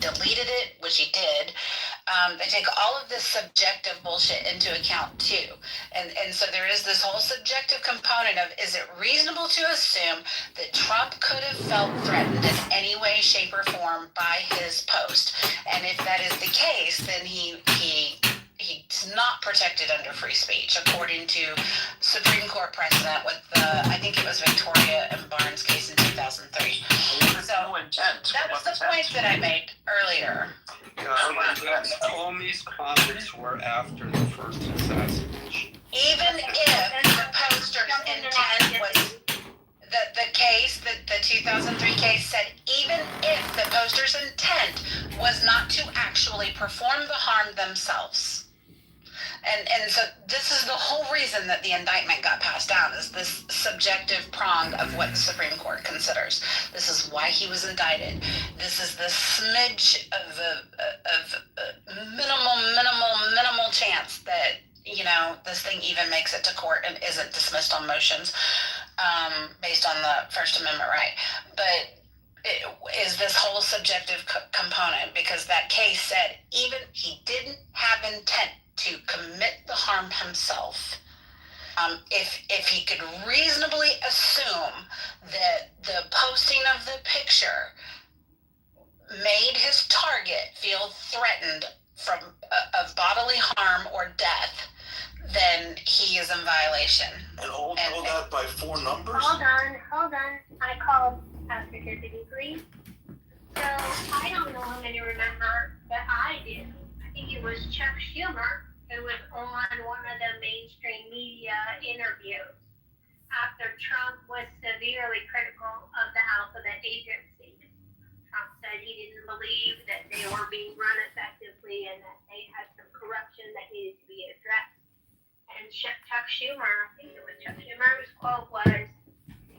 deleted it, which he did. They take all of this subjective bullshit into account too. And so there is this whole subjective component of, is it reasonable to assume that Trump could have felt threatened in any way, shape, or form by his post? And if that is the case, then he's not protected under free speech, according to Supreme Court precedent with I think it was Victoria and Barnes case in 2003. So that was the point that I made earlier. Comey's comments were after the first assassination. Even if the poster's intent was the case, the 2003 case said, even if the poster's intent was not to actually perform the harm themselves. And so this is the whole reason that the indictment got passed down, is this subjective prong of what the Supreme Court considers. This is why he was indicted. This is the smidge of minimal chance that, you know, this thing even makes it to court and isn't dismissed on motions based on the First Amendment right. But it is this whole subjective component, because that case said even he didn't have intent to commit the harm himself. If he could reasonably assume that the posting of the picture made his target feel threatened of bodily harm or death, then he is in violation. And hold that by 4 numbers? Hold on. I called Pastor Tiffany Green. So I don't know how many remember, but I do. I think it was Chuck Schumer who was on one of the mainstream media interviews after Trump was severely critical of the alphabet agencies. Trump said he didn't believe that they were being run effectively and that they had some corruption that needed to be addressed. And Chuck Schumer, I think it was Chuck Schumer's quote was,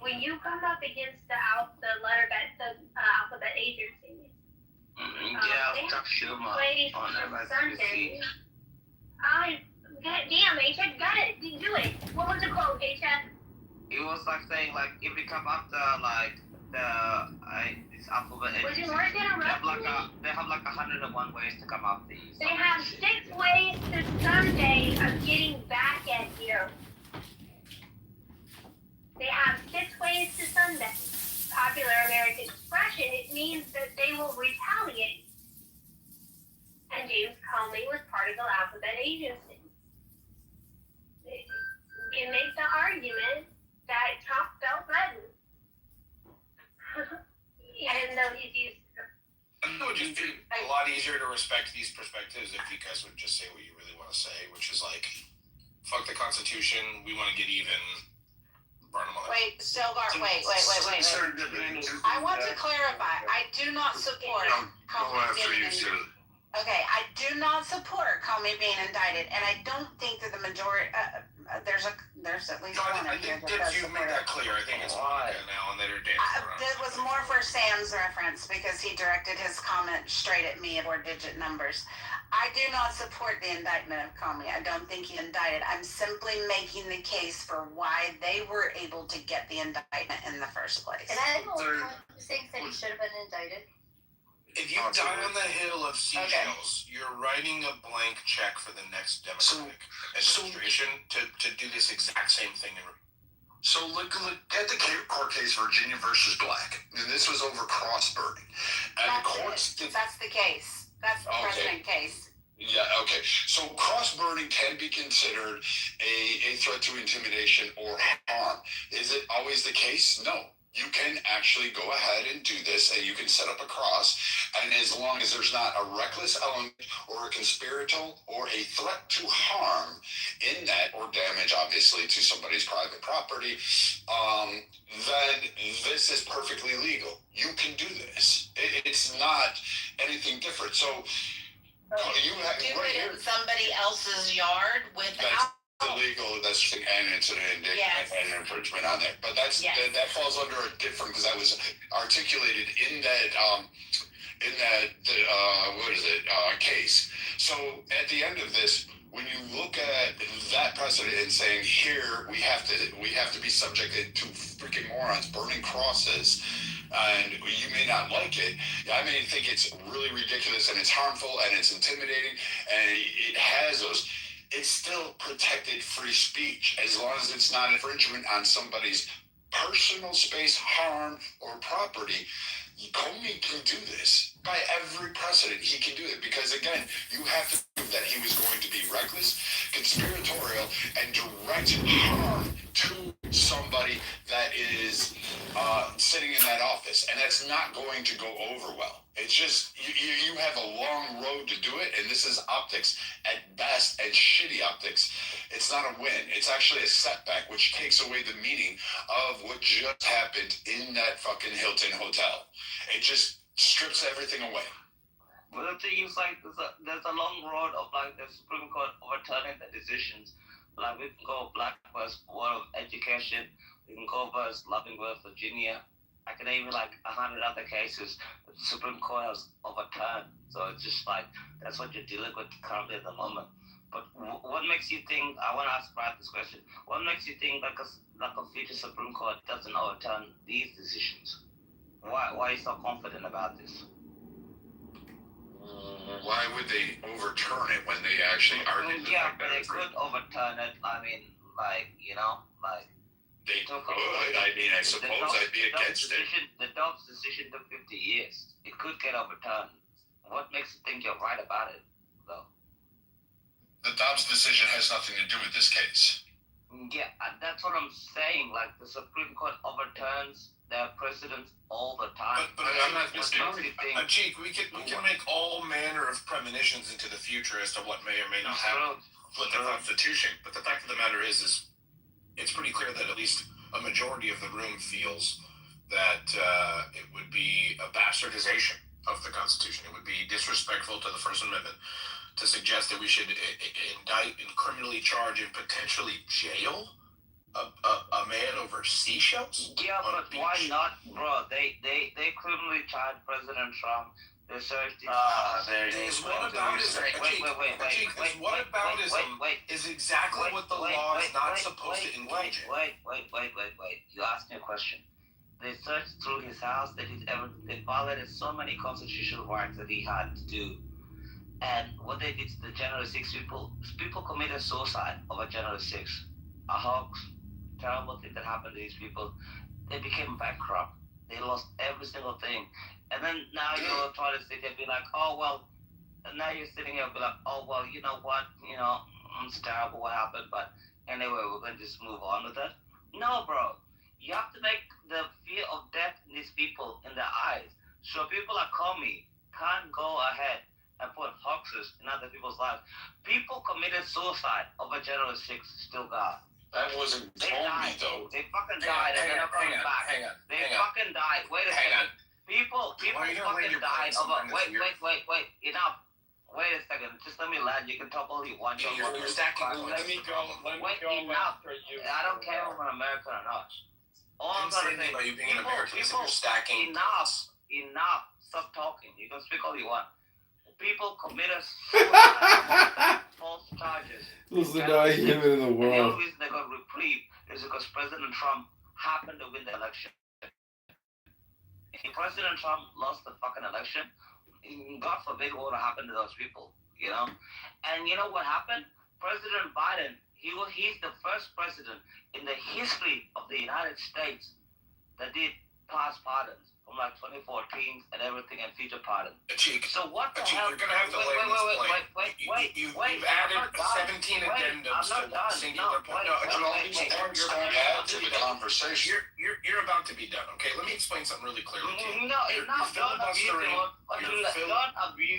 when you come up against the alphabet agencies, Chuck Schumer on Sunday. Damn, HF, got it. You do it. What was the quote, HF? It was like saying, like, if we come after, like, this alphabet agency, they have like 101 ways to come after you. They have 6 ways to Sunday of getting back at you. They have 6 ways to Sunday. Popular American expression, it means that they will retaliate. And James Comey was part of the alphabet agency. It makes the argument that Trump felt threatened. Even though he's used to. It would just be a lot easier to respect these perspectives if you guys would just say what you really want to say, which is like, fuck the Constitution, we want to get even, burn them all. Wait, Stilgar, wait. I want to clarify. I do not support Comey being indicted. Okay, I do not support Comey being indicted, and I don't think that the majority, there's at least one I in here think that does you support made it. that clear. I think it's now and later dancing around. That was more for Sam's reference, because he directed his comment straight at me of 4-digit numbers. I do not support the indictment of Comey. I don't think he's indicted. I'm simply making the case for why they were able to get the indictment in the first place. And I think that he should have been indicted. If you die on the hill of seashells, you're writing a blank check for the next Democratic administration to do this exact same thing. So look at the court case, Virginia versus Black. And this was over cross-burning. And That's the case. That's the precedent case. Yeah, okay. So cross-burning can be considered a threat to intimidation or harm. Is it always the case? No. You can actually go ahead and do this, and you can set up a cross, and as long as there's not a reckless element or a conspiratorial or a threat to harm in that, or damage, obviously, to somebody's private property, then this is perfectly legal. You can do this. It's not anything different. So you have do it in somebody else's yard without. Illegal, and it's an indictment and infringement on there. But that falls under a different, because that was articulated in that case. So at the end of this, when you look at that precedent and saying, here we have to be subjected to freaking morons burning crosses, and you may not like it. I may think it's really ridiculous and it's harmful and it's intimidating and it has those. It's still protected free speech as long as it's not infringement on somebody's personal space, harm, or property. Comey can do this by every precedent. He can do it because, again, you have to prove that he was going to be reckless, conspiratorial, and direct harm to somebody that is sitting in that office, and that's not going to go over well. It's just you have a long road to do it, and this is optics at best and shitty optics. It's not a win. It's actually a setback, which takes away the meaning of what just happened in that fucking Hilton hotel. It just strips everything away. Well, the thing is, like, there's a long road of, like, the Supreme Court overturning the decisions. Like, we can go Black versus Board of Education, we can go versus Loving versus Virginia. I can name like 100 other cases that the Supreme Court has overturned. So it's just like, that's what you're dealing with currently at the moment. But what makes you think, I want to ask Brad this question, what makes you think like a future Supreme Court doesn't overturn these decisions? Why are you so confident about this? Why would they overturn it when they actually argued? Yeah, but they could overturn it. I mean, like, you know, like. They could. I mean, I suppose I'd be against it. The Dobbs decision took 50 years. It could get overturned. What makes you think you're right about it, though? The Dobbs decision has nothing to do with this case. Yeah, that's what I'm saying. Like, the Supreme Court overturns their precedents all the time. But I'm not disputing. Cheek, we can make all manner of premonitions into the future as to what may or may not happen with the Constitution. But the fact of the matter is it's pretty clear that at least a majority of the room feels that it would be a bastardization of the Constitution. It would be disrespectful to the First Amendment to suggest that we should indict and criminally charge and potentially jail a man over seashells? Yeah, but why not, bro? They criminally charged President Trump. They searched his house. Whataboutism is exactly what the law is not supposed to engage in. Wait. You asked me a question. They searched through his house. They did everything. They violated so many constitutional rights that he had to do. And what they did to the January 6 people committed suicide over January 6. A hoax, terrible thing that happened to these people. They became bankrupt. They lost every single thing. And then now you're trying to sit there and be like, oh, well, and now you're sitting here and be like, oh, well, you know what? You know, it's terrible what happened, but anyway, we're going to just move on with it. No, bro. You have to make the fear of death in these people in their eyes. So people like Comey can't go ahead and put hoaxes in other people's lives. People committed suicide over January 6th, still gone. That wasn't Comey, though. They fucking died and they're not coming back. They fucking died. Wait a second. People fucking died over. Wait. Enough. Wait a second. Just let me land. You can talk all you want. You're stacking points. Let me go enough. after you. I don't care if I'm an American or not. All I'm saying gonna say, about you being an American is you're stacking. Enough. Stop talking. You can speak all you want. People committed suicide, false charges. This is the guy human in the world. The only reason they got reprieve is because President Trump happened to win the election. If President Trump lost the fucking election, God forbid what would have happened to those people, you know? And you know what happened? President Biden, he's the first president in the history of the United States that did pass pardons from like 2014 and everything and future pardons. Cheek. So what the hell? You're going to have to wait. You've added 17 addendums to singular point. Add to the conversation. You're about to be done, okay? Let me explain something really clearly to you. No, enough. Don't abuse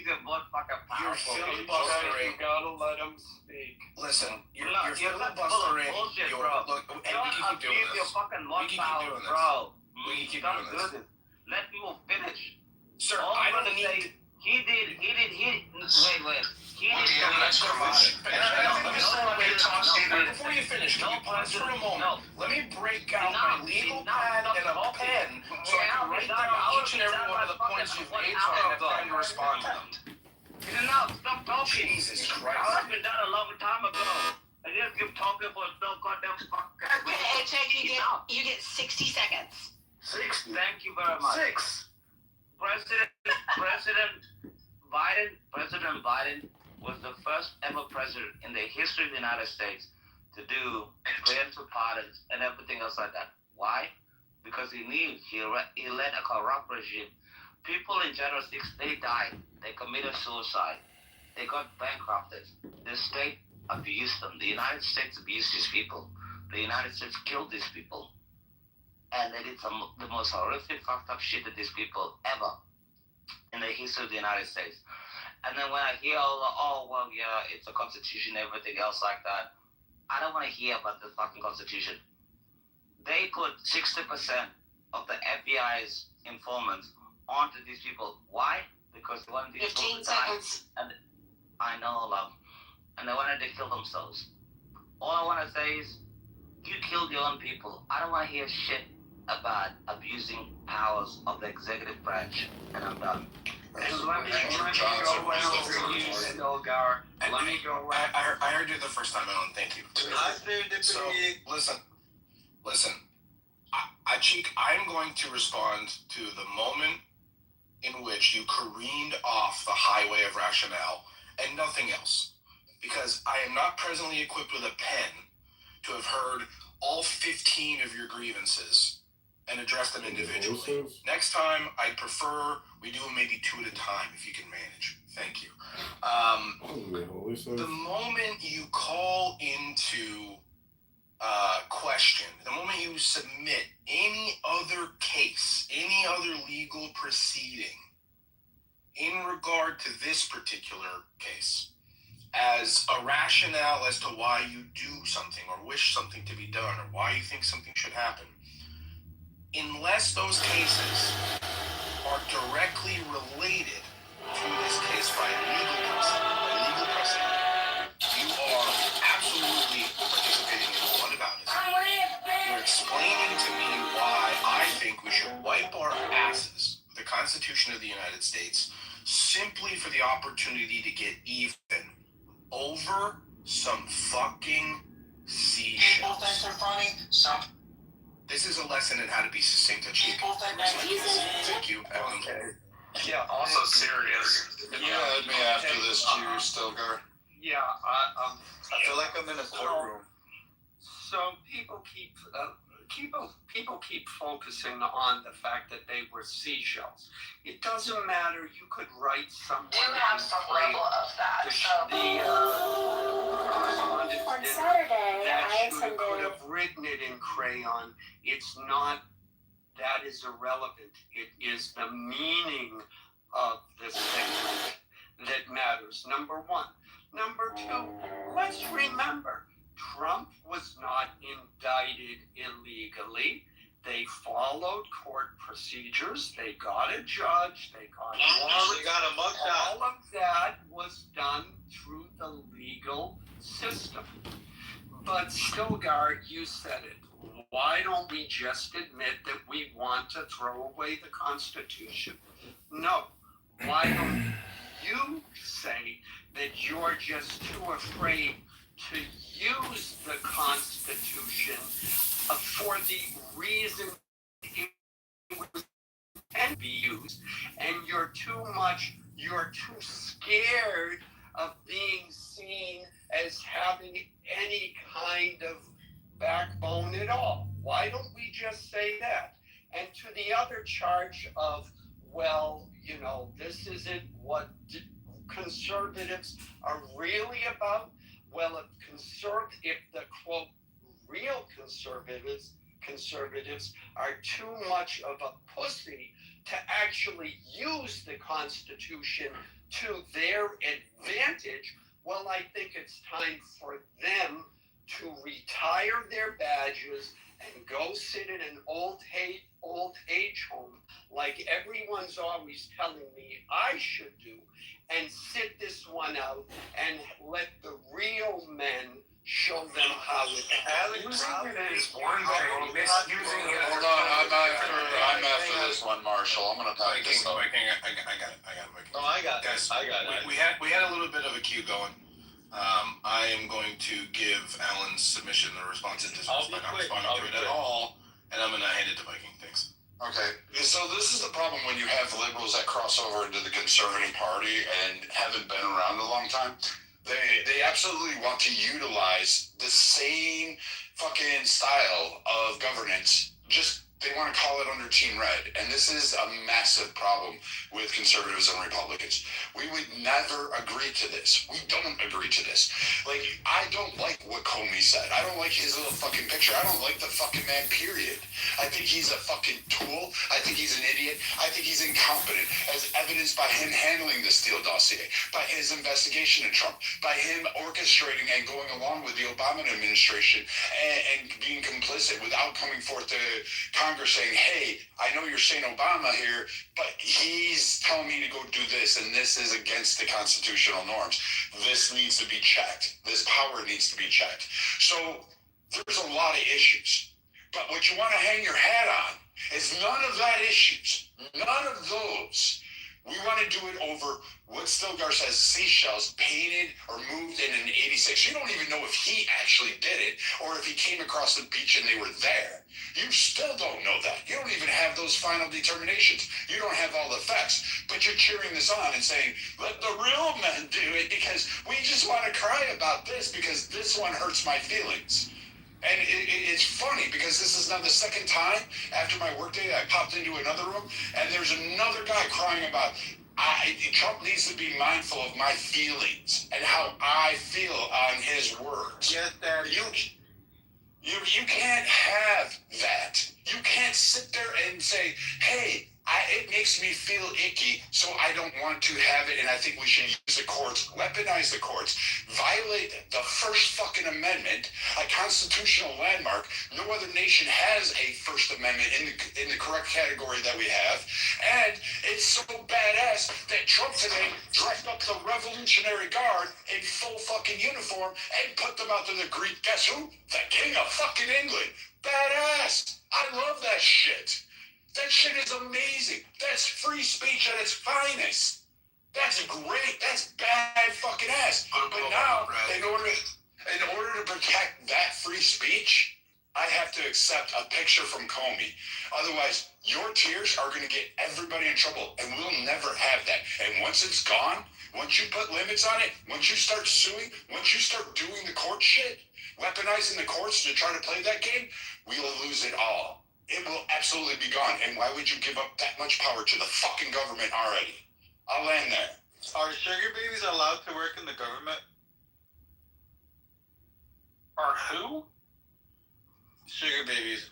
your word fucking power. You're filibustering. You gotta let him speak. Listen, you're filibustering. bullshit, bro. Look, and we can keep doing this. Your fucking We can keep power, doing this. bro. We can keep Don't doing do this. Let people finish. Sir, All I I'm don't gonna need. say, he did. Wait. He did. Before you finish, can you pause for a moment? Let me break out my legal pad and a pen so I can write down each and every one of the points you've made so I have time to respond to them. Enough. Stop talking. Jesus Christ. That was been done a long time ago. I just keep talking for so goddamn fuck. Okay, Jake, you get 60 seconds. Six. Thank you very much. Six. President Biden was the first ever president in the history of the United States to do preemptive pardons and everything else like that. Why? Because he knew he led a corrupt regime. People in January 6th, they died. They committed suicide. They got bankrupted. The state abused them. The United States abused these people. The United States killed these people. And they did the most horrific, fucked up shit to these people ever in the history of the United States. And then when I hear well, yeah, it's a constitution, everything else like that, I don't want to hear about the fucking constitution. They put 60% of the FBI's informants onto these people. Why? Because they wanted these people to die. And I know, love. And they wanted to kill themselves. All I want to say is, you killed your own people. I don't want to hear shit about abusing powers of the executive branch. And I'm done. And let me go around for you, Stilgar. Let me go around. I heard you the first time, Alan. Thank you. So, listen. Cheek, I'm going to respond to the moment in which you careened off the highway of rationale and nothing else. Because I am not presently equipped with a pen to have heard all 15 of your grievances and address them individually. Next time, I'd prefer we do them maybe 2 at a time if you can manage. Thank you. The moment you call into question, the moment you submit any other case, any other legal proceeding in regard to this particular case as a rationale as to why you do something or wish something to be done or why you think something should happen, unless those cases are directly related to this case by legal precedent, you are absolutely participating in whataboutism. You're explaining to me why I think we should wipe our asses with the Constitution of the United States simply for the opportunity to get even over some fucking seashells. This is a lesson in how to be succinct and cheap. Thank you, Alan. Yeah, also serious. You had me after this too, Stilgar. Yeah, I feel like I'm in a courtroom. so people keep focusing on the fact that they were seashells. It doesn't matter. You could write someone. Do have some level of that. Correspondence On did Saturday, that I could attended. have written it in crayon. It's not. That is irrelevant. It is the meaning of the statement that matters. Number one. Number two. Let's remember. Trump was not indicted illegally. They followed court procedures. They got a judge. They got warrants. They got a mugshot. All of that was done through the legal system. But Stilgar, you said it. Why don't we just admit that we want to throw away the Constitution? No. Why don't you say that you're just too afraid to use the Constitution for the reason it can be used, and you're too scared of being seen as having any kind of backbone at all? Why don't we just say that? And to the other charge of, well, this isn't what conservatives are really about. Well, if the quote real conservatives are too much of a pussy to actually use the Constitution to their advantage, well, I think it's time for them to retire their badges and go sit in an old age home like everyone's always telling me I should do, and sit this one out and let the real men show them how it Using it as one thing, misusing it. Hold on, I'm after this one, Marshall. I'm gonna talk this up. I got it. No, I got Guys, it. we had a little bit of a queue going. I am going to give Alan's submission the response by not responding to it at all, and I'm gonna hand it to Viking. Thanks. Okay, so this is the problem when you have liberals that cross over into the Conservative Party and haven't been around a long time. They absolutely want to utilize the same fucking style of governance. Just they want to call it under Team Red, and this is a massive problem with conservatives and Republicans. We would never agree to this. We don't agree to this. Like, I don't like what Comey said. I don't like his little fucking picture. I don't like the fucking man, period. I think he's a fucking tool. I think he's an idiot. I think he's incompetent, as evidenced by him handling the Steele dossier, by his investigation of Trump, by him orchestrating and going along with the Obama administration and being complicit without coming forth to Congress saying, hey, I know you're saying Obama here, but he's telling me to go do this, and this is against the constitutional norms. This needs to be checked. This power needs to be checked. So there's a lot of issues. But what you want to hang your hat on is none of that issues. None of those. We want to do it over what Stilgar says, seashells painted or moved in an 86. You don't even know if he actually did it or if he came across the beach and they were there. You still don't know that. You don't even have those final determinations. You don't have all the facts. But you're cheering this on and saying, let the real men do it because we just want to cry about this because this one hurts my feelings. And it's funny because this is now the second time after my workday I popped into another room and there's another guy crying about Trump needs to be mindful of my feelings and how I feel on his words. Yes, Daddy. You can't have that. You can't sit there and say, hey, it makes me feel icky, so I don't want to have it, and I think we should use the courts, weaponize the courts, violate the First fucking Amendment, a constitutional landmark. No other nation has a First Amendment in the correct category that we have, and it's so badass that Trump today dressed up the Revolutionary Guard in full fucking uniform and put them out to the Greek. Guess who? The King of fucking England. Badass. I love that shit. That shit is amazing. That's free speech at its finest. That's great. That's bad fucking ass. But now, in order to protect that free speech, I have to accept a picture from Comey. Otherwise, your tears are going to get everybody in trouble, and we'll never have that. And once it's gone, once you put limits on it, once you start suing, once you start doing the court shit, weaponizing the courts to try to play that game, we will lose it all. It will absolutely be gone. And why would you give up that much power to the fucking government already? I'll land there. Are sugar babies allowed to work in the government? Or who? Sugar babies.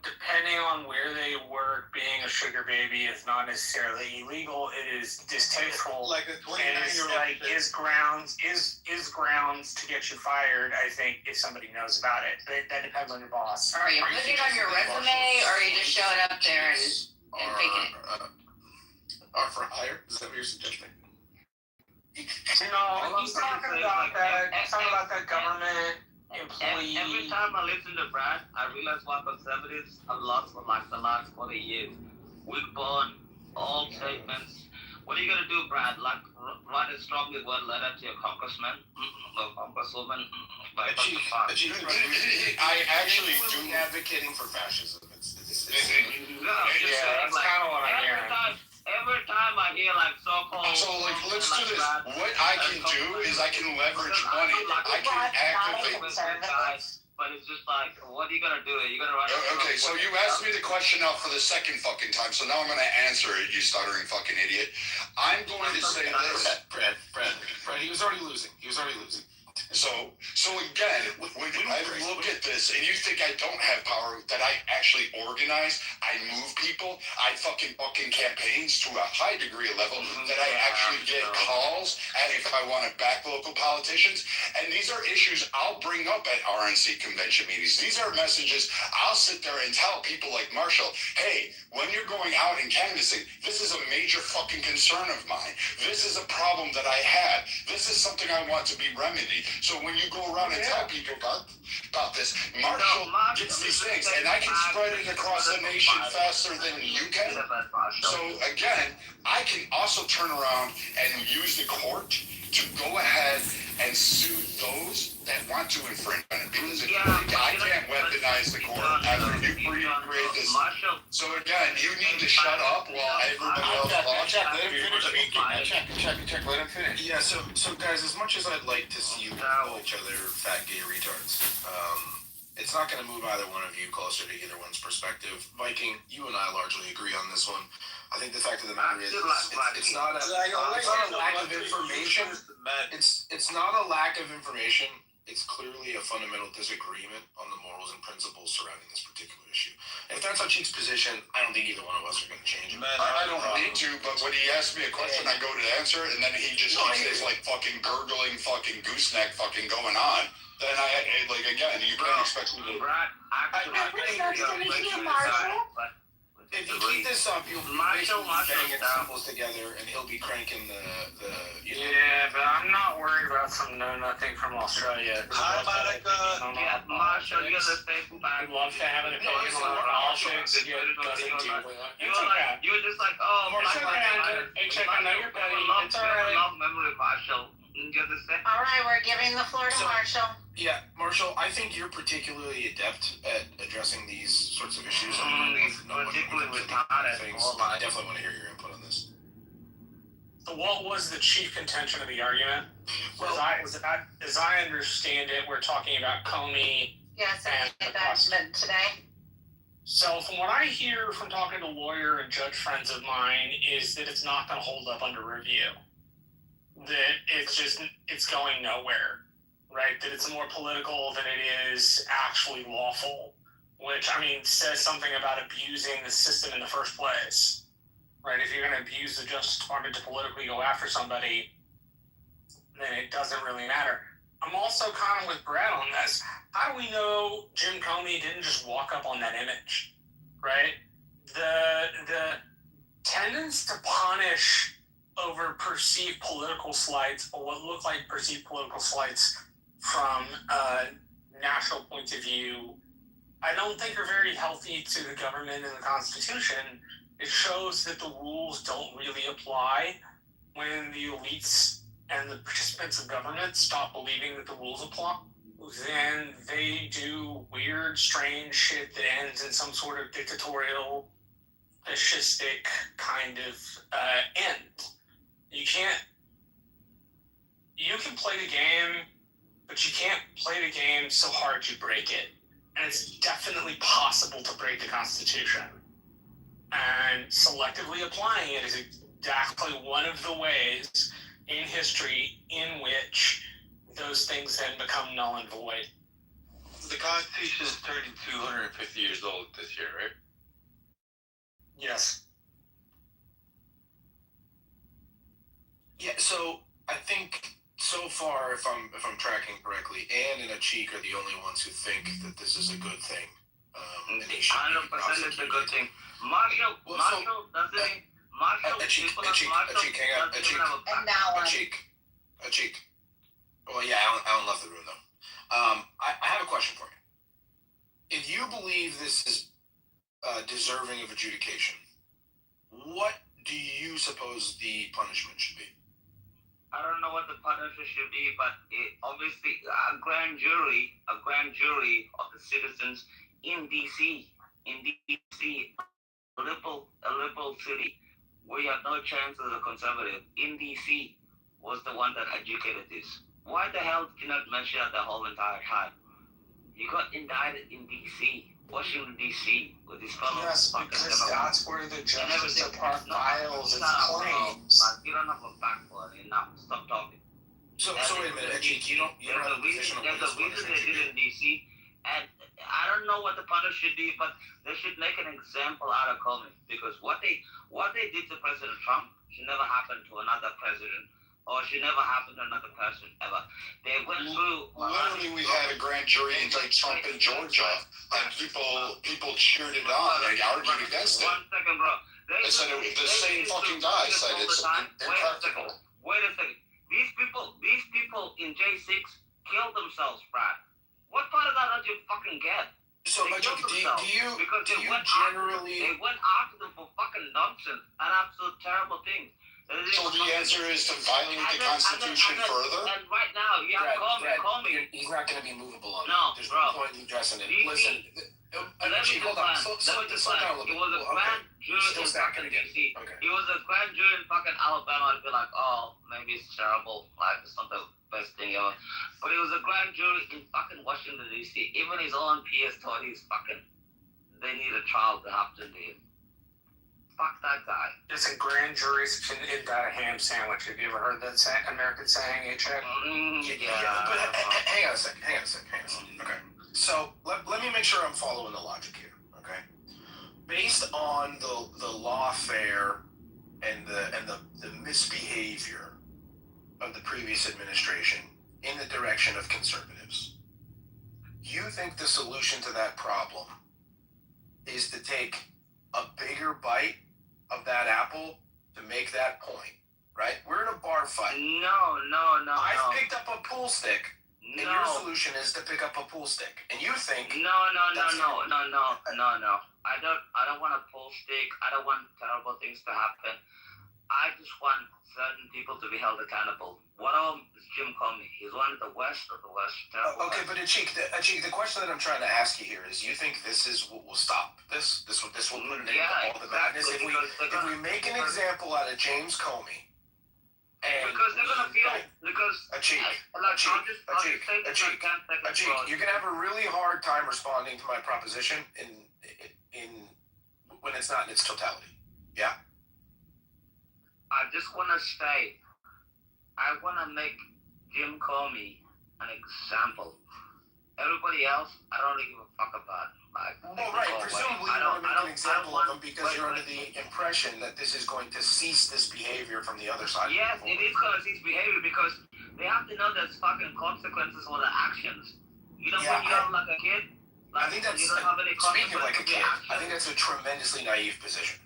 Depending on where they work, being a sugar baby is not necessarily illegal. It is distasteful. Like a 29-year-old. Like is grounds to get you fired. I think if somebody knows about it, that depends on your boss. Are you putting it on your resume, or are you just showing up there and faking it? Or for hire? Is that what you're suggesting? No, he's talking about that government employee. Every time I listen to Brad, I realize why conservatives have lost for like the last 40 years. We've burned all statements. What are you gonna do, Brad? Like write a strongly worded letter to your congressman or congresswoman? I actually do advocating for fascism. It's that's kind of what I'm hearing. Every time I hear like so-called... So, like, let's do this. What I can do is I can leverage money. I can activate... But it's just like, what are you going to do? You're going to write... Okay, so you asked me the question now for the second fucking time, so now I'm going to answer it, you stuttering fucking idiot. I'm going to say this. Brad, he was already losing. So again, when I look at this and you think I don't have power, that I actually organize, I move people, I fucking campaigns to a high degree of level, that I actually get calls and if I want to back local politicians. And these are issues I'll bring up at RNC convention meetings. These are messages I'll sit there and tell people like Marshall, hey, when you're going out and canvassing, this is a major fucking concern of mine. This is a problem that I have. This is something I want to be remedied. So when you go around and tell people about this, Marshall gets these things, and I can spread it across the nation faster than you can. So again, I can also turn around and use the court to go ahead and sue those that want to infringe on it. Because if I can't weaponize the court after you create this. So again, you need to shut up while everybody else talks. Let him finish speaking. Check, let him finish. Yeah, so guys, as much as I'd like to see you call each other fat gay retards, it's not going to move either one of you closer to either one's perspective. Viking, you and I largely agree on this one. I think the fact of the matter is, it's not a lack of information. It's not a lack of information. It's clearly a fundamental disagreement on the morals and principles surrounding this particular issue. If that's Cheek's position, I don't think either one of us are going to change it. I don't need to, but when he asks me a question, I go to answer, and then he just keeps his like fucking gurgling, fucking gooseneck, fucking going on. Then I like again, you can't expect me to. If you keep this up, you'll be banging symbols together, and he'll be cranking the Yeah, but I'm not worried about some know-nothing from Australia. Hi, Monica. Yeah, Marshall, you're the same I'd love to have an opinion on politics. It doesn't do It's okay. You're just like, oh, It's okay. Hey, check, I know you're petty. It's alright. love memory, Marshall. You're the same. All right, we're giving the floor to Marshall. Yeah, Marshall, I think you're particularly adept at addressing these sorts of issues. Particularly with Todd. Things. I definitely want to hear your input on this. So what was the chief contention of the argument? Well, as I understand it, we're talking about Comey. Yes, I did that today. So from what I hear from talking to lawyer and judge friends of mine is that it's not going to hold up under review. That it's going nowhere, right? That it's more political than it is actually lawful, which, I mean, says something about abusing the system in the first place, right? If you're going to abuse the Justice Department to politically go after somebody, then it doesn't really matter. I'm also kind of with Brett on this. How do we know Jim Comey didn't just walk up on that image, right? The tendency to punish over perceived political slights, or what look like perceived political slights from a national point of view, I don't think are very healthy to the government and the Constitution. It shows that the rules don't really apply when the elites and the participants of government stop believing that the rules apply. Then they do weird, strange shit that ends in some sort of dictatorial, fascistic kind of end. You can play the game, but you can't play the game so hard you break it. And it's definitely possible to break the Constitution. And selectively applying it is exactly one of the ways in history in which those things then become null and void. The Constitution is turning 250 years old this year, right? Yes. Yeah, so I think so far, if I'm tracking correctly, Ann and Cheek are the only ones who think that this is a good thing. And he should be 100% is a good thing. Marshall, Cheek. Well, yeah, Alan left the room though. I have a question for you. If you believe this is deserving of adjudication, what do you suppose the punishment should be? I don't know what the punishment should be, but obviously a grand jury of the citizens in DC, a liberal city, where you have no chance as a conservative, in DC, was the one that educated this. Why the hell did you not mention it the whole entire time? You got indicted in DC, Washington DC, with this fellow. Yes, because that's where the Justice Department files its claims. You don't have a back for it. Enough. Stop talking. So wait a minute, Cheek, you don't have a position on There's a reason they did it in DC, and I don't know what the punishment should be, but they should make an example out of Comey, because what they did to President Trump should never happen to another president, or should never happen to another person ever. They went through. Literally, we had a grand jury indict Trump in Georgia, and people cheered it on. They argued against it. 1 second, bro. They said it was the same fucking guy said it's impractical. Wait a second. These people in J6 killed themselves, Brad. What part of that don't you fucking get? So, They killed do themselves you because do they you went generally? they went after them for fucking nonsense and absolute terrible things. So the answer is to violate the Constitution further? And right now, you have call me. He's not going to be movable on No, that. There's bro. no point in addressing it. DC. Listen, Chief, hold on. Slow down a little It bit. was a grand jury Still in stacking fucking again. DC. Okay. It was a grand jury in fucking Alabama. I'd be like, oh, maybe it's terrible. Like, it's not the best thing ever. But it was a grand jury in fucking Washington, D.C. Even his own PS thought he's fucking, they need a trial to happen to him. Fuck that guy. It's a grand jury in that ham sandwich. Have you ever heard that American saying, H-check? Yeah, but hang on a second. Okay. So let me make sure I'm following the logic here. Okay. Based on the lawfare and the misbehavior of the previous administration in the direction of conservatives, you think the solution to that problem is to take a bigger bite of that apple to make that point, right? We're in a bar fight. No. I've picked up a pool stick. And No. your solution is to pick up a pool stick, and you think No. I don't want a pull stick. I don't want terrible things to happen. I just want certain people to be held accountable. One of them is Jim Comey. He's one of the worst of the worst. okay, but Achik, the question that I'm trying to ask you here is: you think this is what will stop this? This will put an end to all the madness if we make an example out of James Comey. And because they're gonna feel Achik, you're gonna have a really hard time responding to my proposition in when it's not in its totality. Yeah. I just want to say, I want to make Jim Comey an example. Everybody else, I don't really give a fuck about. Like, right. Presumably, you want to make an example of them because you're under the impression that this is going to cease this behavior from the other side. Yes, it is going to cease behavior because they have to know there's fucking consequences for their actions. You know, when you're like a kid, I think that's, you don't have any speaking like a consequences for kid, your actions. I think that's a tremendously naive position.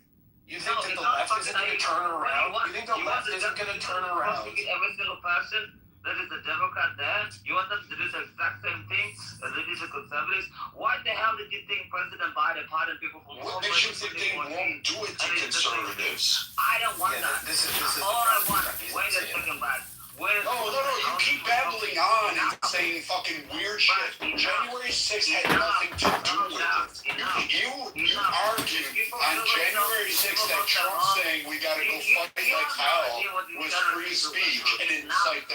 You think that it's the not left isn't going to fucking turn naive. around? You You think the left isn't going to turn around? Prosecute every single person that is a Democrat there. You want them to do the exact same thing as they did the conservatives? Why the hell did you think President Biden pardoned people from What makes you think they won't do it to conservatives? I don't want that. This is all I want. Wait a second, Brad. No, you keep babbling on and saying fucking weird shit. January 6th had nothing to do with it. You argued on January 6th that Trump saying we gotta go fight like hell was free speech and incite the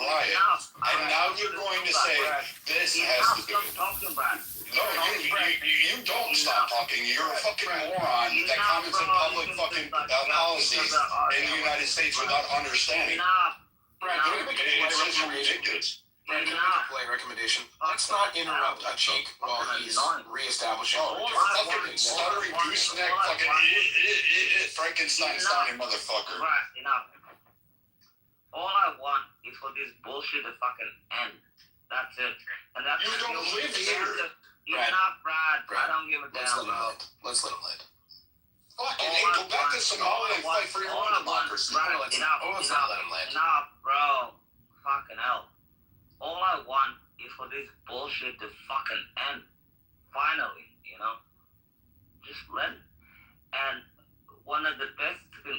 riot. And now you're going to say this has to do it. No, you don't stop talking. You're a fucking moron that comments on public fucking policies in the United States without understanding. Brad, can we make a play recommendation? Let's not interrupt Achik while he's reestablishing. Fucking stuttering gooseneck, fucking Frankenstein sounding motherfucker. Right, enough. All I want is for this bullshit to fucking end. That's it. And that's You don't live here. Enough, Brad. I don't give a damn, bro. Let's let him land. Fucking hey, go back to Somalia and fight for your own democracy. Let's not let him land. Enough, bro. Fucking hell. All I want is for this bullshit to fucking end. Finally, you know? Just let it. And one of the best to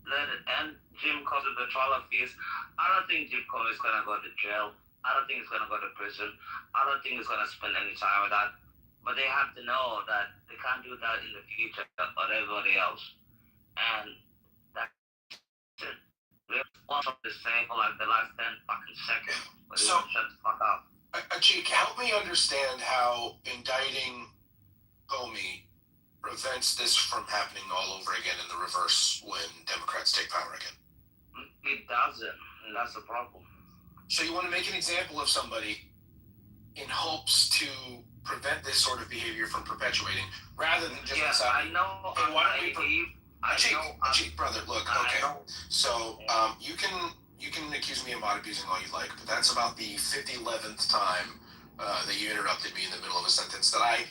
let it end, Jim calls it the trial of fears. I don't think Jim Comey is going to go to jail. I don't think he's going to go to prison. I don't think he's going to spend any time with that. But they have to know that they can't do that in the future or everybody else. And that's it. We're also the same for like the last 10 fucking seconds. But So, shut the fuck up. Achik, help me understand how indicting Comey prevents this from happening all over again in the reverse when Democrats take power again. It doesn't, and that's the problem. So you want to make an example of somebody in hopes to prevent this sort of behavior from perpetuating, rather than just I know. Hey, why don't we Achik, brother, look, okay. So you can accuse me of mod abusing all you like, but that's about the 11th time that you interrupted me in the middle of a sentence that I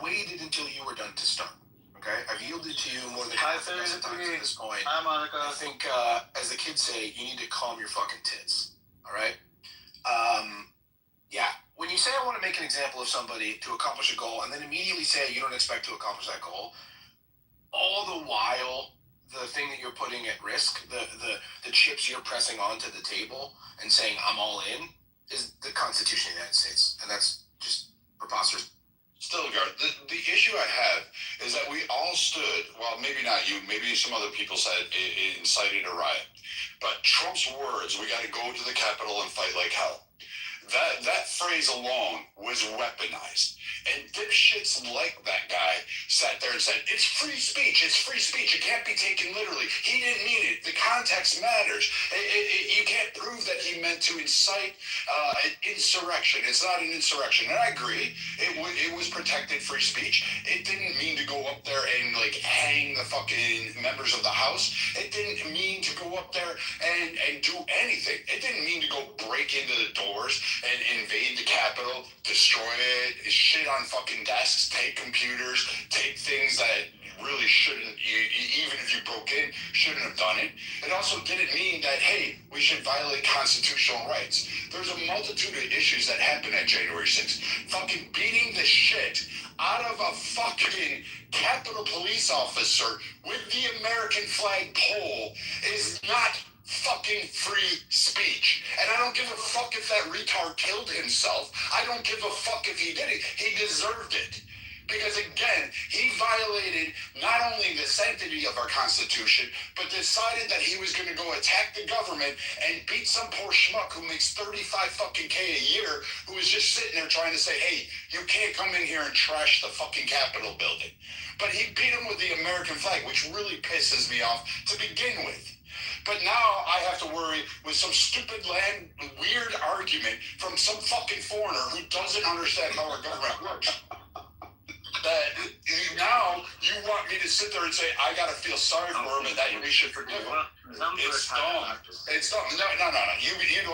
waited until you were done to start. Okay, I've yielded to you more than half a dozen times at this point. Hi, Monica. I think, as the kids say, you need to calm your fucking tits. All right. Yeah. When you say I want to make an example of somebody to accomplish a goal, and then immediately say you don't expect to accomplish that goal, all the while the thing that you're putting at risk, the chips you're pressing onto the table and saying I'm all in, is the Constitution of the United States, and that's just preposterous. Stilgar, the issue I have is that we all stood, well, maybe not you, maybe some other people said it incited a riot, but Trump's words, we got to go to the Capitol and fight like hell. That phrase alone was weaponized. And dipshits like that guy sat there and said, it's free speech, it can't be taken literally. He didn't mean it, the context matters. You can't prove that he meant to incite an insurrection. It's not an insurrection, and I agree, it was protected free speech. It didn't mean to go up there and like hang the fucking members of the House. It didn't mean to go up there and do anything. It didn't mean to go break into the doors and invade the Capitol, destroy it, shit on fucking desks, take computers, take things that really shouldn't, even if you broke in, shouldn't have done it. It also didn't mean that, hey, we should violate constitutional rights. There's a multitude of issues that happened at January 6th. Fucking beating the shit out of a fucking Capitol police officer with the American flag pole is not fucking free speech. And I don't give a fuck if that retard killed himself. I don't give a fuck if he did it. He deserved it. Because again, he violated not only the sanctity of our Constitution, but decided that he was going to go attack the government and beat some poor schmuck who makes 35 fucking K a year, who is just sitting there trying to say, hey, you can't come in here and trash the fucking Capitol building. But he beat him with the American flag, which really pisses me off to begin with. But now I have to worry with some stupid weird argument from some fucking foreigner who doesn't understand how our government works. That now you want me to sit there and say I gotta feel sorry for him and that we should forgive him. It's dumb. It's dumb. No.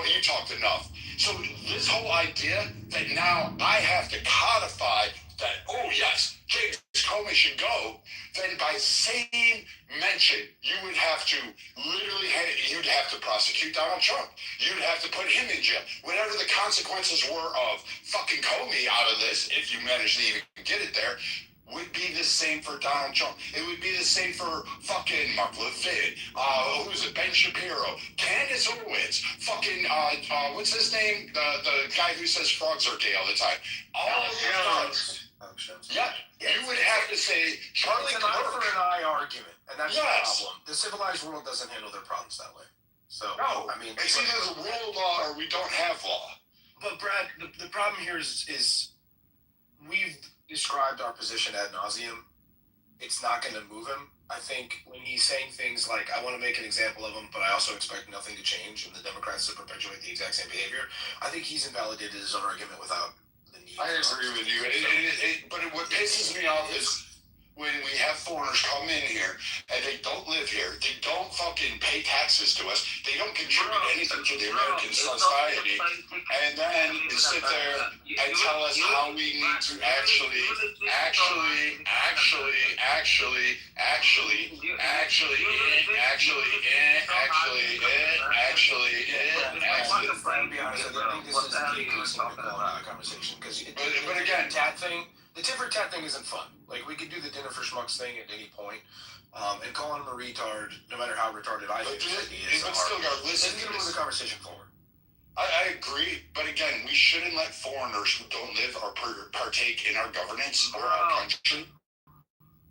You talked enough. So this whole idea that now I have to codify that, oh yes, James Comey should go, then by same mention, you would have to you'd have to prosecute Donald Trump. You'd have to put him in jail. Whatever the consequences were of fucking Comey out of this, if you manage to even get it there, would be the same for Donald Trump. It would be the same for fucking Mark Levin, who's it, Ben Shapiro, Candace Owens, fucking, what's his name? The guy who says frogs are gay all the time. All of those guys. Yeah, you would have to say Charlie It's an eye for Kirk. an eye argument, and that's Yes. the problem. The civilized world doesn't handle their problems that way. So, No, I mean, it's either the rule of law or we don't have law. But Brad, the problem here is we've described our position ad nauseum. It's not going to move him. I think when he's saying things like, I want to make an example of him, but I also expect nothing to change and the Democrats to perpetuate the exact same behavior, I think he's invalidated his own argument without the need. I agree with you. But what pisses me off is when we have foreigners come in here and they don't live here, they don't fucking pay taxes to us, they don't contribute anything to the American society, and then sit there and tell us how we need to actually conversation because but again, the tit for tat thing isn't fun. Like, we could do the dinner for schmucks thing at any point, and calling him a retard, no matter how retarded I think he is. But still, listen It's to gonna move this. the conversation forward. I agree, but again, we shouldn't let foreigners who don't live or partake in our governance or our country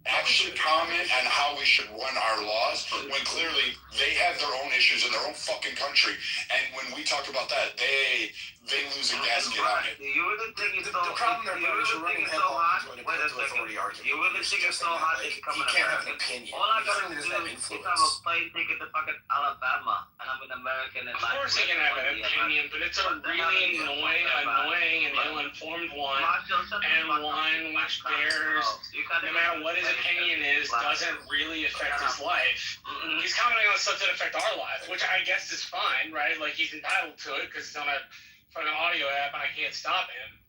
actually comment on how we should run our laws when clearly they have their own issues in their own fucking country, and when we talk about that, they lose a gasket on it. The problem there, Brad, is you're running headlong into an authority argument. You really think it's so hard that he you come in can't have America? an opinion. All I He gotta certainly do doesn't have is if I have influence. a plane ticket to fucking Alabama and I'm an American and Of course he can have an opinion, but it's a really annoying and ill-informed one, and one which bears, no matter what his opinion is, doesn't really affect his life. He's commenting on stuff that affect our lives, which I guess is fine, right? Like, he's entitled to it because it's on a fucking audio app and I can't stop him.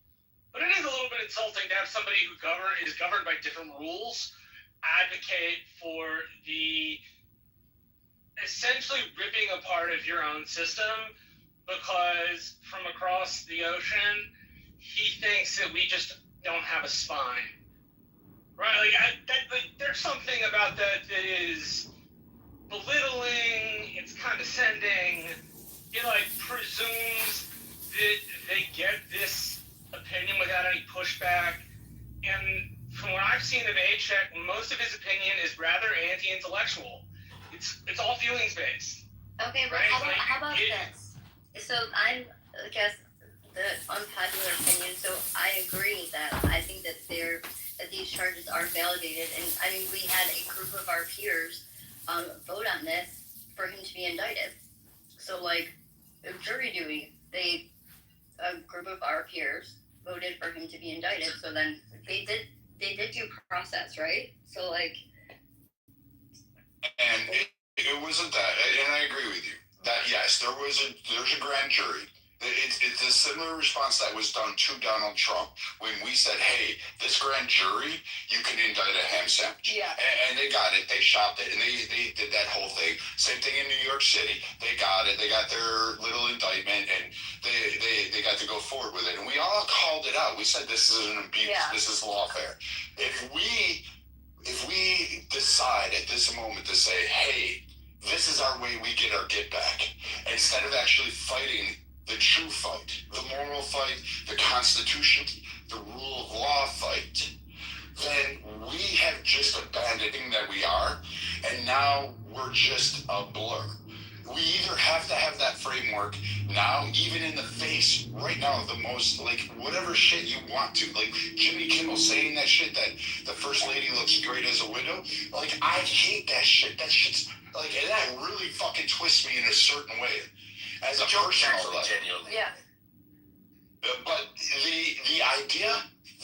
But it is a little bit insulting to have somebody who is governed by different rules advocate for the essentially ripping apart of your own system because from across the ocean, he thinks that we just don't have a spine. Right? Like, there's something about that is belittling, it's condescending, it like presumes that they get this opinion without any pushback. And from what I've seen of A-Check, most of his opinion is rather anti-intellectual. It's all feelings based. Okay, but Right, how about like, this? So I guess the unpopular opinion. So I agree that I think that these charges are validated, and I mean we had a group of our peers vote on this for him to be indicted. So like jury duty, a group of our peers voted for him to be indicted. So then they did due process, right? So like. And it wasn't that, and I agree with you. That yes, there's a grand jury. It's a similar response that was done to Donald Trump when we said, "Hey, this grand jury, you can indict a ham sandwich." Yeah. And they got it. They shopped it, and they did that whole thing. Same thing in New York City. They got it. They got their little indictment, and they got to go forward with it. And we all called it out. We said this is an abuse. Yeah. This is lawfare. If we decide at this moment to say, hey, this is our way we get our get back, instead of actually fighting the true fight, the moral fight, the Constitution, the rule of law fight, then we have just abandoned that we are, and now we're just a blur. We either have to have that framework now, even in the face, right now, the most, like, whatever shit you want to. Like, Jimmy Kimmel saying that shit, that the first lady looks great as a widow. Like, I hate that shit. That shit's, like, and that really fucking twists me in a certain way. As a personal level. Genuinely. Yeah. But the idea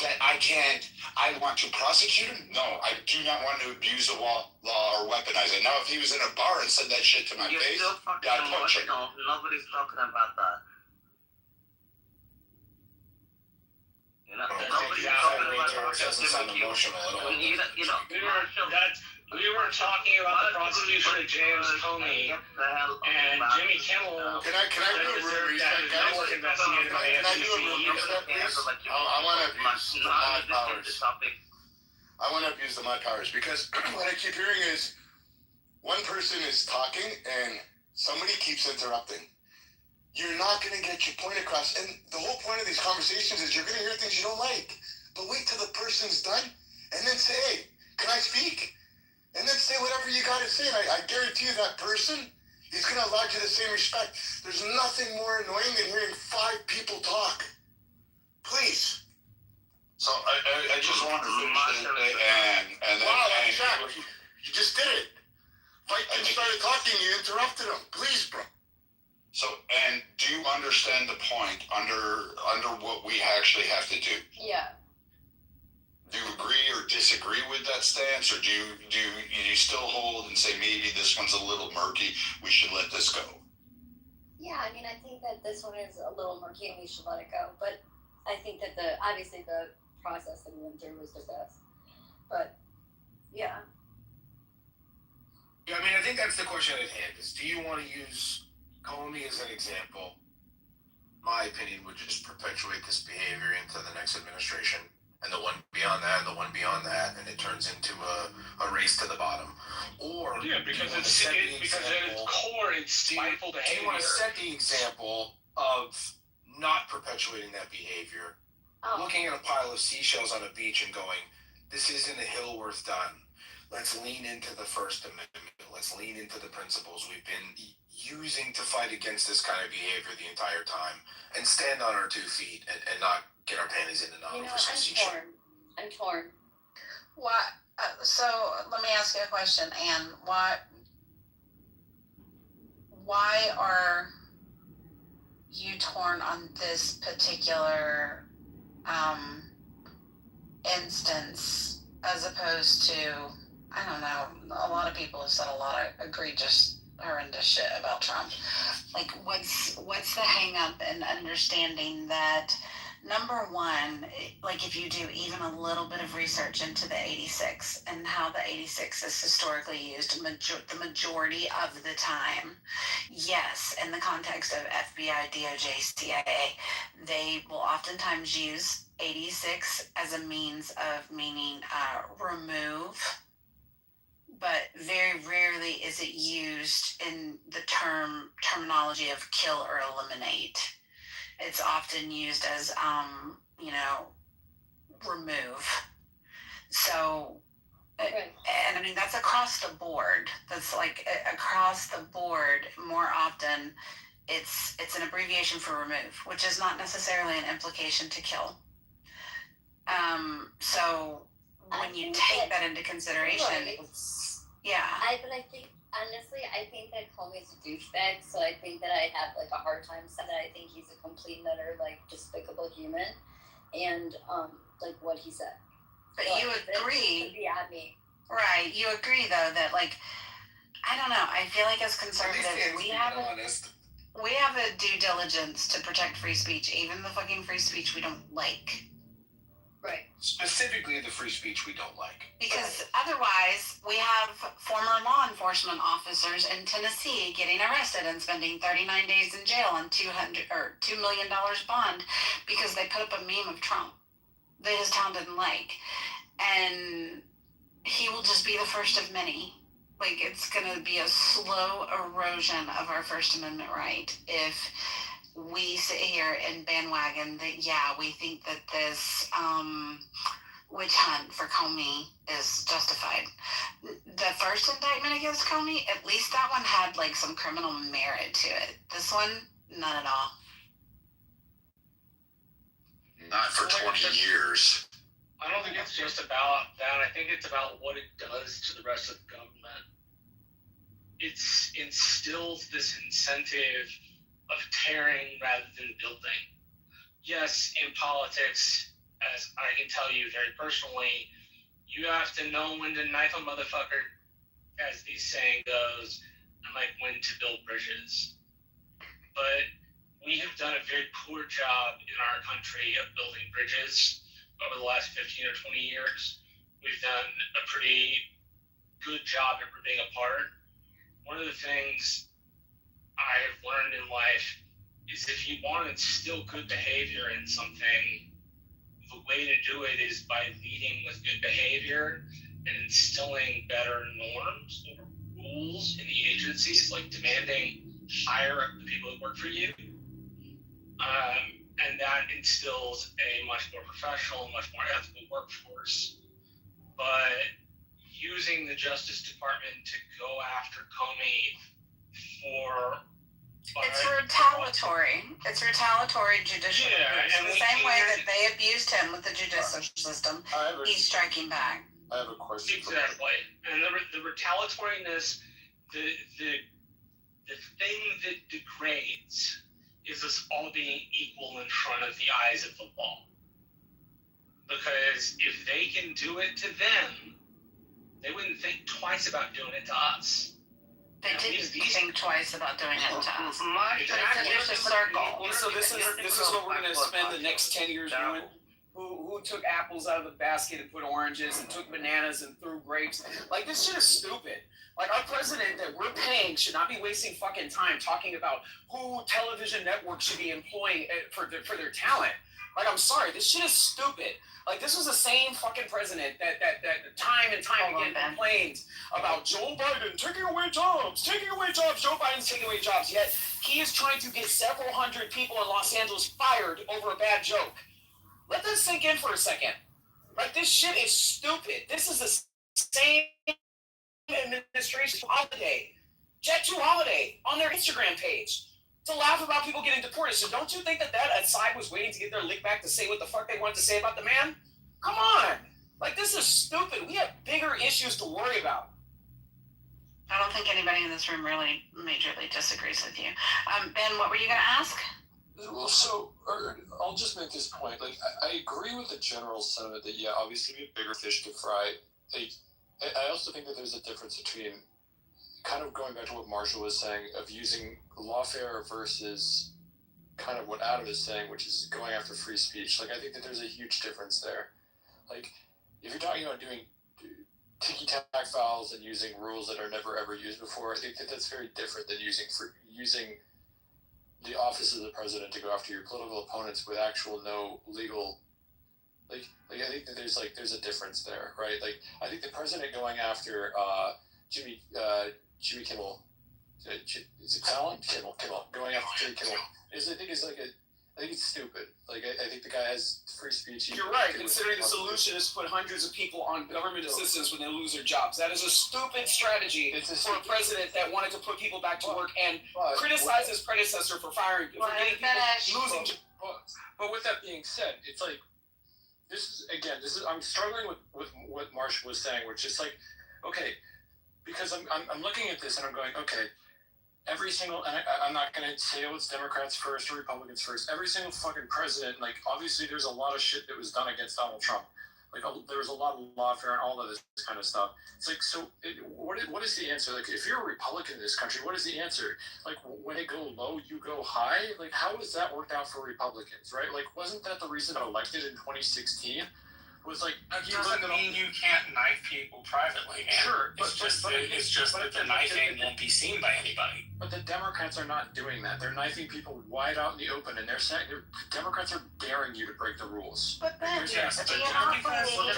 that I want to prosecute him? No, I do not want to abuse the law or weaponize it. Now, if he was in a bar and said that shit to my You're face, still fucking yeah, I'd punch him. emotional. Nobody's talking about that. You know, nobody's talking about It doesn't sound emotional at all. We were talking about the prosecution of James Comey and Jimmy Kimmel. Can I do a real reset, guys? Network investigated by the Can I do a FCC. real reset, please? I want to abuse my powers. I want to abuse my powers because what I keep hearing is one person is talking and somebody keeps interrupting. You're not going to get your point across. And the whole point of these conversations is you're going to hear things you don't like. But wait till the person's done and then say, hey, can I speak? And then say whatever you got to say. And I guarantee you that person is going to allow you the same respect. There's nothing more annoying than hearing 5 people talk. Please. So I just wanted to finish it and then... Wow, exactly. You just did it. Mike started talking, you interrupted him. Please, bro. So, and do you understand the point under what we actually have to do? Yeah. Do you agree or disagree with that stance, or do you still hold and say maybe this one's a little murky, we should let this go? Yeah, I mean, I think that this one is a little murky and we should let it go. But I think that obviously the process that we went through was just us. But yeah. Yeah, I mean, I think that's the question at hand, is do you want to use Comey as an example? My opinion would just perpetuate this behavior into the next administration, and the one beyond that, and the one beyond that, and it turns into a race to the bottom. Or because at its core, it's spiteful behavior. Do you want to set the example of not perpetuating that behavior? Looking at a pile of seashells on a beach and going, this isn't a hill worth dying. Let's lean into the First Amendment. Let's lean into the principles we've been using to fight against this kind of behavior the entire time, and stand on our 2 feet and not get our panties in a knot over some seashell. I'm torn. Why? So let me ask you a question, Anne. Why are you torn on this particular instance as opposed to, I don't know, a lot of people have said a lot of egregious, horrendous shit about Trump. Like, what's the hang up in understanding that, number one, like if you do even a little bit of research into the 86 and how the 86 is historically used the majority of the time, yes, in the context of FBI, DOJ, CIA, they will oftentimes use 86 as a means of meaning remove but very rarely is it used in the terminology of kill or eliminate. It's often used as, remove. So, Right. and I mean, that's across the board. That's like across the board. More often, it's an abbreviation for remove, which is not necessarily an implication to kill. So when you take that into consideration, Right. it's yeah. But I think honestly, I think that Comey's a douchebag, so I think that I have like a hard time saying that I think he's a complete and utter like despicable human, and like what he said. But So you agree, beyond me. right? You agree though that like I don't know. I feel like as conservatives we have a due diligence to protect free speech, even the fucking free speech we don't like. Right. Specifically the free speech we don't like. Because otherwise, we have former law enforcement officers in Tennessee getting arrested and spending 39 days in jail and $2 million bond because they put up a meme of Trump that his town didn't like, and he will just be the first of many. Like, it's going to be a slow erosion of our First Amendment right if we sit here and bandwagon that, yeah, we think that this witch hunt for Comey is justified. The first indictment against Comey, at least that one had like some criminal merit to it. This one, none at all. Not for 20 years. I don't think it's just about that. I think it's about what it does to the rest of the government. It instills this incentive of tearing rather than building. Yes, in politics, as I can tell you very personally, you have to know when to knife a motherfucker, as the saying goes, and like when to build bridges. But we have done a very poor job in our country of building bridges over the last 15 or 20 years. We've done a pretty good job at ripping apart. One of the things I have learned in life is if you want to instill good behavior in something, the way to do it is by leading with good behavior and instilling better norms or rules in the agencies, like demanding hire up the people that work for you. And that instills a much more professional, much more ethical workforce. But using the Justice Department to go after Comey for... It's retaliatory. It's retaliatory judicial abuse. In the same way that they abused him with the judicial system, he's striking back. I have a question. Exactly. And the retaliatoriness, the thing that degrades is us all being equal in front of the eyes of the law. Because if they can do it to them, they wouldn't think twice about doing it to us. They didn't think twice about doing it to us. It's a vicious circle. So this is what we're going to spend the next 10 years doing. Who took apples out of the basket and put oranges, and took bananas and threw grapes? Like, this shit is stupid. Like, our president that we're paying should not be wasting fucking time talking about who television networks should be employing for their talent. Like, I'm sorry, this shit is stupid. Like, this was the same fucking president that time and time again complains about Joe Biden taking away jobs. Joe Biden's taking away jobs, yet he is trying to get several hundred people in Los Angeles fired over a bad joke. Let this sink in for a second. Like, this shit is stupid. This is the same administration holiday, Jet2 Holiday, on their Instagram page to laugh about people getting deported. So don't you think that side was waiting to get their lick back to say what the fuck they wanted to say about the man? Come on. Like, this is stupid. We have bigger issues to worry about. I don't think anybody in this room really majorly disagrees with you. Ben, what were you going to ask? Well, I'll just make this point. Like, I agree with the general sentiment that, yeah, obviously we have bigger fish to fry. I also think that there's a difference between kind of going back to what Marshall was saying of using lawfare versus kind of what Adam is saying, which is going after free speech. Like, I think that there's a huge difference there. Like, if you're talking about doing ticky-tack fouls and using rules that are never ever used before, I think that that's very different than using the office of the president to go after your political opponents with actual no legal. Like I think that there's a difference there, right? Like, I think the president going after Jimmy Kimmel. Is it Fallon? Kimmel. Going after Jimmy Kimmel. I think it's stupid. Like, I think the guy has free speech. You're right, considering the solution is to put hundreds of people on government assistance when they lose their jobs. That is a stupid strategy for a president that wanted to put people back to work and criticize his predecessor for firing, for getting people losing jobs. But with that being said, it's like, I'm struggling with what Marshall was saying, which is like, okay, because I'm looking at this and I'm going, okay, every single, and I'm not going to say it's Democrats first or Republicans first. Every single fucking president, like, obviously there's a lot of shit that was done against Donald Trump. Like, there was a lot of lawfare and all of this kind of stuff. It's like, so what is the answer? Like, if you're a Republican in this country, what is the answer? Like, when they go low, you go high? Like, how has that worked out for Republicans, right? Like, wasn't that the reason I elected in 2016? Was like, that doesn't mean you can't knife people privately, man. Sure, it's just that the knifing won't be seen by anybody. But the Democrats are not doing that. They're knifing people wide out in the open, and they're saying Democrats are daring you to break the rules. But then, Yes, do but you not because believe?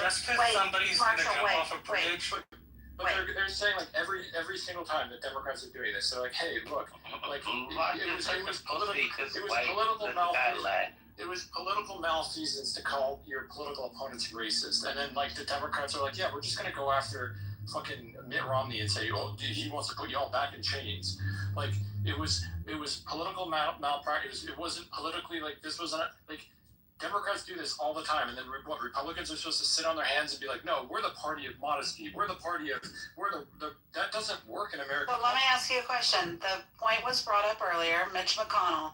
somebody's going to jump off a bridge. But they're saying, like, every single time that Democrats are doing this, they're like, hey, look, like, it was political malfeasance. It was political malfeasance to call your political opponents racist, and then, like, the Democrats are like, yeah, we're just gonna go after fucking Mitt Romney and say, oh, he wants to put y'all back in chains. Like, it was political malpractice. It wasn't politically, like, this wasn't like. Democrats do this all the time, and then what? Republicans are supposed to sit on their hands and be like, "No, we're the party of modesty. We're the that doesn't work in America." But let me ask you a question. The point was brought up earlier, Mitch McConnell,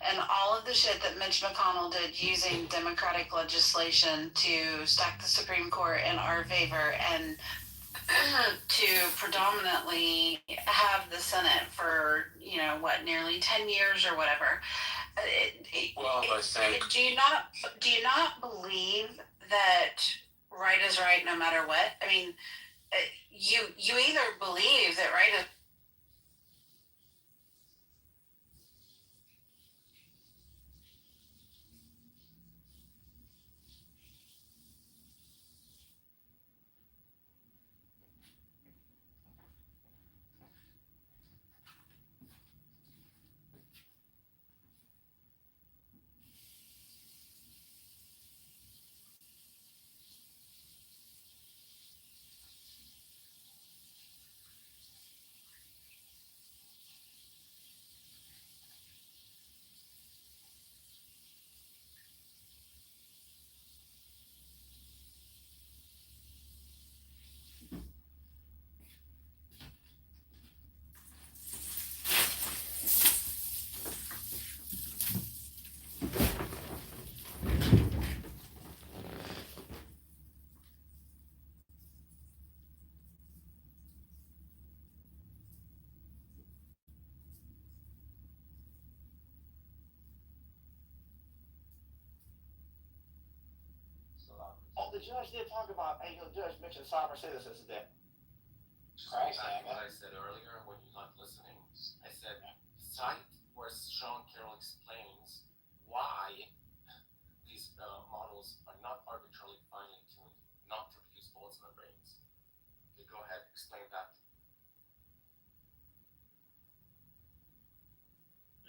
and all of the shit that Mitch McConnell did using Democratic legislation to stack the Supreme Court in our favor and to predominantly have the Senate for, nearly 10 years or whatever. Do you not believe that right is right no matter what? I mean, you either believe that right is the judge did talk about, the judge mentioned sovereign citizens today. Christ, what I said earlier when you're not listening, I said, cite where Sean Carroll explains why these models are not arbitrarily finely tuned, not to produce bullets in the brains. Okay, go ahead, explain that.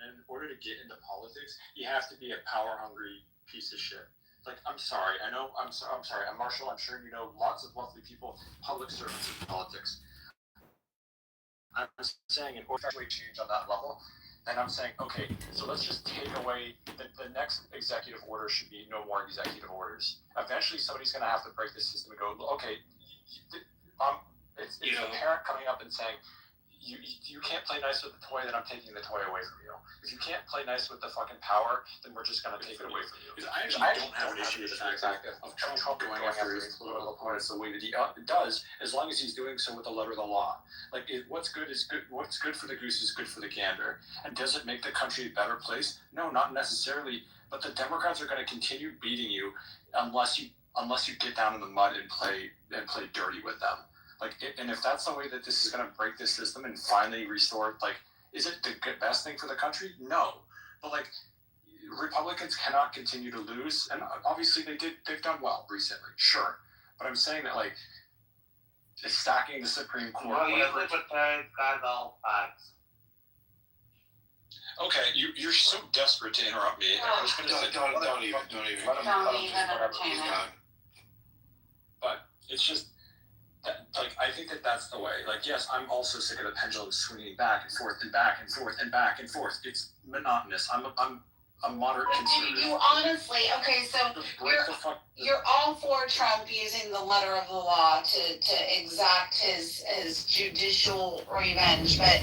In order to get into politics, you have to be a power-hungry piece of shit. Like, I'm sorry. I'm sorry. I'm Marshall. I'm sure you know lots of lovely people, public servants in politics. I'm saying in order to actually change on that level, then I'm saying, okay, so let's just take away the next executive order should be no more executive orders. Eventually, somebody's going to have to break the system and go, okay, it's a parent coming up and saying, you can't play nice with the toy, then I'm taking the toy away from you. If you can't play nice with the fucking power, then we're just going to take it away from you. I actually don't have an issue with the fact of Trump going after his political opponents the way that he does, as long as he's doing so with the letter of the law. Like, what's good is good. What's good for the goose is good for the gander. And does it make the country a better place? No, not necessarily. But the Democrats are going to continue beating you unless you get down in the mud and play dirty with them. Like, and if that's the way that this is going to break this system and finally restore, like, is it the best thing for the country? No. But, like, Republicans cannot continue to lose, and obviously they've done well recently, sure. But I'm saying that, like, stacking the Supreme Court. No, you have to prepare guys all facts. Okay, you're so desperate to interrupt me. I was going to say, don't even. entertain it. But it's just, that, like, I think that's the way. Like, yes, I'm also sick of the pendulum swinging back and forth and back and forth and back and forth. It's monotonous. I'm a moderate conservative. You honestly, okay, so you're all for Trump using the letter of the law to exact his judicial revenge, but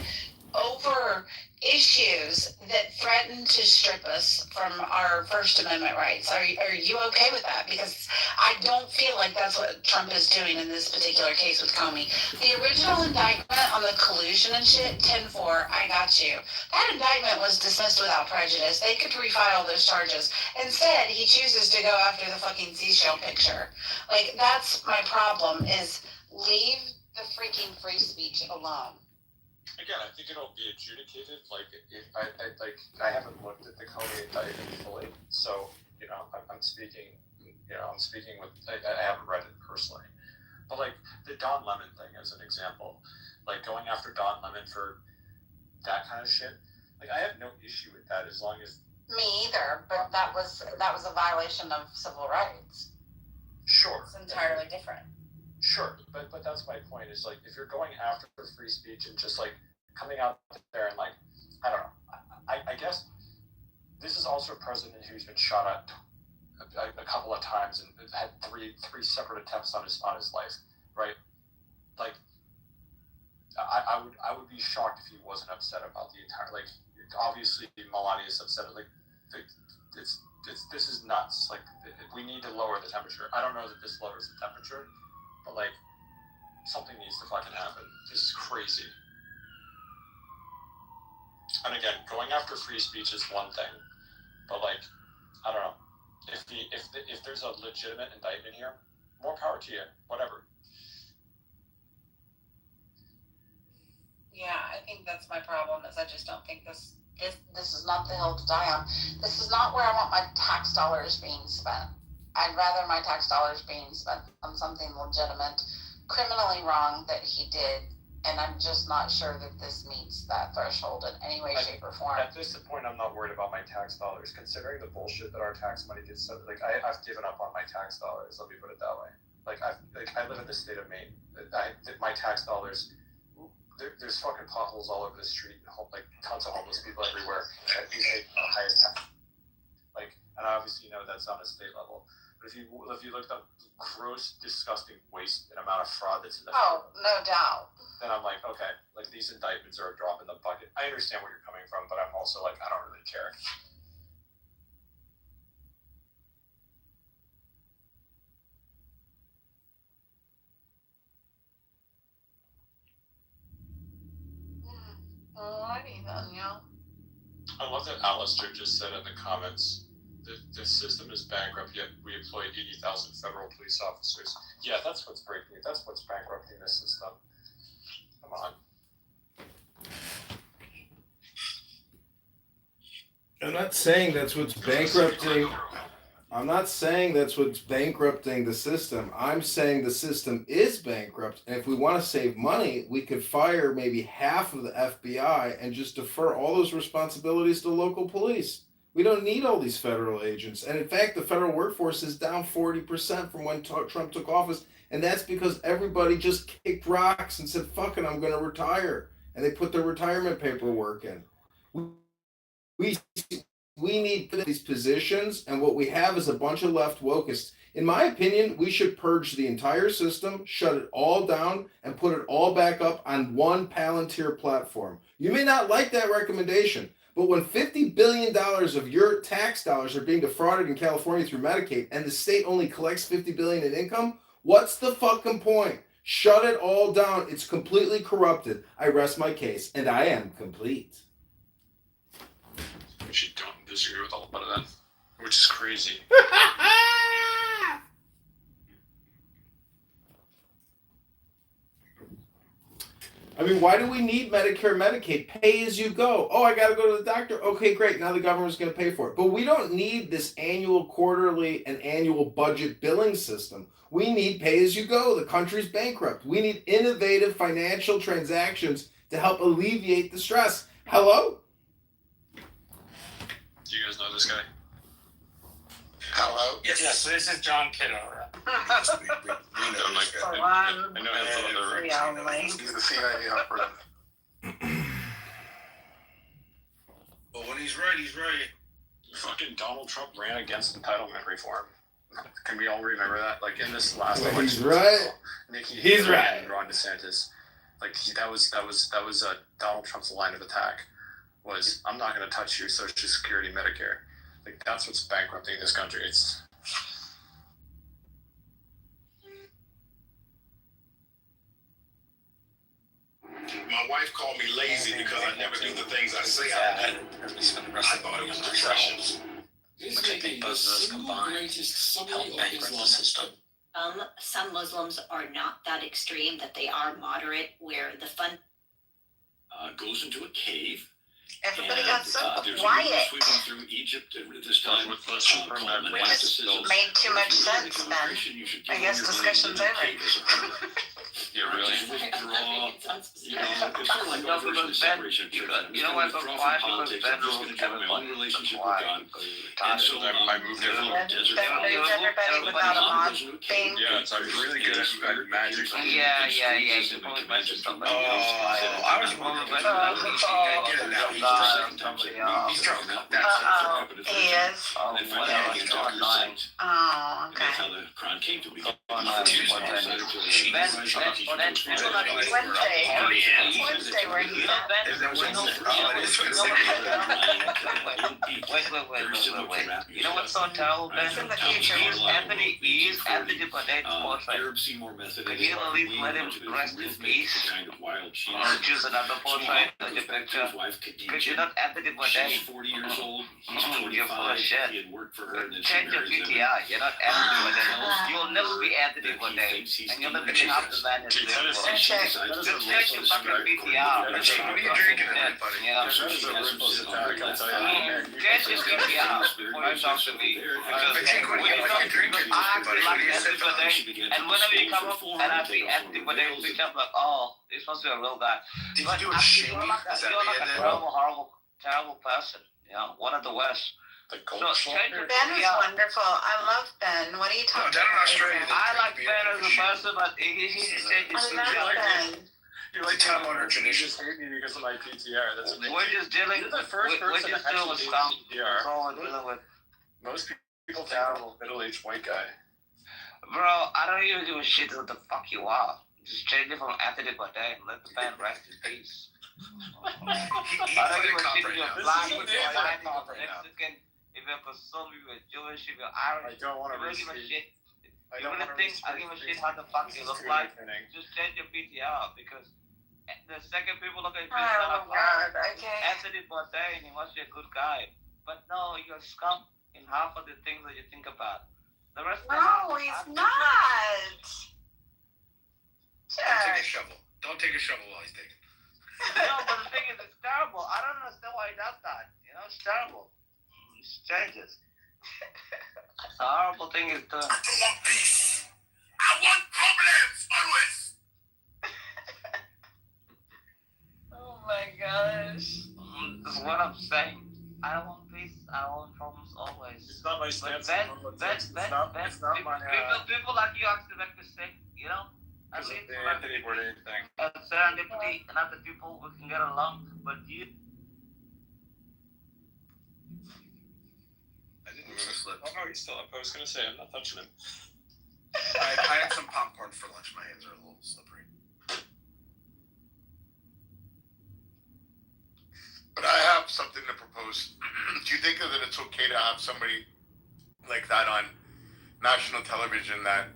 over issues that threaten to strip us from our First Amendment rights. Are you okay with that? Because I don't feel like that's what Trump is doing in this particular case with Comey. The original indictment on the collusion and shit, 10-4, I got you. That indictment was dismissed without prejudice. They could refile those charges. Instead, he chooses to go after the fucking seashell picture. Like, that's my problem, is leave the freaking free speech alone. Again, I think it'll be adjudicated. Like, I haven't looked at the Comey indictment fully, so I'm speaking. I'm speaking with. I haven't read it personally, but like the Don Lemon thing as an example, like going after Don Lemon for that kind of shit. Like, I have no issue with that as long as. Me either, but that was a violation of civil rights. Sure. It's entirely different. Sure, but that's my point. Is like if you're going after free speech and just like coming out there and like I don't know. I guess this is also a president who's been shot at a couple of times and had three separate attempts on his life, right? Like I would be shocked if he wasn't upset about the entire like. Obviously, Melania is upset. Like this is nuts. Like we need to lower the temperature. I don't know that this lowers the temperature. But like, something needs to fucking happen. This is crazy. And again, going after free speech is one thing, but like, I don't know. If there's a legitimate indictment here, more power to you. Whatever. Yeah, I think that's my problem. Is I just don't think this is not the hill to die on. This is not where I want my tax dollars being spent. I'd rather my tax dollars being spent on something legitimate, criminally wrong that he did, and I'm just not sure that this meets that threshold in any way, shape, or form. At this point, I'm not worried about my tax dollars, considering the bullshit that our tax money gets. Like, I've given up on my tax dollars. Let me put it that way. Like, I live in the state of Maine. My tax dollars. There's fucking potholes all over the street, like tons of homeless people everywhere. And we pay the highest tax. Like, and obviously, that's on a state level. But if you look at the gross, disgusting waste and amount of fraud that's in the no doubt. Then I'm like, okay, like these indictments are a drop in the bucket. I understand where you're coming from, but I'm also like, I don't really care. Alrighty then, yeah. I love that Alistair just said in the comments that the system is bankrupt, yet we employ 80,000 federal police officers. Yeah, that's what's breaking it. That's what's bankrupting the system. Come on. I'm not saying that's what's bankrupting. I'm not saying that's what's bankrupting the system. I'm saying the system is bankrupt. And if we want to save money, we could fire maybe half of the FBI and just defer all those responsibilities to local police. We don't need all these federal agents. And in fact, the federal workforce is down 40% from when Trump took office. And that's because everybody just kicked rocks and said, fuck it, I'm going to retire. And they put their retirement paperwork in. We need these positions, and what we have is a bunch of left wokeists. In my opinion, we should purge the entire system, shut it all down, and put it all back up on one Palantir platform. You may not like that recommendation, but when $50 billion of your tax dollars are being defrauded in California through Medicaid, and the state only collects $50 billion in income, what's the fucking point? Shut it all down. It's completely corrupted. I rest my case, and I am complete. Which you don't disagree with a lot of that, which is crazy. I mean, why do we need Medicare, Medicaid? Pay as you go. Oh, I got to go to the doctor. Okay, great. Now the government's going to pay for it. But we don't need this annual, quarterly, and annual budget billing system. We need pay as you go. The country's bankrupt. We need innovative financial transactions to help alleviate the stress. Hello? Do you guys know this guy? Hello? Yes, this is John Kitover. We know this guy. I know him from other rooms. He's the CIA operative. Well, when he's right, he's right. Fucking Donald Trump ran against entitlement reform. Can we all remember that? Like in this last Well, election, he's right. Nikki He's Haley right. and Ron DeSantis. Like that was Donald Trump's line of attack. Was I'm not going to touch your Social Security, Medicare. Like that's what's bankrupting this country. It's My wife called me lazy because I never do the things I say I do. I thought it was depression. This may be the single greatest summary of Islam. Some Muslims are not that extreme, that they are moderate, where the fun Goes into a cave. Everybody got so There's a quiet. river sweeping through Egypt at this time with It made too much sense, Ben. I guess discussion's over. Yeah, really. You know, it's sort of like our version of separation of church. You know what, Withdraw why? from Because politics. Ben I'm just going to join my own relationship with God. And so I moved there from Ben moves everybody without a mod thing. Yeah, so I'm really good at magic. Yeah. You probably mentioned somebody else. I was wondering when get it now. He's trying to cut that Uh-oh, he is. Oh, And find out whatever. the dark side. Oh, And that's okay. how the Quran came to be. Wednesday where he's at. Wait. You know what's so terrible, Ben? It's in the future. He's Anthony Bourdain's portrait. Arab Seymour method. Can you at least let him rest in peace? Kind of wild cheese. Or choose another portrait of the picture? His wife Because you're not Anthony Bourdain. She's 40 years old. He's You're full of 25. shit. He had worked for her and then she Change your married him. PTR. You're not Anthony Bourdain. You'll never be Anthony Bourdain. And you'll never be half the man in the world. Just change your fucking PTR. What are you drinking tonight, buddy? Yeah. Change your PTR. When you talk to me. Because I think what when you talk you're drinking, I buddy, feel what like do you Anthony say? Bourdain. And whenever you come up and I see Anthony Bourdain picture, I'm like, oh, this must be a real guy. Did But you do a actually, shimmy? you're like Is that you're the like end a of it? terrible person. You know, one of the worst. the So gold change your Ben is PTR. wonderful. I love Ben. What are you No, talking down in about? Australia. I like Ben as a person, but he just changed his I love PTR. Ben. You're like Tom Hunter You tradition. just hate me because of my PTR. That's amazing. We're just dealing. You're the first We're person just to dealing with actually scum. hate That's PTR. all we're dealing with. Most people think I'm a middle-aged white guy. Bro, I don't even give a shit who the fuck you are. Just change it from Anthony Bourdain. Let the band rest in peace. I don't give a shit if you're black, if you're white, if you're Mexican, if you're Muslim, if you're Jewish, if you're Irish. I don't want I to don't give a shit. I You don't really want to think I give a shit how the fuck you look like? Just change your PTR because the second people look at you, Oh, God. Okay. Anthony Bourdain, he must be a good guy. But no, you're scum in half of the things that you think about. The rest of No, he's not. Don't take a Sure. shovel. Don't take a shovel while he's digging. No, but the thing is, it's terrible. I don't understand why he does that. You know, it's terrible. It's changes. The horrible thing is the. I don't want peace. I want problems always. Oh my gosh. This is what I'm saying. I don't want peace. I don't want problems always. It's not my But stance. people like you actually make mistakes, you know? Because of the Anthony Bourdain thing. Serendipity and other people, we can get along, but you. I didn't move a slip. Oh, no, he's still up. I was going to say, I'm not touching him. I had some popcorn for lunch. My hands are a little slippery. But I have something to propose. Do you think that it's okay to have somebody like that on national television that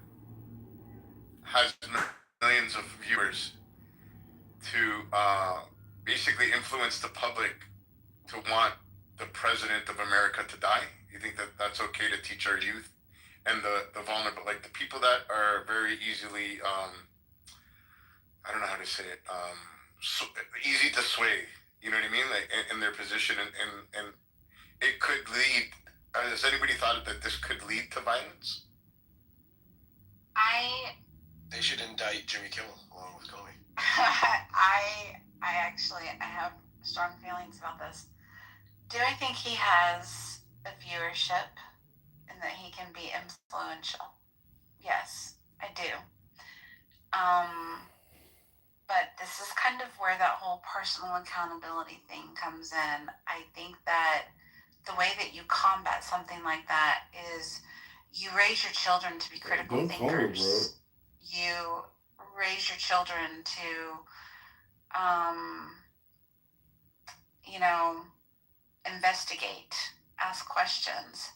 has millions of viewers to basically influence the public to want the president of America to die? You think that that's okay to teach our youth and the vulnerable, like the people that are very easily, I don't know how to say it, easy to sway. You know what I mean? Like in their position, and it could lead. Has anybody thought that this could lead to violence? They should indict Jimmy Kimmel along with Comey. I actually have strong feelings about this. Do I think he has a viewership and that he can be influential? Yes, I do. But this is kind of where that whole personal accountability thing comes in. I think that the way that you combat something like that is you raise your children to be critical thinkers. You raise your children to, investigate, ask questions,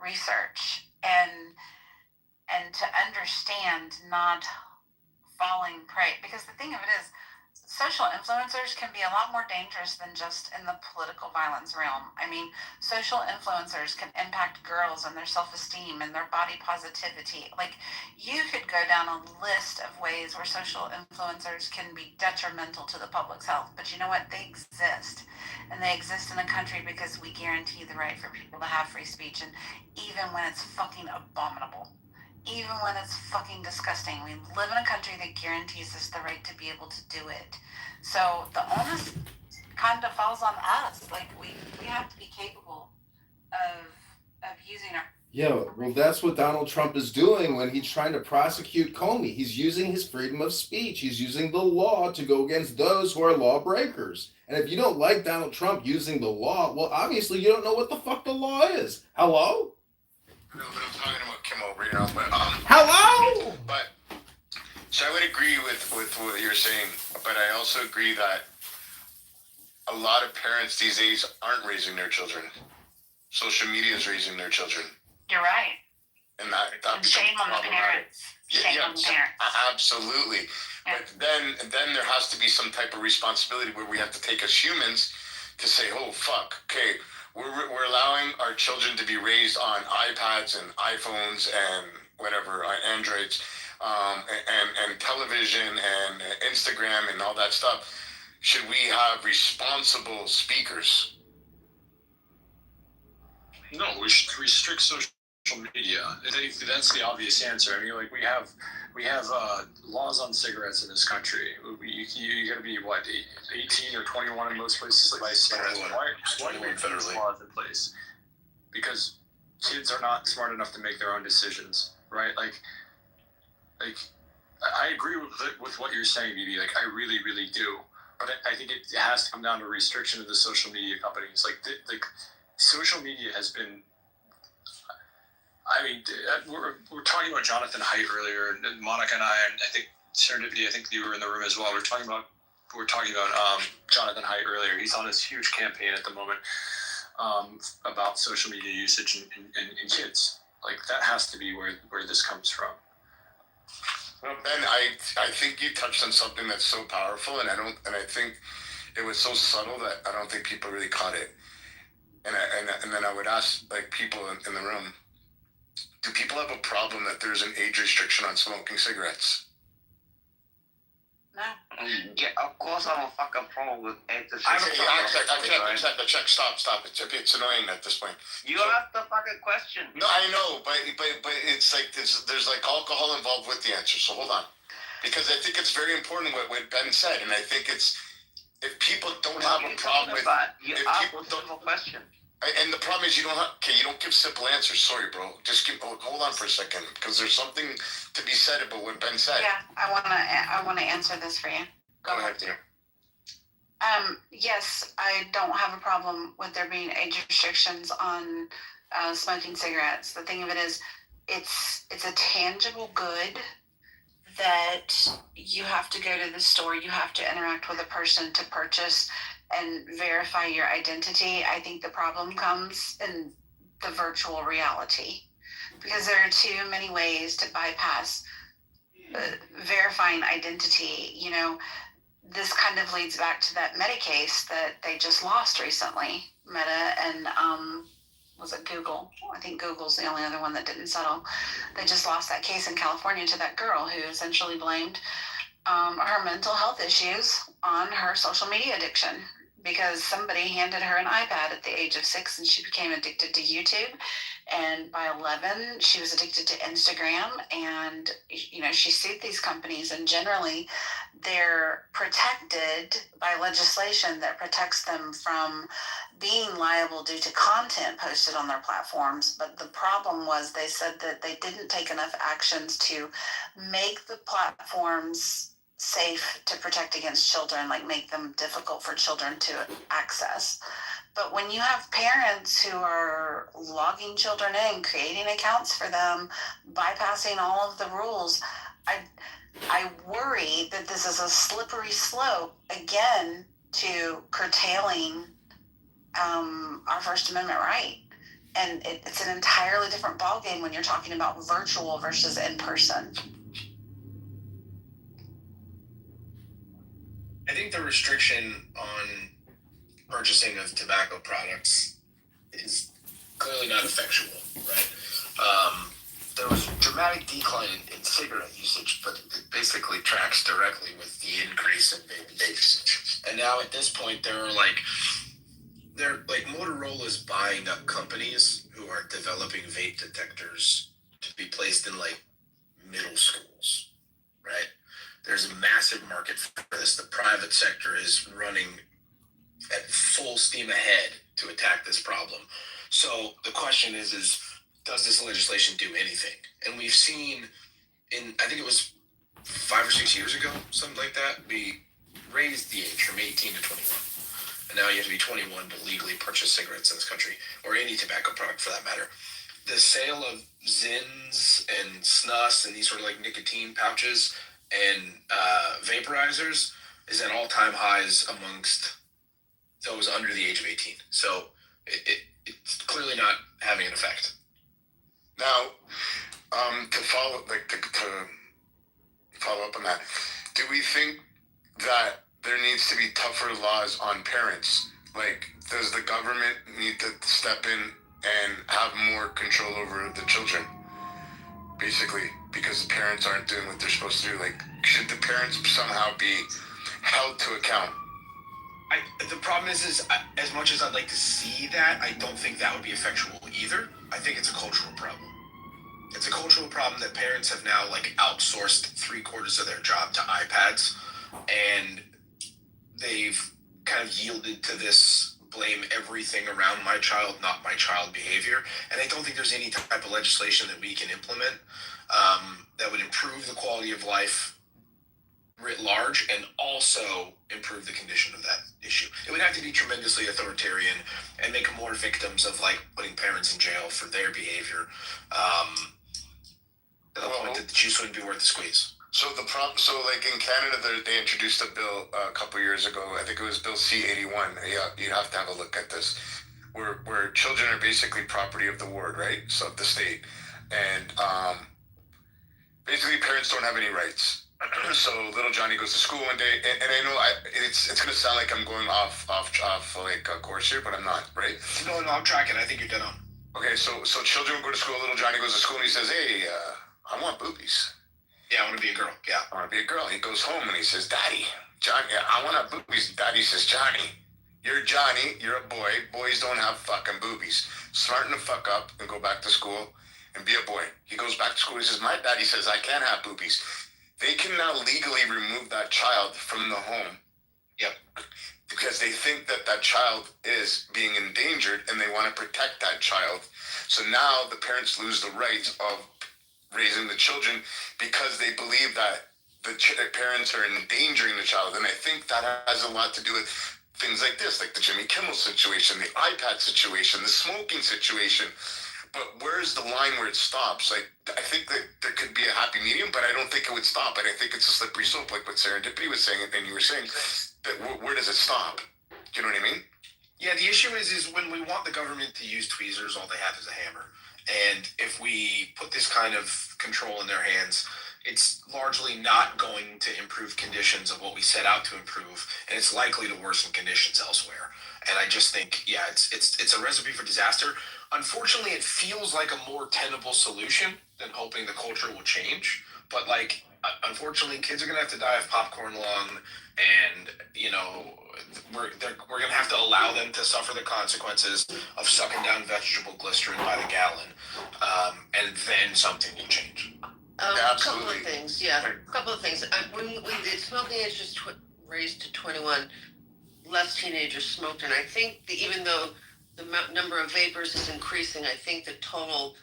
research, and to understand not falling prey. Because the thing of it is, social influencers can be a lot more dangerous than just in the political violence realm. I mean, social influencers can impact girls and their self-esteem and their body positivity. Like, you could go down a list of ways where social influencers can be detrimental to the public's health. But you know what? They exist. And they exist in a country because we guarantee the right for people to have free speech. And even when it's fucking abominable, even when it's fucking disgusting, we live in a country that guarantees us the right to be able to do it. So the onus kind of falls on us. Like, we have to be capable of using our... Yeah, well, that's what Donald Trump is doing when he's trying to prosecute Comey. He's using his freedom of speech. He's using the law to go against those who are lawbreakers. And if you don't like Donald Trump using the law, well, obviously you don't know what the fuck the law is. Hello? No, but I'm talking about Kimmel right now. But hello. But so I would agree with what you're saying, but I also agree that a lot of parents these days aren't raising their children. Social media is raising their children. You're right. And that and shame on the parents. Shame on the parents. Absolutely. Yeah. But then there has to be some type of responsibility where we have to take as humans to say, oh fuck, okay, we're allowing our children to be raised on iPads and iPhones and whatever, Androids, and television and Instagram and all that stuff. Should we have responsible speakers? No, we should restrict social media. That's the obvious answer. I mean, like we have laws on cigarettes in this country. You got to be 18 or 21 in most places to buy cigarettes. Why do we have these laws in place? Because kids are not smart enough to make their own decisions, right? Like I agree with what you're saying, BB. Like I really, really do. But I think it has to come down to restriction of the social media companies. Like social media has been. I mean, we're talking about Jonathan Haidt earlier, and Monica and I think Serendipity. I think you were in the room as well. We're talking about Jonathan Haidt earlier. He's on this huge campaign at the moment about social media usage in kids. Like that has to be where this comes from. Well, Ben, I think you touched on something that's so powerful, and I think it was so subtle that I don't think people really caught it. And then I would ask like people in the room, do people have a problem that there's an age restriction on smoking cigarettes? No. Yeah, of course I'm a fucking problem with age I restriction. check. Stop. It's annoying at this point. You asked the fucking question. No, I know, but it's like there's like alcohol involved with the answer. So hold on, because I think it's very important what Ben said, and I think it's if people don't have a problem with you asked a simple question. And the problem is you don't give simple answers. Sorry, bro. Just hold on for a second, because there's something to be said about what Ben said. Yeah, I wanna answer this for you. Go ahead, dear. Yes, I don't have a problem with there being age restrictions on smoking cigarettes. The thing of it is, it's a tangible good that you have to go to the store, you have to interact with a person to purchase and verify your identity. I think the problem comes in the virtual reality, because there are too many ways to bypass verifying identity. You know, this kind of leads back to that Meta case that they just lost recently. Meta and was it Google? I think Google's the only other one that didn't settle. They just lost that case in California to that girl who essentially blamed her mental health issues on her social media addiction, because somebody handed her an iPad at the age of 6 and she became addicted to YouTube. And by 11, she was addicted to Instagram. And, you know, she sued these companies, and generally they're protected by legislation that protects them from being liable due to content posted on their platforms. But the problem was, they said that they didn't take enough actions to make the platforms safe to protect against children, like make them difficult for children to access. But when you have parents who are logging children in, creating accounts for them, bypassing all of the rules, I worry that this is a slippery slope again to curtailing our First Amendment right. And it's an entirely different ballgame when you're talking about virtual versus in person. I think the restriction on purchasing of tobacco products is clearly not effectual, right? There was a dramatic decline in cigarette usage, but it basically tracks directly with the increase in vape usage. And now at this point, they're like Motorola's buying up companies who are developing vape detectors to be placed in like middle schools, right? There's a massive market for this. The private sector is running at full steam ahead to attack this problem. So the question is does this legislation do anything? And we've seen I think it was 5 or 6 years ago, something like that, we raised the age from 18 to 21. And now you have to be 21 to legally purchase cigarettes in this country, or any tobacco product for that matter. The sale of Zins and Snus and these sort of like nicotine pouches and vaporizers is at all-time highs amongst those under the age of 18. So it's clearly not having an effect. Now, to follow up on that, do we think that there needs to be tougher laws on parents? Like, does the government need to step in and have more control over the children? Basically, because the parents aren't doing what they're supposed to do. Like, should the parents somehow be held to account? The problem is as much as I'd like to see that, I don't think that would be effectual either. I think it's a cultural problem. It's a cultural problem that parents have now like outsourced 3/4 of their job to iPads, and they've kind of yielded to this blame everything around my child, not my child behavior. And I don't think there's any type of legislation that we can implement that would improve the quality of life writ large and also improve the condition of that issue. It would have to be tremendously authoritarian and make more victims of like putting parents in jail for their behavior. To the point that the juice wouldn't be worth the squeeze. So like in Canada, they introduced a bill a couple years ago. I think it was Bill C-81. Yeah, you have to have a look at this, where children are basically property of the ward, right? So of the state, and basically parents don't have any rights. So little Johnny goes to school one day, and I know it's gonna sound like I'm going off like a course here, but I'm not, right? No, I'm tracking. I think you're dead on. Okay, so children go to school. Little Johnny goes to school and he says, "Hey, I want boobies." Yeah, I want to be a girl. Yeah, I want to be a girl. He goes home and he says, "Daddy, Johnny, I want to have boobies." Daddy says, "Johnny, you're Johnny. You're a boy. Boys don't have fucking boobies. Smarten the fuck up and go back to school and be a boy." He goes back to school. He says, "My daddy says I can't have boobies." They can now legally remove that child from the home. Yep. Because they think that child is being endangered and they want to protect that child. So now the parents lose the rights of raising the children because they believe that the parents are endangering the child. And I think that has a lot to do with things like this, like the Jimmy Kimmel situation, the iPad situation, the smoking situation. But where's the line where it stops? Like, I think that there could be a happy medium, but I don't think it would stop. And I think it's a slippery slope, like what Serendipity was saying, and you were saying, that where does it stop? Do you know what I mean? Yeah, the issue is when we want the government to use tweezers, all they have is a hammer. And if we put this kind of control in their hands, it's largely not going to improve conditions of what we set out to improve, and it's likely to worsen conditions elsewhere. And I just think, yeah, it's a recipe for disaster. Unfortunately, it feels like a more tenable solution than hoping the culture will change. But like, unfortunately, kids are gonna have to die of popcorn lung, and we're gonna have to allow them to suffer the consequences of sucking down vegetable glycerin by the gallon, and then something will change. A couple of things, when the smoking age was raised to 21, less teenagers smoked, and I think even though the number of vapors is increasing, I think the total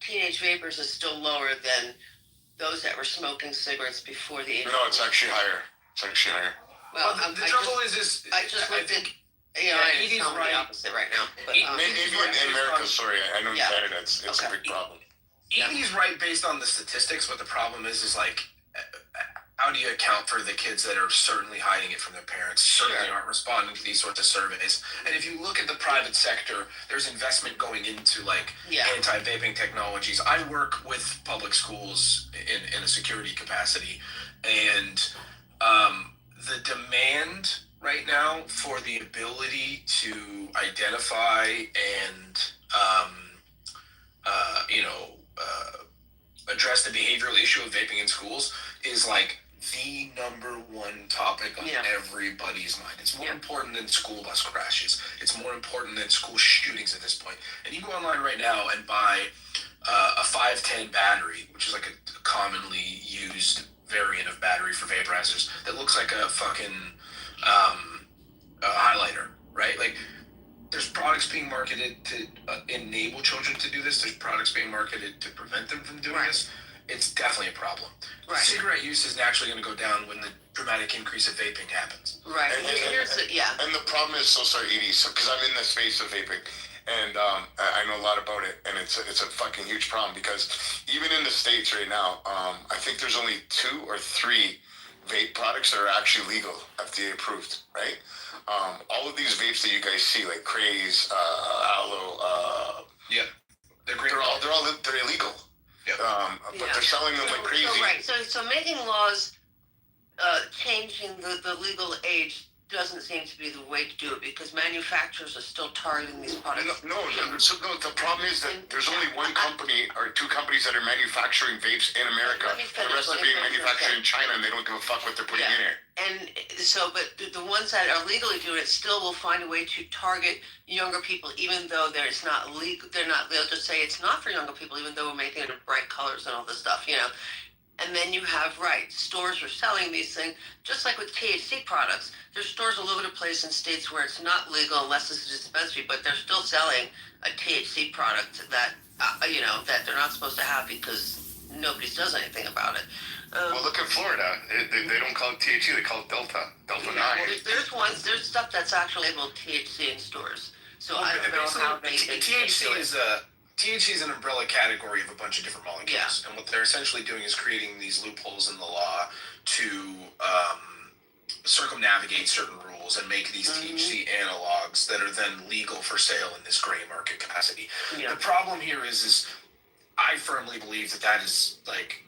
teenage vapors is still lower than those that were smoking cigarettes before the age. No, it's actually higher. Well, the trouble is I just looked at Edie's it's right. the opposite right now. But, Maybe in America, sorry, I know in Canada it's a big problem. Edie's right based on the statistics, but the problem is like, how do you account for the kids that are certainly hiding it from their parents, certainly aren't responding to these sorts of surveys? And if you look at the private sector, there's investment going into like anti-vaping technologies. I work with public schools in a security capacity, and the demand right now for the ability to identify and address the behavioral issue of vaping in schools is like the number one topic on everybody's mind. It's more important than school bus crashes. It's more important than school shootings at this point. And you go online right now and buy a 510 battery, which is like a commonly used variant of battery for vaporizers that looks like a fucking highlighter, right? Like, there's products being marketed to enable children to do this. There's products being marketed to prevent them from doing this. It's definitely a problem. Right. Cigarette use is naturally going to go down when the dramatic increase of vaping happens. Right. And the problem is, so sorry, Edie, because I'm in the space of vaping, and I know a lot about it, and it's a fucking huge problem, because even in the States right now, I think there's only 2 or 3 vape products that are actually legal, FDA approved, right? All of these vapes that you guys see, like Craze, Aloe, they're illegal. But they're selling them like crazy. So making laws changing the legal age doesn't seem to be the way to do it, because manufacturers are still targeting these products. No, the problem is that there's only one company or 2 companies that are manufacturing vapes in America. The rest are being manufactured in China, and they don't give a fuck what they're putting in here. And so, but the ones that are legally doing it still will find a way to target younger people, even though it's not legal. They'll just say it's not for younger people, even though we're making it in bright colors and all this stuff, And then you have, stores are selling these things, just like with THC products. There's stores all over the place in states where it's not legal unless it's a dispensary, but they're still selling a THC product that, that they're not supposed to have because nobody does anything about it. Well, look at Florida. They don't call it THC, they call it Delta 9. There's stuff that's actually labeled THC in stores. So I don't know how they THC is an umbrella category of a bunch of different molecules, and what they're essentially doing is creating these loopholes in the law to circumnavigate certain rules and make these THC analogs that are then legal for sale in this gray market capacity. The problem here is I firmly believe that is like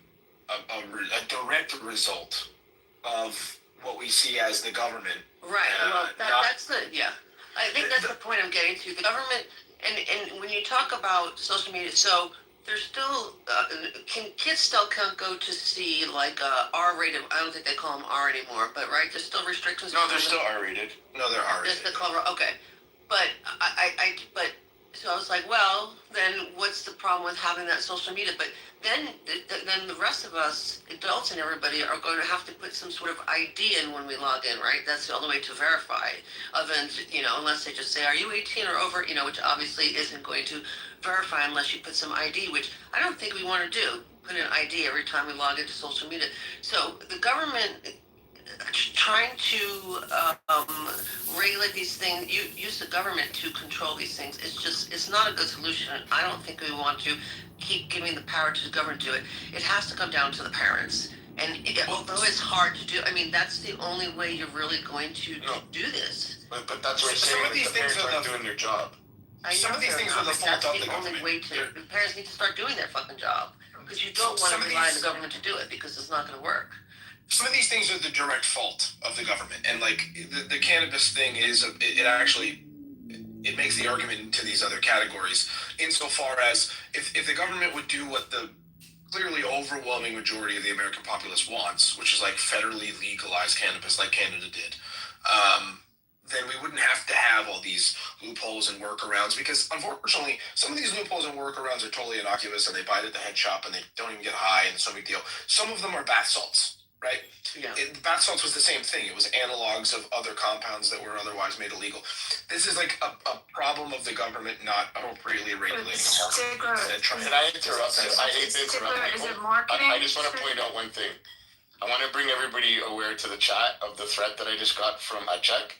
a direct result of what we see as the government. Right. I think that's the point I'm getting to. The government. And when you talk about social media, so there's still, kids still can't go to see like R-rated, I don't think they call them R anymore, but there's still restrictions. No, they're still R-rated. No, they're R-rated. Okay. But so I was like, well, then what's the problem with having that social media? But then the rest of us, adults and everybody, are going to have to put some sort of ID in when we log in, right? That's the only way to verify. Other than, unless they just say, are you 18 or over? Which obviously isn't going to verify unless you put some ID, which I don't think we want to do. Put an ID every time we log into social media. So the government trying to regulate these things, use the government to control these things, it's not a good solution. I don't think we want to keep giving the power to the government to do it. It has to come down to the parents. And although it's hard to do, that's the only way you're really going to do this. But that's what I'm saying, the parents aren't doing their job. Some of these things are the fault of the only government. way the parents need to start doing their fucking job. Because you don't want to rely on the government to do it, because it's not going to work. Some of these things are the direct fault of the government, and like the cannabis thing is, it makes the argument into these other categories insofar as if the government would do what the clearly overwhelming majority of the American populace wants, which is like federally legalized cannabis, like Canada did, then we wouldn't have to have all these loopholes and workarounds, because unfortunately, some of these loopholes and workarounds are totally innocuous and they buy it at the head shop and they don't even get high and it's no big deal. Some of them are bath salts, right? Yeah. Bath salts was the same thing. It was analogs of other compounds that were otherwise made illegal. This is like a problem of the government not appropriately regulating a market. Can I interrupt? I hate to interrupt Is people. it marketing? I just want to point out one thing. I want to bring everybody aware to the chat of the threat that I just got from a check.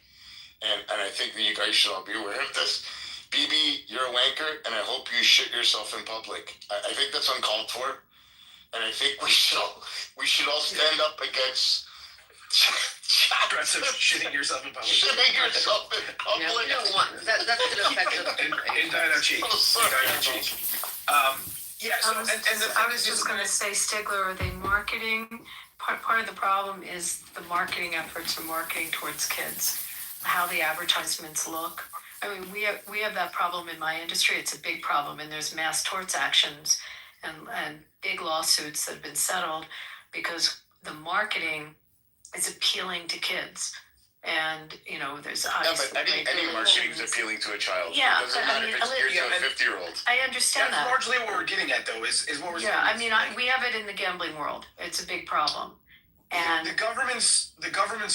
And I think that you guys should all be aware of this. BB, you're a wanker, and I hope you shit yourself in public. I think that's uncalled for, and I think we should all stand up against Aggressive shitting yourself in public. Shitting yourself in Yeah, public. we don't want that. That's gonna affect the. In Dino Cheek. Yeah. So, I was just going to say, Stigler, are they marketing? Part of the problem is the marketing efforts are marketing towards kids, how the advertisements look. I mean, we have that problem in my industry. It's a big problem, and there's mass torts actions and big lawsuits that have been settled because the marketing is appealing to kids. And, you know, there's Yeah, but any marketing is appealing to a child. Yeah, It doesn't but I matter mean, if it's geared to a 50-year-old. I understand That's that. largely what we're getting at, though, is what we're Yeah, I mean, we have it in the gambling world. It's a big problem. And the government's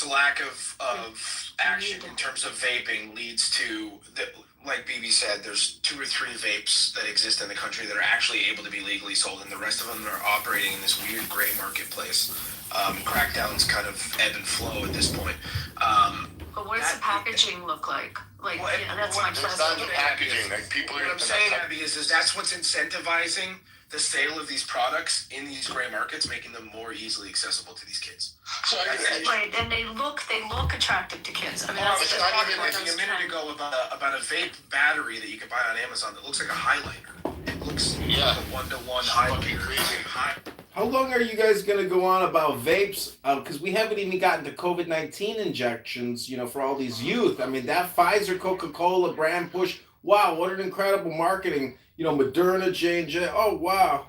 lack of action in terms of vaping leads to like BB said, there's 2 or 3 vapes that exist in the country that are actually able to be legally sold, and the rest of them are operating in this weird gray marketplace. Crackdowns kind of ebb and flow at this point. but what does the packaging look like? Like, Well, yeah, that's my what- It's question. not the packaging. Like people are. What I'm saying, Abby, is that's what's incentivizing the sale of these products in these gray markets, making them more easily accessible to these kids. So Right, and they look attractive to kids. I mean, I that's was the talking point I a was minute trying- ago about a vape battery that you can buy on Amazon that looks like a highlighter. It looks like a 1-to-1 highlighter. How long are you guys gonna go on about vapes? Because we haven't even gotten to COVID-19 injections, you know, for all these youth. I mean, that Pfizer, Coca-Cola brand push. Wow, what an incredible marketing. You know, Moderna, J&J. Oh, wow.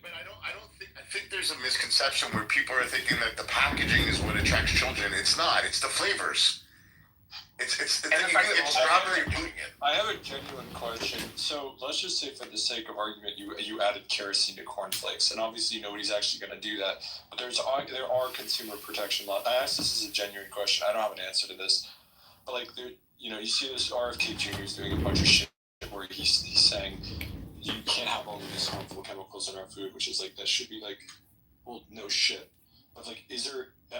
But I think there's a misconception where people are thinking that the packaging is what attracts children. It's not. It's the flavors. It's the thing. It's strawberry. I have a genuine question. So let's just say, for the sake of argument, you added kerosene to cornflakes, and obviously nobody's actually going to do that. But there are consumer protection laws. I asked this as a genuine question. I don't have an answer to this, but like you see this RFK Jr. is doing a bunch of shit where he's saying you can't have all of these harmful chemicals in our food, which is like that should be like, well, no shit. But like,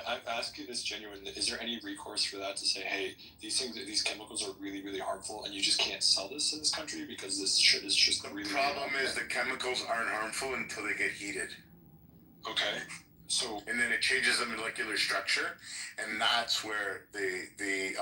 I ask you this genuinely, is there any recourse for that to say, hey, these chemicals are really, really harmful, and you just can't sell this in this country because this shit is just really. The problem is the chemicals aren't harmful until they get heated. Okay. So. And then it changes the molecular structure, and that's where the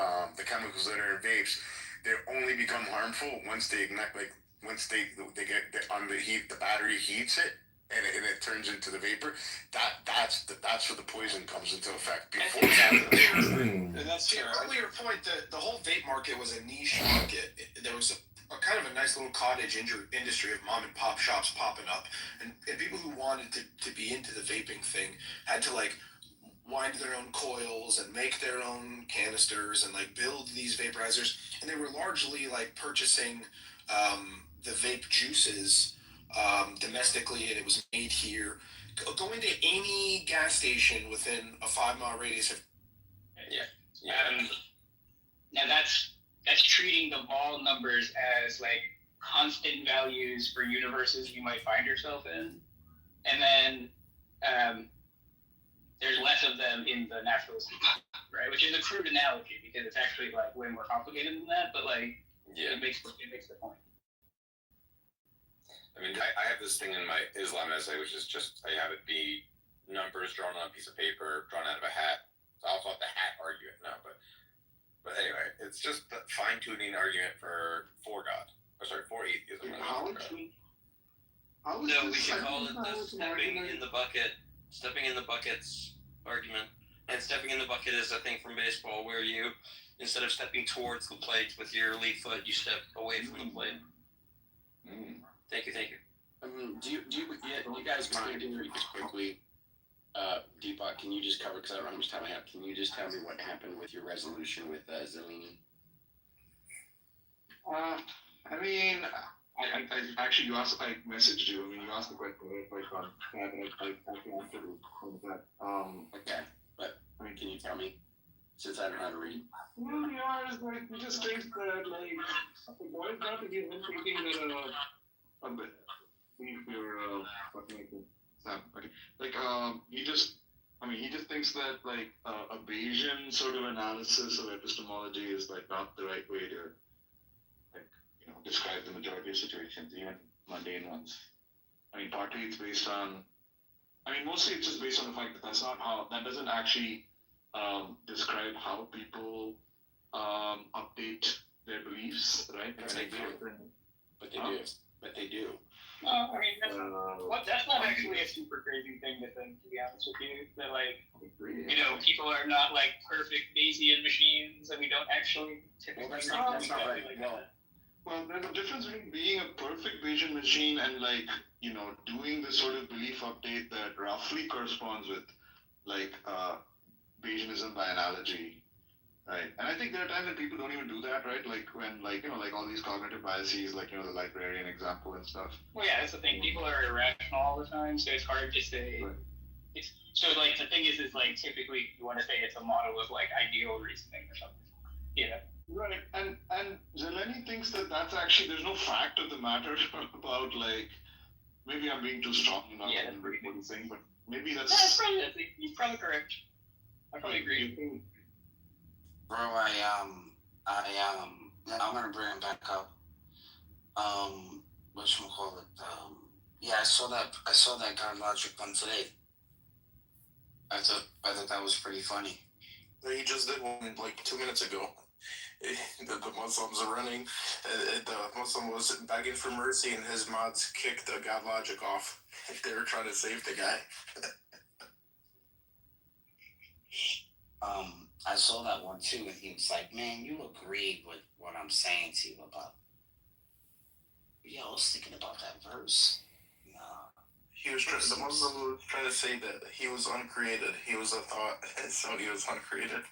chemicals that are in vapes, they only become harmful once they ignite, like once they get on the heat, the battery heats it. And it turns into the vapor. That's where the poison comes into effect. Before that, To your earlier point, the whole vape market was a niche market. There was a kind of a nice little cottage industry of mom and pop shops popping up, and people who wanted to be into the vaping thing had to like wind their own coils and make their own canisters and like build these vaporizers, and they were largely like purchasing the vape juices domestically, and it was made here. Going to any gas station within a 5-mile radius of now that's treating the vol numbers as like constant values for universes you might find yourself in, and then there's less of them in the naturalistic, right? Which is a crude analogy because it's actually like way more complicated than that, but like it makes the point. I mean, I have this thing in my Islam essay, which is just, I have it be numbers drawn on a piece of paper, drawn out of a hat. So I'll call it the hat argument now, but anyway, it's just the fine-tuning argument for God. Or sorry, for atheism. No, we should call it the stepping in the buckets argument. And stepping in the bucket is a thing from baseball where you, instead of stepping towards the plate with your lead foot, you step away from the plate. Thank you. Do you guys mind if we just quickly, Deepak, can you just cover, because I don't know how much time I have, can you just tell me what happened with your resolution with Zelini? I mean, I actually, you asked, I messaged you. I mean, you asked the question, right? I can answer that. Okay, but I mean, can you tell me, since I don't know how to read? Well, yeah, it's like, he just thinks that, like, the boys got to give him thinking that, a bit, if you're, what making Sam, okay. Like, he just thinks that, like, a Bayesian sort of analysis of epistemology is, like, not the right way to, like, describe the majority of situations, even mundane ones. I mean, partly it's based on, mostly it's just based on the fact that that doesn't actually describe how people update their beliefs, right? But they do. No, I mean, that's not actually a super crazy thing to think, to be honest with you. That, like, people are not, like, perfect Bayesian machines, and we don't actually typically think That's not right. Well, there's a difference between being a perfect Bayesian machine and, like, doing the sort of belief update that roughly corresponds with, like, Bayesianism by analogy. Right, and I think there are times when people don't even do that, right? Like when, like all these cognitive biases, like the librarian example and stuff. Well, yeah, that's the thing. People are irrational all the time, so it's hard to say. Right. So like the thing is like typically you want to say it's a model of like ideal reasoning or something. Yeah. Right, and Zeleny thinks that that's actually, there's no fact of the matter about, like, maybe I'm being too strong enough in what he's saying, but maybe that's. He's probably correct. I probably agree. Bro, I'm gonna bring it back up. Whatchamacallit? Yeah, I saw that God Logic one today. I thought that was pretty funny. He just did one like 2 minutes ago. The Muslims are running. The Muslim was begging for mercy, and his mods kicked the God Logic off. They were trying to save the guy. I saw that one too, and he was like, "Man, you agreed with what I'm saying to you about." Yeah, I was thinking about that verse. The Muslim was trying to say that he was uncreated. He was a thought, so he was uncreated.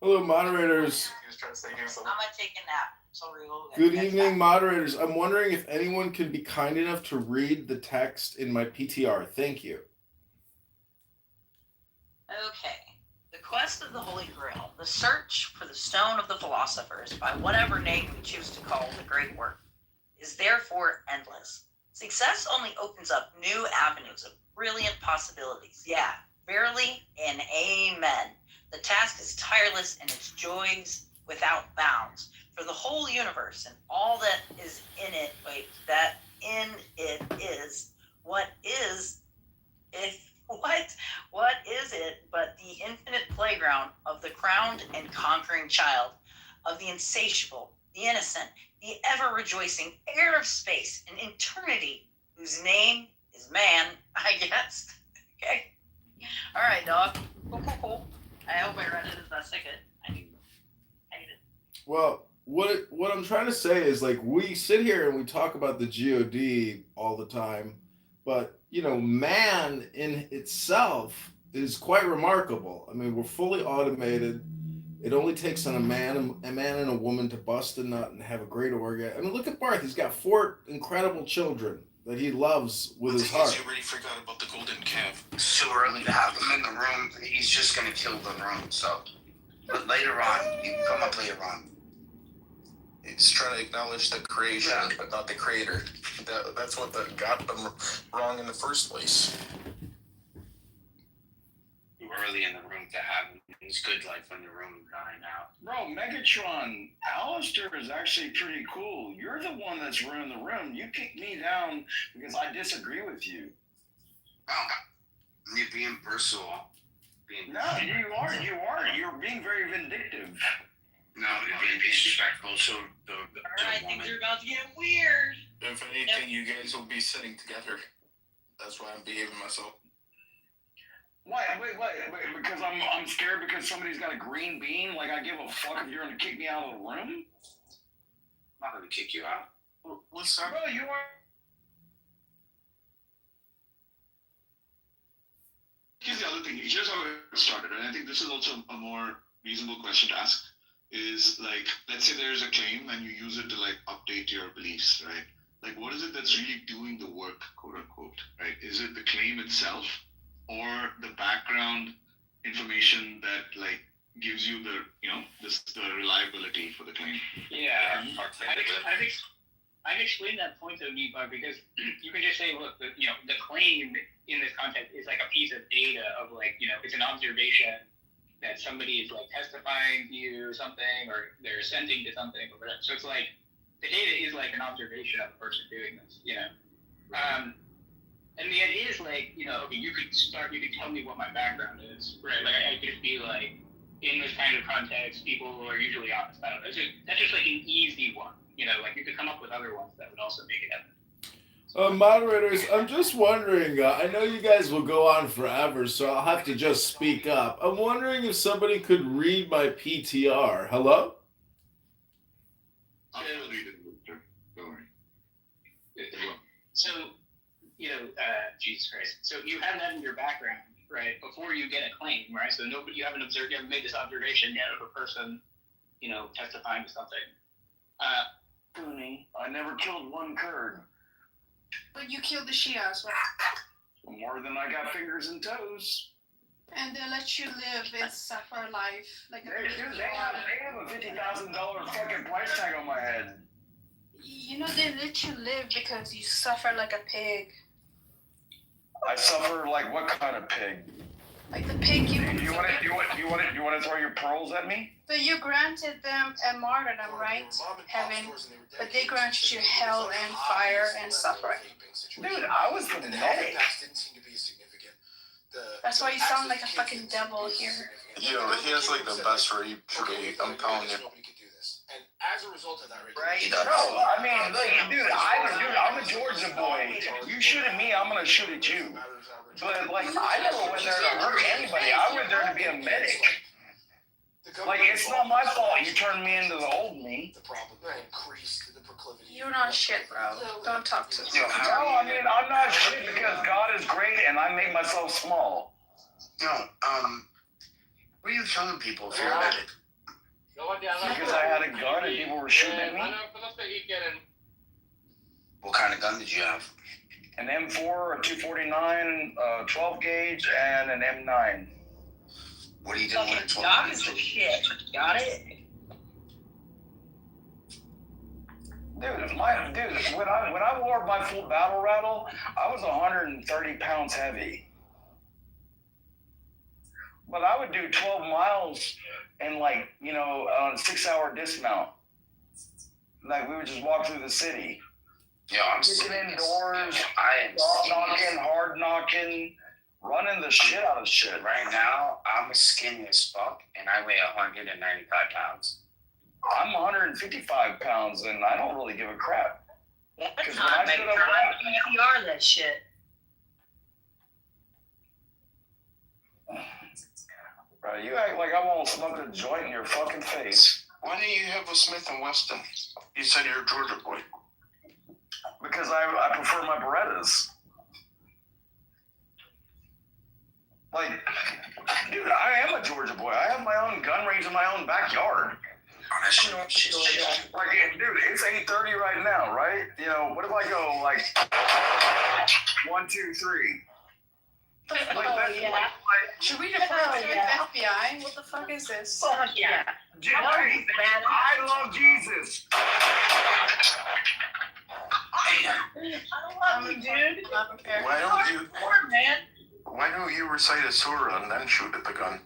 Hello, moderators. He was trying to say he was I'm gonna take a nap. Sorry, Good evening, moderators. I'm wondering if anyone can be kind enough to read the text in my PTR. Thank you. Okay. The quest of the Holy Grail, the search for the stone of the philosophers, by whatever name we choose to call the great work, is therefore endless. Success only opens up new avenues of brilliant possibilities. Yeah, verily and amen. The task is tireless and its joys without bounds. For the whole universe and all that is in it, that in it is, what is it but the infinite playground of the crowned and conquering child, of the insatiable, the innocent, the ever-rejoicing heir of space and eternity, whose name is man, I guess. Okay. All right, dog. Cool. I hope I read it as best I could. I need it. Well, what I'm trying to say is, like, we sit here and we talk about the GOD all the time, but man in itself is quite remarkable. I mean, we're fully automated. It only takes on a man and a woman to bust a nut and have a great orgasm. I mean, look at Barth. He's got 4 incredible children that he loves with his heart. You already forgot about the golden calf. It's too early to have him in the room. He's just gonna kill the room. So, but later on, you can come up later on. He's trying to acknowledge the creation, but not the creator. That's what got them wrong in the first place. Too early in the room to have him. It's good, like when the room dying out. Bro, Megatron, Alistair is actually pretty cool. You're the one that's ruined the room. You kicked me down because I disagree with you. Oh, you're being personal. No, you are. You're being very vindictive. No, you're being disrespectful. So I think they're about to get weird. If anything, you guys will be sitting together. That's why I'm behaving myself. Wait, because I'm scared because somebody's got a green bean? Like, I give a fuck if you're gonna kick me out of the room? I'm not gonna kick you out. What's that? Bro, you are here's the other thing. Here's how it started, and I think this is also a more reasonable question to ask. Is like, let's say there's a claim and you use it to like update your beliefs, right? Like, what is it that's really doing the work, quote unquote, right? Is it the claim itself, or the background information that like gives you the the reliability for the claim? Yeah, I've explained that point to Deepak because you can just say, look, the claim in this context is like a piece of data of like, it's an observation that somebody is like testifying to you or something, or they're assenting to something or whatever. So it's like the data is like an observation of the person doing this, And the idea is like, okay, you could tell me what my background is, right? Like I could be like, in this kind of context, people are usually honest. I don't know. That's just like an easy one, like you could come up with other ones that would also make it evident. Moderators, I'm just wondering, I know you guys will go on forever, so I'll have to just speak up. I'm wondering if somebody could read my PTR. Hello? I'll read it, Victor. Don't worry. So, Jesus Christ. So you have that in your background, right? Before you get a claim, right? So you haven't made this observation yet of a person, testifying to something. I never killed one Kurd. But you killed the Shias, right? More than I got fingers and toes. And they let you live and suffer life like they have a $50,000 fucking price tag on my head. They let you live because you suffer like a pig. I suffer like what kind of pig? Like the pig you want to throw your pearls at me? But you granted them a martyrdom, right? Heaven. But they granted you hell and fire and suffering. Dude, I was the medic. That's why you sound like a fucking devil here. Yo, he has like the best rape brigade. I'm calling you. And as a result of that, Right? No, I mean, like, dude, I'm a Georgia boy. You shoot at me, I'm gonna shoot at you. But like, I never went there to hurt anybody. I went there to be a medic. Like, it's not my fault you turned me into the old me. You're not shit, bro. Don't talk to me. No, I mean, I'm not shit because God is great and I make myself small. No, what are you telling people if you're a medic? Because I had a gun and people were shooting at me. What kind of gun did you have? An M4, a 249, 12 gauge, and an M9. What are you doing with a 12 Dog is the shit. Got it? Dude, when I wore my full battle rattle, I was 130 pounds heavy. But I would do 12 miles in like, on a 6-hour dismount. Like we would just walk through the city. Yeah, I'm sitting indoors, hard knocking, running the shit out of shit. Right now, I'm as skinny as fuck, and I weigh 195 pounds. I'm 155 pounds, and I don't really give a crap. That's not making PTR that shit. Bro, you act like I won't smoke a joint in your fucking face. Why didn't you have a Smith & Wesson? You said you're a Georgia boy. Because I prefer my Berettas. Like, dude, I am a Georgia boy. I have my own gun range in my own backyard. Like, dude, it's 8:30 right now, right? What if I go like 1, 2, 3? Should we report to the FBI? What the fuck is this? Fuck yeah. I love Jesus. I love you, dude. Why don't you recite a surah and then shoot at the gun?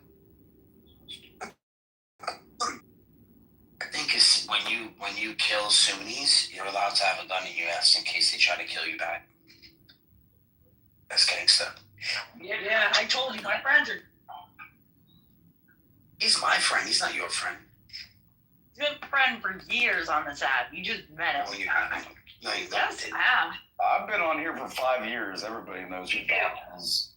I think it's when you kill Sunnis, you're allowed to have a gun in your ass in case they try to kill you back. That's gangsta. Yeah, I told you, my friends are. He's my friend. He's not your friend. He's been a friend for years on this app. You just met him. Oh, you haven't. No, you Yes, didn't. I have. I've been on here for 5 years. Everybody knows who that is.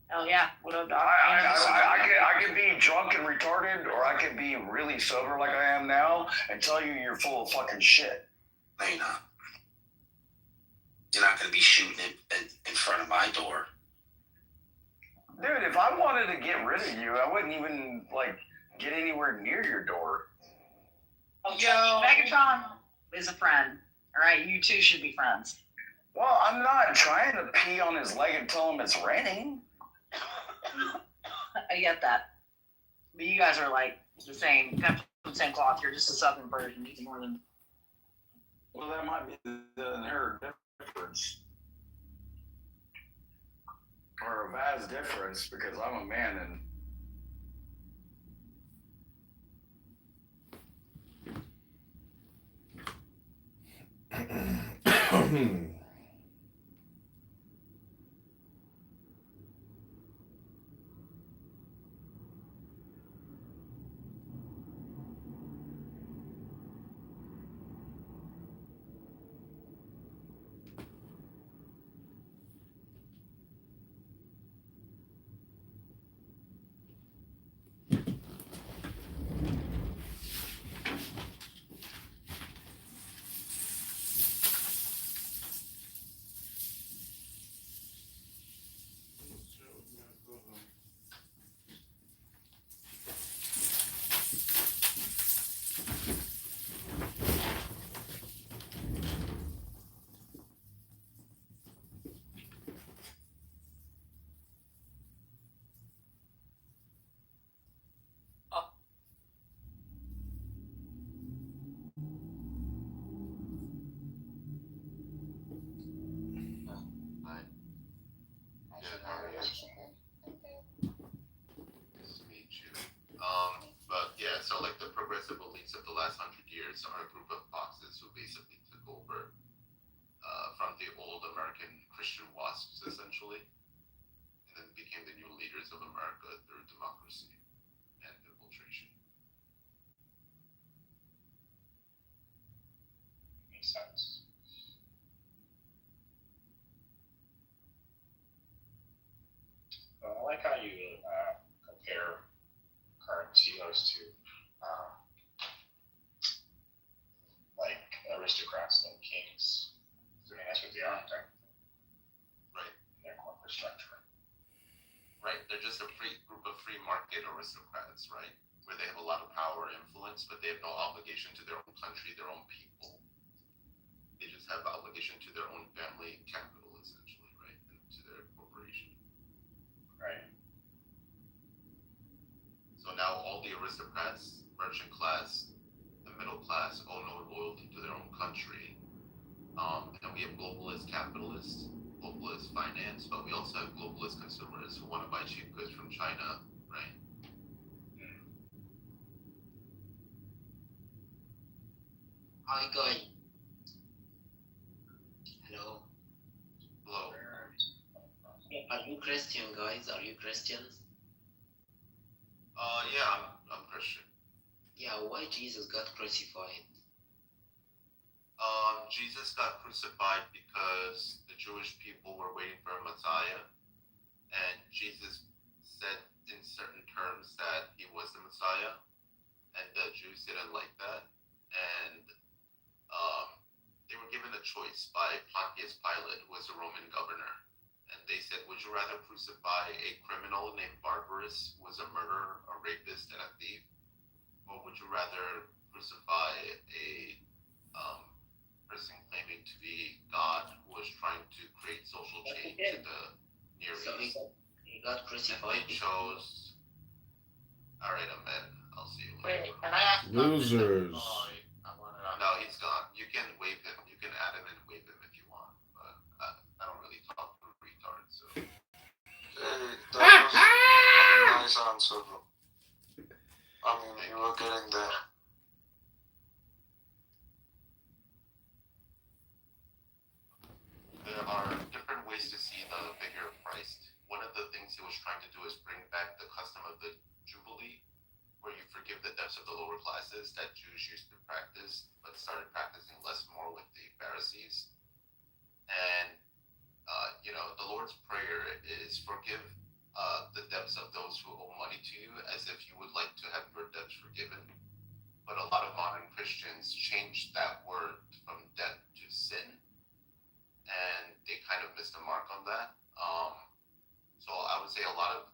Hell yeah. What up, dog? I could be drunk and retarded, or I could be really sober like I am now and tell you you're full of fucking shit. No, you're not. You're not going to be shooting it in front of my door. Dude, if I wanted to get rid of you, I wouldn't even get anywhere near your door. Yo, Megatron is a friend. All right, you two should be friends. Well, I'm not trying to pee on his leg and tell him it's raining. I get that. But you guys are the same, kind of from the same cloth. You're just a southern version, even more than. Well, that might be the inherent difference. Or a vast difference, because I'm a man and But yeah, so the progressive elites of the last 100 years are a group of boxes who basically took over from the old American Christian wasps, essentially, and then became the new leaders of America through democracy and infiltration. Makes sense. I like how you compare current CEOs to aristocrats and kings. I mean, that's what they are, right? In their corporate structure. Right, they're just a group of free market aristocrats, right? Where they have a lot of power and influence, but they have no obligation to their own country, their own people. They just have obligation to their own family capital, essentially, right? And to their corporation. Right. So now all the aristocrats, merchant class, the middle class owe no loyalty to their own country. And we have globalist capitalists, globalist finance, but we also have globalist consumers who want to buy cheap goods from China, right? How you going? Hello. Hello. Are you Christian, guys? Are you Christians? Yeah, I'm Christian. Yeah, why Jesus got crucified? Jesus got crucified because the Jewish people were waiting for a Messiah, and Jesus said in certain terms that he was the Messiah, and the Jews didn't like that, and they were given a choice by Pontius Pilate, who was a Roman governor, and they said, would you rather crucify a criminal named Barbarus, who was a murderer, a rapist, and a thief, or would you rather crucify a person claiming to be God, who was trying to create social change in the Near East? He got crucified. And they chose. All right, Ahmed. I'll see you Wait, later. can I ask? losers. No, he's gone. You can wave him. You can add him and wave him if you want. But I don't really talk to retards. So. Hey, that was a nice answer, bro. I mean, you were getting there. There are different ways to see the figure of Christ. One of the things he was trying to do is bring back the custom of the Jubilee, where you forgive the debts of the lower classes that Jews used to practice, but started practicing less more with the Pharisees. And, the Lord's Prayer is forgive the debts of those who owe money to you as if you would like to have your debts forgiven. But a lot of modern Christians changed that word from debt to sin, and they kind of missed the mark on that. So I would say a lot of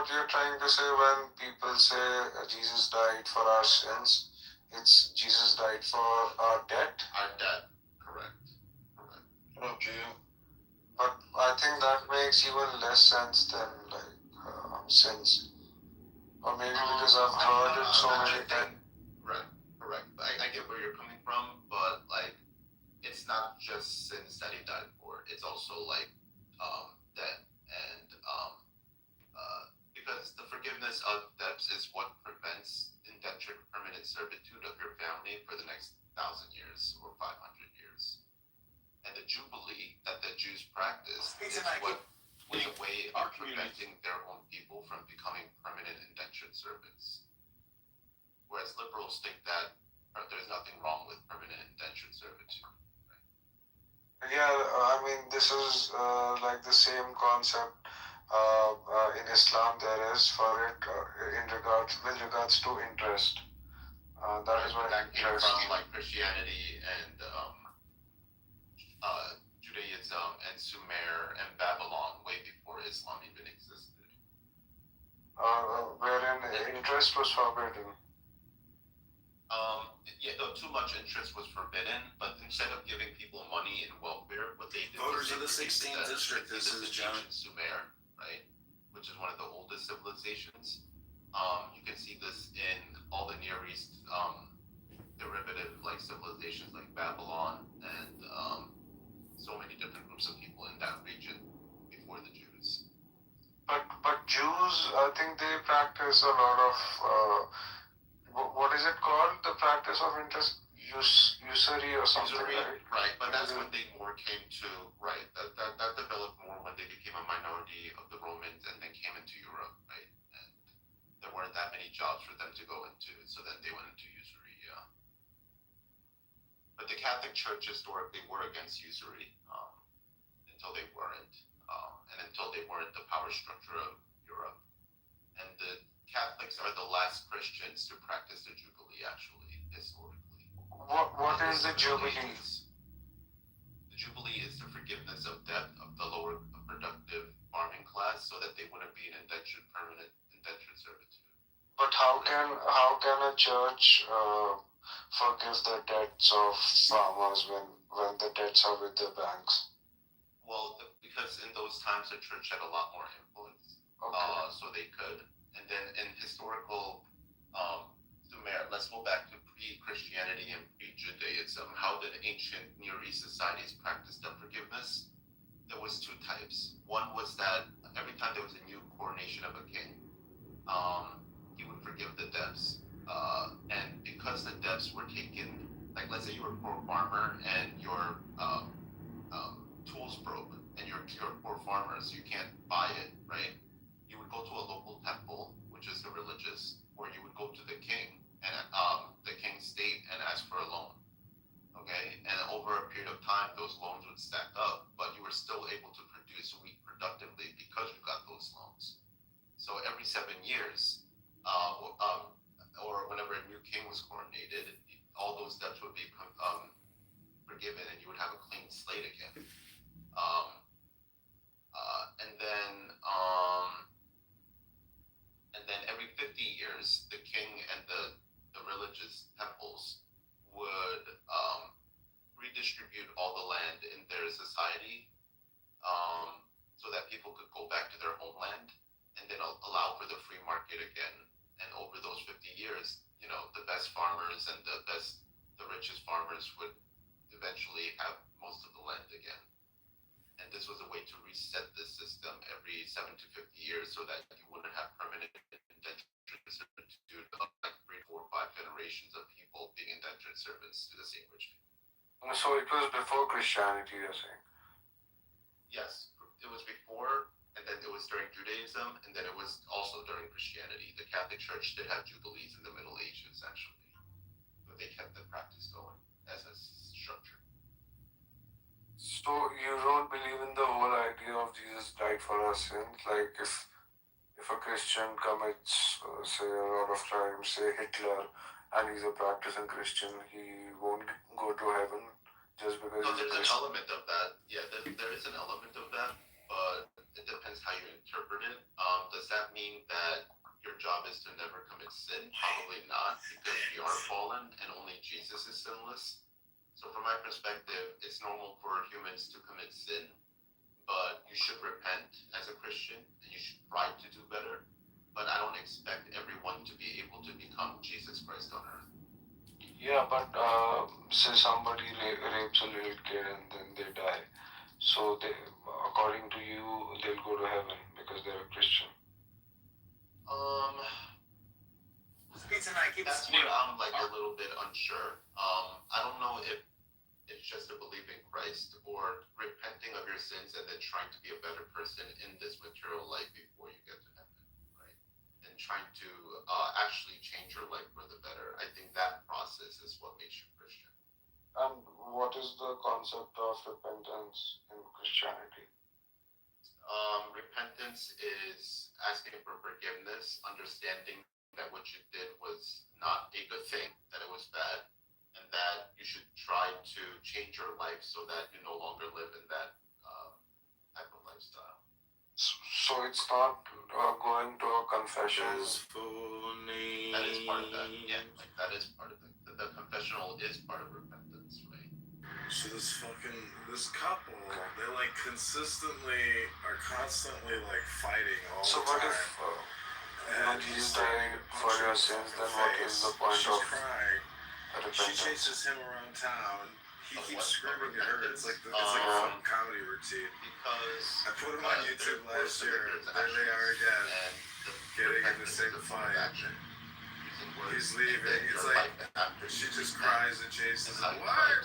what you're trying to say when people say Jesus died for our sins, it's Jesus died for our debt. Our debt, correct. What up, Gio? But I think that makes even less sense than sins. Or maybe because I've heard it so many times. Right, correct. I get where you're coming from, but like, it's not just sins that he died for. It's also like debt and because the forgiveness of debts is what prevents indentured permanent servitude of your family for the next 1,000 years or 500 years. And the jubilee that the Jews practiced is what was a way of preventing their own people from becoming permanent indentured servants. Whereas liberals think that there's nothing wrong with permanent indentured servitude. Yeah, I mean, this is like the same concept in Islam there is for it with regards to interest. That is what that came from like Christianity and Judaism and Sumer and Babylon way before Islam even existed. Wherein interest was forbidden. Yeah, no, too much interest was forbidden, but instead of giving people money and welfare, what they did Voters was of the 16th district, this is John. Sumer, right, which is one of the oldest civilizations. You can see this in all the Near East derivative like civilizations like Babylon and so many different groups of people in that region before the Jews. But Jews, I think they practice a lot of what is it called? The practice of interest, usury or something, Usury, right? But that's when they more came to, right, that developed more when they became a minority of the Romans and then came into Europe, right? And there weren't that many jobs for them to go into, so then they went into usury, yeah. But the Catholic Church historically were against usury until they weren't, and until they weren't the power structure of Europe. And the Catholics are the last Christians to practice the Jubilee, actually, historically. What is the Jubilee? The Jubilee is the forgiveness of debt of the lower productive farming class so that they wouldn't be in permanent indentured servitude. But how can a church forgive the debts of farmers when the debts are with the banks? Well, because in those times the church had a lot more influence, so they could. And then in historical Sumer, let's go back to pre-Christianity and pre-Judaism. How did ancient Near East societies practice debt forgiveness? There was two types. One was that every time there was a new coronation of a king, he would forgive the debts. And because the debts were taken, like let's say you were a poor farmer and your tools broke and you're a poor farmer, so you can't buy it, right? You would go to a local temple, which is the religious, or you would go to the king and the king's state and ask for a loan. Okay, and over a period of time, those loans would stack up, but you were still able to produce wheat productively because you got those loans. So every 7 years, or whenever a new king was coronated, all those debts would be forgiven, and you would have a clean slate again. And then every 50 years, the king and the religious temples would redistribute all the land in their society so that people could go back to their homeland and then allow for the free market again. And over those 50 years, the best farmers and the richest farmers would eventually have most of the land again. And this was a way to reset the system every 7 to 50 years so that you wouldn't have permanent indentured servitude of like 3, 4, 5 generations of people being indentured servants to the same rich people. So it was before Christianity, you're saying? Yes, it was before, and then it was during Judaism, and then it was also during Christianity. The Catholic Church did have jubilees in the Middle Ages, actually, but they kept the practice going as a structure. So you don't believe in the whole idea of Jesus died for our sins? Like if a Christian commits, say a lot of crimes, say Hitler, and he's a practicing Christian, he won't go to heaven just because No, he's a there's an Christian? element of that. Yeah, there is an element of that, but it depends how you interpret it. Does that mean that your job is to never commit sin? Probably not, because we are fallen and only Jesus is sinless. So from my perspective, it's normal for humans to commit sin, but you should repent as a Christian and you should try to do better. But I don't expect everyone to be able to become Jesus Christ on earth. Yeah, but say somebody rapes a little kid and then they die. So they, according to you, they'll go to heaven because they're a Christian. Pizza night, keep That's where I'm like a little bit unsure. I don't know if it's just to believe in Christ or repenting of your sins and then trying to be a better person in this material life before you get to heaven, right? And trying to actually change your life for the better. I think that process is what makes you Christian. And what is the concept of repentance in Christianity? Repentance is asking for forgiveness, understanding that what you did was not a good thing, that it was bad, and that you should try to change your life so that you no longer live in that type of lifestyle. So it's not going to a confession. That is part of that. Yeah, like that is part of it. The confessional is part of repentance, right? So this couple, they like are constantly like fighting all So the what time. if Jesus died for your sins? Then what is the point of repentance? She chases him around town. He keeps screaming at her. It's like a fun comedy routine. Because I put him on YouTube last year. There they are again, getting in the same fight. He's leaving. It's like she just cries and chases him. Why are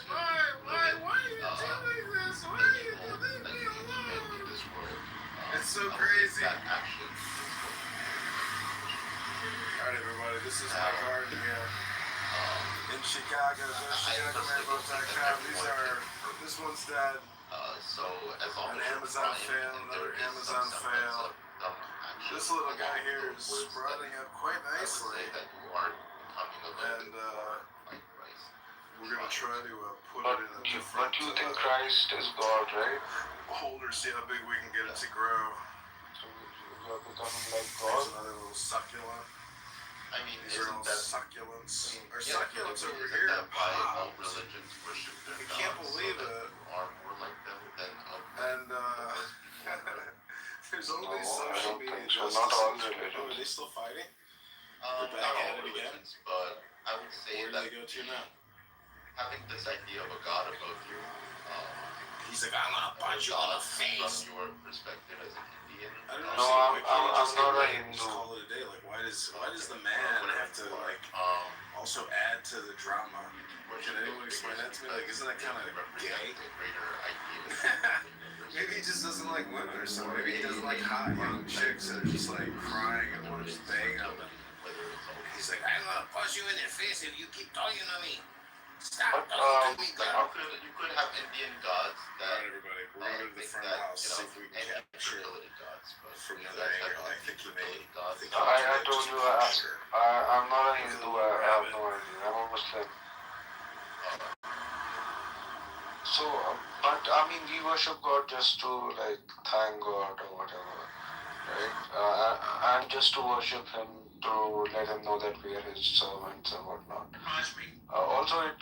you doing this? Why are you leaving me alone? It's so crazy. Alright, everybody, this is my garden here in Chicago. Go to ChicagoManBoat.com. This one's dead. So as long An as Amazon fail, another Amazon fail. This little guy here is sprouting up quite nicely. And we're gonna try to put it in a different. But you think Christ is God, right? Holder, see how big we can get it to grow. So you're becoming like There's God. another little succulent. I mean, These are all succulents. Our succulents over here are why all popped. religions worship their You can't gods, believe so that it. you are more like them than And there's all these No, I social don't media think so. Not all justices. religions. Oh, are they still fighting? not back at all it again? religions, but I would say Where do that they go to now? having this idea of a god above you, He's like, I'm gonna punch you in the face. from your perspective as an Indian, I don't No, know. I'm not a Just Hindu. call it a day. Like, why does the man have to like also add to the drama? Can anyone explain that to me? Like, isn't that kind of gay? a greater idea. Maybe he just doesn't like women or something. Maybe he doesn't like hot young chicks that are just like crying and want to just bang them. He's like, I'm gonna punch you in the face if you keep talking to me. Stop talking to me, girl. You could have Indian gods that Alright, everybody, we're gonna go to the front of the house, see if we can capture fertility gods, but from you another guys have angle. I think he may. gods. I told you I'm not a Hindu. I have no idea. I'm a Muslim. So, but I mean, we worship God just to like thank God or whatever, right? And just to worship Him, to let Him know that we are His servants and whatnot. Also, it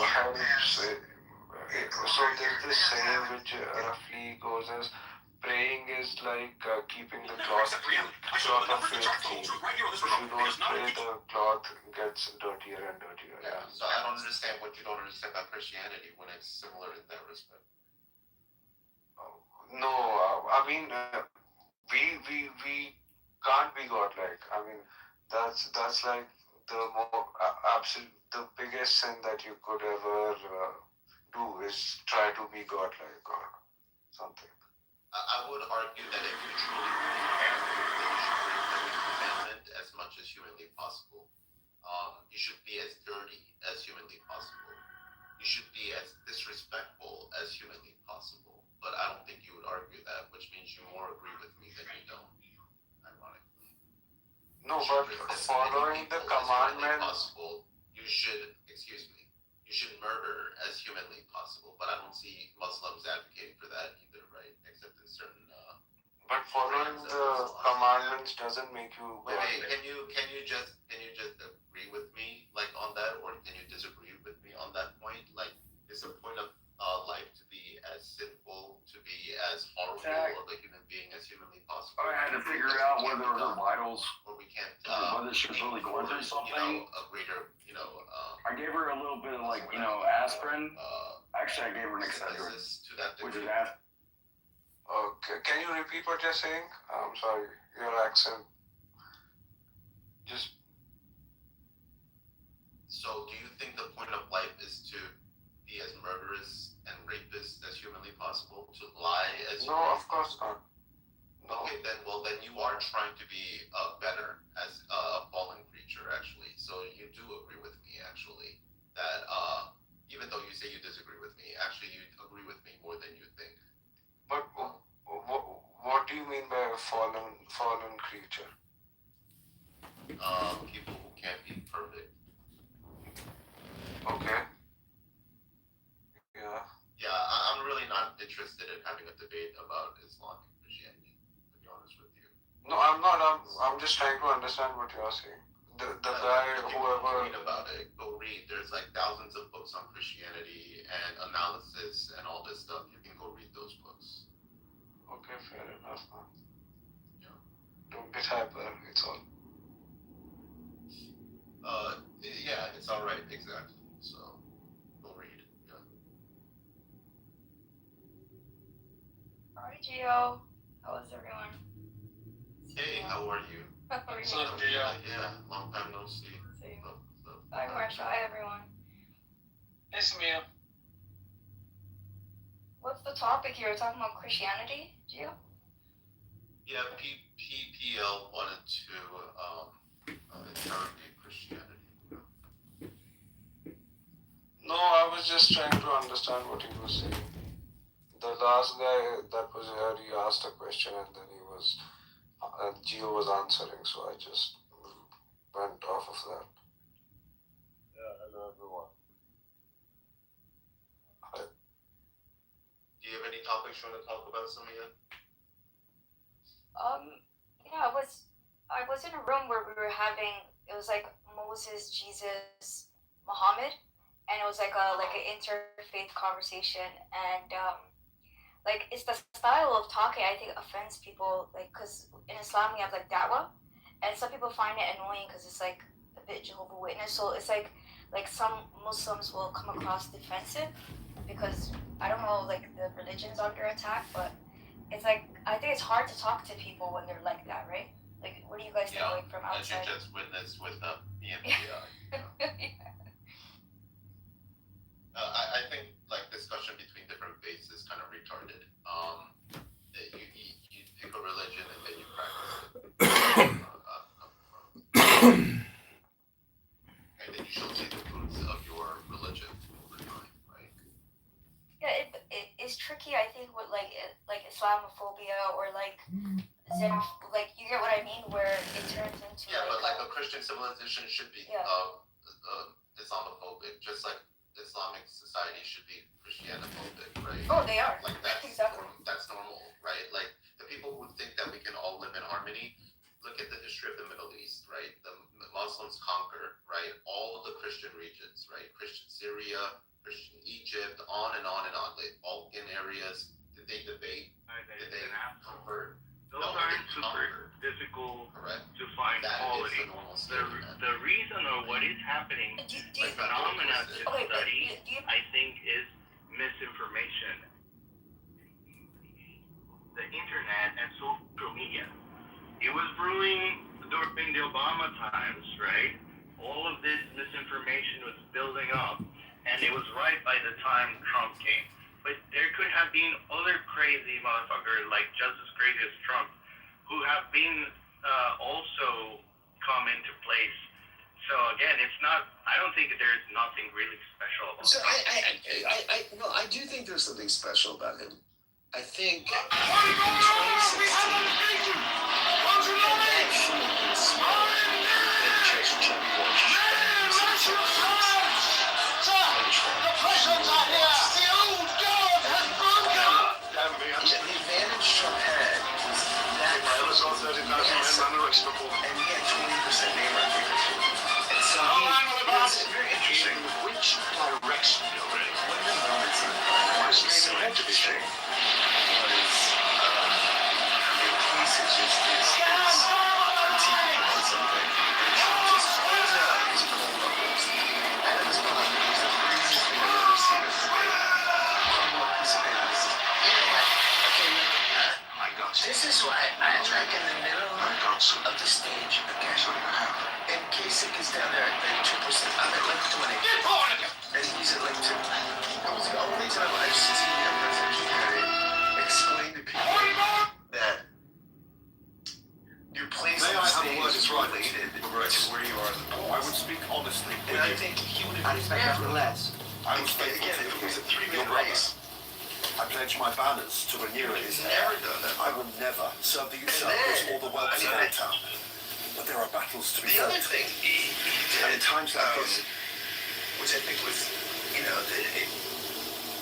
helps. So there's this saying which roughly goes as praying is like keeping the cloth of faith clean. If you don't pray, the cloth gets dirtier and dirtier. Yeah, so I don't understand what you don't understand about Christianity when it's similar in that respect. No, I mean we can't be godlike. I mean that's like the more the biggest sin that you could ever do is try to be godlike or something. I would argue that if you truly believe in God, then you should break every commandment as much as humanly possible. You should be as dirty as humanly possible. You should be as disrespectful as humanly possible. But I don't think you would argue that, which means you more agree with me than you don't, ironically. No, but following the commandment. Possible, you should should murder as humanly possible, but I don't see Muslims advocating for that either, right? Except in certain. But following the commandments doesn't make you. Wait, can you just agree with me like on that, or can you disagree with me on that point? Like, is the point of life to be as sinful, to be as horrible of a human being as humanly possible? I had to figure out whether her vitals, or we can't, whether she was really going through something. A greater, I gave her a little bit of like, aspirin. Actually, I gave her an Excedrin, which is aspirin. Okay, can you repeat what you're saying? I'm sorry, your accent. Just. So, do you think the point of life is to be as murderous and rapist as humanly possible? To lie as? No, of course not. No. Okay, then you are trying to be better as a fallen creature, actually. So you do agree with me, actually, that even though you say you disagree with me, actually you agree with me more than you think. But what do you mean by a fallen creature? People who can't be perfect. Okay. Yeah. Yeah, I'm really not interested in having a debate about Islam and Christianity, to be honest with you. No, I'm not. I'm just trying to understand what you're saying. The guy, whoever. Read about it. Go read. There's like thousands of books on Christianity and analysis and all this stuff. You can go read those books. Okay, fair enough, man. Yeah. Don't get hyper, it's all. Yeah, it's alright, exactly. So, go read. Yeah. Hi, Gio. How is everyone? Hey, how are you? How are you? What's up, Gio? Yeah, long time no see. Same. So, Hi, Marsha. Hi, everyone. It's Mia. What's the topic here? We're talking about Christianity, Gio? Yeah, PPL wanted to interrogate Christianity. No, I was just trying to understand what he was saying. The last guy that was here, he asked a question and then Gio was answering, so I just went off of that. Yeah, hello everyone. Do you have any topics you want to talk about, Samia? Yeah, I was in a room where we were having, it was like Moses, Jesus, Muhammad, and it was like an interfaith conversation, and like it's the style of talking I think offends people, like because in Islam we have like da'wah, and some people find it annoying because it's like a bit Jehovah's Witness, so it's like some Muslims will come across defensive because I don't know, like the religion's under attack, but it's like I think it's hard to talk to people when they're like that, right? Like, what do you guys think, like from outside? As you just witnessed with the FBI. I think like discussion between different faiths is kind of retarded. You pick a religion and then you practice it. And then you shall see the fruits of your religion over time, right? Yeah, it's tricky. I think with like Islamophobia or like like you get what I mean, where it turns into but like a Christian civilization should be Islamophobic, just like Islamic society should be Christianophobic, right? Oh, they are. Like that's exactly. That's normal, right? Like the people who think that we can all live in harmony. Look at the history of the Middle East, right? The Muslims conquer, right? All the Christian regions, right? Christian Syria, Christian Egypt, on and on and on. Like Balkan areas. Did they debate? Did they convert? Those aren't super difficult to find quality. The reason or what is happening, the phenomena to study, I think, is misinformation. The internet and social media. It was brewing during the Obama times, right? All of this misinformation was building up, and it was right by the time Trump came. But there could have been other crazy motherfuckers, like just as crazy as Trump, who have been also come into place. So again, it's not. I don't think there's nothing really special about So I do think there's something special about him. I think in 2016, that should have been smaller than just Trump Bush. Trump. The prisons are here! The old guard has broken! The advantage Trump had was that and he had 20% name recognition. And so it's very interesting. Which direction you're in? One of the moments in my life was so interesting was in case it just is critiquing on something. And Trump just pulls out his cold bubbles out of his pocket. It was the craziest thing I've ever seen in his life. Crumble up piece of paper. This is, you know what? Okay, I got you. this is why I'm like in the middle of the stage. Okay. And Kasich is down there at like 2%. I'm at like 20. And he's at like 2. That was the only time I've seen a presidential candidate explain to people that your place on the stage is related to where you are in the polls. I would speak honestly. And I think he would have never less. I would speak Again, if it was a 3-minute race, I pledge my banners to renew it. he's never done that. I will never serve the usurpers or the wealth of our town. But there are battles to be The fought. other thing he And did, in times like this, which I think was, you know,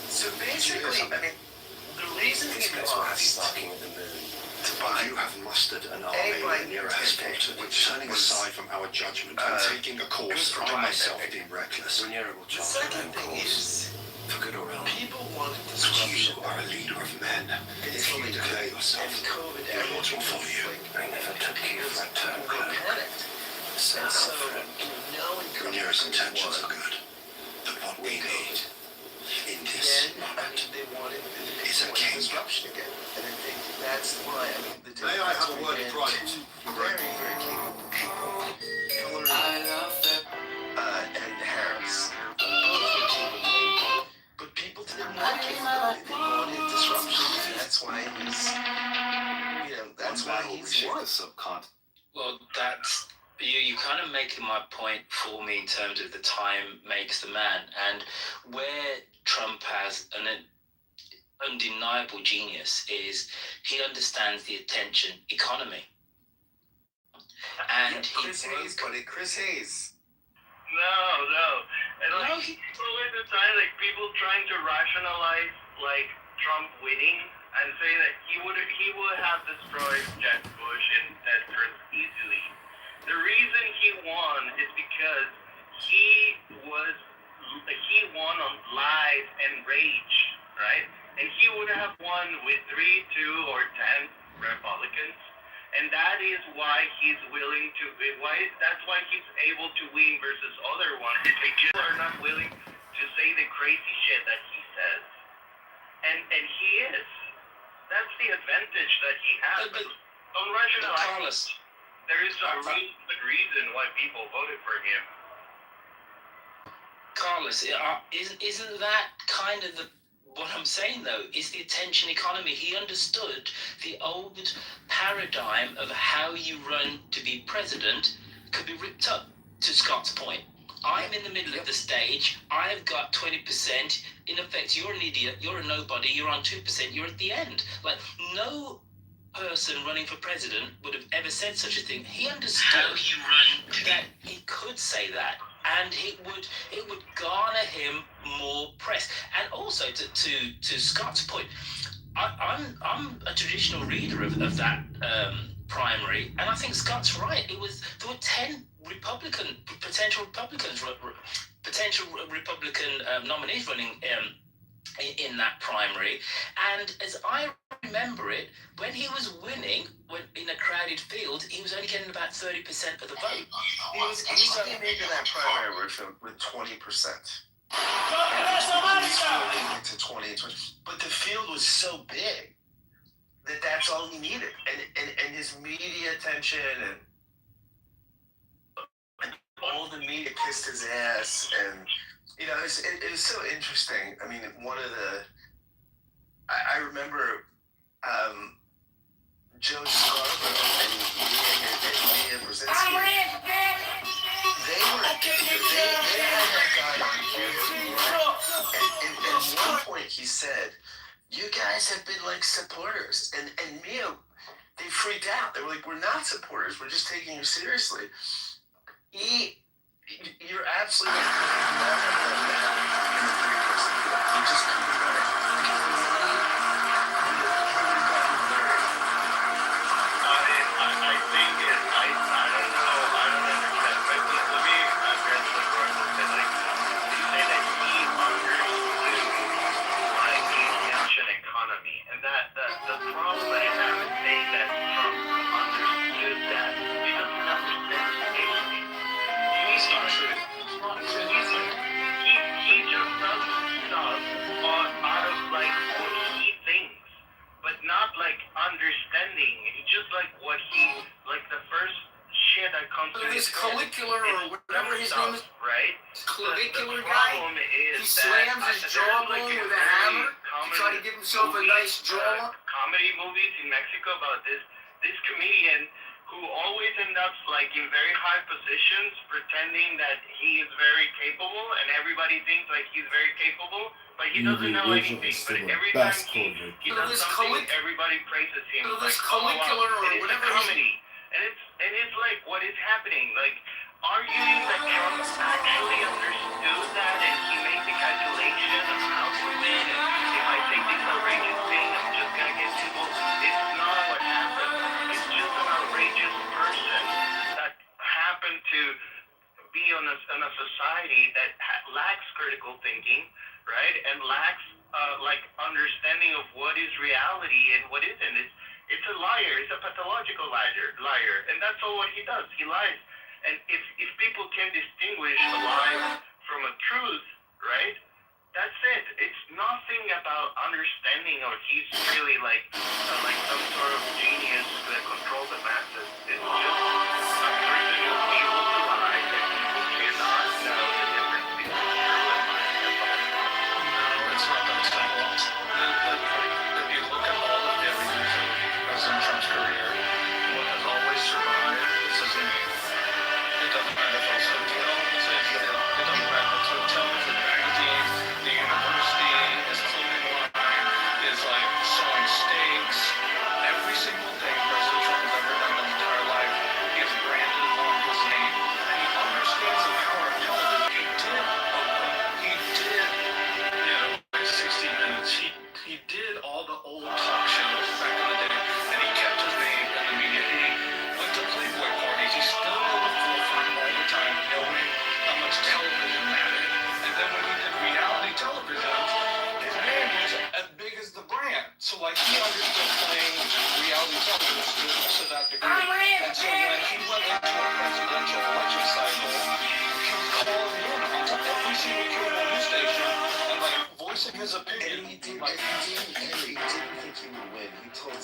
so basically, I mean, the reason he lost barking at the moon. to buy You have mustered an A, by army near a intention, which turning was, aside from our judgment and taking a course I myself deem reckless. Raniero will the chart their second own thing course. is, For good or ill. people wanted But disruption. you are a leader of men. If you declare yourself, And COVID, the Lord will follow you. I never took you for a term. people panicked. And so, knowing Raniero's intentions are good. But what we need in this then, I moment mean, they wanted is a king. disruption again. And I think that's why, I mean, the May I Democrats have a word of began pride? to very, very capable people. Hillary and Harris, both were capable people. But people didn't want capability, they wanted disruption. And that's why he's, you know, that's why he's won. Well, that's you're kind of making my point for me in terms of the time makes the man, and where Trump has an undeniable genius is he understands the attention economy, and Chris Hayes, buddy, Chris Hayes. No. And like, always the time, like people trying to rationalize like Trump winning and say that he would have destroyed Jeb Bush and Ted Cruz easily. The reason he won is because he won on lies and rage, right? And he would have won with 3, 2, or 10 Republicans. And that is why he's willing to. That's why he's able to win versus other ones. Because are not willing to say the crazy shit that he says, and he is. That's the advantage that he has. On rationalize, there is a really good reason why people voted for him. Carlos, isn't that kind of what I'm saying though, is the attention economy. He understood the old paradigm of how you run to be president could be ripped up, to Scott's point. I'm in the middle of the stage, I've got 20%, in effect you're an idiot, you're a nobody, you're on 2%, you're at the end. Like, no person running for president would have ever said such a thing. He understood that he could say that, and it would garner him more press. And also to Scott's point, I'm a traditional reader of that primary, and I think Scott's right. There were 10 potential Republican nominees running in that primary, and as I remember it, when he was winning, in a crowded field, he was only getting about 30% of the vote. He came into that primary with 20%. To 20, but the field was so big that that's all he needed, and his media attention and all the media kissed his ass, and you know it was so interesting. I mean, one of the I remember Joe Scarborough and Mia Brzezinski. They had that guy on camera, and at one point he said, "You guys have been like supporters," and Mia, they freaked out. They were like, "We're not supporters. We're just taking you seriously." You're absolutely right. In the He just does stuff out of like what he thinks, but not like understanding. It's just like what he like the first shit that comes to his Collicular or whatever his name is, right? clavicular The guy. problem is He slams his jawbone with a hammer to try to give himself a nice jaw. Comedy movies in Mexico about this comedian who always ends up like in very high positions pretending that he is very capable and everybody thinks like he's very capable, but he doesn't know anything. But every time he does something, everybody praises him. Like, collicular or and it's whatever a comedy. And it's like what is happening. Like, are you that Trump actually understood that and he made the calculation of how to win and if I take this outrageous thing I'm just gonna get people? It's not what happened. It's just an outrageous person that happened to be on a society that lacks critical thinking, right? And lacks like understanding of what is reality and what isn't. It's a liar. It's a pathological liar, and that's all what he does. He lies. And if people can distinguish a lie from a truth, right? That's it. It's nothing about understanding or he's really like some sort of genius that controls the masses. It's just a person who's able to lie and people cannot know the difference between true and lying. That's all. No, it's not that simple. If you look at all of the evidence of President Trump's career, what has always survived is his name. It doesn't matter if it's a hotel, it doesn't matter if it's a hotel, it's a magazine, the university, his clothing line, is like selling steaks. Every single thing President Trump has ever done in his entire life is branded on his name. And he understands the power of television. He did Oprah. He did, like 60 Minutes. He did all the old talk shows back in the day. And he kept his name in the media. He went to Playboy parties. He's still in the forefront all the time, knowing how much television mattered. And then when he did reality television, his name was as big as the brand. So like he understood playing reality television to that degree. And so when he went into a presidential election cycle, he was calling in onto every single cable news station and like voicing his opinion. And he didn't think he would win. He told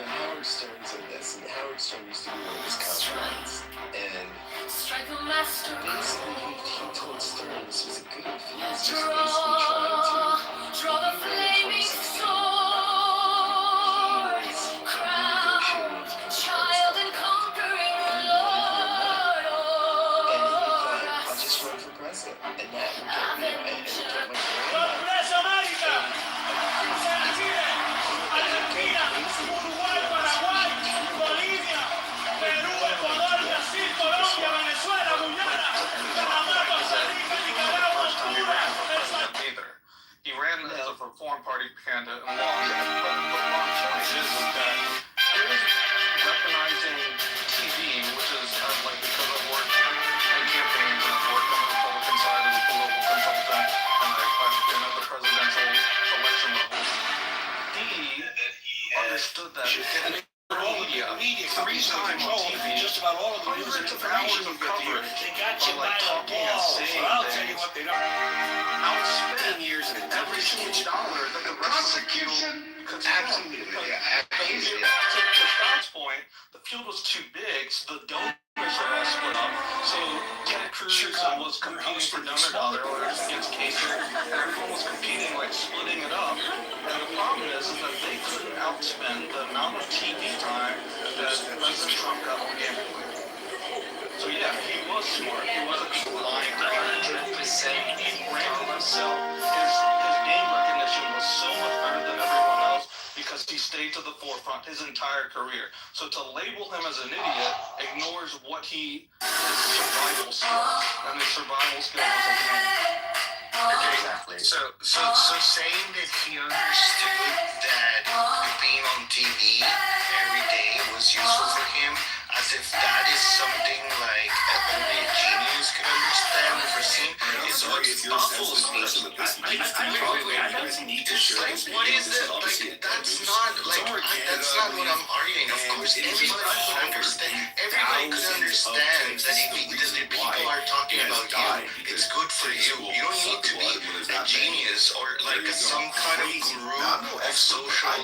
Howard Stern said this, and Howard Stern used to be one of his confidants. And basically, he told Stern this was a goof. He was just basically trying to draw the flaming sword. Child and conquering Lord. And he thought, I'll just run for president, and that would get me and get my He ran as a Reform Party candidate and lost. But the bottom point is that his weaponizing TV, which is like because I've worked in campaigns and I've worked on the Republican side as a political consultant and I've been at the presidential election levels, he understood that. Media 3 times on TV, just about all of the hundreds of hours of coverage. They got you by the balls. I'll tell you what they don't. Outspend years and every single dollar that the prosecution could spend. Absolutely. To Scott's point, the field was too big, so the donors were all split up. So Ted Cruz was competing for donor dollars against Kasich, and everyone was competing, like splitting it up. And the problem is that they couldn't outspend the amount of TV time that President Trump got organically. So yeah, he was smart. He wasn't just lying to 100%. He branded himself. His name recognition was so much better than everyone else because he stayed to the forefront his entire career. So to label him as an idiot ignores what his survival skills, and his survival skills was a Exactly. So saying that he understood that being on TV every day was useful for him, as if that is something like only a genius could understand or foresee, is sorry if you're a sensitive person, but this I don't think what is it? Like, that's not what I'm arguing. Of course, everybody could understand that if people are talking about you, it's good for you. You don't need to be a genius or like some kind of guru of social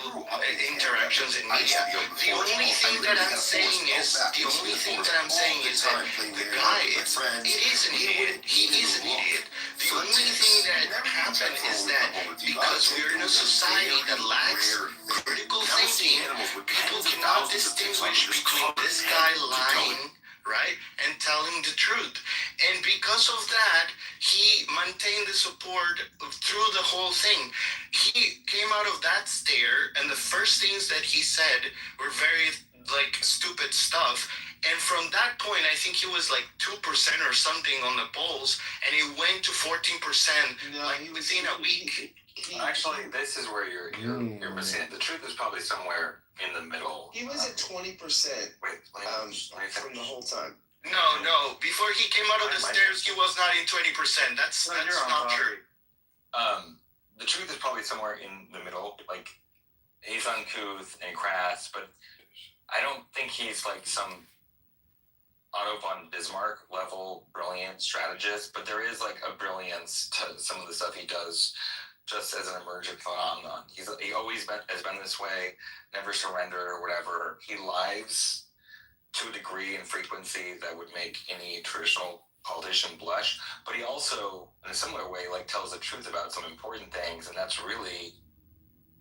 interactions in media. The only thing that I'm saying is that the guy, it is an idiot. He is an idiot. The only thing that happened is that because we're in a society that lacks critical thinking, people cannot distinguish between this guy lying, right, and telling the truth. And because of that, he maintained the support through the whole thing. He came out of that stare, and the first things that he said were very, like, stupid stuff. And from that point, I think he was like 2% or something on the polls, and he went to 14% within a week. Actually, this is where you're missing it. The truth is probably somewhere in the middle. He was at 20%. From the whole time. No. Before he came out of the stairs, he was not in 20%. That's not true. The truth is probably somewhere in the middle. Like, he's uncouth and crass, but I don't think he's like some Otto von Bismarck level brilliant strategist, but there is like a brilliance to some of the stuff he does just as an emergent phenomenon. He always has been this way, never surrender or whatever. He lies to a degree and frequency that would make any traditional politician blush, but he also, in a similar way, like tells the truth about some important things, and that's really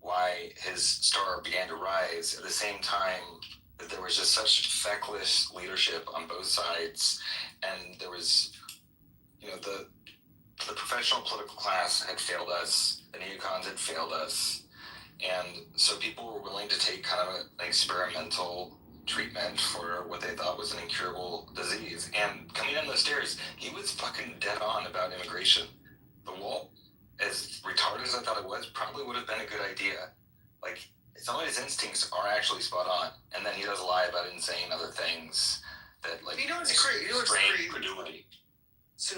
why his star began to rise. At the same time that there was just such feckless leadership on both sides, and there was, the professional political class had failed us, the neocons had failed us, and so people were willing to take kind of an experimental treatment for what they thought was an incurable disease. And coming down the stairs, he was fucking dead on about immigration. The wall, as retarded as I thought it was, probably would have been a good idea. Like, some of his instincts are actually spot on, and then he does lie about insane other things that, like, strain credulity. So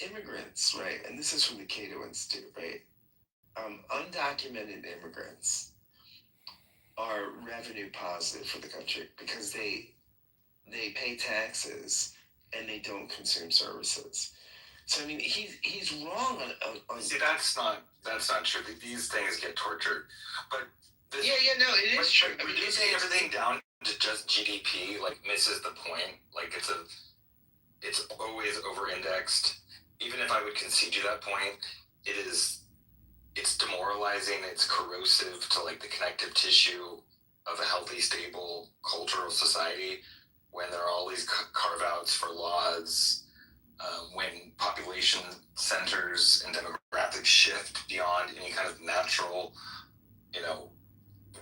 immigrants, right? And this is from the Cato Institute, right? Undocumented immigrants are revenue positive for the country because they pay taxes and they don't consume services. So I mean, he's wrong on. See, that's not true. These things get tortured, but it is true. I mean, reducing everything down to just GDP like misses the point. Like it's always over-indexed. Even if I would concede you that point, it's demoralizing. It's corrosive to like the connective tissue of a healthy, stable cultural society when there are all these carve-outs for laws, when population centers and demographics shift beyond any kind of natural,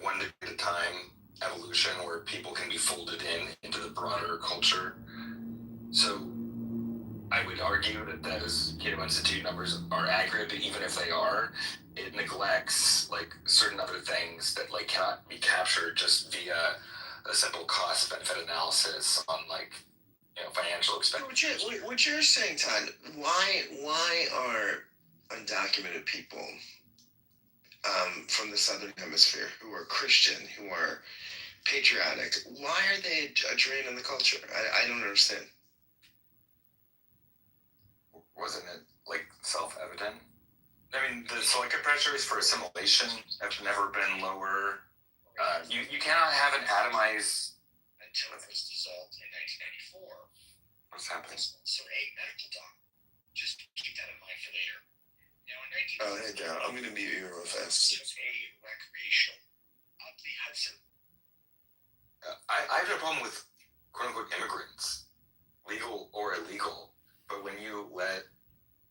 one degree at a time evolution where people can be folded into the broader culture. So I would argue that those Cato Institute numbers are accurate, but even if they are, it neglects like certain other things that like cannot be captured just via a simple cost benefit analysis on like financial expenses. What you're saying, Todd? Why are undocumented people from the Southern Hemisphere who are Christian, who are patriotic, why are they a drain on the culture? I don't understand. Wasn't it like self-evident? I mean, the selective pressures for assimilation have never been lower. You cannot have an atomized. Until it was dissolved in 1994. What's happening? So a medical doc. Just keep that in mind for later. Now in 1994. Oh, hey, Darryl, I'm gonna mute you real fast. It was a recreational of the Hudson. I have no problem with quote-unquote immigrants, legal or illegal. But when you let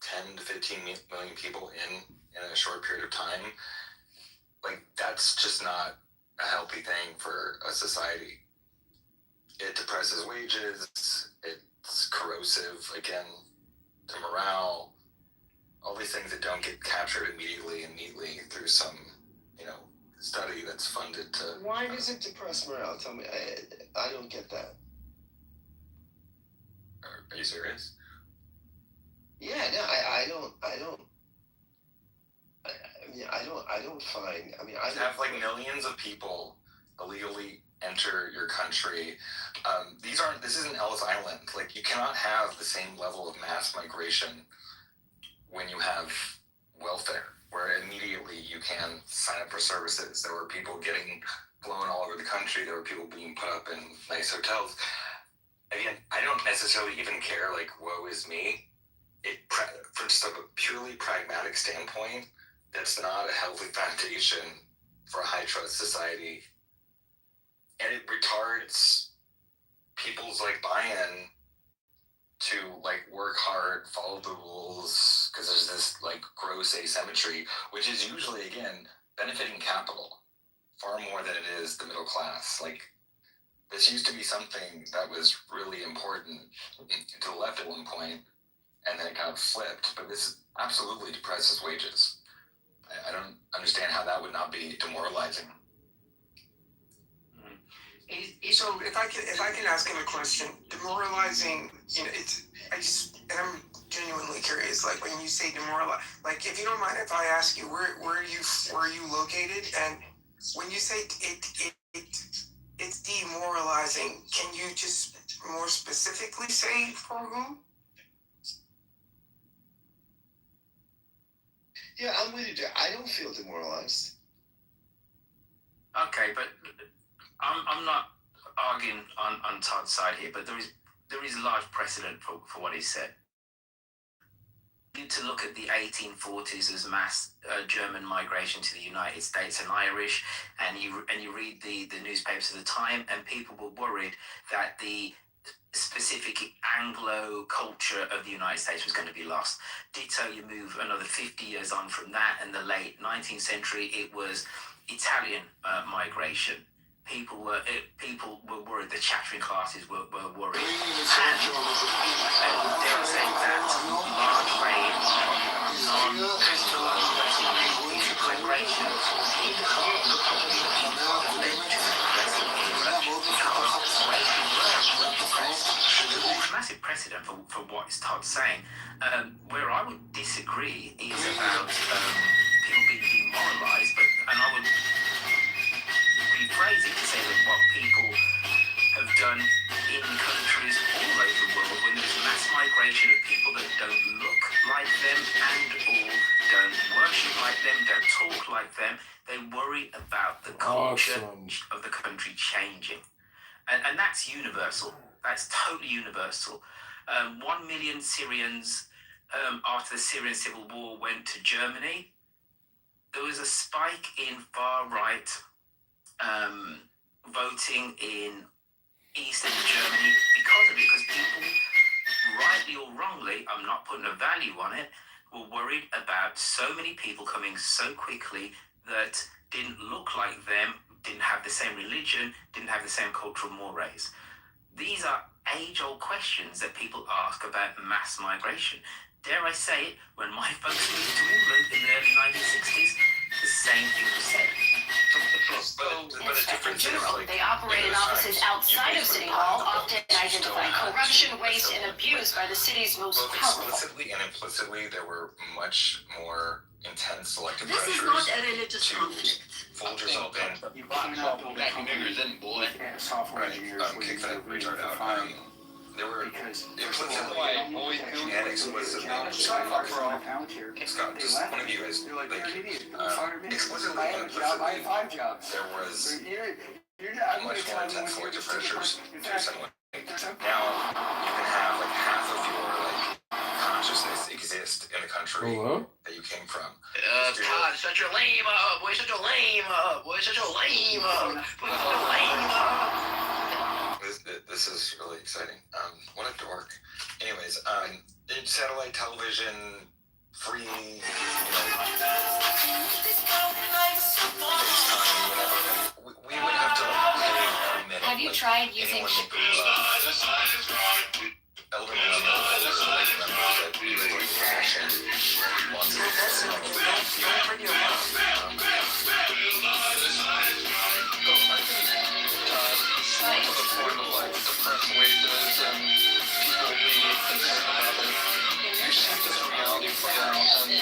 10 to 15 million people in a short period of time, like that's just not a healthy thing for a society. It depresses wages. It's corrosive, again, to morale. All these things that don't get captured immediately and neatly through some, study that's funded to. Why does it depress morale? Tell me. I don't get that. Are you serious? Yeah, no, I don't find. I mean, I to have like millions of people illegally enter your country. This isn't Ellis Island. Like, you cannot have the same level of mass migration when you have welfare, where immediately you can sign up for services. There were people getting flown all over the country. There were people being put up in nice hotels. Again, I don't necessarily even care, like, woe is me. From just a purely pragmatic standpoint, that's not a healthy foundation for a high trust society. And it retards people's like buy-in to like work hard, follow the rules, because there's this like gross asymmetry, which is usually, again, benefiting capital far more than it is the middle class. Like, this used to be something that was really important to the left at one point, and then it kind of flipped, but this absolutely depresses wages. I don't understand how that would not be demoralizing. So if I can ask him a question, demoralizing, and I'm genuinely curious, like when you say demoralize, like if you don't mind if I ask you where are you located, and when you say it's demoralizing, can you just more specifically say for whom? Yeah, I'm with you, Jack. I don't feel demoralized. Okay, but I'm not arguing on Todd's side here, but there is a large precedent for what he said. You need to look at the 1840s as mass German migration to the United States and Irish, and you read the newspapers of the time, and people were worried that the specific Anglo culture of the United States was going to be lost. Ditto, you move another 50 years on from that, in the late 19th century, it was Italian migration. People were worried. The chattering classes were worried. And dare I say that large range of non-Anglo immigration led to the progressive era because wages were depressed. There's massive precedent for what Todd's saying. Where I would disagree is about people being demoralized, and I would rephrase it to say that what people have done in countries all over the world, when there's mass migration of people that don't look like them and or don't worship like them, don't talk like them, they worry about the culture of the country changing. And that's universal. That's totally universal. 1 million Syrians after the Syrian civil war went to Germany. There was a spike in far-right voting in Eastern Germany because of it, because people, rightly or wrongly, I'm not putting a value on it, were worried about so many people coming so quickly that didn't look like them, didn't have the same religion, didn't have the same cultural mores. These are age-old questions that people ask about mass migration. Dare I say it, when my folks moved to England in the early 1960s, the same thing was said. In general, they operate in offices outside of City Hall, often identifying corruption, waste, and abuse by the city's most powerful. Explicitly and implicitly, there were much more intense selective This is pressures not a religious conflict. fold yourself in. Niggers in, boy. Kick that retard out. There were implicitly and explicitly. Scott, just one of you guys, explicitly and implicitly, there was much more intense selective pressures to someone. Now you can have like half of your consciousness exist in the country that you came from. Todd, such a lame up, boy, such a lame up, boy, such a lame up, boy, such a lame up. This is really exciting. What a dork. Anyways, satellite television, free, we would have to pay every minute. Have you tried using Elderly members that use like fashion once a wages and people being concerned about it. You see this reality play out in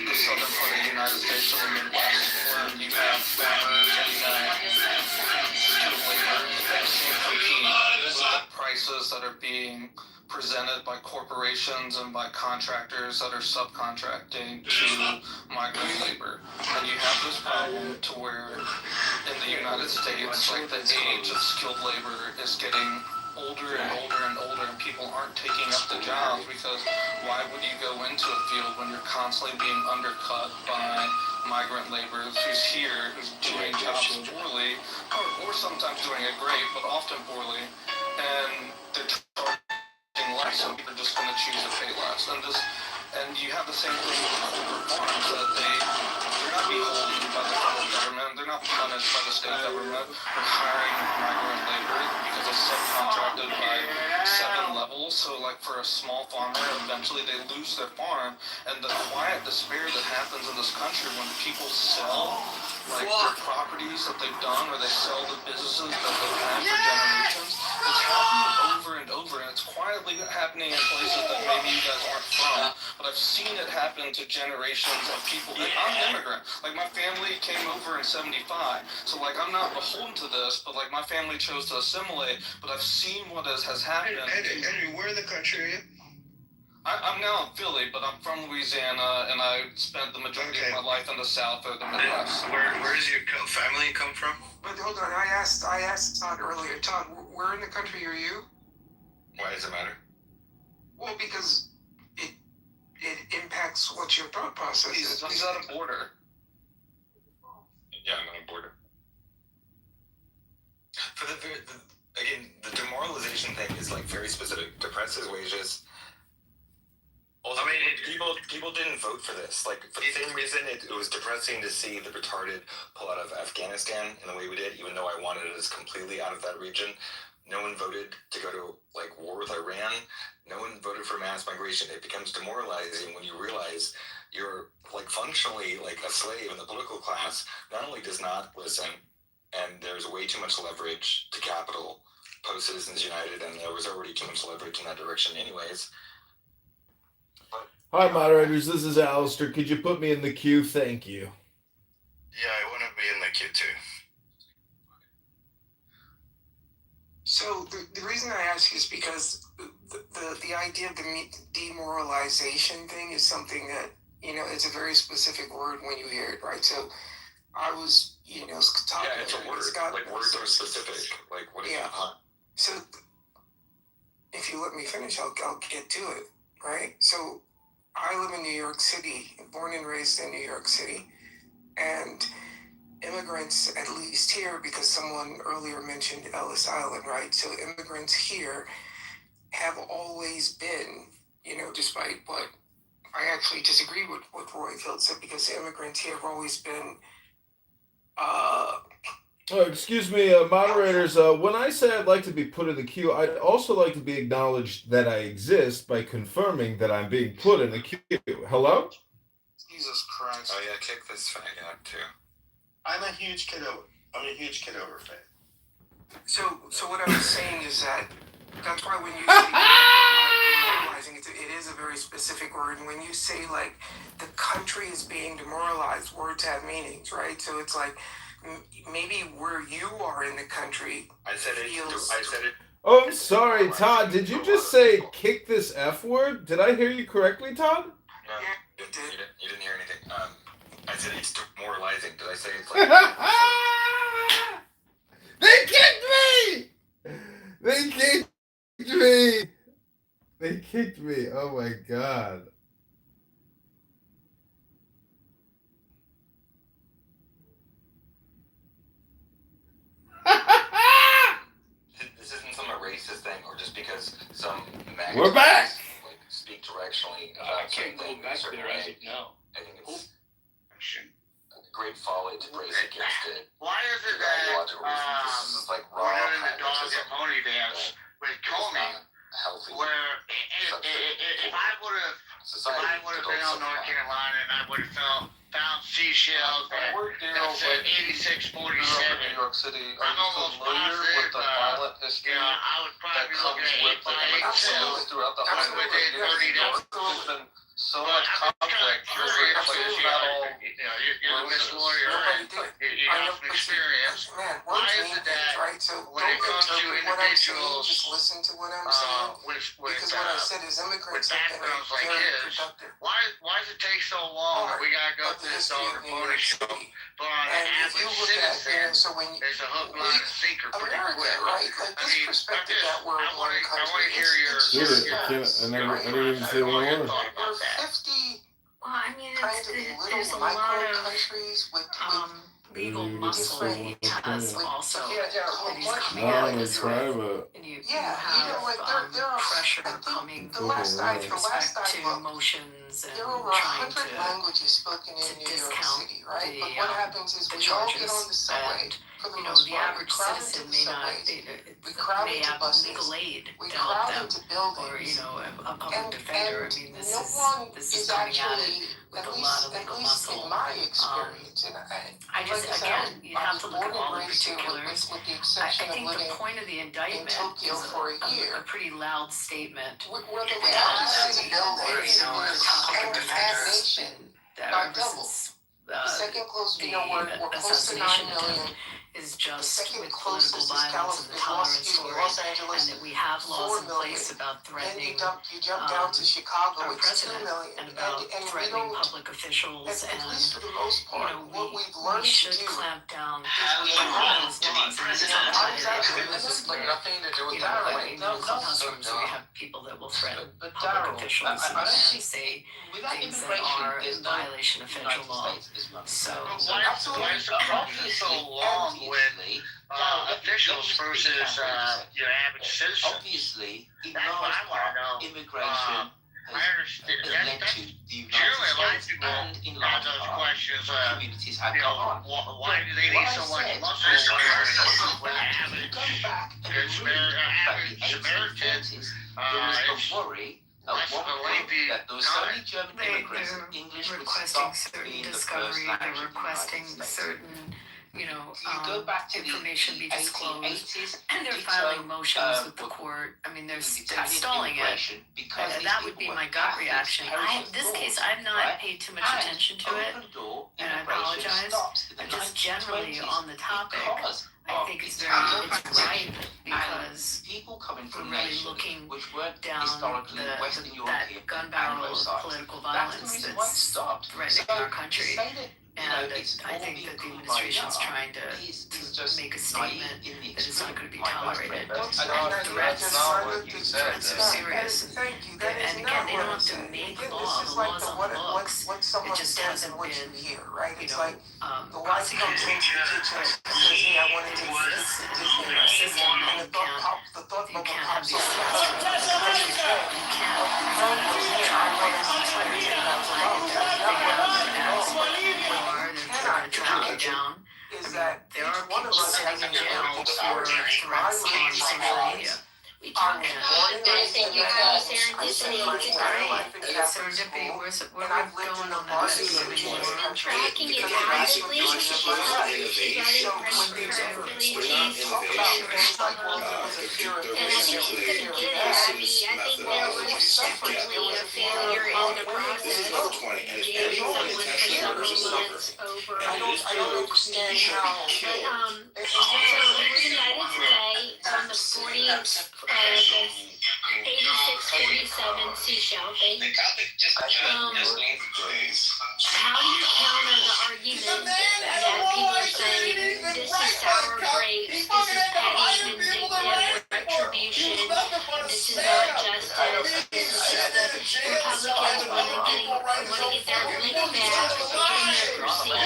the southern part of the United States or the Midwest, where you have farmers and you have skilled labor that can't compete with the prices that are being presented by corporations and by contractors that are subcontracting to migrant labor. And you have this problem to where in the United States, like the age of skilled labor is getting older and older and older, and people aren't taking up the jobs because why would you go into a field when you're constantly being undercut by migrant laborers who's here, who's doing jobs poorly, or sometimes doing it great, but often poorly, and they're charging less, so people are just going to choose to pay less. And you have the same thing with corporate farms, that they're not beholden by the federal government, they're not punished by the state government for hiring migrant labor because it's subcontracted by 7 levels. So like for a small farmer, eventually they lose their farm, and the quiet despair that happens in this country when people sell like their properties that they've done, or they sell the businesses that they've had for generations, it's happening over and over, and it's quietly happening in places that maybe you guys aren't from, but I've seen it happen to generations of people. Like, I'm an immigrant. Like, my family came over in 75, so like I'm not beholden to this, but like my family chose to assimilate, but I've seen what has happened. Henry, where in the country are you? I'm now in Philly, but I'm from Louisiana, and I spent the majority of my life in the South or the Midwest. Where does your family come from? But hold on, I asked Todd earlier. Todd, where in the country are you? Why does it matter? Well, because it impacts what your thought process is. He's at a border. Yeah, I'm on a border. For again, the demoralization thing is like very specific. Depresses wages. Also, I mean, people didn't vote for this. Like, for the same reason, it was depressing to see the retarded pull out of Afghanistan in the way we did, even though I wanted us completely out of that region. No one voted to go to, like, war with Iran. No one voted for mass migration. It becomes demoralizing when you realize you're, like, functionally, like, a slave, and the political class not only does not listen, and there's way too much leverage to capital, post-Citizens United, and there was already too much leverage in that direction anyways. Hi, moderators. This is Alistair. Could you put me in the queue? Thank you. Yeah, I want to be in the queue too. So the reason I ask is because the idea of the demoralization thing is something that, you know, it's a very specific word when you hear it, right? So I was, you know, talking. Yeah, it's a word. Like, words are specific. Like, what is it? So if you let me finish, I'll get to it, right? So I live in New York City, born and raised in New York City, and immigrants, at least here, because someone earlier mentioned Ellis Island, right? So immigrants here have always been, you know, despite what I actually disagree with what Royfield said, because immigrants here have always been excuse me, moderators. When I say I'd like to be put in the queue, I'd also like to be acknowledged that I exist by confirming that I'm being put in the queue. Hello? Jesus Christ. Oh yeah, kick this fag out too. I'm a huge Kitover fan. So what I was saying is that that's why when you say demoralizing, it is a very specific word. And when you say, like, the country is being demoralized, words have meanings, right? So it's like, maybe where you are in the country. I said it. Oh, I'm sorry, Todd. Did you just say kick this F word? Did I hear you correctly, Todd? No, you didn't hear anything. I said it's demoralizing. Did I say it's like... They kicked me! They kicked me! They kicked me. Oh my god. This isn't some racist thing, or just because some We're back! Like, speak directionally about can't go back there as of now. I think it's a great folly to brace against it. Why is it that this is like raw we're doing the dog pragmatism. and pony dance with Comey, Healthy. where if I would have been on North Carolina and I would have found seashells that said 8647, New York City. Are I'm you almost familiar with the violent history I would that probably be comes looking at with the immigrants throughout the whole within 30 days. There's been so much conflict. Curious because you're the best lawyer and you have some experience. Man, Why words is mean it things, that right? So when don't it comes to interpret what I'm saying, individuals, just listen to what I'm saying. Because what I said is immigrants have been backgrounds like very his, productive. why does it take so long that we gotta go through this dog and pony show? But on an And if you average look at, citizen, so when you, there's a hook, line, and sinker pretty America, quick. right? Like this perspective that we're one country. hear your I didn't even say one word. We're 50 Well, I mean, kind of there's a little lot micro of countries with legal muscle has also that is coming No, out I'm of private. and you yeah, have like there are pressure I think coming the last I with respect to looked, emotions and there are over trying 100 to languages spoken in New York discount City, right? the, But what happens is the we all get charges on the subway and for the you know most the part. average We crowd citizen into the may not subways. We crowd may into have buses. legal aid We to help crowd them into buildings. or you know a public defender. I mean this no one is is coming at actually, it with at a least, lot of at legal least muscle. in my experience, and I just like I said, again you have to look born at all and the raised here particulars. with the I exception think of the living point of the in indictment Tokyo is for a year. a pretty loud statement Where the that reality where, you know, the topic of defense nation that by ever double. since The second closest, the you know, we're close to 9 assassination million. attempt is just second with political closest is violence and the tolerance for Los it, Angeles, and that we have 4 laws in million. place about Then threatening you jump down to Chicago, our it's 2 president million. and about and we threatening don't, public officials at and least for the most part, you know, what we've we learned to should do clamp down is we on have those laws. And it's not How does that that do? this is where, nothing to do with you know, that. like, in clubhouse rooms where we have people that will threaten But public Daryl, officials I don't and see- say Without things that immigration, are there's in no violation of federal United law. States this month. So why is the process so long with officials versus your average citizen? Obviously, in That's what large I want to know. part, immigration I understand. has led to the United Generally, a lot of States, people and in have large those part, questions. communities have You know, gone on. why do they need so much muscle when the average Samaritan there was a worry at less one of a point lengthy that those time? only German immigrants, English would requesting stop certain being the discovery, first they're language of the requesting United States. certain, you know, You go back to information be the disclosed. 1880s, And they're Tito, filing motions with the court. I mean, they're stalling it. because these That would be people my were gut Catholics, reaction. Heretics, This Lords, case, I've not right? paid too much And attention to it, open door and I immigration apologize. stopped in the I'm just generally 1920s on the topic. because I of think it's Italian it's ripe because people coming we're from really nations looking which weren't down historically Western that European gun barrel of Anglo-Saxon. political That's the violence reason why it that's stopped. threatening So our to country. say that, And it's I all think being that the cool by administration's now trying to is just make a naive statement in the that it's not extreme, going to be my best tolerated. friend. And threats are Thank serious. you. That is And not again, they what don't I'm have to saying. make Again, law. this is The like law's the on what the books. what someone It just says hasn't and what you been, hear, right? you It's know, like the wife comes into the kitchen and says, "Hey, I want to take this to Disney." our system, And and the thought you bubble can't have pops these up. threats from other countries. You can't. Friend goes, "Hey, I want to see Twitter." Take out a flag and they're figure out and ask who you are, they're going to track you down. Is that There are each one people of us sitting has in a jail different for threats on social media. We talk I about think you have serendipity. serendipity. Where I've we're lived in going a on lot that of is cities more in this country. tracking it Because down. that's what Please, gives us she's life. innovation. So when there's talk about things like, well, there was a fear of And I this, think there she's was a gonna fear get of it. that. I think there was definitely a failure in the process. Gave someone for several months over. I don't understand how. So he was indicted today on the 86-47 seashell thing. How do you counter the argument that people are saying this is sour grapes, this is petty, vindictive retribution, this is not justice, this is just the Republicans want to get their lick back in their crusade,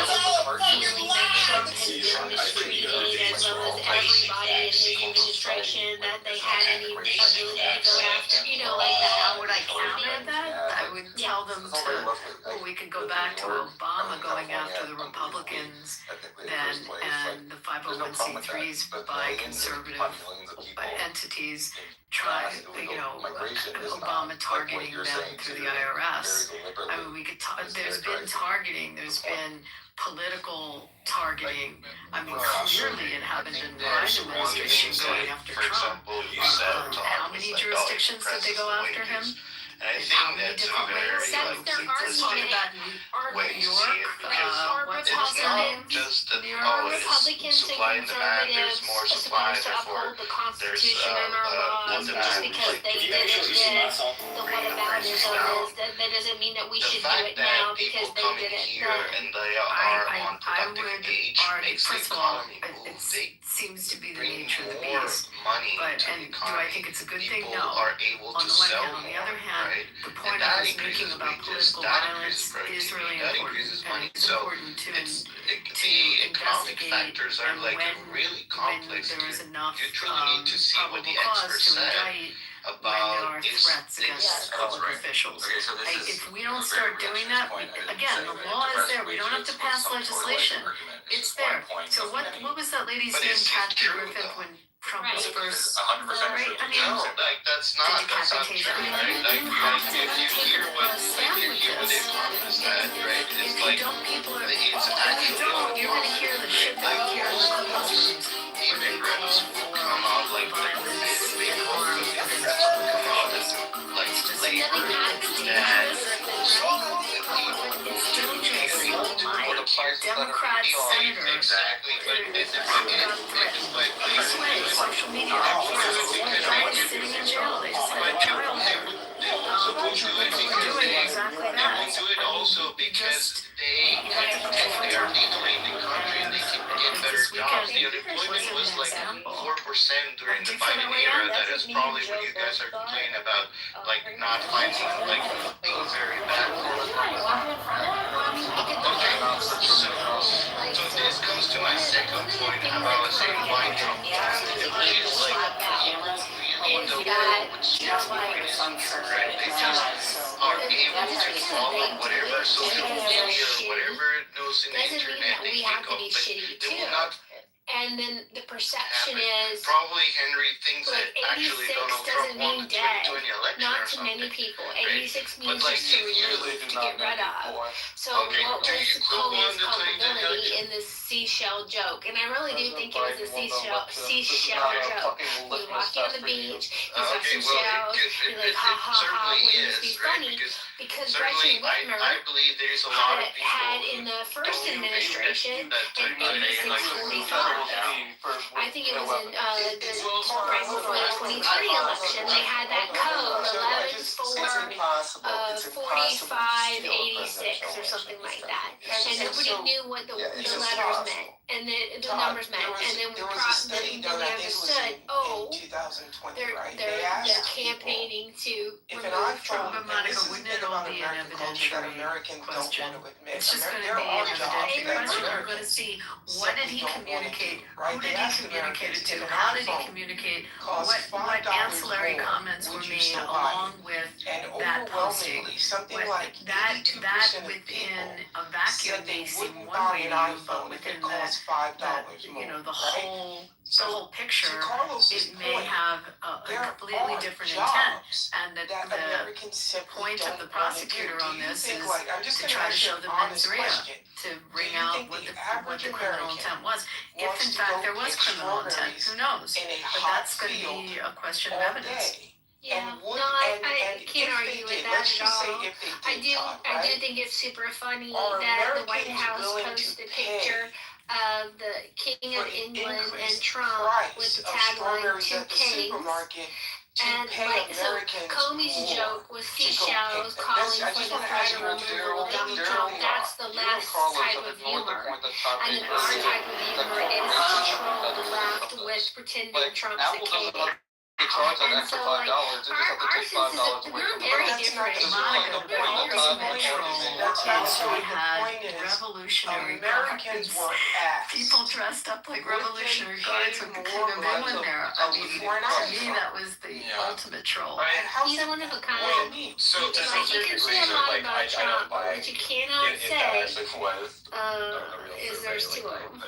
feeling that Trump has been mistreated as well as everybody in his administration, that they had any ability to go after, you know, like that. How would I counter that? I would tell them well, we could go back to Obama going after the Republicans then and the 501c3s by conservative entities try, you know, Obama targeting them through the IRS. I mean, we could talk, there's been targeting, there's been political targeting. I mean, clearly it happened in the Biden administration going after Trump. How many jurisdictions did they go after him? And I think How many into different very, ways. That's their argument. ways to see it, because What's it's not Republicans? just that Are oh, it's Republicans supply and and demand. There's conservatives more supply, supposed to therefore uphold the there's Constitution and our laws, and just because they did it then, the whataboutism is that doesn't mean that we the should do fact it that now people because they coming did it here then. and they are on productive age makes the economy move. They seems to be the bring nature of the more beast. money But to the and do economy. I think it's a good thing? People No. are able On to the one sell hand, on the more, other hand, right? the And point that I was increases making about wages, political that violence increases is really productivity, that important, increases and money. it's So important to the economic investigate factors are and like when really complex. there is enough You truly need to see what the probable cause experts to said indict when there about are is threats against public officials. Okay, so this is If we don't start doing that, again, the law is there. We don't have to pass legislation. It's there. So what was that lady's But name, it's Kathy true, Griffith, though. when Trump was It's first? 100% Right? true. I mean, No, like that's not decapitation. true, I right? mean, Like you have to if you take hear a what stand you with hear what the this. economist said, right? If It's you like don't, people are. it's If you actually don't, you're going to hear the shit that we hear in the classrooms. immigrants will come out like Violence big and bulk harm of against immigrants will public come out officials. as like It's just labor it's and dangerous. it's Dangerous. My Democrat senator exactly, but this way, social media, guy is sitting in jail. They just had a trial there. Doing exactly that. They will do it also because they are legally in the country and they can get better jobs. The unemployment was like 4% during the Biden era. That is probably what you guys are complaining about, like not finding like being very bad. Okay, so this comes to my second point about saying why Trump lost, which is like really the world would stop what is here, right? They just are able to follow whatever social media or whatever knows in the Doesn't mean internet that they we think have to of, be but shitty they too. will not And then the perception happen. is Probably Henry thinks like that actually 86 Donald Trump doesn't won mean the dead. 2020 election Not or to something. many people. Right? 86 But means like just to if you remove, to get rid of. So Okay, what do was you who won Comey's the 2020 culpability election? in this seashell joke? And I really do think it was a seashell joke. He was walking on the beach, he saw Okay, some well, shells, he's like, ha ha ha, certainly wouldn't this be is, right? funny? Because Certainly, Gretchen Whitmer I believe there's a lot of people had in the first don't believe administration that in 86, 45. I think it was in the right before the 2020 election. They had that code 11 4 45 86 or something like that, and nobody knew what the letters meant and the numbers meant, and then we understood. Oh, they're campaigning to remove Trump. But Monica, wouldn't it all be an evidentiary question? It's just going to be an evidentiary question. We're going to see what did he communicate, who did he communicate it to, how did he communicate, what ancillary comments were made along with that posting. That within a vacuum may seem one way to you, but within the whole picture, it may have a completely different intent, and that the point of the prosecutor on this is to try to show the mens rea, to bring out what the criminal intent was. If in fact there was criminal intent, who knows? But that's going to be a question of evidence. Yeah, I can't argue with that at all. I do think it's super funny that the White House posted a picture of the King of England and Trump with the tagline "Two Kings." And like, so Comey's joke was seashells calling for the threat of removal of Donald Trump. That's the last type of humor. And then our type of humor is to troll the left with pretending Trump's a king. And so, like, our sense is we're very different. Monica, the ultimate troll is we had revolutionary guards. People dressed up like revolutionary guards with the King of England there. I mean, to me, that was the ultimate troll. He's one of a kind. So Like, you can say a lot about Trump, but what you cannot say is there's two of them.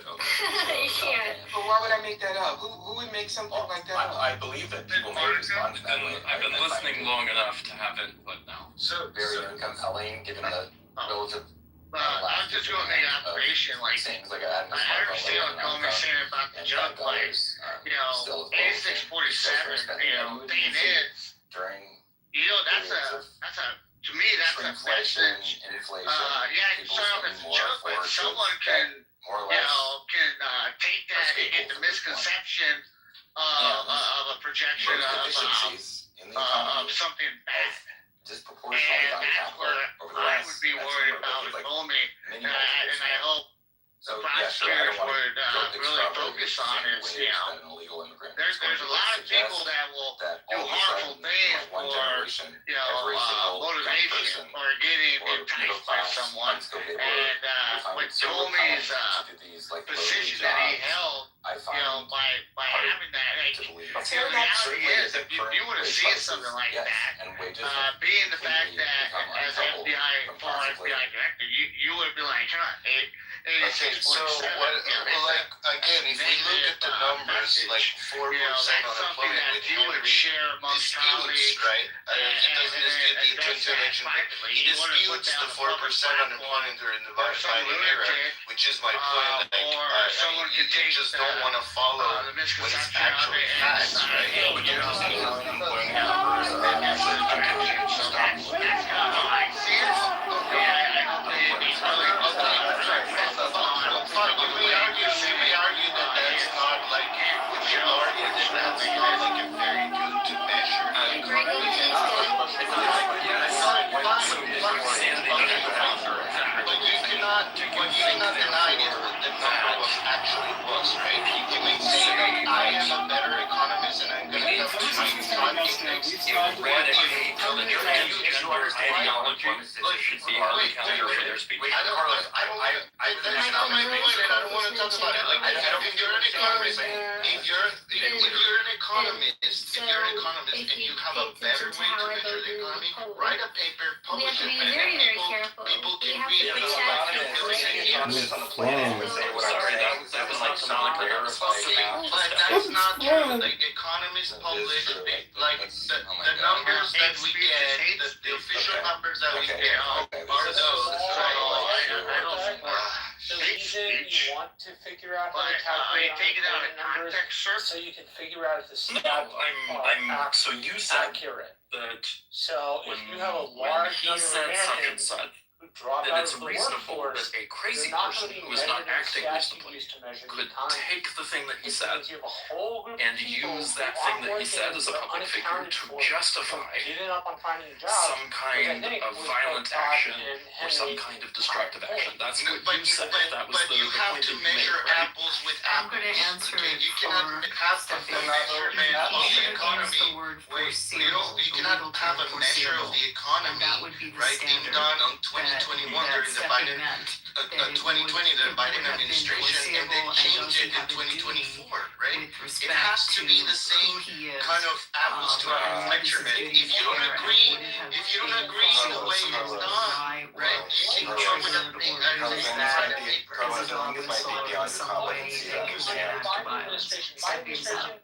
You can't. But why would I make that up? Who would make something like that up? I believe that people may respond to that way. I've been listening long enough to have input now. So very compelling, given the relative. I'm just going to make an observation, like, I understand what Comer's saying about the joke, like, 86-47, being in, during, that's a shrinkflation, inflation, people spending more for someone goods can, more or less take that and get the misconception of a projection efficiencies in the economy of something bad. disproportionately And gone that's capital where over the I last would be worried about with Comey, and I hope so the yeah, sure, I prosecutors don't want would to really focus on it. You know, an illegal immigrant there's a lot of people that will do harmful things for motivation or getting enticed by someone. And with Comey's position that he held, by having that, like, the reality is, if you would have seen something like that, being the fact that as former FBI director, you would be like, huh, 86.7. So like again, if we look at the numbers, like 4% unemployment with Hillary, disputes, right? He doesn't dispute the 20 election, but he disputes the 4% unemployment during the Biden era, which is my point. Like, you just don't want to follow what is actually facts, right? But you're using unemployment numbers and you're saying you can stop what that's how I see it. I hope it's really Fine, we argue that that's not like, we should argue that that's not like a very good measure of the economy. But you cannot deny it, the number was actually was, right? You may say that I am a better economist and I'm going to have my economy next to what if you tell the truth. That's not my point, and I don't want to talk about it. Like, if you're an economist, if you're an economist, and you have a better way to measure the economy, write a paper, We have publish to it, be and very, very then careful. people We can have read to it. That was like some But that's not true. Like, economists publish, the numbers that we get, the official numbers that we get are those. The reason you want to figure out how to calculate unemployment numbers so you can figure out if the stats are so you said accurate. that So if you have a when large he number of said such and Americans such, who drop then out it's of the reasonable workforce, that a crazy they're not person going to be who is not measured in acting stats reasonably used to measure the could economy. take the thing that he Which said means you have a whole group and of people use who that aren't thing that he working, said as a they're public figure unaccounted to for, justify who giving up on finding jobs, some kind of violent action or some kind of destructive action. That's what you said. That was the you have point to that you made, measure right? apples with I'm apples. going to answer Okay, it you cannot have a measurement of the economy. You cannot have a measure of the economy, right, being done on 2021 during the Biden, 2020, the Biden administration, and then change it in 2024, right? It has to be the same kind of apples to apples measurement. If you don't agree the way it's done, right, you can come up with a thing that is inside the paper.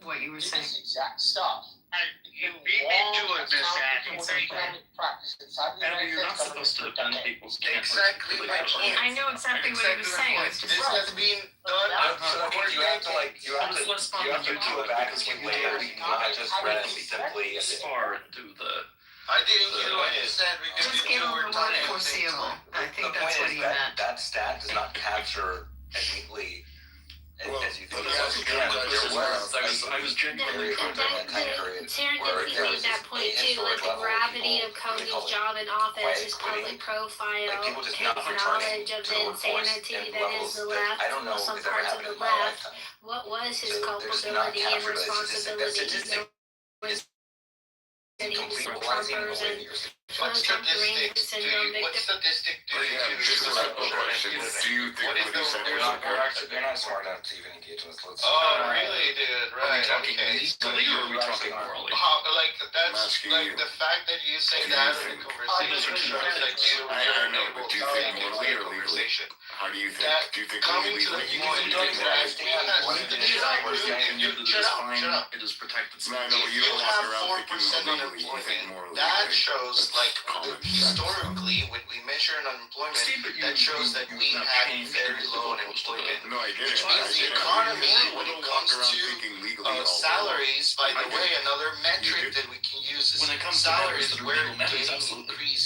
What you were saying. This exact stuff. You beat me to it, Miss Hatton. Thank you. Abby, you're not supposed to defend people's Exactly my point. I know exactly what he was saying. It's just This has been done. So that means you have to go back and later. You cannot just rest simply far do the. I didn't hear what you said because Just you give him were the word talking at the same foreseeable. time. I think that's what he meant. That stat does not capture as neatly as you think. I was genuinely Serendipity made that point too, like the gravity of Comey's job in office, his public profile, his knowledge of the insanity that is the left, well, some parts of the left. What was his culpability and responsibility? That he was Trumpers and What Trump syndrome statistic do you They're not smart enough to even engage in this. Oh, really, dude? Right. Are we talking Okay. legally or are we talking morally? Like that's like the fact that you say that in the conversation shows that you I know, but do you think morally or legally? How do you think? Do you think coming to the point that It is protected. No, I know, but you don't walk around thinking legally. You think morally. that shows like historically when we measure unemployment, that shows that we have very low unemployment. No, I get it. Which means the economy, when it comes to salaries, by the way, another metric that we can use is salaries where gains increase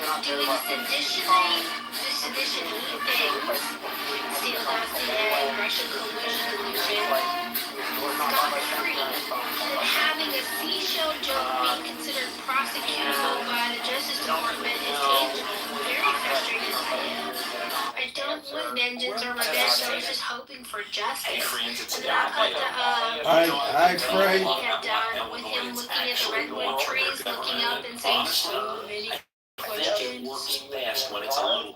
doing the sedition thing, steal dossier, Russian collusion, scot-free, and having a seashell joke being considered prosecutable by the Justice Department is very frustrating to me. I don't want vengeance or revenge, I was just hoping for justice. And then I put the Frank. he had done with him looking at the redwood trees, looking up and saying so many questions.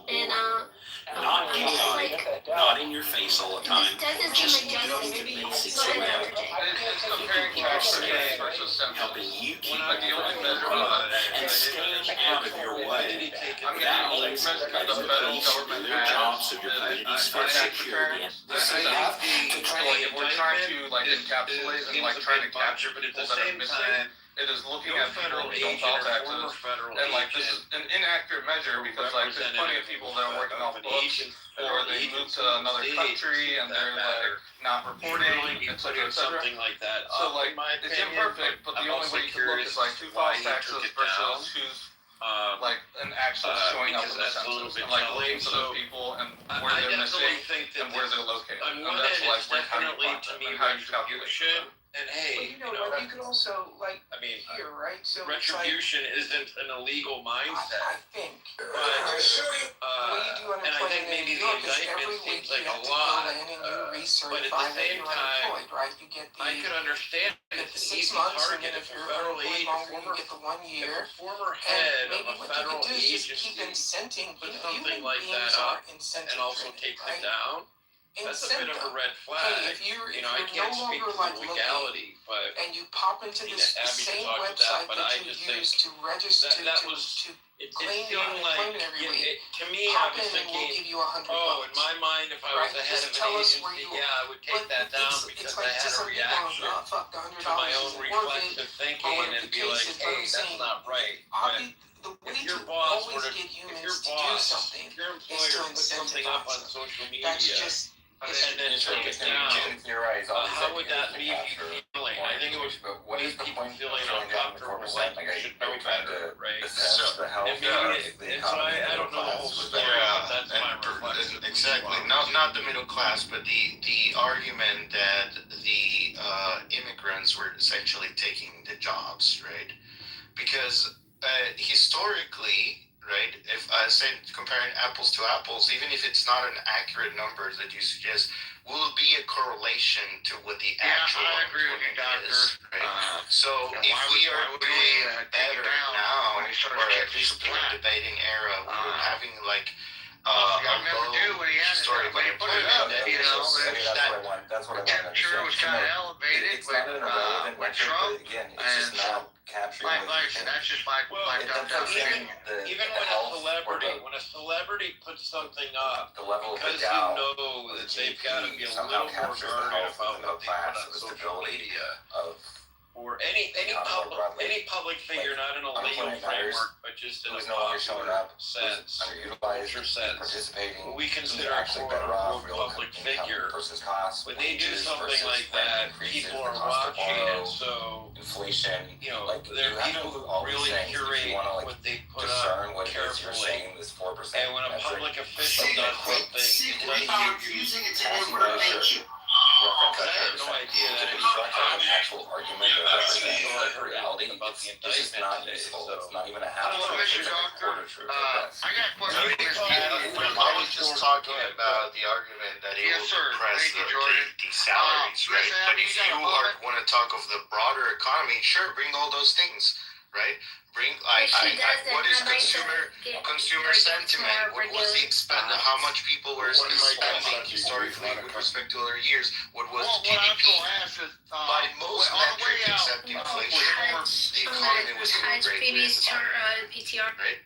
And face all the time. Doesn't Just seem like justice to me. makes It's it not so encouraging. It's comparing capacity versus symptoms. helping you keep Like the only measure and staying out of your way. I mean, the only measure that the federal government your jobs has and your is communities for security. if we're trying to like encapsulate and like trying to capture people that are missing, it is looking at people who don't file taxes, and like this is an inaccurate measure because like there's plenty of people that are working off books, or they move to another country and they're like not reporting, etc., etc. Something like that. So like it's imperfect, but the only way you can look is like who files taxes versus who's like an actual showing up in the census, and like looking for those people and where they're missing and where they're located, and that's like how you find them and how you calculate them. And hey, you know what? You could also like. I mean, here, right? So retribution isn't an illegal mindset. I think. But, what you do and I think maybe the indictment seems like a lot. But at the same time, right? You get the, I could understand it's an 6 easy months, target and if if a you're federal unemployed agent, longer, you get the 1 year. if a former And head maybe of a what you federal could do is just keep agency incenting. put You know, something human like beings that are up incentive and also driven, takes right? it down, that's a bit of a red flag. Hey, if you're You know, I can't no speak longer to like the legality, but and you pop into I mean, this the Abby can same talk to that, website but that I you just think use to register that to was it claim your seemed like unemployment every week. to me I Pop was in and we'll thinking, give you $100. oh, in my mind, if I was Right? the head Just of tell an us where agency, you- yeah, I would take that down because I like had to a some people, reaction fuck, the $100 to my own isn't worth it. reflexive thinking whatever and the be case like, is, but hey, I'm that's saying, not right. The But way if your to boss always were to, get if humans your to do boss, something if your is employer to put something up on incentivize social media, That's just and then took it down, how would that leave you feeling? I think it would leave people feeling uncomfortable, like you should know better, right? And maybe, and so I don't know the whole story, but that's my reflection. Exactly. Not the middle class, but the argument that the immigrants were essentially taking the jobs, right? Because historically, right, if I say comparing apples to apples, even if it's not an accurate number that you suggest, will be a correlation to what the actual I agree with you, employment Doctor. is, right? So why if we would are we, doing take it better down now, when he starts or at getting least in flat? the debating era, we're having like a I'll never do low what he had to do. historic When he put it up, unemployment, you know, That's what I the want to temperature was kind of elevated It's not an irrelevant with metric, Trump. but again, it's just and not capturing like what I you said, think. that's just my It dumb doesn't opinion. Even the when health or when a celebrity puts something up, the level of the because you Dow know that they've got to be a somehow little more captures the guarded health about of the what they put class, on the social stability media, of or any public figure, not in a legal unemployment matters, framework, but just in a who's no longer showing popular up, who's sense, underutilized, culture who's sense. participating, What we who's consider a actually better off, quote-unquote real public income figure. versus cost, When they do wages something versus like rent that, increases, people the are cost to watching, borrow, and so inflation, you know, like there you are have people to who include all these really things if curate you want to like what they put discern up what it is you're carefully. saying this 4% And when a metric. public official does something, it doesn't give you Passing measure because I had no idea that it was an actual argument that represents the reality. about the It's just not indictment today. useful. So It's not even a half Hello, truth. Mr. It's like a Doctor. quarter truth at best. I got a question for Miss Patty. I was just talking about the argument that it Yes, will sir. depress Thank you, Jordan. the salaries, Miss right? But Abby, if you got you a moment? want to talk of the broader economy, sure, bring all those things, right? Bring If she doesn't, what is I'd like to consumer get sentiment? more What was the regular how much people were spending historically with respect to other years? What was Well, the what I'm GDP? gonna ask is, By most on the way metrics out, except inflation, the economy was doing Attach great. previous PTR. Right?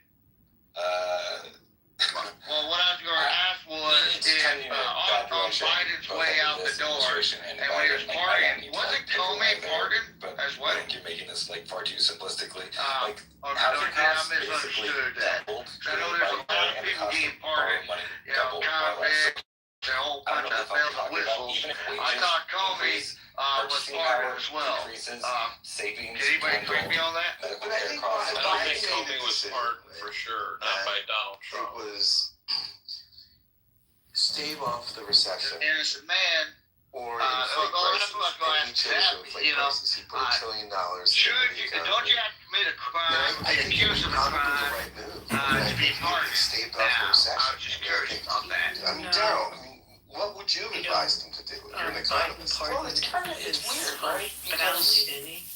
well, what I was gonna ask was, It's if, trending in a bad on direction, Biden's both way under out the this door, administration and when he was Biden, partying, like, wasn't people Comey out there, partying but as I well? think you're making this like far too simplistically. Like Okay, housing okay, I costs basically misunderstood that. doubled I know there's a lot of and the people cost getting of borrowing party, money you know, doubled more or less. convicts, a whole I don't bunch know of if I'm bells and talking about whistles. even if I wages thought Comey increase, was purchasing partying power as well. decreases, savings Did anybody dwindle, agree with me on that? medical But I care think costs why I don't think Biden Comey was pardoned for sure, not by Donald Trump. It was stave off the recession An innocent man. or that's inflate prices. what I And he chose that, to inflate you know, prices. He put $1 trillion Should into you, the don't you economy. have to commit a crime, And I be think it accused of a probably was the crime, right move. to be He pardoned? staved Now, off the I recession. was just curious about that. I mean, Daryl, I mean, what would you have advised him to do if you're an economist? Well, it's weird, right? Federally, didn't he?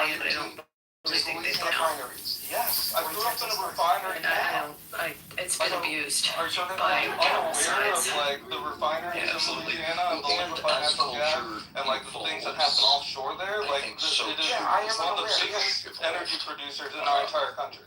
land, I don't really think they count. refineries. Yes, I grew up in a refinery. And it's been abused Are you talking by about all sides. like the refineries in Louisiana and the liquefied natural gas and like the things that happen offshore there? Like it is one of the biggest energy producers in our entire country.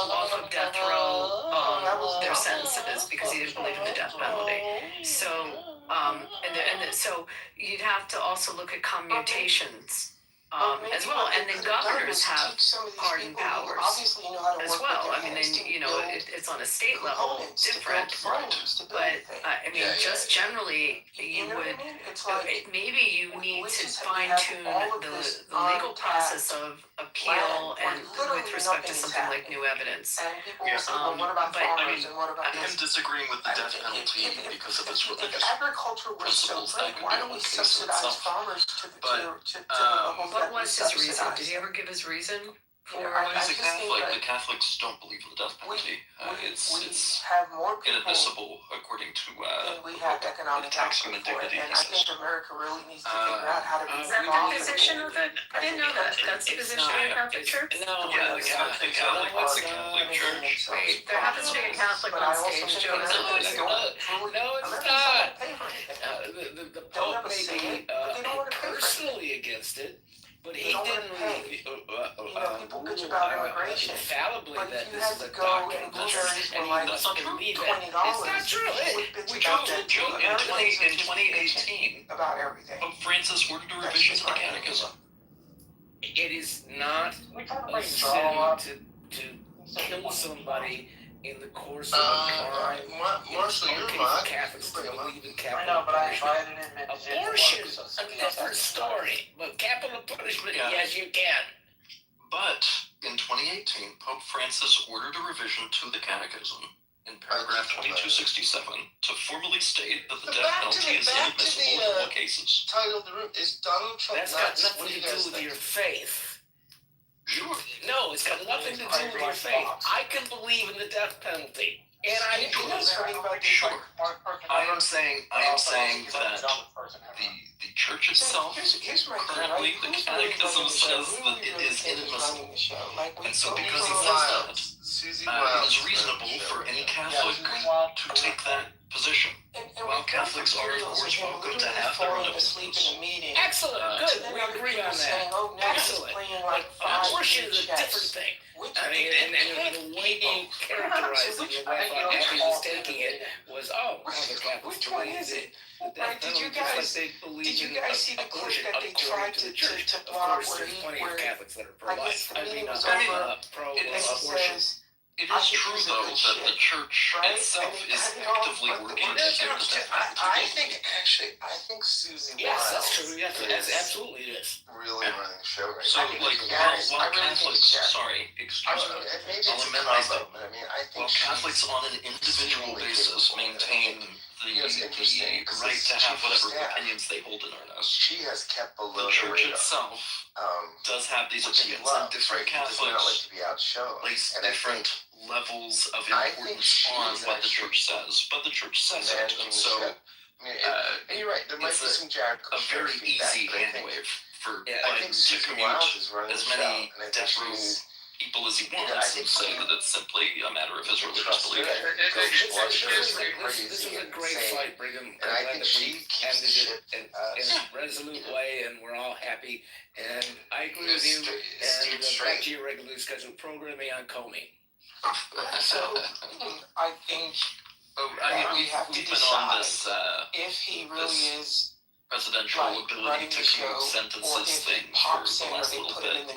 off of death row, their because he didn't believe in the death penalty. So, so you'd have to also look at commutations as well, and then governors have pardon powers as well. I mean, then it's on a state level different, but I mean, just generally, you would maybe you need to fine tune the legal process of appeal and with respect to something like new evidence. Yeah. But I mean, him disagreeing with the death penalty because of his religious principles, that could be a whole case in itself. But what was his reason? Did he ever give his reason? He's a Catholic. The Catholics don't believe in the death penalty. It's inadmissible according to it attacks human dignity. He says. Is that the position of the? I didn't know that. That's the position of the Catholic Church. No, yeah, the Catholic Church. Wait, there happens to be a Catholic on stage. Joe. No, it's not. The Pope may be personally against it, but he didn't infallibly that this is a doctrine, and he must believe it. It's not true. In 2018, Pope Francis ordered a revision to the Catechism. It is not a sin to kill somebody in the course of a crime. Marshall, you're Catholics to believe in capital punishment. Abortion, a different story. But capital punishment, yes, you can. But in 2018, Pope Francis ordered a revision to the Catechism in paragraph 2267 to formally state that the death penalty is inadmissible in all cases. Title of the room is Donald Trump. That's got nothing to do with your faith. Sure. No, it's got nothing to do with your faith. I can believe in the death penalty, and I do. Sure. I am saying that the church itself currently, the Catechism says that it is inadmissible, and so because it says that, it is reasonable for any Catholic to take that position. While Catholics are, of course, welcome to have their own opinions. Excellent, good. We agree on that. Excellent. Abortion is a different thing. I mean, and the way you characterized it, the way I thought Abby was taking it was, the Catholics believe it. Did you guys see the clip that they tried to block where he, Catholics that are pro-life. I mean, pro-abortion. It is true, though, that the church itself is actively working to end the death penalty. I think Susie Yes, Wiles that's true. Yes, absolutely it is. really running the show right So, now. while Catholics, excuse me, I'll amend my statement. While Catholics on an individual basis maintain the right to have whatever opinions they hold in earnest, She has kept below the church itself does have these opinions, and different Catholics place different levels of importance on what the church says, but the church says it, and so you're right. There might be some a very easy hand wave for Biden to commute as many death row people as he wants and say that it's simply a matter of his religious belief. This is a great fight, Brigham. I'm glad that we ended it in a resolute way, and we're all happy. And I agree with you. And back to your regularly scheduled programming on Comey. So I think we have to decide if he really is presidential ability to commute sentences thing for the last little bit. We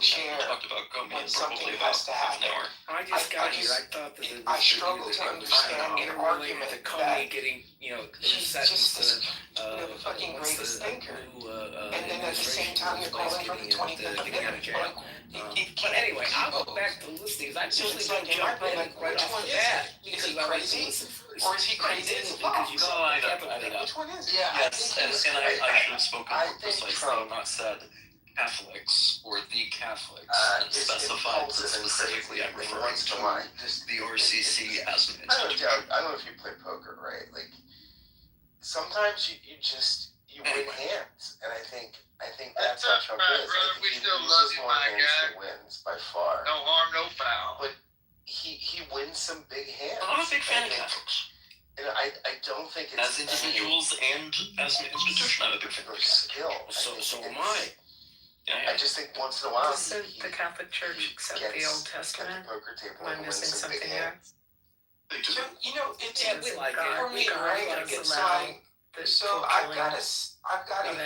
talked about Comey in probably about half an hour. I just got here. I thought that I struggle to understand an argument to Comey getting, he's just the fucking greatest thinker. And then at the same time, you're calling for the 25th Amendment. But anyway, I'll go back to the listings. I usually don't jump in right off the bat because I like to listen first. Or is he crazy as because you No, I know. Which one is it? Yes, and I should have spoken more precisely, not said Catholics or the Catholics, and specified that specifically I'm referring to the RCC as an institution. I don't know if you play poker, right? Like, sometimes you win hands, and I think that's how Trump is. Brother, we still love you, my guy. He wins by far. No harm, no foul. But he wins some big hands. I'm not a big fan of Catholics. And I don't think it's as individuals and as an institution, I'm a big fan of skill. So am I. I just think once in a while Doesn't the Catholic Church accept the Old Testament? Am I missing something there? So, Yeah, we like it. For me, right? It's like, so I've got a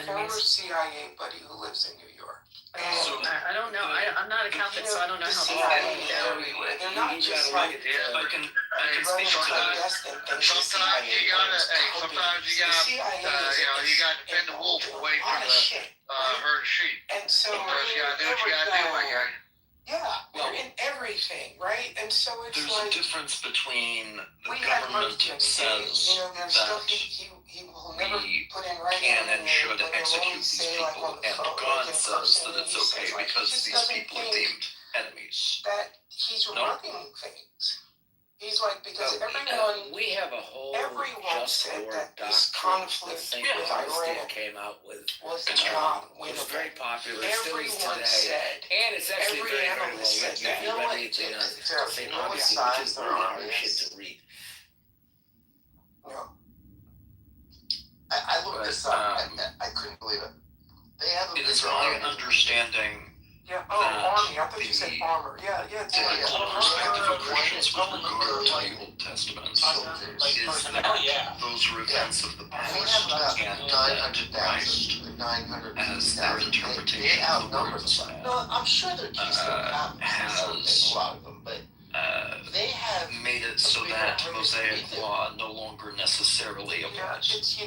former CIA buddy who lives in New York. And I don't know. I'm not a Catholic, so I don't know the how CIA is everywhere. They're not just like I can running speak to to that. desk and things. Sometimes you gotta, sometimes you gotta, you gotta defend the wolf away from the herd of sheep. And so Sometimes you gotta do what you gotta do, my guy. yeah, we're in everything, right? And so it's There's like a difference between the we had government money says there's that stuff he will never we put in writing can and and should he'll execute only these say, like, people, on the and phone, God like, in says person, that it's he okay says, like, he because just these doesn't people are think deemed enemies. that he's No. running things. He's like, because We have a whole everyone just said war that doctrine this conflict that St. with Augustine Iran came out with. was It not was winnable. very popular. It still is Everyone today. said, And it's actually every very, very well analyst written. said that. If You know you what? read anything on St. You know what Augustine, which is size really their hard army shit is? to read. No. I looked this up and I couldn't believe it. They have a It is bigger my army. understanding Yeah, army. I thought you said armor. Yeah, the perspective of Christians with regard to the Old Testament is that those are events of the They past have about and that 900,000, 900,000. as their interpretation of the word Messiah No, I'm sure they're Keystone has a lot of them, but they have made it so that Mosaic law no longer necessarily applies. It's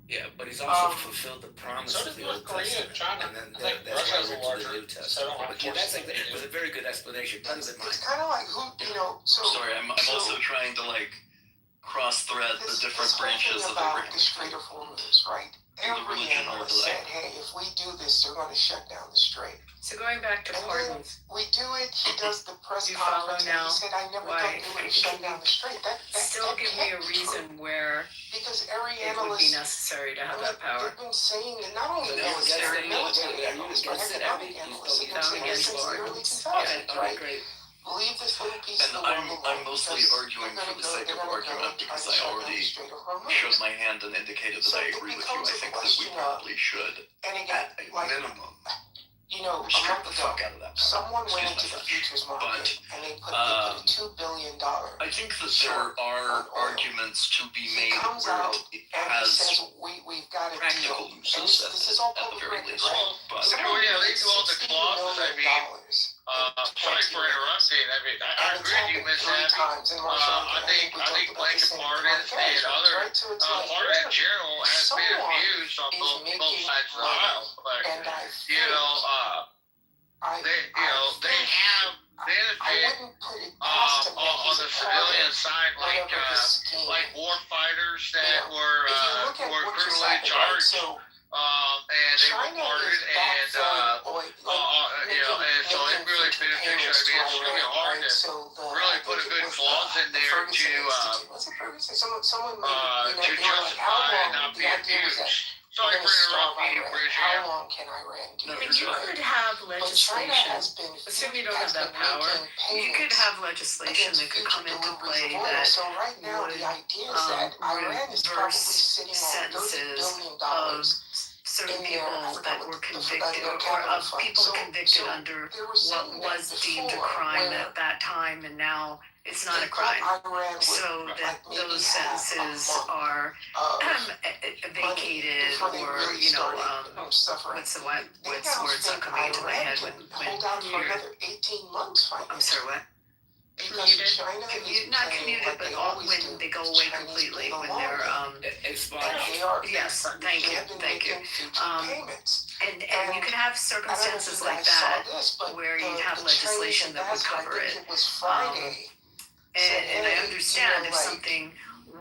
Yeah, but he's also fulfilled the promise So of did the Old North Korea and Testament. China. And then I think that's Russia why has a we're to larger the New Testament. federal But yeah, that's enforcement it was a very good explanation. Better than mine. it's kind of like who So Sorry, I'm also trying to cross-thread the different branches of the about the Strait of Hormuz, right? Every religion or analyst the said, hey, if we do this, they're going to shut down the strait. So going back to And then pardons, we do it. He does the press You follow conference, and now he said, "I never why- thought you would have shut down the strait." That still give me a can't be reason true, where because every it would be analyst. necessary to have I mean, that power. they've been saying that not only But military against analysts, but it, economic he's analysts have been down saying against this since the early pardons. 2000s, Yeah, right? great. Leave this little piece And of the world alone. I'm mostly because arguing they're for gonna the sake they're of gonna go argument and try because to I shut down already the Strait of Hormuz. showed my hand and indicated that So I it agree with you. becomes I a think that we question of- probably should, And again, at a like, minimum, a restrict month the ago, fuck out of that power. someone went Excuse into my the French. futures market and they put a $2 billion. I think that there are arguments to be made comes where out it and he has says, we've got a practical deal. And uses this is all at the public very record, least. right? But Someone yeah, paid they do all the $60 clauses. I million mean, sorry for interrupting. I mean, I and it's agree with you, happened Miss 3 Abby. times in Marshall. I think blanket pardons and other pardon in general has been abused on both sides of the aisle. But and I you know, they have benefit on the civilian side, like war fighters that were criminally charged, and they were pardoned, and and so it really beneficial. I mean, it's really hard to really put a good clause in there to justify not being abused. Sorry for interrupting you, Bridget. How long can Iran do And it? you could have But China legislation, has been assume you don't have that power, you could have legislation that could come into play that So right now would the idea is that Iran is probably reverse sitting on $30 sentences billion of certain in people their- that were the convicted, federal or capital of fund. people So- convicted so under they were what saying that was deemed a before, crime where at that time, and now it's not a they crime. thought Iran would, So like, that maybe those have a sentences month are of vacated, before they or really suffering. What's what's They word's now not think coming into my Iran head can when hold out for you're, another 18 months I'm financially. sorry, what? Because China is Not playing commuted, like but they all, always when do. they go away Chinese completely, play the when long they're, game. Expire. And they are. yes, thank They you, have been thank you. making future payments. And you could have circumstances like that where you'd have legislation that would cover it. It was Friday. And I understand if something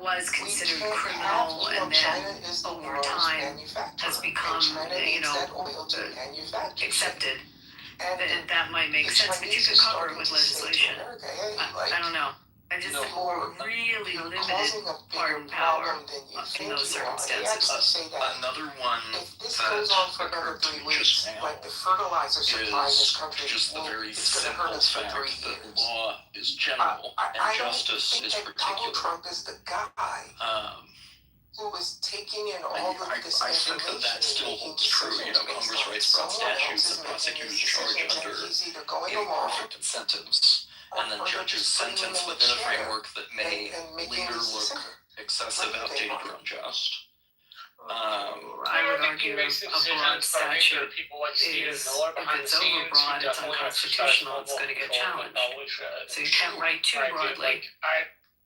was considered criminal and then over time has become, accepted, then that might make sense, but you could cover it with legislation. I don't know. I just think we're really limited pardon power in those circumstances. another one If this goes on for another 3 weeks, like the fertilizer supply in this country, just the very it's going to simple hurt us for fact 3 that years. law is general I and don't justice think is that particular. Donald Trump is the guy who was taking in all of this I think information that still and making holds true. decisions Congress based on writes broad someone statutes else's and making prosecutors these charge decisions, and under he's either going along imperfect incentives. and then judges sentence within a framework that may later look excessive, outdated, or unjust. I would argue a broad statute is, if it's overbroad, it's unconstitutional, it's gonna get challenged. So you can't write too broadly.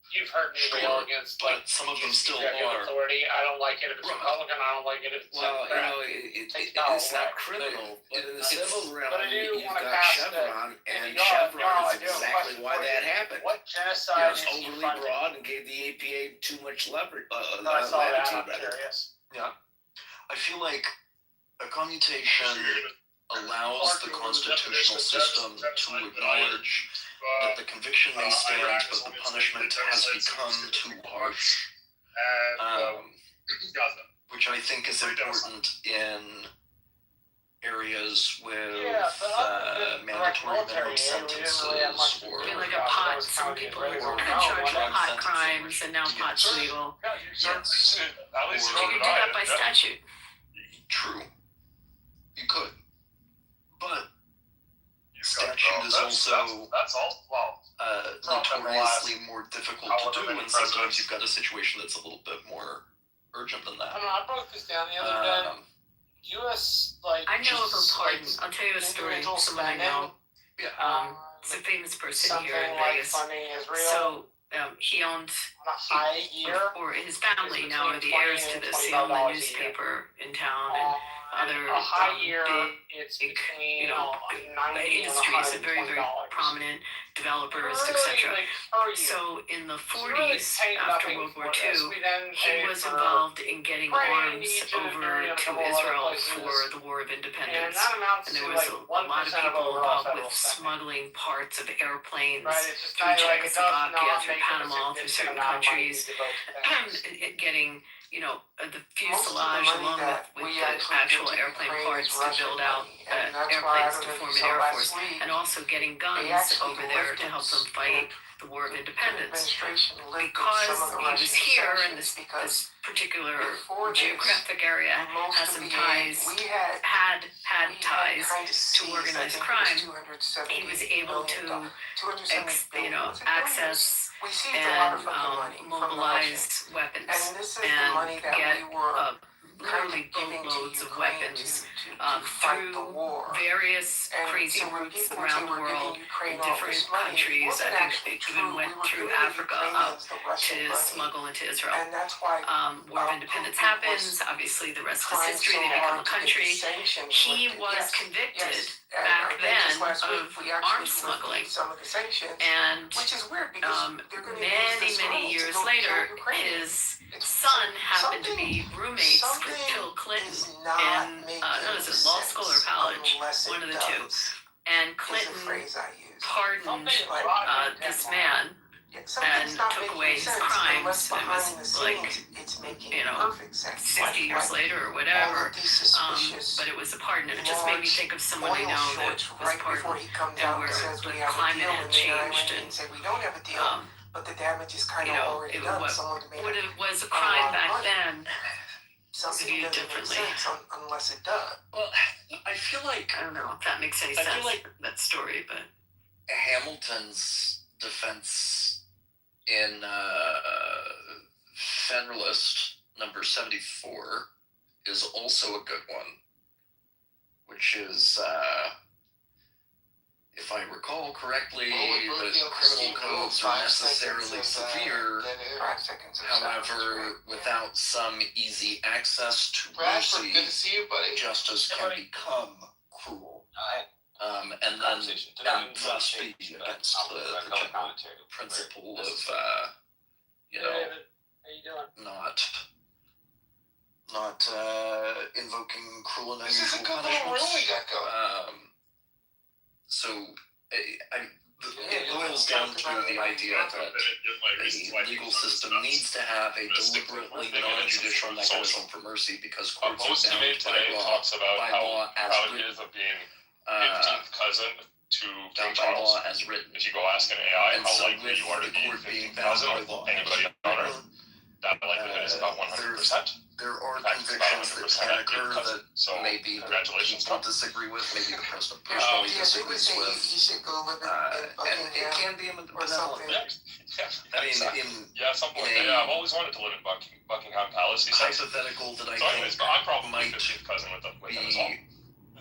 You've heard me go against, but some of them still are. Authority. I don't like it if it's Republican. I don't like it if it's Democrat. It's not criminal, but in the civil realm, But I do you've wanna got pass Chevron, the- and y'all- Chevron y'all, is I do have a exactly question why for you. that happened. What It genocide was is he overly funding? broad and gave the EPA too much leverage, I saw that. latitude. I'm rather. curious. Yeah. I feel like a commutation allows the constitutional system to acknowledge that the conviction may stand, but the punishment has become too harsh. Which I think is important in areas with mandatory minimum sentences or I mean, like a pot, some people are charged with pot crimes and now pot's legal. yes. You could do that by statute. True. You could. But statute is also notoriously more difficult to do, and sometimes you've got a situation that's a little bit more urgent than that. I don't know. I broke this down the other day. U.S. I know of a pardon. I'll tell you a story. Someone I know. Yeah. It's a famous person Something here in like Vegas. funding Israel. So he owned, on a high year. or his family now are the heirs to this. He owned the newspaper in town and other a high year, big, it's between 90 $90 industries and and very, very $120. prominent developers, etc. So in the 40s, after World War II, he was involved in getting arms over to Israel for the War of Independence. And there was a lot of people involved with smuggling parts of airplanes through Czechoslovakia, through Panama, through certain countries, getting, the fuselage along with the actual airplane parts to build out airplanes to form an air force, and also getting guns over there to help them fight the War of Independence. Because he was here in this particular geographic area, has some ties, had ties to organized crime, he was able to, access and mobilize weapons and get literally boatloads of weapons through various crazy routes around the world in different countries. I think they even went through Africa up to smuggle into Israel. War of Independence happens. Obviously, the rest is history. They become a country. He was convicted back then of arms smuggling. And many years later, his son happened to be roommates with Bill Clinton in, was it law school or college? One of the two. And Clinton pardoned this man and took away his crimes. It was like, 60 years later or whatever. But it was a pardon. And it just made me think of someone I know that was pardoned and where the climate had changed and but the damage is kind of already done. What it was a crime back then, something doesn't make differently. sense unless it does. Well, I feel like I don't know if that makes any I sense. feel like that story, but Hamilton's defense in Federalist number 74 is also a good one, which is, if I recall correctly, the criminal codes are necessarily severe. However, without some easy access to mercy, justice can become cruel. And then thus be against the general principle of, not invoking cruel and unusual punishments. So, it boils down to the idea that the legal system needs to have a deliberately non-judicial mechanism for mercy because courts are bound by law as written. Cousin to King Charles as written. If you go ask an AI and how so likely with you are to the be court being bound cousin by of law, anybody on Earth, that likelihood is about 100%. There are In fact, it's about convictions that 100% can occur that so maybe congratulations, people Trump. disagree with, maybe the president personally Yeah, they would disagrees say with. he should go live in And it can be a or benevolent something. I mean, something like that. Yeah, I've always wanted to live in Buckingham Palace. He says. hypothetical that I So anyways, think I'm probably might 15th cousin with him as well. be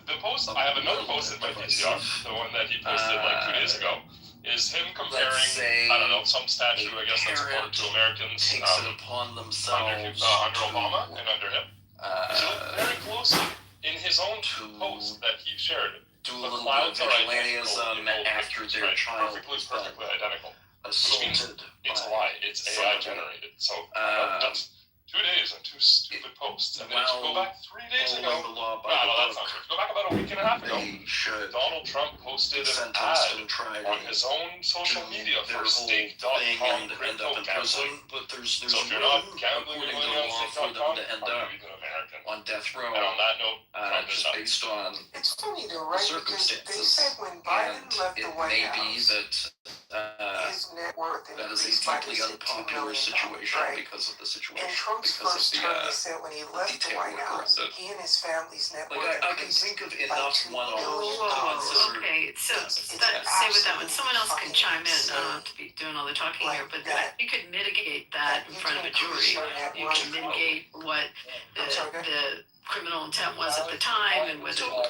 The post, I have another post in my PCR, the one that he posted like 2 days ago, is him comparing, say I don't know, some statue, I guess, that's important to Americans takes it upon themselves under Obama and under him. He looked very closely in his own post that he shared. Do a The little clouds bit of are identical vigilantism in both after pictures, their right? child Perfectly identical. assaulted It's a by lie. It's AI generated. So that's 2 days and 2 stupid posts. And then if you go back 3 days ago, the law by no, the that's not book, true. If you go back about a week and a half ago, they should Donald Trump posted get an sentenced ad and tried on his own social media their for whole stake.com thing and end crypto up in gambling. prison, but there's So if you're room, not gambling your according to money the on law, for them stake.com, to end are up you even American? on death row, And on that note, Trump is just done. based on It's funny though, right? Because they circumstances. said when Biden And left it the White may be House, that his net worth that is a increased by deeply $2 unpopular million, situation right? because of the situation. In Trump's because first of term, they said when he left the detail White work House, around it. he and his family's net Like worth I can increased think of by enough $2 one-offs billion. to consider. Okay, so It's stay with that one. absolutely Someone else can fucking chime in. I insane. don't have to be doing all the talking Like here, but that- you could mitigate that in you front of can a jury. increase your net You worth. can mitigate what I'm sorry, go ahead. the criminal intent was at the time and whether what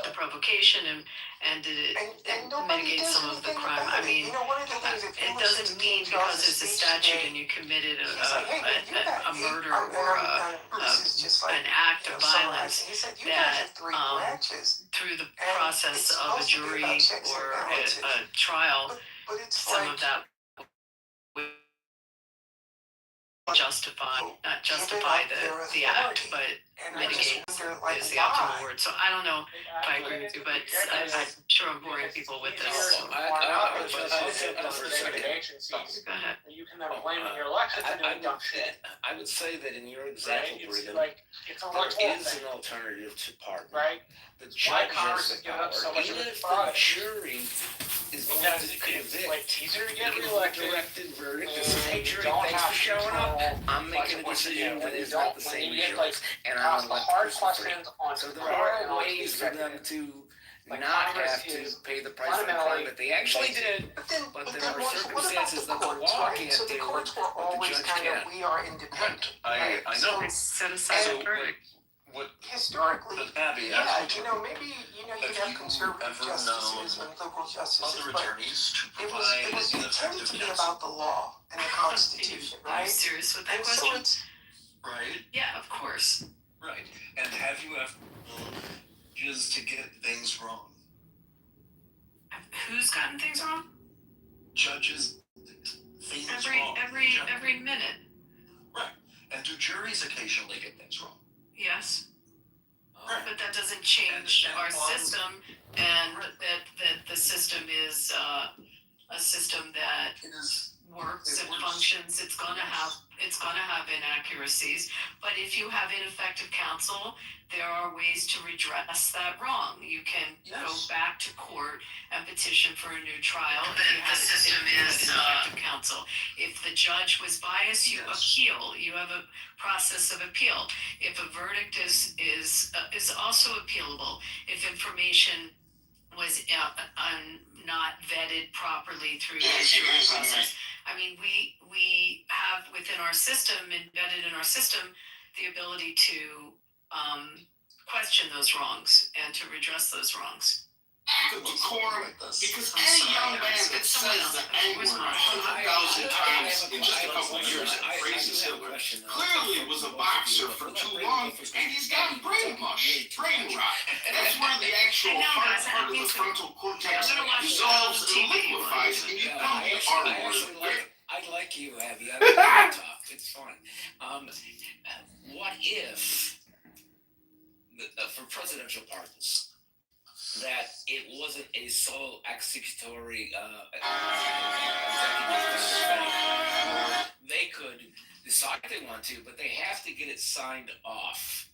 the provocation and did it And nobody mitigate does some of the anything crime. about I it. mean, You know, one of the things if you it listen doesn't to mean King because Charles' it's a speech statute today, and you committed he's like, hey, man, you got a murder and or this is just like, an act you of know, violence summarizing. He said, you guys that have 3 branches, through the and process it's of a supposed to be jury about checks and or balances. a trial, But it's some like, of that would not justify the act, but and I just mitigate wonder, like, is the optimal why? word. So I don't know if I agree with you, but I'm sure I'm boring people with this. I would Go ahead. You can never blame your election for doing dumb shit. I would say that in your example, Right? It's Brigham, like, it's a much there more is thing, an alternative to pardon. right? The Why judge Congress has is the giving up power, so much of even its if the product. jury is going Because to it's convict. like easier to get Give a reelected. directed verdict. and This is, hey, you jury, don't thanks have for showing up. control I'm much making of a what you decision do. that When you is not don't, the when same you as get like yours, and ask I'm the elected hard person questions on So there support are and on ways for them executive. to Like not Congress have to is pay the price for the crime that they actually did. But then, But but there then are what about circumstances the that the courts, law right? can't So the deal courts with, were but the always judge kind can. of, we are independent. right? I know. Set aside a verdict. What Historically, Abby, yeah, you know, maybe, you know, you'd have conservative ever justices and liberal justices, other but attorneys to it provide was intended to be ineffectiveness, about the law and the Constitution, Are you right? serious with that And so question? it's, right? Yeah, of course. Right. And have you ever just to get things wrong? Who's gotten things wrong? Judges things wrong. Every minute. Right. And do juries occasionally get things wrong? Yes. Right. But that doesn't change And our on- system, and that the system is a system that It is works and functions. It's gonna have inaccuracies, but if you have ineffective counsel, there are ways to redress that wrong. You can go Yes. back to court and petition for a new trial if you have ineffective counsel. If the judge was biased, you appeal. You have a process of appeal. If a verdict is also appealable, if information was not vetted properly through the jury process. I mean, we have within our system, embedded in our system, the ability to question those wrongs and to redress those wrongs. The decorum, because I'm any sorry, young I man was- that someone says else. the N Where's word my- 100,000 times in just a couple of years I and praises do have a Hitler question, though. clearly was a boxer for too long, and he's gotten brainwashed, brain rot. That's where the actual I know, hard guys, I part of need the to- frontal cortex I'm gonna watch dissolves and TV. liquefies, and you become the R word. I like you, Abby. I like you talk. It's fun. What if, for presidential pardons, that it wasn't a sole executory executive, they could decide they want to, but they have to get it signed off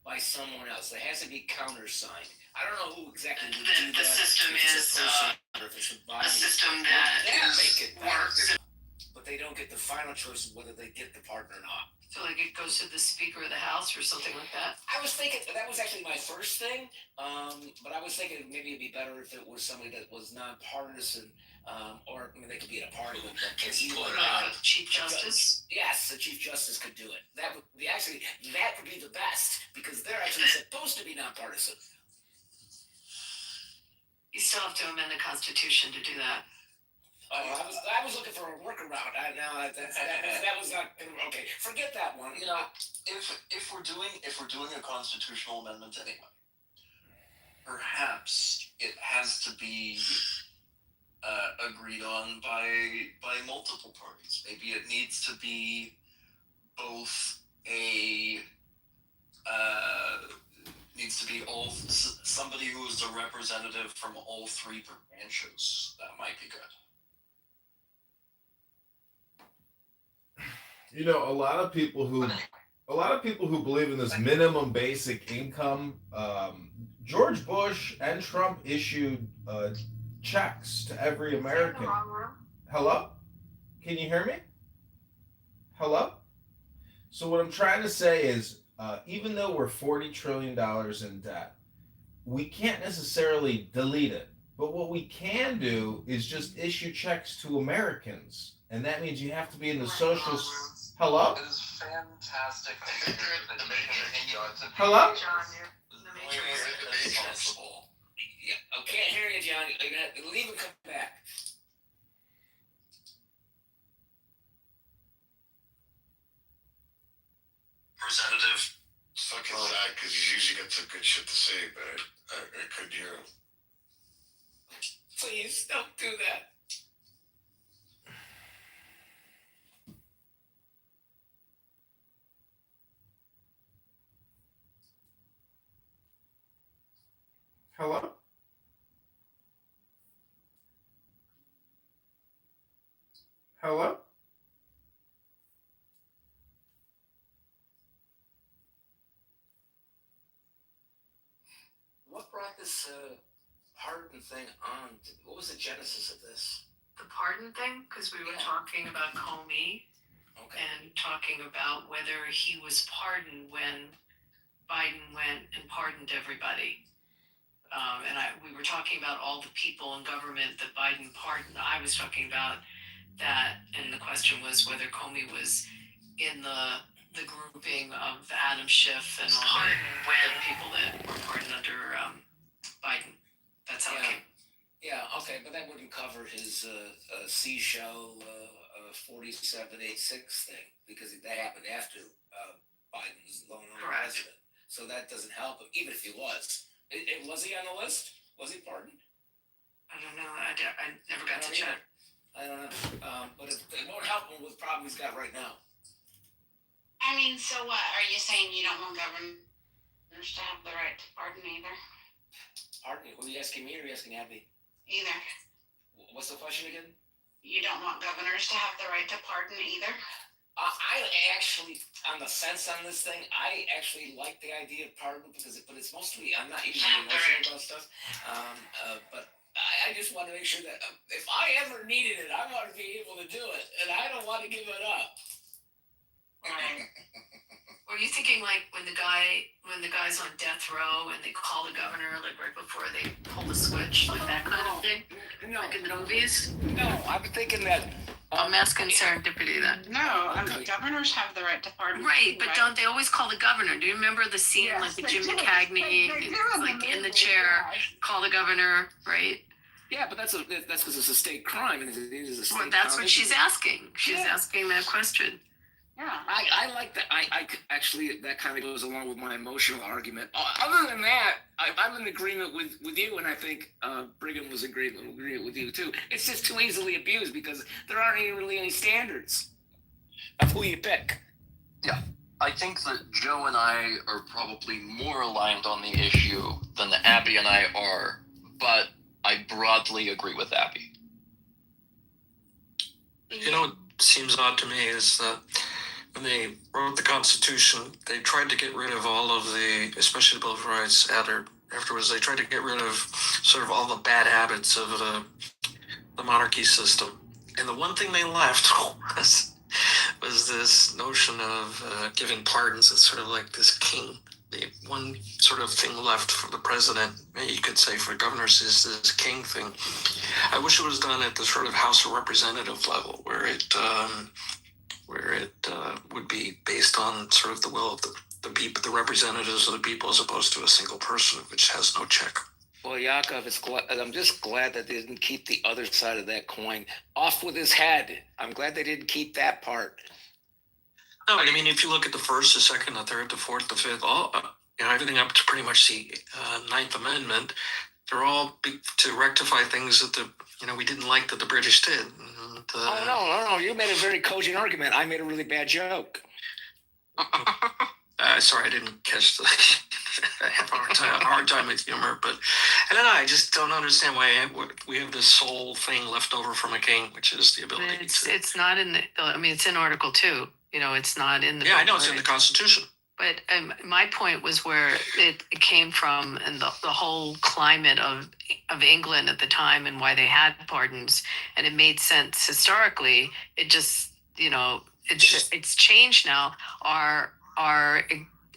by someone else. It has to be countersigned. I don't know who exactly would do that. The system if it's is a person or if it's a body. a system They that can make it works. But but they don't get the final choice of whether they get the pardon or not. So like it goes to the Speaker of the House or something like that? I was thinking that was actually my first thing, but I was thinking maybe it'd be better if it was somebody that was nonpartisan, or I mean they could be in a party with them. Chief Justice? Yes, the Chief Justice could do it. That would be that would be the best because they're actually supposed to be nonpartisan. You still have to amend the Constitution to do that. Oh, I was looking for a workaround. That was not okay. Forget that one. You know, if we're doing a constitutional amendment anyway, perhaps it has to be agreed on by multiple parties. Maybe it needs to be both needs to be somebody who is a representative from all three branches. That might be good. You know, a lot of people who believe in this minimum basic income. George Bush and Trump issued checks to every American. Hello? Can you hear me? Hello? So what I'm trying to say is, even though we're $40 trillion in debt, we can't necessarily delete it. But what we can do is just issue checks to Americans. And that means you have to be in the social... Hello? It is fantastic. Hello? Yeah, I can't hear you, John. You're gonna leave and come back. Representative. It's fucking sad because he's usually got some good shit to say, but I couldn't hear him. Please don't do that. Hello? Hello? What brought this pardon thing on? What was the genesis of this? The pardon thing? Because we were talking about Comey and talking about whether he was pardoned when Biden went and pardoned everybody. We were talking about all the people in government that Biden pardoned. I was talking about that, and the question was whether Comey was in the grouping of Adam Schiff and all the people that were pardoned under Biden. That's how it came. Yeah, okay, but that wouldn't cover his seashell 4786 thing because that happened after Biden was long president. So that doesn't help him, even if he was. Was he on the list? Was he pardoned? I don't know. I never got to check. I don't know. But it won't help him with the problem he's got right now. I mean, so what? Are you saying you don't want governors to have the right to pardon either? Pardon? Were you asking me or are you asking Abby? Either. What's the question again? You don't want governors to have the right to pardon either? I actually, on the sense on this thing, I actually like the idea of pardon but it's mostly, I'm not even emotional about stuff. But I just want to make sure that if I ever needed it, I want to be able to do it, and I don't want to give it up. Right. Were you thinking like when the guy's on death row and they call the governor like right before they pull the switch, like that kind of thing? No. Like in the movies? No, I'm thinking that. I'm asking serendipity then. No, governors have the right to pardon. Right, but don't they always call the governor? Do you remember the scene like with Jim McCagney, like in the chair, call the governor, right? Yeah, but that's because it's a state crime and it is a state. Well, that's what she's asking. She's asking that question. Yeah, I like that. I actually that kind of goes along with my emotional argument. Other than that, I'm in agreement with you, and I think Brigham was in agreement with you too. It's just too easily abused because there aren't really any standards of who you pick. Yeah, I think that Joe and I are probably more aligned on the issue than Abby and I are, but I broadly agree with Abby. You know what seems odd to me is that when they wrote the Constitution, they tried to get rid of all of the, especially the Bill of Rights, afterwards, they tried to get rid of sort of all the bad habits of the monarchy system. And the one thing they left was this notion of giving pardons. It's sort of like this king. The one sort of thing left for the president, you could say for governors, is this king thing. I wish it was done at the sort of House of Representative level, where it would be based on sort of the will of the people, the representatives of the people, as opposed to a single person, which has no check. Well, Yakov, I'm just glad that they didn't keep the other side of that coin off with his head. I'm glad they didn't keep that part. No, I mean, if you look at the first, the second, the third, the fourth, the fifth, all everything up to pretty much the Ninth Amendment, they're all to rectify things that we didn't like that the British did. And, no! You made a very cogent argument. I made a really bad joke. Sorry, I didn't catch the. I have a hard time with humor, but I don't know. I just don't understand why we have this sole thing left over from a king, which is the ability to. It's not in the. I mean, it's in Article 2. It's not in the. Yeah, I know it's in the Constitution. But my point was where it came from, and the whole climate of England at the time, and why they had pardons, and it made sense historically. It just it's changed now. Our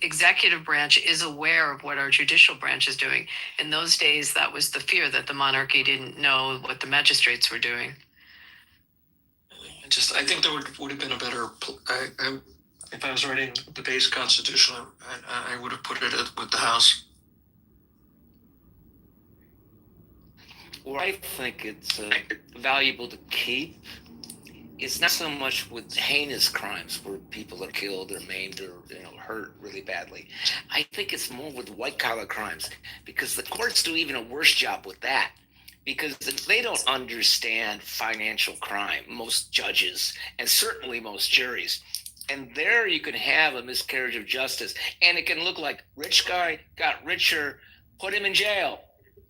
executive branch is aware of what our judicial branch is doing. In those days, that was the fear that the monarchy didn't know what the magistrates were doing. I think there would have been a better. If I was writing the base constitution, I would have put it with the House. Well, I think it's valuable to keep. It's not so much with heinous crimes where people are killed or maimed or hurt really badly. I think it's more with white collar crimes, because the courts do even a worse job with that, because they don't understand financial crime, most judges, and certainly most juries. And there you can have a miscarriage of justice, and it can look like rich guy got richer, put him in jail,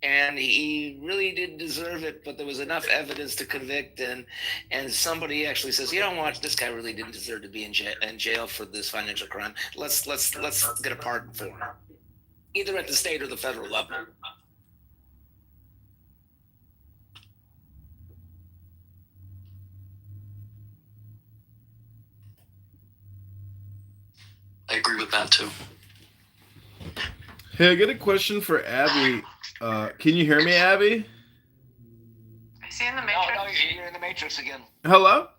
and he really didn't deserve it, but there was enough evidence to convict, and somebody actually says, you know what, this guy really didn't deserve to be in jail for this financial crime. Let's get a pardon for him, either at the state or the federal level. I agree with that too. Hey, I got a question for Abby. Can you hear me, Abby? Is he in the Matrix? No, you're in the Matrix again. Hello?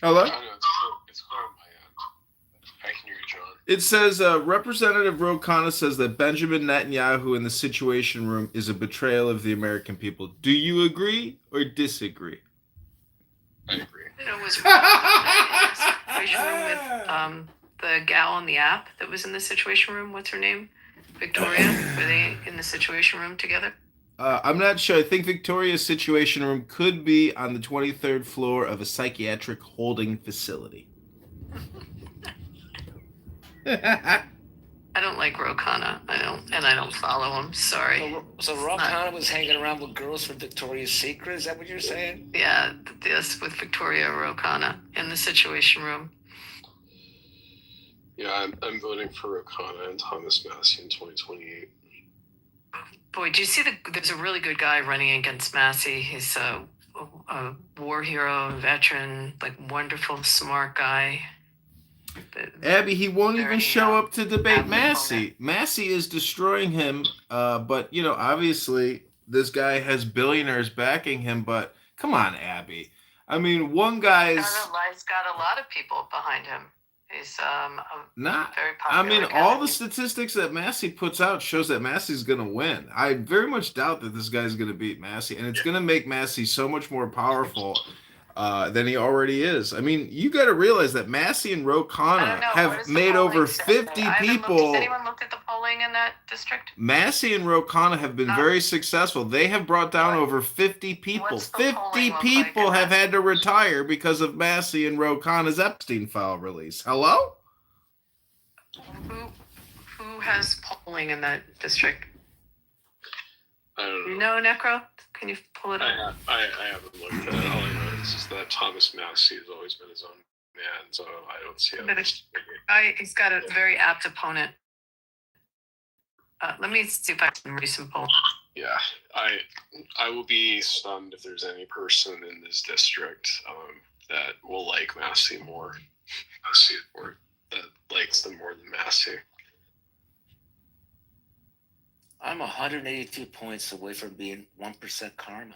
Hello? It's clear on my end. I can hear you, John. It says Representative Ro Khanna says that Benjamin Netanyahu in the Situation Room is a betrayal of the American people. Do you agree or disagree? I agree. It was Situation Room with the gal on the app that was in the Situation Room. What's her name? Victoria. Were they in the Situation Room together? I'm not sure. I think Victoria's Situation Room could be on the 23rd floor of a psychiatric holding facility. I don't like Ro Khanna. I don't follow him. Sorry. So Ro Khanna was hanging around with girls from Victoria's Secret? Is that what you're saying? Yeah, this with Victoria Ro Khanna in the Situation Room. Yeah, I'm voting for Ro Khanna and Thomas Massie in 2028. Boy, do you see there's a really good guy running against Massie. He's a war hero, veteran, like wonderful, smart guy. Abby, he won't even show up to debate Massie. Massie is destroying him, but obviously this guy has billionaires backing him. But come on, Abby. I mean, one guy's he's got a lot of people behind him. He's not very popular. I mean, all the statistics that Massie puts out shows that Massie's going to win. I very much doubt that this guy's going to beat Massie, and it's going to make Massie so much more powerful than he already is. I mean, you got to realize that Massie and Ro Khanna have made over 50 people. Has anyone looked at the polling in that district? Massie and Ro Khanna have been very successful. They have brought down over 50 people. 50 people have had to retire because of Massie and Ro Khanna's Epstein file release. Hello? Who has polling in that district? I don't know. You know, Necro? Can you pull it up? I haven't looked at it. All I know is just that Thomas Massie has always been his own man, so I don't see how he's got a very apt opponent. Let me see if I can recent poll. Yeah, I will be stunned if there's any person in this district that will like Massey more, or that likes them more than Massey. I'm 182 points away from being 1% karma.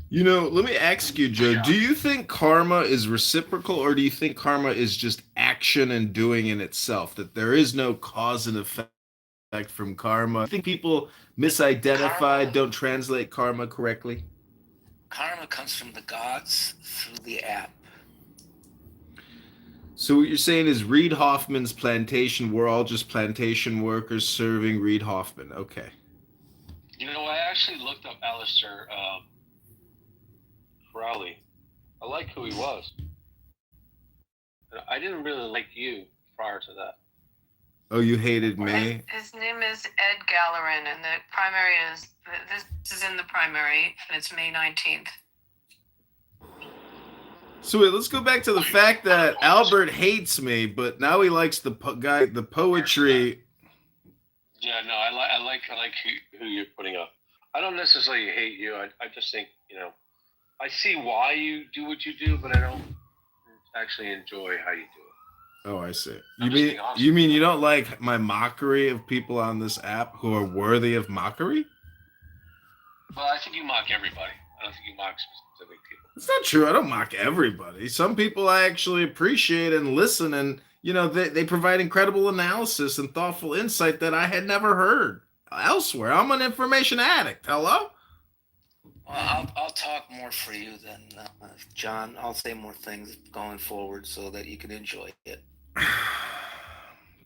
You know, let me ask you, Joe, do you think karma is reciprocal, or do you think karma is just action and doing in itself, that there is no cause and effect from karma? I think people misidentify, don't translate karma correctly. Karma comes from the gods through the app. So what you're saying is Reid Hoffman's plantation, we're all just plantation workers serving Reid Hoffman. Okay. You know, I actually looked up Aleister Crowley. I like who he was. I didn't really like you prior to that. Oh, you hated me? His name is Ed Gallerin, and the primary this is in the primary, and it's May 19th. So wait, let's go back to the fact that Albert hates me, but now he likes the poetry. Yeah, no, I like who you're putting up. I don't necessarily hate you. I just think, you know, I see why you do what you do, but I don't actually enjoy how you do it. Oh, I see. You mean you don't like my mockery of people on this app who are worthy of mockery? Well, I think you mock everybody. I don't think you mock specific people. It's not true. I don't mock everybody. Some people I actually appreciate and listen, and you know they provide incredible analysis and thoughtful insight that I had never heard elsewhere. I'm an information addict. Hello? Well, I'll talk more for you than John. I'll say more things going forward so that you can enjoy it.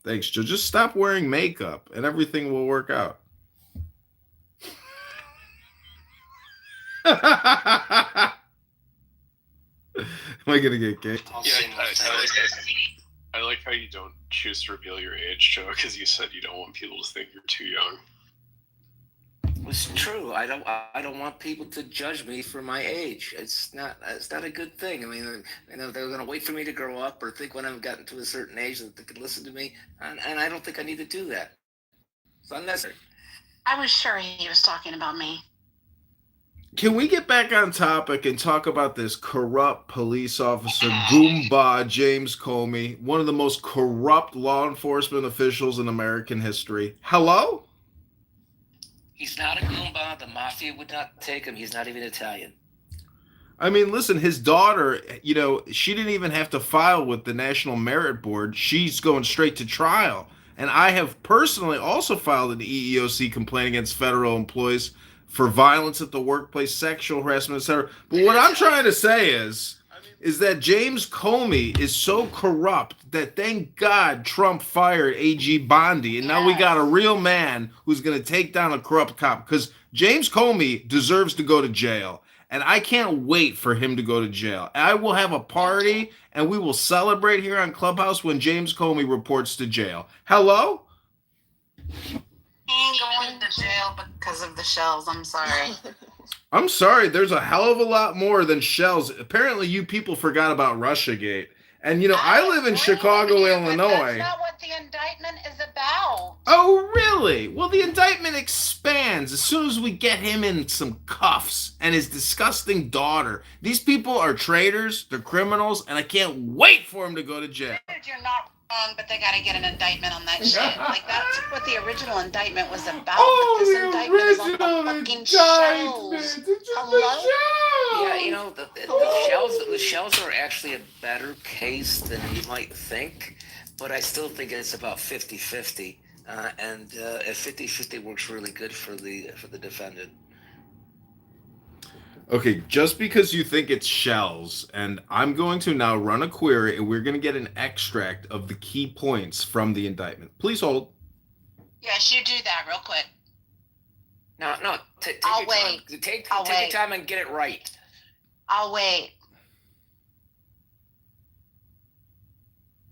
Thanks, Joe. Just stop wearing makeup and everything will work out. Am I gonna get kicked? I like how you don't choose to reveal your age, Joe, because you said you don't want people to think you're too young. It's true. I don't want people to judge me for my age. It's not a good thing. I mean, you know, they're going to wait for me to grow up or think when I've gotten to a certain age that they can listen to me, and I don't think I need to do that. It's unnecessary. I was sure he was talking about me. Can we get back on topic and talk about this corrupt police officer, Goomba James Comey, one of the most corrupt law enforcement officials in American history? Hello? He's not a Goomba. The mafia would not take him. He's not even Italian. I mean, listen, his daughter, you know, she didn't even have to file with the National Merit Board. She's going straight to trial. And I have personally also filed an EEOC complaint against federal employees for violence at the workplace, sexual harassment, etc. But what I'm trying to say is that James Comey is so corrupt that thank God Trump fired AG Bondi, and now we got a real man who's going to take down a corrupt cop, because James Comey deserves to go to jail, and I can't wait for him to go to jail. I will have a party, and we will celebrate here on Clubhouse when James Comey reports to jail. Hello? He ain't going to jail because of the shells. I'm sorry. I'm sorry, there's a hell of a lot more than shells. Apparently you people forgot about Russiagate. And you know, I live in Chicago, Illinois. That's not what the indictment is about. Oh, really? Well, the indictment expands as soon as we get him in some cuffs and his disgusting daughter. These people are traitors, they're criminals, and I can't wait for him to go to jail. You're not wrong, but they gotta get an indictment on that shit. Like, that's what the original indictment was about. Oh, but this the indictment is on original the fucking indictment! shells. It's just Hello? Yeah, you know, the shells are actually a better case than you might think, but I still think it's about 50-50. And 50-50 works really good for the defendant. Okay, just because you think it's shells, and I'm going to now run a query, and we're going to get an extract of the key points from the indictment. Please hold. Yes, you do that real quick. No, take I'll your wait. time. Take I'll wait. your time and get it right. I'll wait.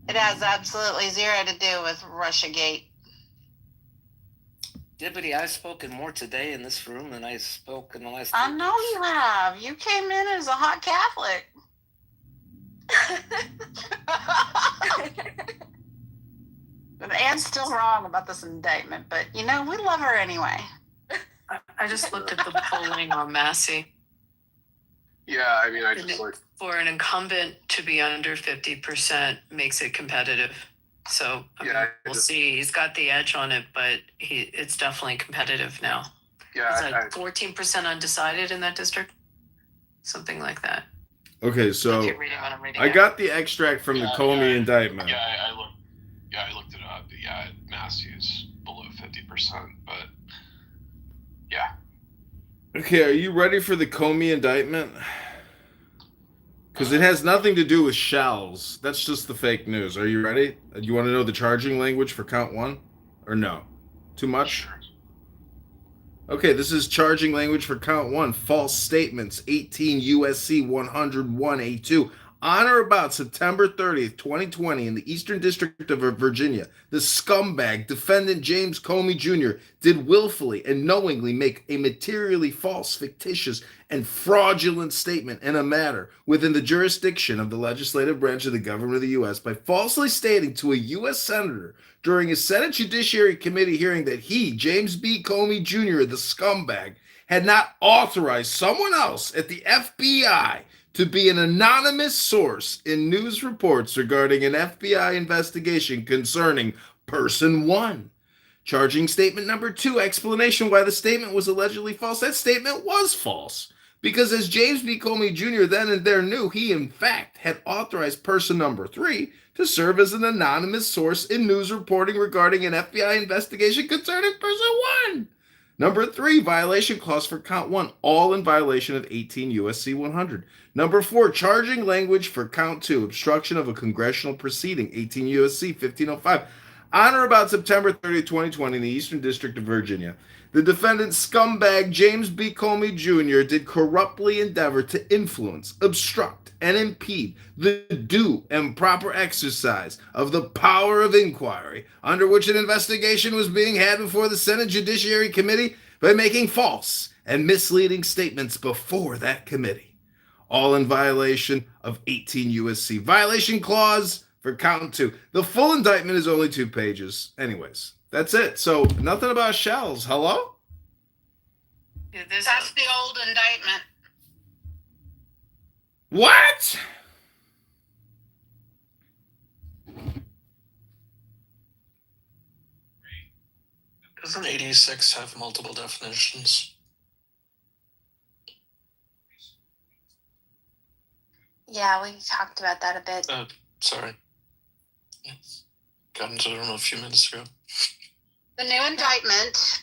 It has absolutely zero to do with Russiagate. Deputy, I've spoken more today in this room than I spoke in the last. I know you have. You came in as a hot Catholic. Anne's still wrong about this indictment, but we love her anyway. I just looked at the polling on Massey. Yeah, I mean, I just like For an incumbent to be under 50% makes it competitive. So we'll see. He's got the edge on it, but it's definitely competitive now. Yeah, it's like 14% undecided in that district, something like that. Okay, so If you're reading what I'm reading I got the extract from the Comey indictment. I looked it up. Yeah, Massey is below 50%, but yeah. Okay, are you ready for the Comey indictment? Because it has nothing to do with shells. That's just the fake news. Are you ready? Do you want to know the charging language for count 1? Or no? Too much? Sure. Okay, this is charging language for count 1. False statements, 18 USC 101A2. On or about September 30th, 2020, in the Eastern District of Virginia, the scumbag defendant James Comey Jr. did willfully and knowingly make a materially false, fictitious, and fraudulent statement in a matter within the jurisdiction of the legislative branch of the government of the U.S. by falsely stating to a U.S. senator during a Senate Judiciary Committee hearing that he, James B. Comey Jr., the scumbag, had not authorized someone else at the FBI to be an anonymous source in news reports regarding an FBI investigation concerning Person 1. Charging statement number 2, explanation why the statement was allegedly false. That statement was false, because as James B. Comey Jr. then and there knew, he in fact had authorized person number 3 to serve as an anonymous source in news reporting regarding an FBI investigation concerning Person 1. Number 3, violation clause for count 1, all in violation of 18 U.S.C. 100. Number 4, charging language for count 2, obstruction of a congressional proceeding, 18 U.S.C. 1505. On or about September 30, 2020, in the Eastern District of Virginia, the defendant scumbag James B. Comey Jr. did corruptly endeavor to influence, obstruct, and impede the due and proper exercise of the power of inquiry under which an investigation was being had before the Senate Judiciary Committee by making false and misleading statements before that committee, all in violation of 18 U.S.C. Violation clause for count 2. The full indictment is only 2 pages. Anyways, that's it. So nothing about shells. Hello? That's the old indictment. What? Doesn't 86 have multiple definitions? Yeah, we talked about that a bit. Sorry. Got into the room a few minutes ago. The new indictment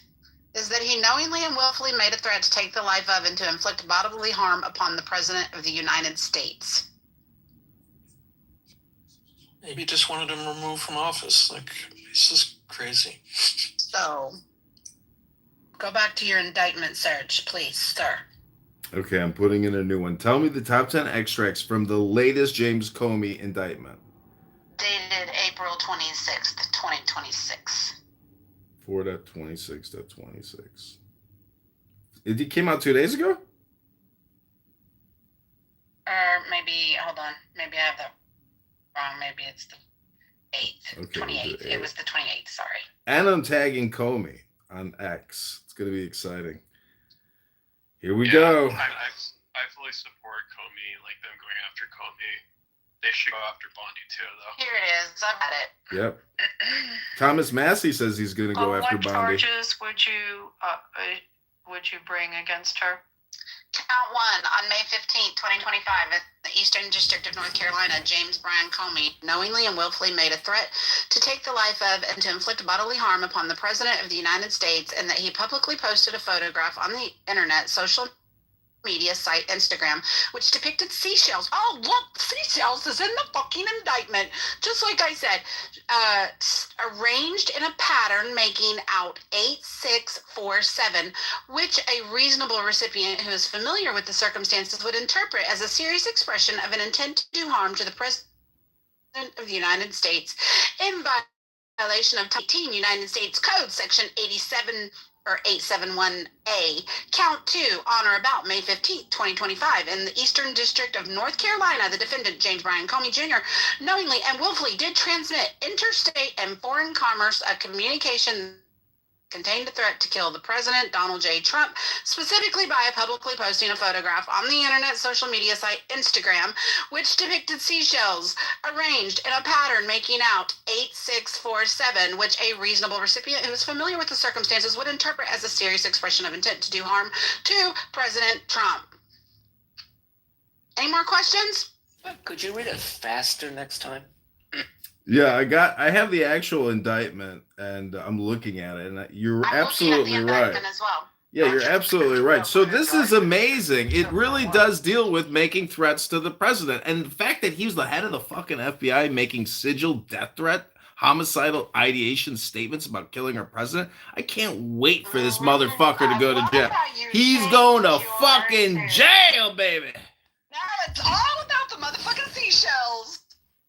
is that he knowingly and willfully made a threat to take the life of and to inflict bodily harm upon the President of the United States. Maybe just wanted him removed from office. Like, this is crazy. So, go back to your indictment search, please, sir. Okay, I'm putting in a new one. Tell me the top 10 extracts from the latest James Comey indictment. Dated April 26th, 2026. 4.26.26. It came out 2 days ago? Or maybe, hold on. Maybe I have that wrong. Maybe it's the 8th. Okay, 28th. It was the 28th, sorry. And I'm tagging Comey on X. It's going to be exciting. Here we go. I fully support Comey, like them going after Comey. They should go after Bondi too, though. Here it is. I've got it. Yep. Thomas Massey says he's going to go after Bondi. What charges would you bring against her? Count 1, on May 15th, 2025, at the Eastern District of North Carolina, James Brian Comey knowingly and willfully made a threat to take the life of and to inflict bodily harm upon the President of the United States, and that he publicly posted a photograph on the internet, social media site Instagram, which depicted seashells. Oh, look, seashells is in the fucking indictment. Just like I said, arranged in a pattern making out 8647, which a reasonable recipient who is familiar with the circumstances would interpret as a serious expression of an intent to do harm to the President of the United States in violation of 18 United States Code, Section 87 or 871A, count 2, on or about May 15th, 2025, in the Eastern District of North Carolina, the defendant, James Bryan Comey Jr., knowingly and willfully did transmit interstate and foreign commerce a communication contained a threat to kill the president, Donald J. Trump, specifically by publicly posting a photograph on the internet social media site Instagram, which depicted seashells arranged in a pattern making out 8647, which a reasonable recipient who is familiar with the circumstances would interpret as a serious expression of intent to do harm to President Trump. Any more questions? Could you read it faster next time? Yeah, I have the actual indictment, and I'm looking at it, and you're absolutely right. As well. Yeah, you're absolutely right. So this is amazing. It really does deal with making threats to the president, and the fact that he was the head of the fucking FBI making sigil death threat, homicidal ideation statements about killing our president. I can't wait for this motherfucker to go to jail. He's going to fucking jail, baby. Now it's all about the motherfucking seashells.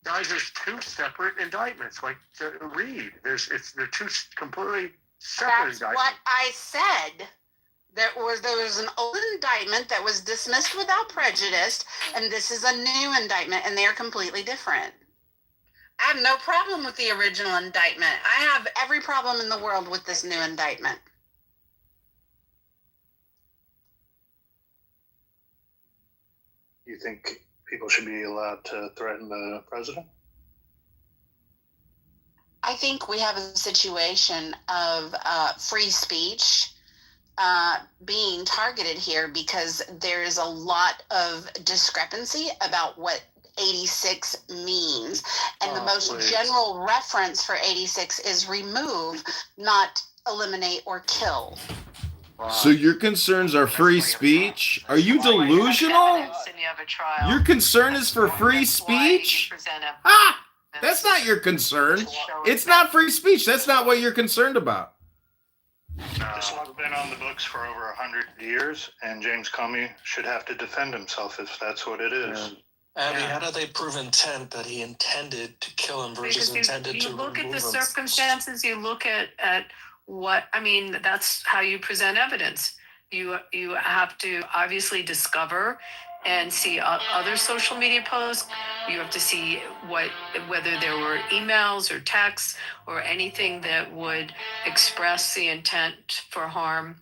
Guys, there's two separate indictments. Like to read, they're two completely separate That's indictments. what I said. There was an old indictment that was dismissed without prejudice, and this is a new indictment, and they are completely different. I have no problem with the original indictment. I have every problem in the world with this new indictment. You think people should be allowed to threaten the president? I think we have a situation of free speech being targeted here because there is a lot of discrepancy about what 86 means. And the most general reference for 86 is remove, not eliminate or kill. So your concerns are free speech? Are you delusional? Your concern is for free speech? Ah! That's not your concern. It's not free speech. That's not what you're concerned about. This law's been on the books for over 100 years, and James Comey should have to defend himself if that's what it is. Abby, how do they prove intent that he intended to kill him versus intended to remove him? You look at the circumstances, you look at what, I mean, that's how you present evidence. You have to obviously discover and see other social media posts. You have to see whether there were emails or texts or anything that would express the intent for harm.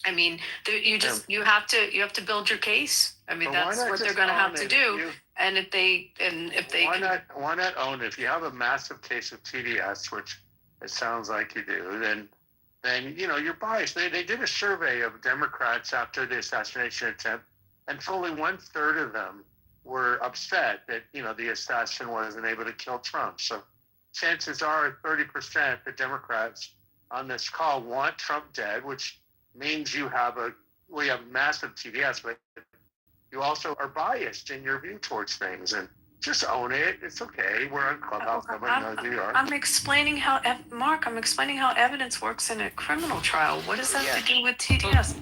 I mean, you have to build your case. I mean, that's what they're going to have to do. And if they why not own it? If you have a massive case of TDS, which it sounds like you do, then you're biased. They did a survey of Democrats after the assassination attempt, and fully 1/3 of them were upset that the assassin wasn't able to kill Trump. So chances are 30% the Democrats on this call want Trump dead, which means you have massive TDS, but you also are biased in your view towards things, and just own it. It's okay. We're on Clubhouse. Nobody knows who you are. I'm explaining how evidence works in a criminal trial. What does that have to do with TDS?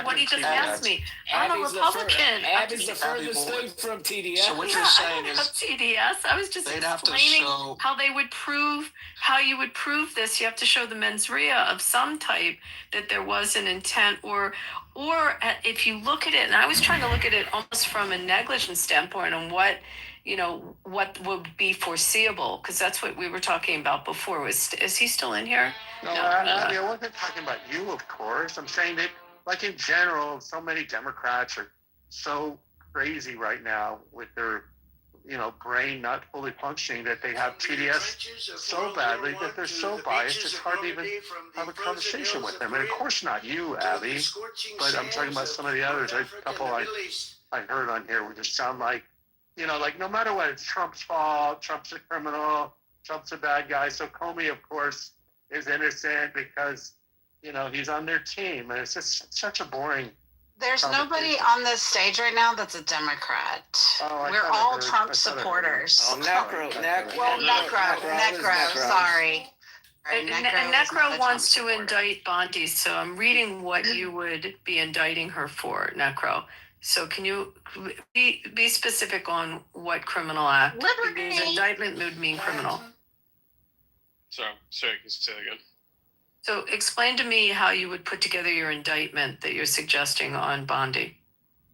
What he just asked me. I'm a Republican. Abby's the furthest thing from TDS. So what you're saying is TDS. I was just explaining how you would prove this. You have to show the mens rea of some type that there was an intent, or if you look at it, and I was trying to look at it almost from a negligence standpoint on what would be foreseeable, because that's what we were talking about before. Is he still in here? No, I wasn't talking about you, of course. I'm saying that, like in general, so many Democrats are so crazy right now with their brain not fully functioning that they have TDS so badly that they're so biased it's hard to even have a conversation with them. And of course not you, Abby, but I'm talking about some of the others. A couple I heard on here would just sound like, like no matter what, it's Trump's fault, Trump's a criminal, Trump's a bad guy. So Comey, of course, is innocent because, he's on their team. And it's just such a boring. There's nobody on this stage right now that's a Democrat. We're all Trump supporters. Necro, sorry. And Necro wants to indict Bondi, so I'm reading what you would be indicting her for, Necro. So can you be specific on what criminal act? Because indictment would mean criminal. Sorry, can you say that again? So explain to me how you would put together your indictment that you're suggesting on Bondi.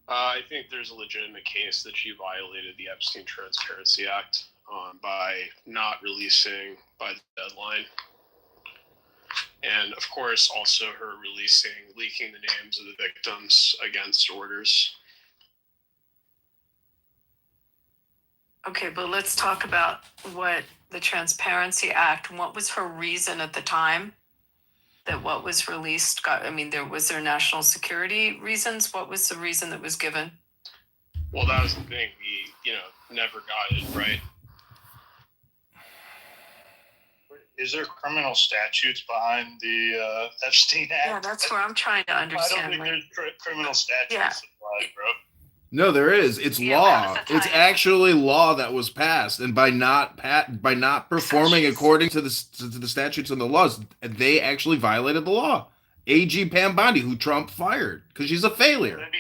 I think there's a legitimate case that she violated the Epstein Transparency Act by not releasing by the deadline. And of course, also her leaking the names of the victims against orders. Okay, but let's talk about what the Transparency Act, what was her reason at the time that what was released got, I mean, was there national security reasons? What was the reason that was given? Well, that was the thing. We, never got it right. Is there criminal statutes behind the Epstein Act? Yeah, that's where I'm trying to understand. I don't think there's criminal statutes applied, bro. No, there is. It's law. It's actually law that was passed, and by not performing according to the statutes and the laws, they actually violated the law. AG Pam Bondi, who Trump fired because she's a failure. That'd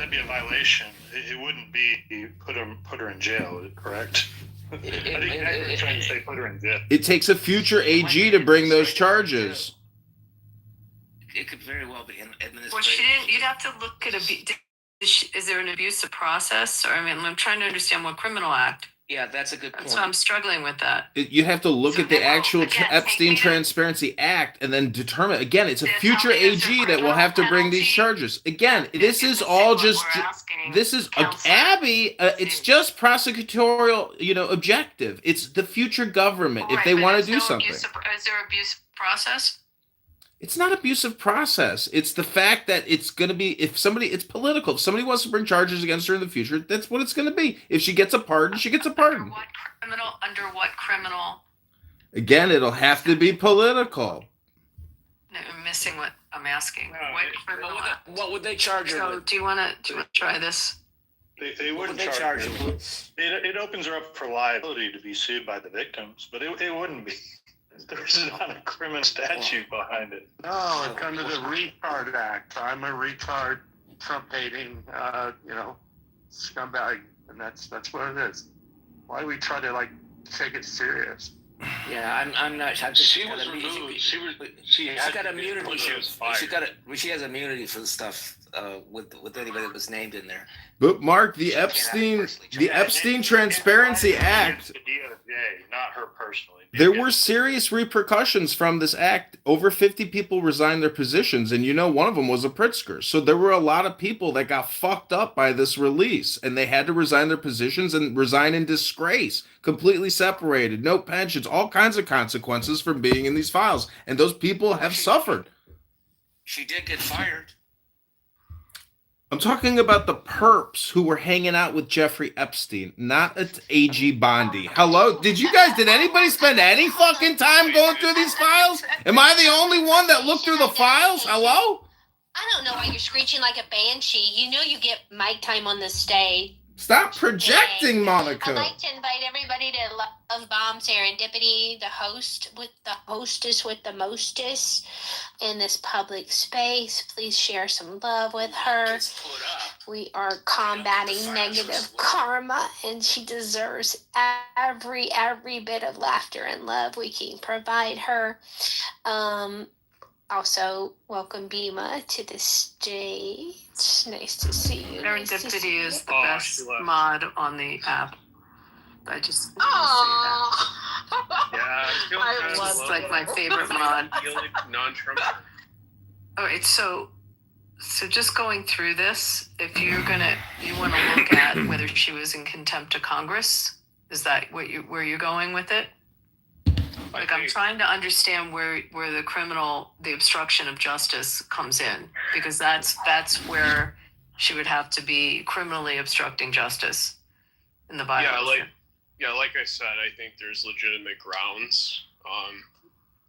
be a violation. It wouldn't be put her in jail, correct? I think you're trying to say put her in jail. It takes a future AG to bring those charges. It could very well be administrative. Well, she didn't. You'd have to look at is there an abusive process? Or I'm trying to understand what criminal act. Yeah, that's a good point. So I'm struggling with that. You have to look at the actual Epstein Transparency Act and then determine. Again, it's a future AG that will have to bring these charges. Again, this is all just. This is Abby. It's just prosecutorial, objective. It's the future government if they want to do something. Is there abuse process? It's not abusive process. It's the fact that it's going to be, it's political. If somebody wants to bring charges against her in the future, that's what it's going to be. If she gets a pardon, she gets a pardon. Under what criminal? Again, it'll have to be political. No, I'm missing what I'm asking. What would they charge her with? Do you want to try this? They wouldn't charge her with. It opens her up for liability to be sued by the victims, but it wouldn't be. There's not a criminal statute behind it. No, it's under the Retard Act. I'm a retard, Trump-hating, scumbag, and that's what it is. Why do we try to take it serious? Yeah, I'm not. She was removed. She got immunity. She has immunity for the stuff with anybody that was named in there. But Mark, the Epstein Transparency Act. The DOJ, not her personally. There were serious repercussions from this act. Over 50 people resigned their positions, and one of them was a Pritzker. So there were a lot of people that got fucked up by this release, and they had to resign their positions and resign in disgrace, completely separated, no pensions, all kinds of consequences from being in these files. And those people have suffered. She did get fired. I'm talking about the perps who were hanging out with Jeffrey Epstein, not at AG Bondi. Hello? Did anybody spend any fucking time going through these files? Am I the only one that looked through the files? Hello? I don't know why you're screeching like a banshee. You know you get mic time on this stage. Stop projecting, Monica. I'd like to invite everybody to Love Bomb Serendipity, the hostess with the mostest in this public space. Please share some love with her. We are combating negative karma, and she deserves every bit of laughter and love we can provide her. Also, welcome Bima to the stage. Nice to see you. Serendipity is the best mod on the app. I just want to say that. It's like my favorite mod. Non-Trump. All right, so just going through this, if you want to look at whether she was in contempt of Congress, is that where you're going with it? I'm trying to understand where the obstruction of justice comes in, because that's where she would have to be criminally obstructing justice in the violation. Like I said, I think there's legitimate grounds,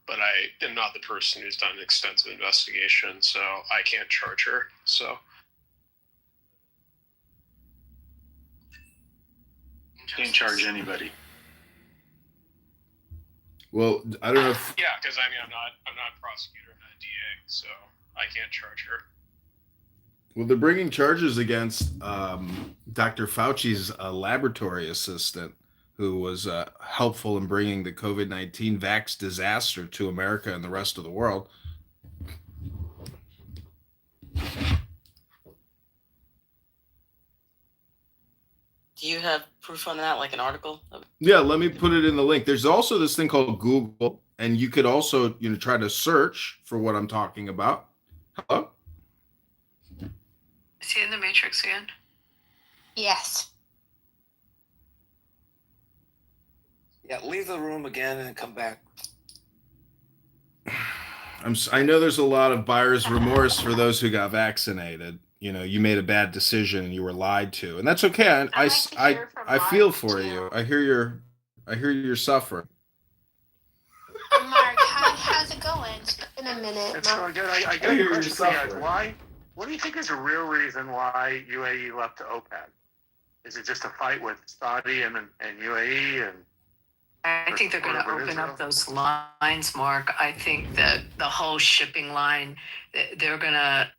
but I am not the person who's done an extensive investigation, so I can't charge her. So. Can't charge anybody. Well, I don't know if... Yeah, because I'm not a prosecutor, I'm not a DA, so I can't charge her. Well, they're bringing charges against Dr. Fauci's laboratory assistant, who was helpful in bringing the COVID-19 vax disaster to America and the rest of the world. Do you have proof on that, like an article? Yeah, let me put it in the link. There's also this thing called Google, and you could also, try to search for what I'm talking about. Hello? Is he in the Matrix again? Yes. Yeah, leave the room again and come back. I know there's a lot of buyer's remorse for those who got vaccinated. You made a bad decision and you were lied to, and that's okay. I feel for you. I hear your suffering. Mark, how's it going? It's been a minute. It's going good. I got a question for you guys. Why? What do you think is the real reason why UAE left to OPEC? Is it just a fight with Saudi and UAE and? I think they're going to open up those lines, Mark. I think that the whole shipping line, they're going to,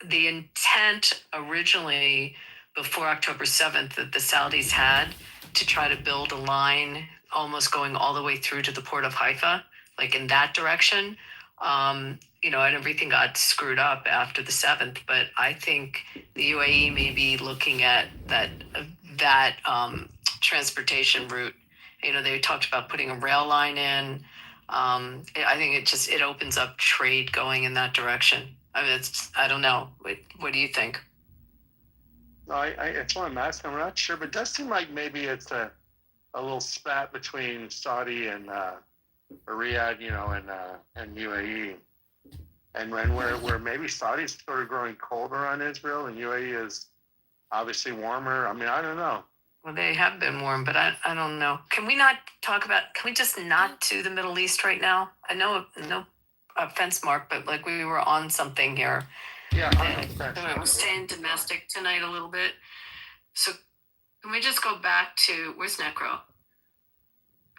the intent originally before October 7th that the Saudis had to try to build a line almost going all the way through to the port of Haifa, like in that direction, and everything got screwed up after the 7th. But I think the UAE may be looking at that transportation route. They talked about putting a rail line in. I think it opens up trade going in that direction. I don't know. What do you think? No, it's what I'm asking. I'm not sure, but it does seem like maybe it's a little spat between Saudi and Riyadh, and UAE, and where maybe Saudi's sort of growing colder on Israel, and UAE is obviously warmer. I mean, I don't know. Well, they have been warm, but I don't know. Can we just not do the Middle East right now? I know, no offense, Mark, but like we were on something here. Yeah, we're staying domestic tonight a little bit. So can we just go back to, where's Necro?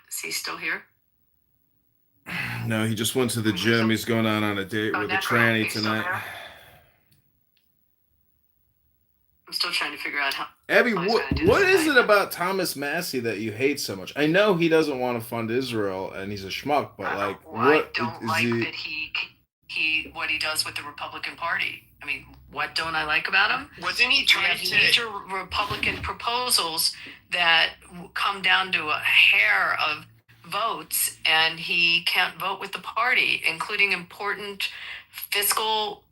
Is he still here? No, he just went to the gym. He's going on a date with a tranny tonight. I'm still trying to figure out how. Abby, what is it about Thomas Massey that you hate so much? I know he doesn't want to fund Israel and he's a schmuck, but I don't like that he what he does with the Republican Party. I mean, what don't I like about him? Wasn't he trying to major Republican proposals that come down to a hair of votes, and he can't vote with the party, including important fiscal,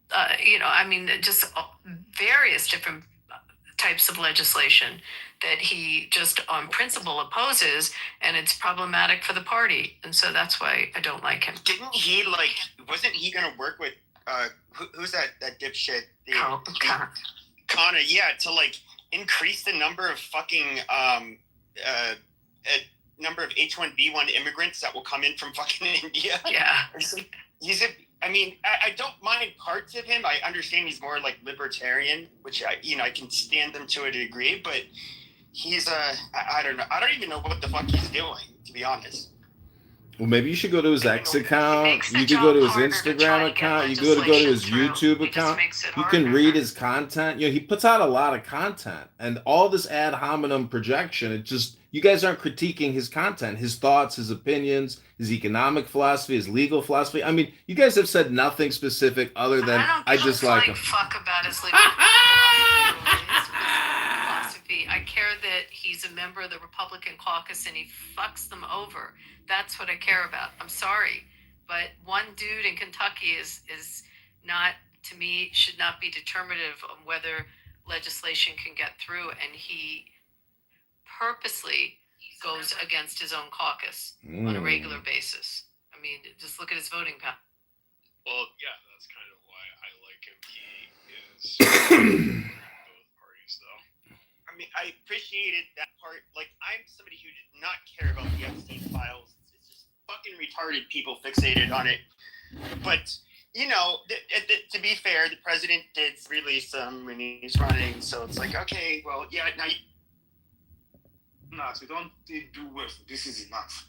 just various different types of legislation that he just on principle opposes, and it's problematic for the party, and so that's why I don't like him. Didn't he wasn't he gonna work with who's that dipshit? Connor, yeah, to increase the number of fucking number of H1B1 immigrants that will come in from fucking India. Yeah. I don't mind parts of him. I understand he's more libertarian, which I can stand him to a degree, but he's I don't know. I don't even know what the fuck he's doing, to be honest. Well, maybe you should go to his X account. You could go to his Instagram account. You could go to his YouTube account. You can read his content. He puts out a lot of content, and all this ad hominem projection. You guys aren't critiquing his content, his thoughts, his opinions, his economic philosophy, his legal philosophy. I mean, you guys have said nothing specific other than I just like him. Fuck about his legal philosophy. I care that he's a member of the Republican caucus and he fucks them over. That's what I care about. I'm sorry, but one dude in Kentucky is not, to me, should not be determinative of whether legislation can get through, and he purposely goes against his own caucus on a regular basis. I mean, just look at his voting pattern. Well, yeah, that's kind of why I like him. He is both parties, though. I mean, I appreciated that part. I'm somebody who did not care about the Epstein files. It's just fucking retarded people fixated on it. But, to be fair, the president did release them when he's running. So it's okay, well, yeah, now you... No, so don't do worse. This is enough.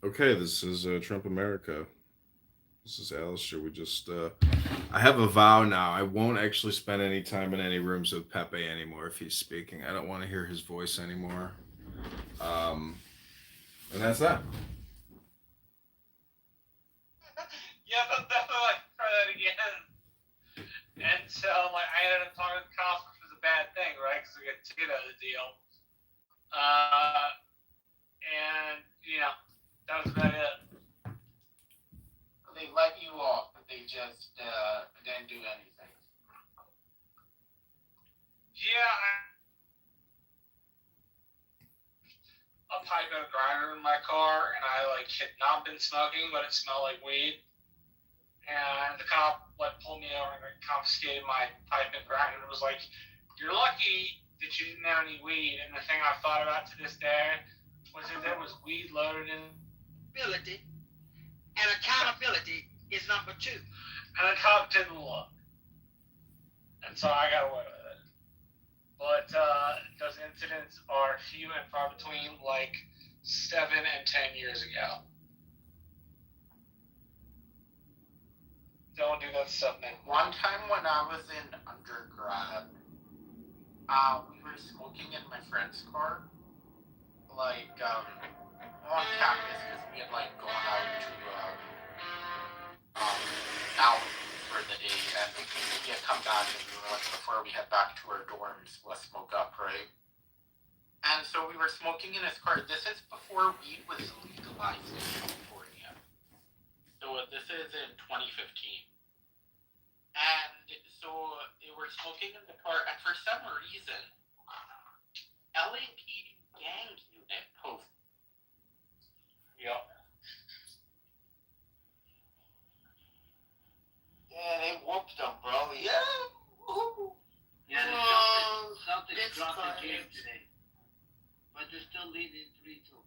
Okay, this is Trump America. This is Alistair. We just I have a vow now. I won't actually spend any time in any rooms with Pepe anymore if he's speaking. I don't want to hear his voice anymore. And that's that. Yeah, they'll definitely try that again. And so, like, I ended up talking to the cops, which was a bad thing, right? Because we got a ticket out of the deal. And, that was about it. They let you off, but they just didn't do anything. Yeah, a pipe and a grinder in my car, and I, had not been smoking, but it smelled like weed. And the cop pulled me over and confiscated my pipe and grinder. It was like, you're lucky that you didn't have any weed. And the thing I've thought about to this day was that there was weed loaded in. Ability and accountability is number 2. And the cop didn't look. And so I got away with it. But those incidents are few and far between, 7 and 10 years ago. Don't do that stuff now. One time when I was in undergrad, we were smoking in my friend's car, on campus, because we had gone out to out for the day, and we had come back, and we were before we head back to our dorms, let's smoke up, right? And so we were smoking in his car. This is before weed was legalized in California. So this is in 2015. And so they were smoking in the car, and for some reason, LAPD gang unit posted. Yep. Yeah, they whooped them, bro. Yeah. Woo-hoo. Yeah, Celtics dropped the game today, but they're still leading 3-2.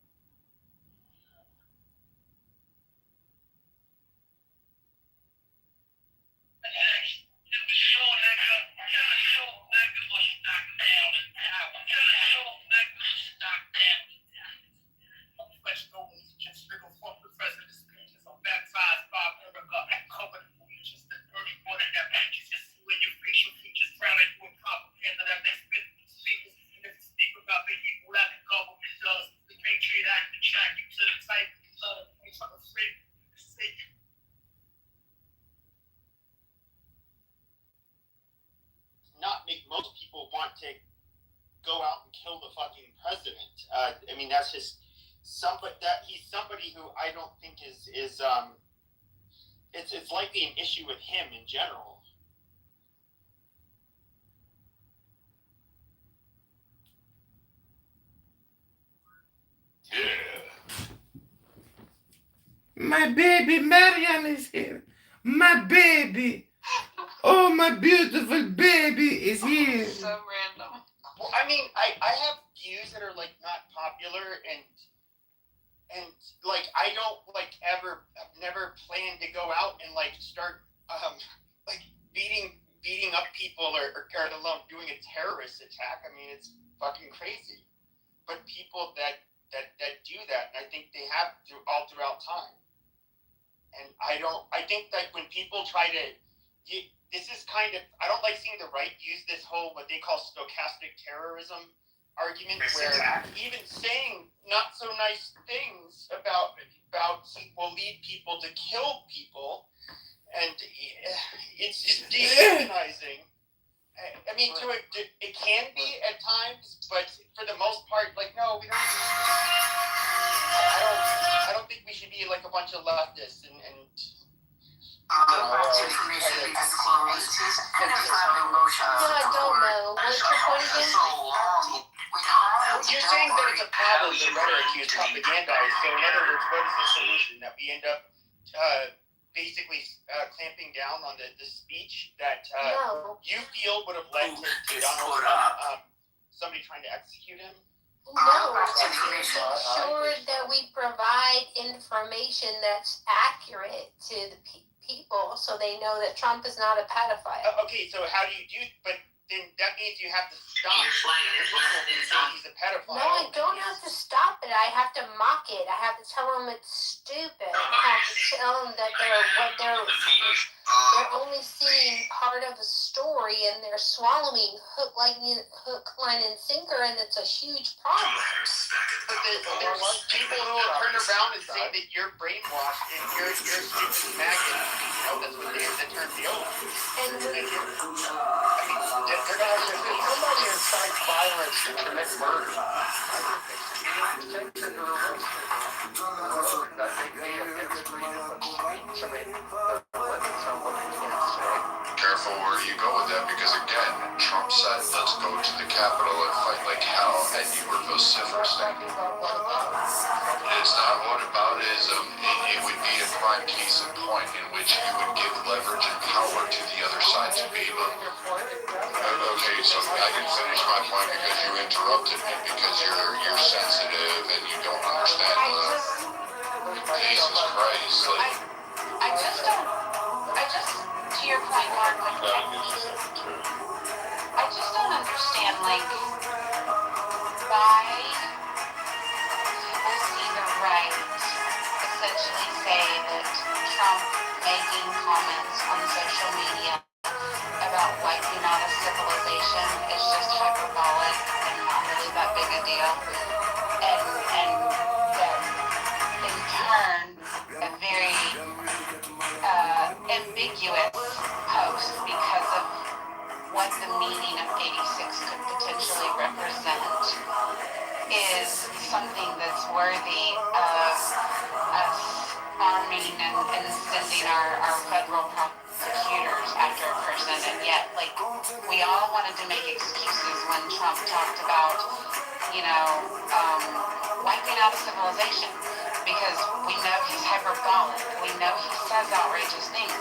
Not make most people want to go out and kill the fucking president. I mean, that's just somebody that he's somebody who I don't think is it's likely an issue with him in general. Yeah. My baby Mariam is here. My baby. Oh, my beautiful baby is here. So random. Well, I mean, I have views that are not popular and I don't ever I've never planned to go out and start beating up people or alone doing a terrorist attack. I mean, it's fucking crazy. But people that do that, and I think they have all throughout time. And I think that when people try to this is kind of, I don't like seeing the right use this whole, what they call stochastic terrorism argument, where even saying not so nice things about will lead people to kill people, and it's just dehumanizing. I mean, it can be at times, but for the most part, no, we don't. I don't think we should be a bunch of leftists and information be disclosed, and there's no motion. No, I don't know. What's your point again? You're saying that it's a problem the rhetoric you propagandize. So in other words, what is the solution? That we end up basically clamping down on the speech that you feel would have led to Donald Trump, somebody trying to execute him? No, ensure that we provide information that's accurate to the people so they know that Trump is not a pedophile. Okay, so how do you do, but then that means you have to stop he's a pedophile. No, I don't have to stop it. I have to mock it. I have to tell them it's stupid. I have to tell them that they're They're only seeing part of a story and they're swallowing hook, line, and sinker, and it's a huge problem. But there's people who will turn around and say that you're brainwashed and you're a stupid maggot. That's what they use the term deal. And they're gonna say, if somebody incites violence to commit murder, Careful where you go with that, because again, Trump said, let's go to the Capitol and fight like hell, and you were vociferous. It's not whataboutism. It would be a prime case in point in which you would give leverage and power to the other side to be able. Okay, so I can finish my point because you interrupted me, because you're sensitive and you don't understand. Jesus Christ, like. To your point, Mark, I just don't understand, like, why people see the right essentially say that Trump making comments on social media about wiping out a civilization is just hyperbolic and not really that big a deal. And that in turn, a very ambiguous post because of what the meaning of 86 could potentially represent is something that's worthy of us arming and sending our federal prosecutors after a person. And yet, like, we all wanted to make excuses when Trump talked about, wiping out a civilization, because we know he's hyperbolic. We know he says outrageous things.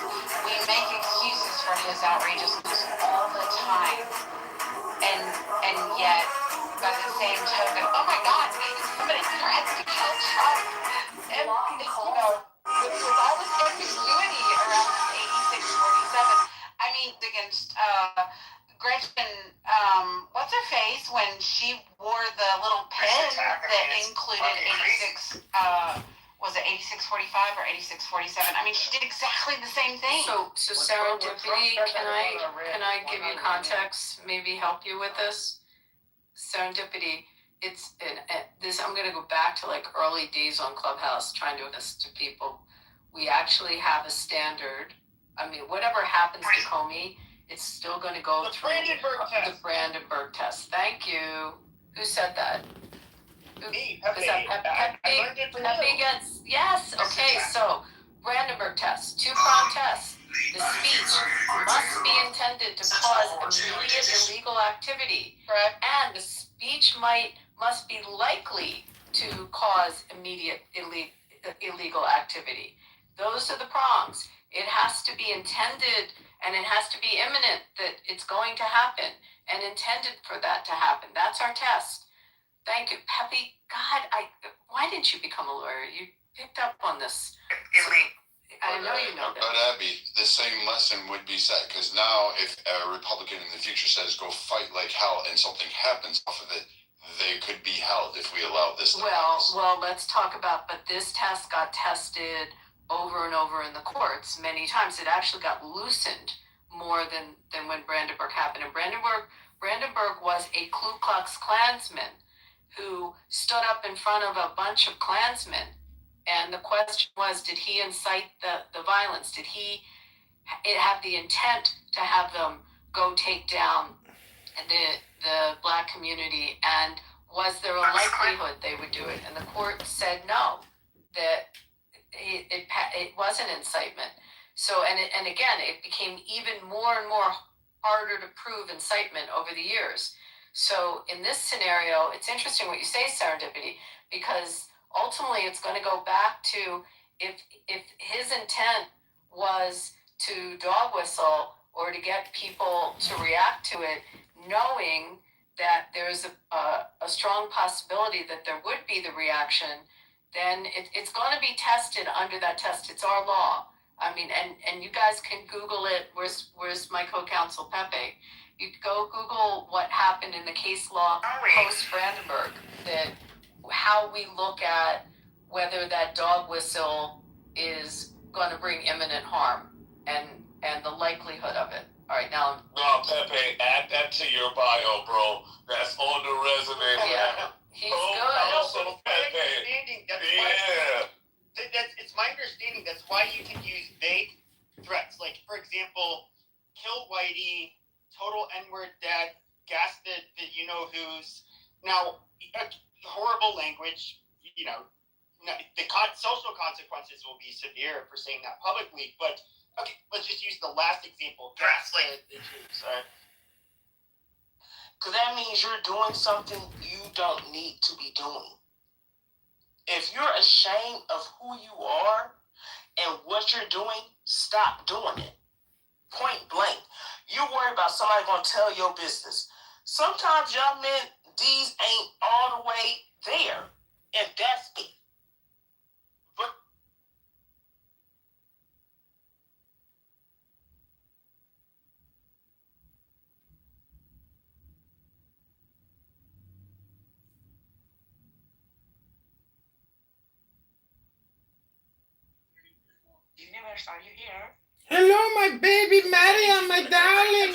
We make excuses for his outrageousness all the time. And yet, by the same token, oh my God, somebody tried to kill Trump. And, with all this ambiguity around this 86-47, I mean, against Gretchen, what's her face, when she wore the little pin that included 86, was it 86-45 or 86-47? I mean, she did exactly the same thing. So serendipity, can I give you context, maybe help you with this? Serendipity, I'm gonna go back to like early days on Clubhouse, trying to do this to people. We actually have a standard. I mean, whatever happens to Comey, it's still gonna go through the Brandenburg test. Thank you. Who said that? Me, Is that Pepe gets, yes, okay, so Brandenburg test, two-prong test. The speech must be intended to cause immediate illegal activity. Correct. And the speech must be likely to cause immediate illegal activity. Those are the prongs. It has to be intended, and it has to be imminent that it's going to happen, and intended for that to happen. That's our test. Thank you, Pepe. God, why didn't you become a lawyer? You picked up on this. I know you know that. But Abby, the same lesson would be said, because now if a Republican in the future says go fight like hell and something happens off of it, they could be held if we allow this to happen. Well, let's talk about, but this test got tested over and over in the courts many times. It actually got loosened more than when Brandenburg happened. And Brandenburg was a Ku Klux Klansman who stood up in front of a bunch of Klansmen. And the question was, did he incite the violence? Did he have the intent to have them go take down the black community? And was there a likelihood they would do it? And the court said no, that it wasn't incitement. So, and again, it became even more and more harder to prove incitement over the years. So in this scenario, it's interesting what you say, serendipity, because ultimately it's going to go back to if his intent was to dog whistle or to get people to react to it, knowing that there's a strong possibility that there would be the reaction, then it's going to be tested under that test. It's our law. I mean, and you guys can Google it. Where's my co-counsel Pepe? You go Google what happened in the case law post Brandenburg, that how we look at whether that dog whistle is going to bring imminent harm. And and the likelihood of it. All right, now. No, Pepe, add that to your bio, bro. That's on the resume. Yeah, he's good. Also, Pepe. It's my understanding that's why you can use vague threats. Like, for example, kill Whitey, total N-word dad, gas the you-know-who's. Now, horrible language, the social consequences will be severe for saying that publicly, but okay, let's just use the last example. Gas the Jews, all right? Because that means you're doing something you don't need to be doing. If you're ashamed of who you are and what you're doing, stop doing it. Point blank. You worry about somebody going to tell your business. Sometimes young men, these ain't all the way there. And that's it. But Universe, are you here? Hello, my baby Mariam, my darling.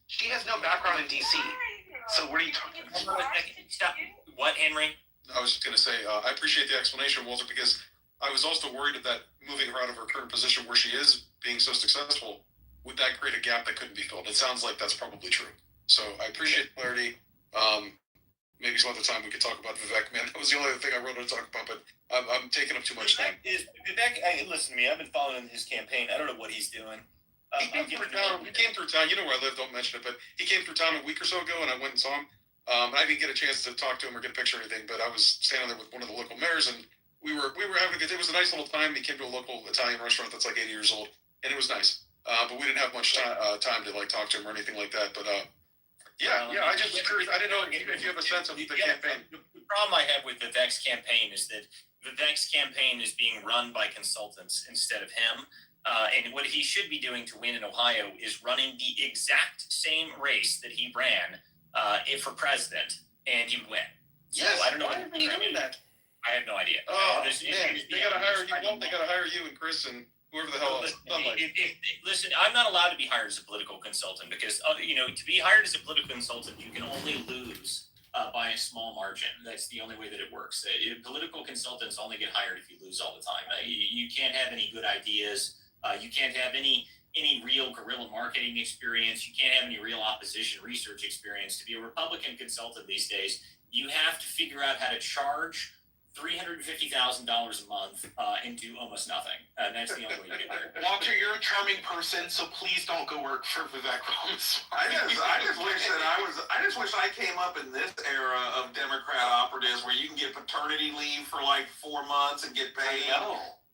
She has no background in DC. So what are you talking about? Stop. What, Henry? I was just going to say, I appreciate the explanation, Walter, because I was also worried that moving her out of her current position where she is being so successful, would that create a gap that couldn't be filled? It sounds like that's probably true. So I appreciate the clarity. Maybe some other time we could talk about Vivek, man. That was the only other thing I wrote to talk about, but I'm taking up too much time. Vivek, listen to me. I've been following his campaign. I don't know what he's doing. He came through town. You know where I live. Don't mention it, but he came through town a week or so ago, and I went and saw him. I didn't get a chance to talk to him or get a picture or anything, but I was standing there with one of the local mayors, and we were having a good. It was a nice little time. He came to a local Italian restaurant that's like 80 years old, and it was nice. But we didn't have much time to like talk to him or anything like that. But yeah. I just was curious. I didn't know if you have a sense of the campaign. The problem I have with Vivek's campaign is that Vivek's campaign is being run by consultants instead of him. And what he should be doing to win in Ohio is running the exact same race that he ran for president, and he would win. So Yes. I don't know. Why are you doing that? I have no idea. Oh, man. They got to hire you. Well, they got to hire you and Chris and whoever the hell else. Listen, I'm not allowed to be hired as a political consultant because, to be hired as a political consultant, you can only lose by a small margin. That's the only way that it works. Political consultants only get hired if you lose all the time. You can't have any good ideas. You can't have any real guerrilla marketing experience. You can't have any real opposition research experience. To be a Republican consultant these days, you have to figure out how to charge $350,000 a month and do almost nothing. That's the only way you get there. Walter, you're a charming person, so please don't go work for Vivek Ramaswamy. I just wish I came up in this era of Democrat operatives where you can get paternity leave for like 4 months and get paid.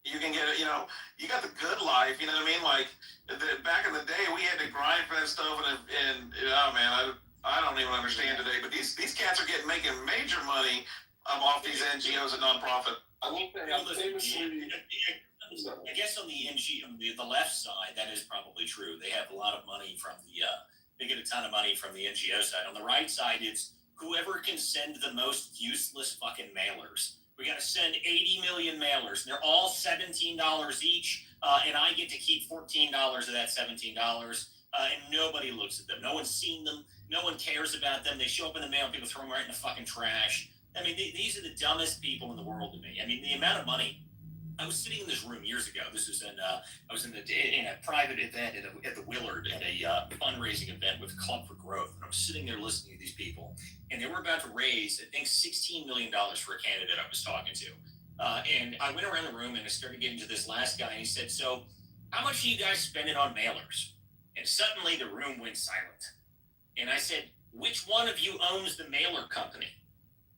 You can get it, you got the good life, you know what I mean? Like, back in the day, we had to grind for that stuff, and oh man, I don't even understand today, but these cats are making major money off these NGOs and nonprofit. I guess on the left side, that is probably true. They have a lot of money from they get a ton of money from the NGO side. On the right side, it's whoever can send the most useless fucking mailers. We got to send 80 million mailers. They're all $17 each, and I get to keep $14 of that $17. And nobody looks at them. No one's seen them. No one cares about them. They show up in the mail, and people throw them right in the fucking trash. I mean, these are the dumbest people in the world to me. I mean, the amount of money. I was sitting in this room years ago. This was I was in a private event at the Willard at a fundraising event with Club for Growth. And I was sitting there listening to these people, and they were about to raise, I think, $16 million for a candidate I was talking to. And I went around the room and I started getting to this last guy, and he said, "So, how much are you guys spending on mailers?" And suddenly the room went silent. And I said, "Which one of you owns the mailer company?"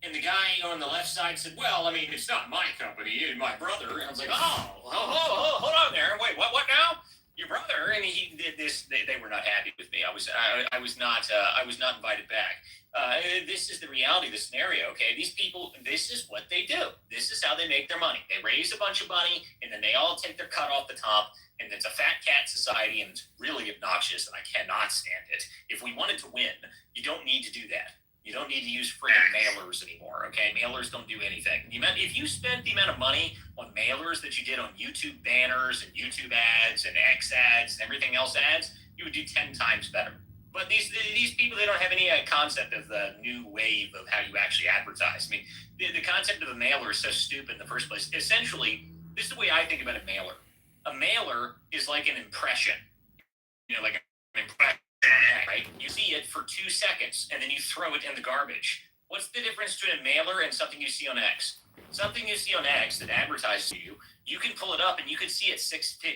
And the guy on the left side said, "Well, I mean, it's not my company, it's my brother." And I was like, hold on there. Wait, what now? Your brother? And he did this. They were not happy with me. I was not invited back. This is the reality of the scenario, okay? These people, this is what they do. This is how they make their money. They raise a bunch of money, and then they all take their cut off the top, and it's a fat cat society, and it's really obnoxious, and I cannot stand it. If we wanted to win, you don't need to do that. You don't need to use freaking mailers anymore, okay? Mailers don't do anything. If you spent the amount of money on mailers that you did on YouTube banners and YouTube ads and X ads and everything else ads, you would do 10 times better. But these people, they don't have any concept of the new wave of how you actually advertise. I mean, the concept of a mailer is so stupid in the first place. Essentially, this is the way I think about a mailer. A mailer is like an impression. Like an impression, right? You see it for 2 seconds, and then you throw it in the garbage. What's the difference between a mailer and something you see on X? Something you see on X that advertises to you, you can pull it up, and you can see it 6, 10,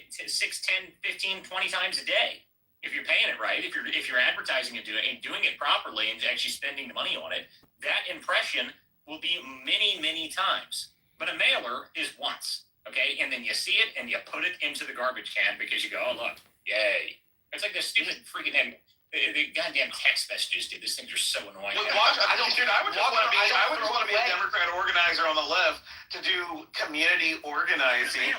15, 20 times a day. If you're paying it right, if you're advertising and doing it properly and actually spending the money on it, that impression will be many, many times. But a mailer is once, okay? And then you see it and you put it into the garbage can because you go, oh, look, yay. It's like the stupid freaking the goddamn text messages, dude. These things are so annoying. I would just want to be a Democrat organizer on the left to do community organizing.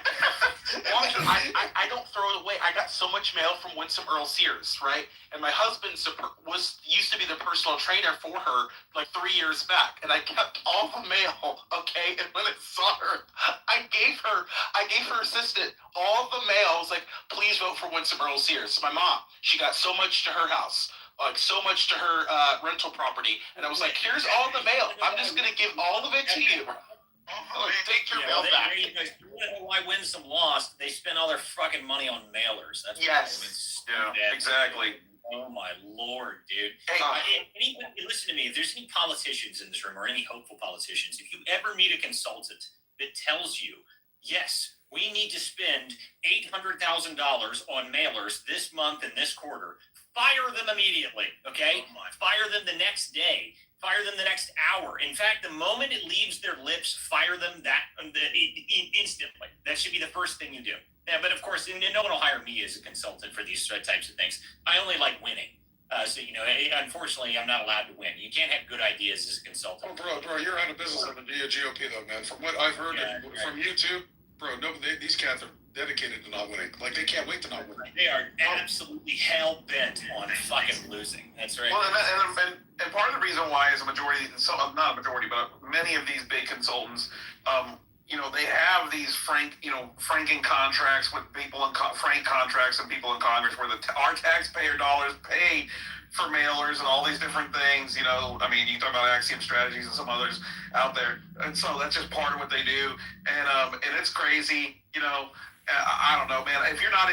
I don't throw it away. I got so much mail from Winsome Earl Sears, right? And my husband used to be the personal trainer for her like 3 years back, and I kept all the mail, okay? And when I saw her, I gave her assistant all the mail. I was like, please vote for Winsome Earl Sears. So my mom, she got so much to her house, like so much to her rental property, and I was like, here's all the mail. I'm just gonna give all of it to you. Take your mail back. Why Winsome lost? They spent all their fucking money on mailers. That's exactly. Oh my lord, dude. Listen to me. If there's any politicians in this room or any hopeful politicians, if you ever meet a consultant that tells you, yes, we need to spend $800,000 on mailers this month and this quarter, fire them immediately, okay? Fire them the next day. Fire them the next hour. In fact, the moment it leaves their lips, fire them instantly. That should be the first thing you do. Yeah, but of course, no one will hire me as a consultant for these types of things. I only like winning. So, unfortunately, I'm not allowed to win. You can't have good ideas as a consultant. Oh, bro, you're out of business on the GOP, though, man. From what I've heard from YouTube, bro, these cats are dedicated to not winning. Like, they can't wait to not win. They are absolutely hell-bent on fucking losing. That's right. Well, and part of the reason why is a majority, not a majority, but many of these big consultants, they have these franking contracts with people in frank contracts and people in Congress where our taxpayer dollars pay for mailers and all these different things. You can talk about Axiom Strategies and some others out there, and so that's just part of what they do. And it's crazy. I don't know, man. If you're not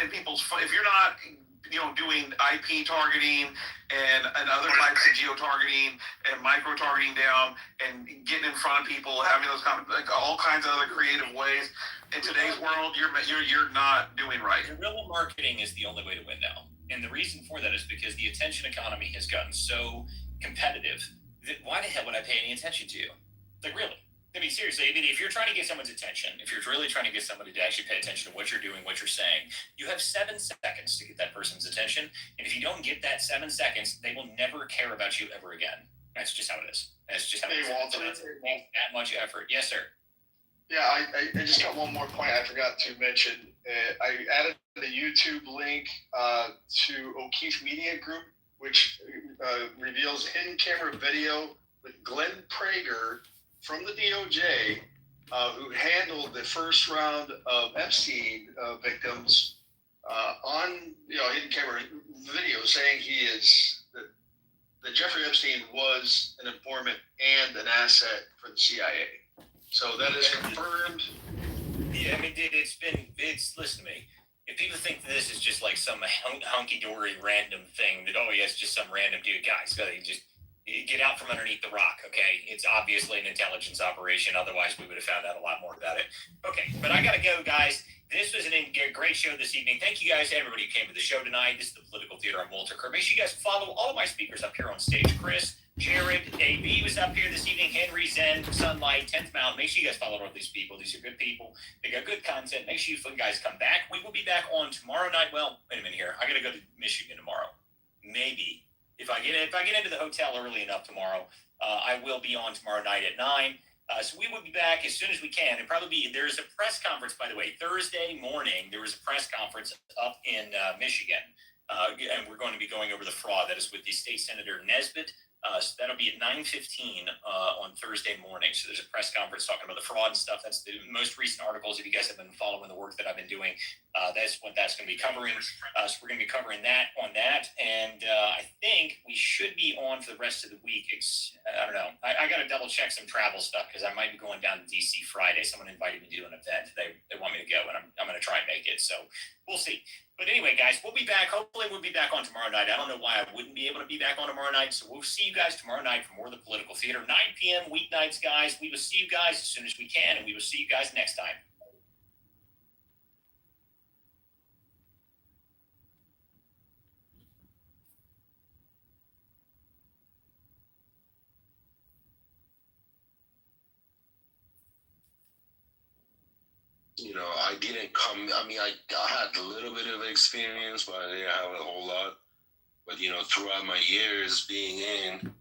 doing IP targeting and other types of geo-targeting and micro-targeting down and getting in front of people, having those all kinds of other creative ways. In today's world, you're not doing right. Guerrilla marketing is the only way to win now. And the reason for that is because the attention economy has gotten so competitive that why the hell would I pay any attention to you? Like, really? I mean, seriously, if you're trying to get someone's attention, if you're really trying to get somebody to actually pay attention to what you're doing, what you're saying, you have 7 seconds to get that person's attention. And if you don't get that 7 seconds, they will never care about you ever again. That's just how it is. That's just how it is. That much effort. Yes, sir. Yeah, I just got one more point I forgot to mention. I added the YouTube link to O'Keefe Media Group, which reveals hidden camera video with Glenn Prager from the DOJ, who handled the first round of Epstein victims on hidden camera video, saying that Jeffrey Epstein was an informant and an asset for the CIA. So that is confirmed. Yeah, I mean, dude, listen to me. If people think this is just like some hunky-dory random thing that, it's just some random dude, guys, just get out from underneath the rock, okay? It's obviously an intelligence operation. Otherwise, we would have found out a lot more about it. Okay, but I got to go, guys. This was a great show this evening. Thank you guys, everybody who came to the show tonight. This is the Political Theater. I'm Walter Kerr. Make sure you guys follow all of my speakers up here on stage. Chris, Jared, AB was up here this evening. Henry, Zen, Sunlight, 10th Mountain. Make sure you guys follow all these people. These are good people. They got good content. Make sure you guys come back. We will be back on tomorrow night. Well, wait a minute here. I got to go to Michigan tomorrow. Maybe. If I get into the hotel early enough tomorrow, I will be on tomorrow night at 9. So we will be back as soon as we can. And there's a press conference, by the way, Thursday morning. There was a press conference up in Michigan, and we're going to be going over the fraud. That is with the state senator Nesbitt. So that'll be at 9:15 on Thursday morning. So there's a press conference talking about the fraud and stuff. That's the most recent articles. If you guys have been following the work that I've been doing, that's what that's going to be covering. So we're going to be covering that on that. And I think we should be on for the rest of the week. I don't know. I got to double check some travel stuff because I might be going down to DC Friday. Someone invited me to do an event. They want me to go, and I'm going to try and make it. So we'll see. But anyway, guys, we'll be back. Hopefully, we'll be back on tomorrow night. I don't know why I wouldn't be able to be back on tomorrow night. So we'll see you guys tomorrow night for more of the political theater. 9 p.m. weeknights, guys. We will see you guys as soon as we can, and we will see you guys next time. You know, I didn't come. I mean, I had a little bit of experience, but I didn't have a whole lot. But you know, throughout my years being in,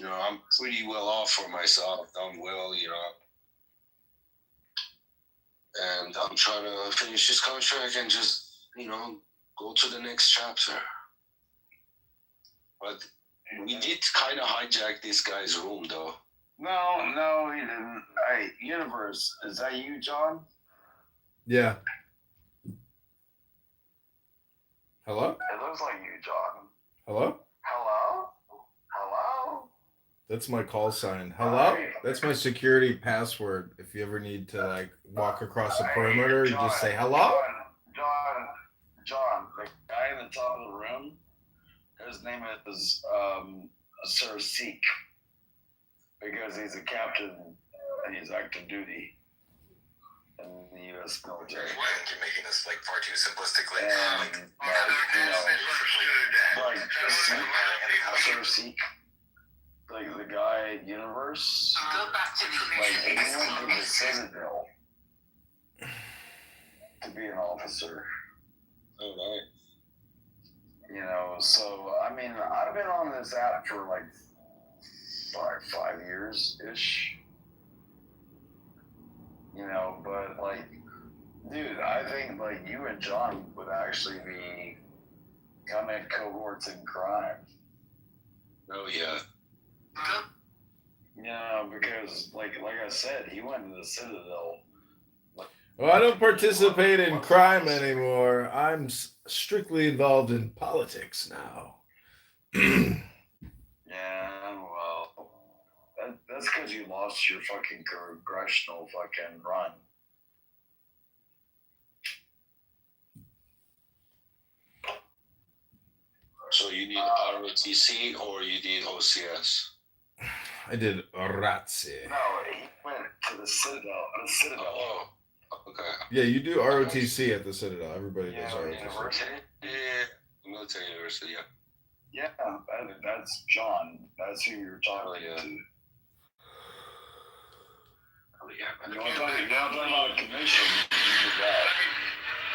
I'm pretty well off for myself. Done well, you know, and I'm trying to finish this contract and just, go to the next chapter. But we did kind of hijack this guy's room, though. No, he didn't. Hey, Universe, is that you, John? Yeah. Hello? It looks like you, John. Hello? Hello? Hello? That's my call sign. Hello? That's my security password. If you ever need to walk across a perimeter, you just say hello. John, the guy in the top of the room, his name is Sir Seek, because he's a captain and he's active duty in the U.S. military. You're making this far too simplistically. And, Sir Seek, the guy at Universe, Go back to he went to the Citadel to be an officer. Oh, right. So, I mean, I've been on this app for 5 years-ish. But dude, I think you and John would actually be kind of cohorts in crime. Oh, yeah. Because like I said, he went to the Citadel. Well, I don't participate in crime anymore. I'm strictly involved in politics now. Yeah, well, that's because you lost your fucking congressional fucking run. So you need ROTC or you need OCS? I did ROTC. No, he went to the Citadel. Oh, okay. Yeah, you do ROTC at the Citadel. Everybody does ROTC. University? Yeah, military university, yeah. Yeah, that's John. That's who you're talking to. Oh, yeah. You want to talk about a commission? You do that.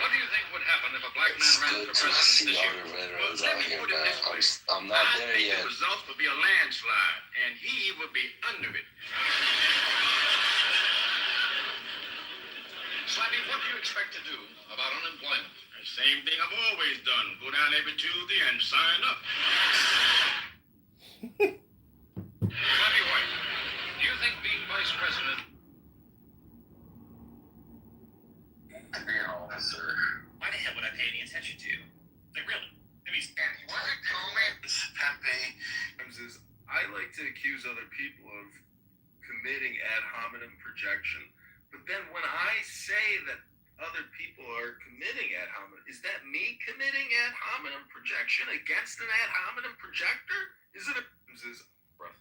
What do you think would happen if a black man ran for president this year? Well, let me put it this way. I'm not there I think yet. the results would be a landslide, and he would be under it. Slappy, what do you expect to do about unemployment? The same thing I've always done. Go down every Tuesday and sign up. Slappy White, do you think being vice president... To be an officer. Why the hell would I pay any attention to you? Really? I mean, I like to accuse other people of committing ad hominem projection, but then when I say that other people are committing ad hominem, is that me committing ad hominem projection against an ad hominem projector? Is it rough?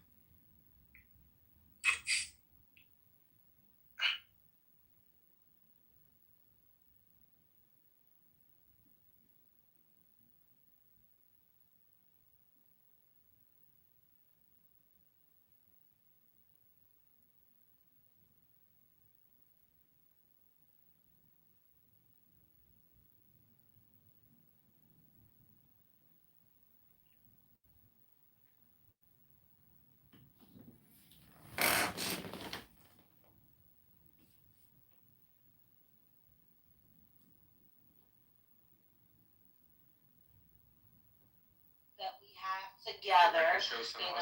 that we have together. You know,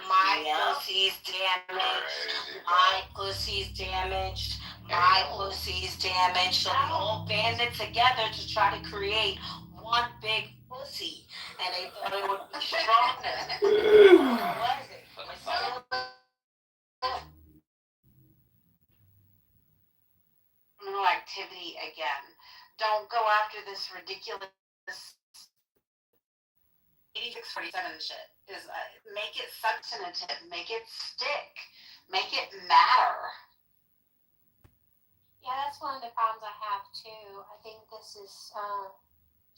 my pussy's damaged. My pussy's damaged. My pussy's damaged. So we all banded together to try to create one big pussy, and they thought it would be stronger. What was it? It's still criminal activity again. Don't go after this ridiculous 8647 shit. Is make it substantive, make it stick, make it matter. Yeah, that's one of the problems I have too. I think this is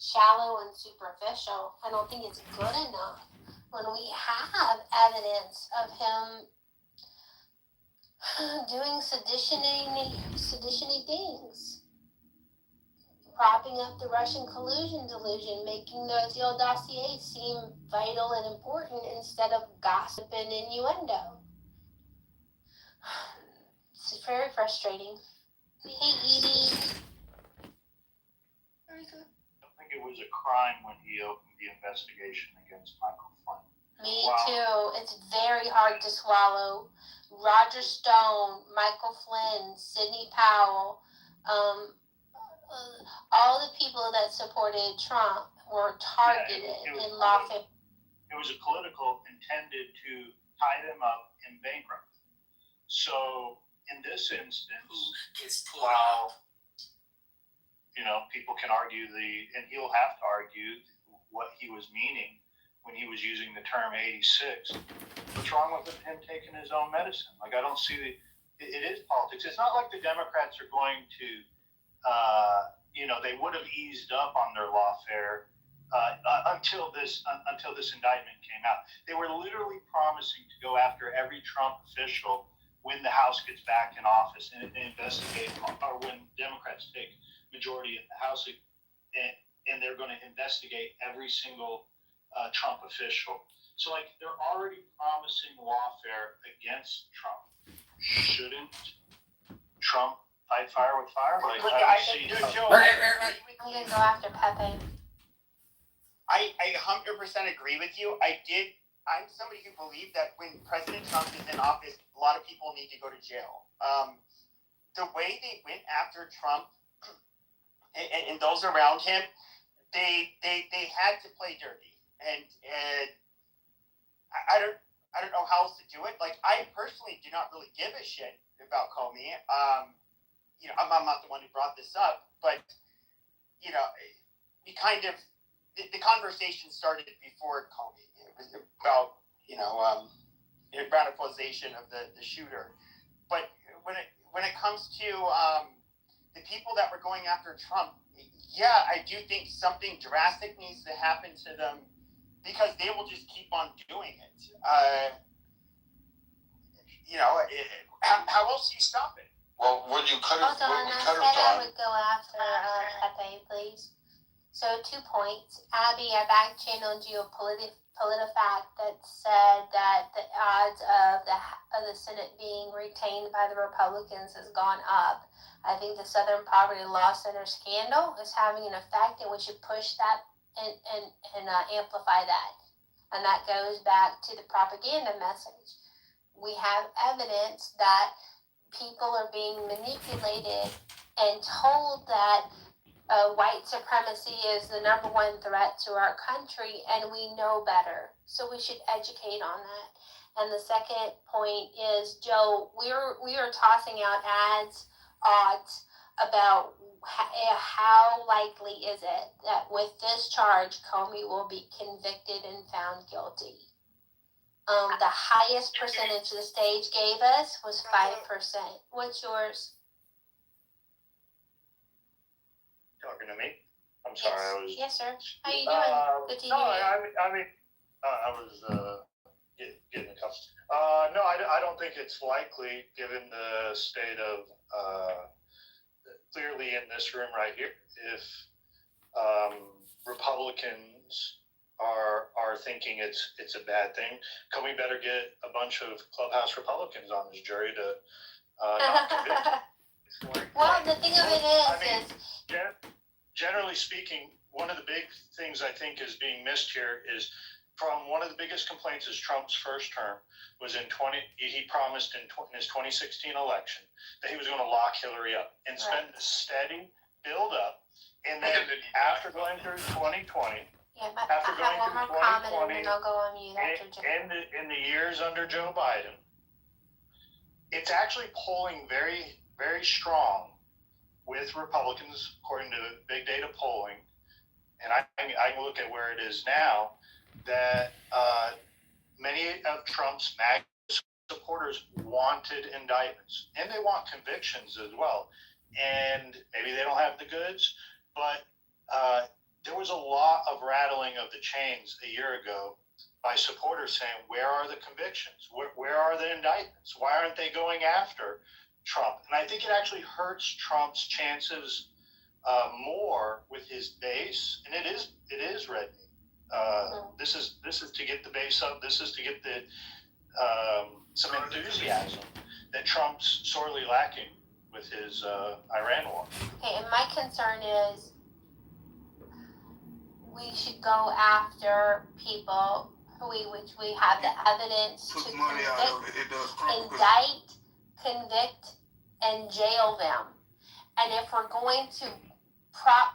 shallow and superficial. I don't think it's good enough when we have evidence of him doing seditiony things, propping up the Russian collusion delusion, making the Steele dossier seem vital and important instead of gossip and innuendo. It's very frustrating. We hate Edie. I don't think it was a crime when he opened the investigation against Michael Flynn. Me too. It's very hard to swallow. Roger Stone, Michael Flynn, Sidney Powell, all the people that supported Trump were targeted in lawfare. It was a political intended to tie them up and bankrupt them. So in this instance, while people can argue and he'll have to argue what he was meaning when he was using the term 86. What's wrong with him taking his own medicine? Like, I don't see it is politics. It's not like the Democrats are going to, they would have eased up on their lawfare until this indictment came out. They were literally promising to go after every Trump official when the House gets back in office and investigate, or when Democrats take majority in the House, and they're going to investigate every single Trump official. So, they're already promising lawfare against Trump. Shouldn't Trump fight fire with fire? I'm gonna go after Pepe. I 100% agree with you. I'm somebody who believed that when President Trump is in office, a lot of people need to go to jail. The way they went after Trump and those around him, they had to play dirty, and I don't know how else to do it. I personally do not really give a shit about Comey. I'm not the one who brought this up, but we kind of the conversation started before Comey. It was about radicalization of the shooter, but when it comes to the people that were going after Trump, yeah, I do think something drastic needs to happen to them, because they will just keep on doing it. How else do you stop it? Well, when you cut it, Hold on, I said I would go after Pepe, please. So 2 points. Abby, I back channeled you a PolitiFact that said that the odds of the Senate being retained by the Republicans has gone up. I think the Southern Poverty Law Center scandal is having an effect, and we should push that and amplify that. And that goes back to the propaganda message. We have evidence that people are being manipulated and told that white supremacy is the number one threat to our country, and we know better. So we should educate on that. And the second point is, Joe, we are tossing out odds about how likely is it that with this charge, Comey will be convicted and found guilty. The highest percentage the stage gave us was 5%. What's yours? Talking to me? I'm sorry, Yes. I was. Yes, sir. How you doing? Good to hear you. I was getting a cup. No, I don't think it's likely, given the state of clearly in this room right here, if Republicans are thinking it's a bad thing, Comey better get a bunch of clubhouse Republicans on this jury to not convict. Well, the thing of it is, generally speaking, one of the big things I think is being missed here is from one of the biggest complaints is Trump's first term was he promised in his 2016 election that he was going to lock Hillary up and spend a steady build up. And then after going through 2020, after going through 2020, and in the years under Joe Biden, it's actually polling very, very strong with Republicans, according to big data polling. And I can look at where it is now, that many of Trump's MAGA supporters wanted indictments, and they want convictions as well. And maybe they don't have the goods, but there was a lot of rattling of the chains a year ago by supporters saying, where are the convictions? Where are the indictments? Why aren't they going after Trump? And I think it actually hurts Trump's chances more with his base, and it is red meat. This is to get the base up. This is to get the some enthusiasm that Trump's sorely lacking with his Iran war. Okay, and my concern is we should go after people which we have the evidence to indict, convict, and jail them. And if we're going to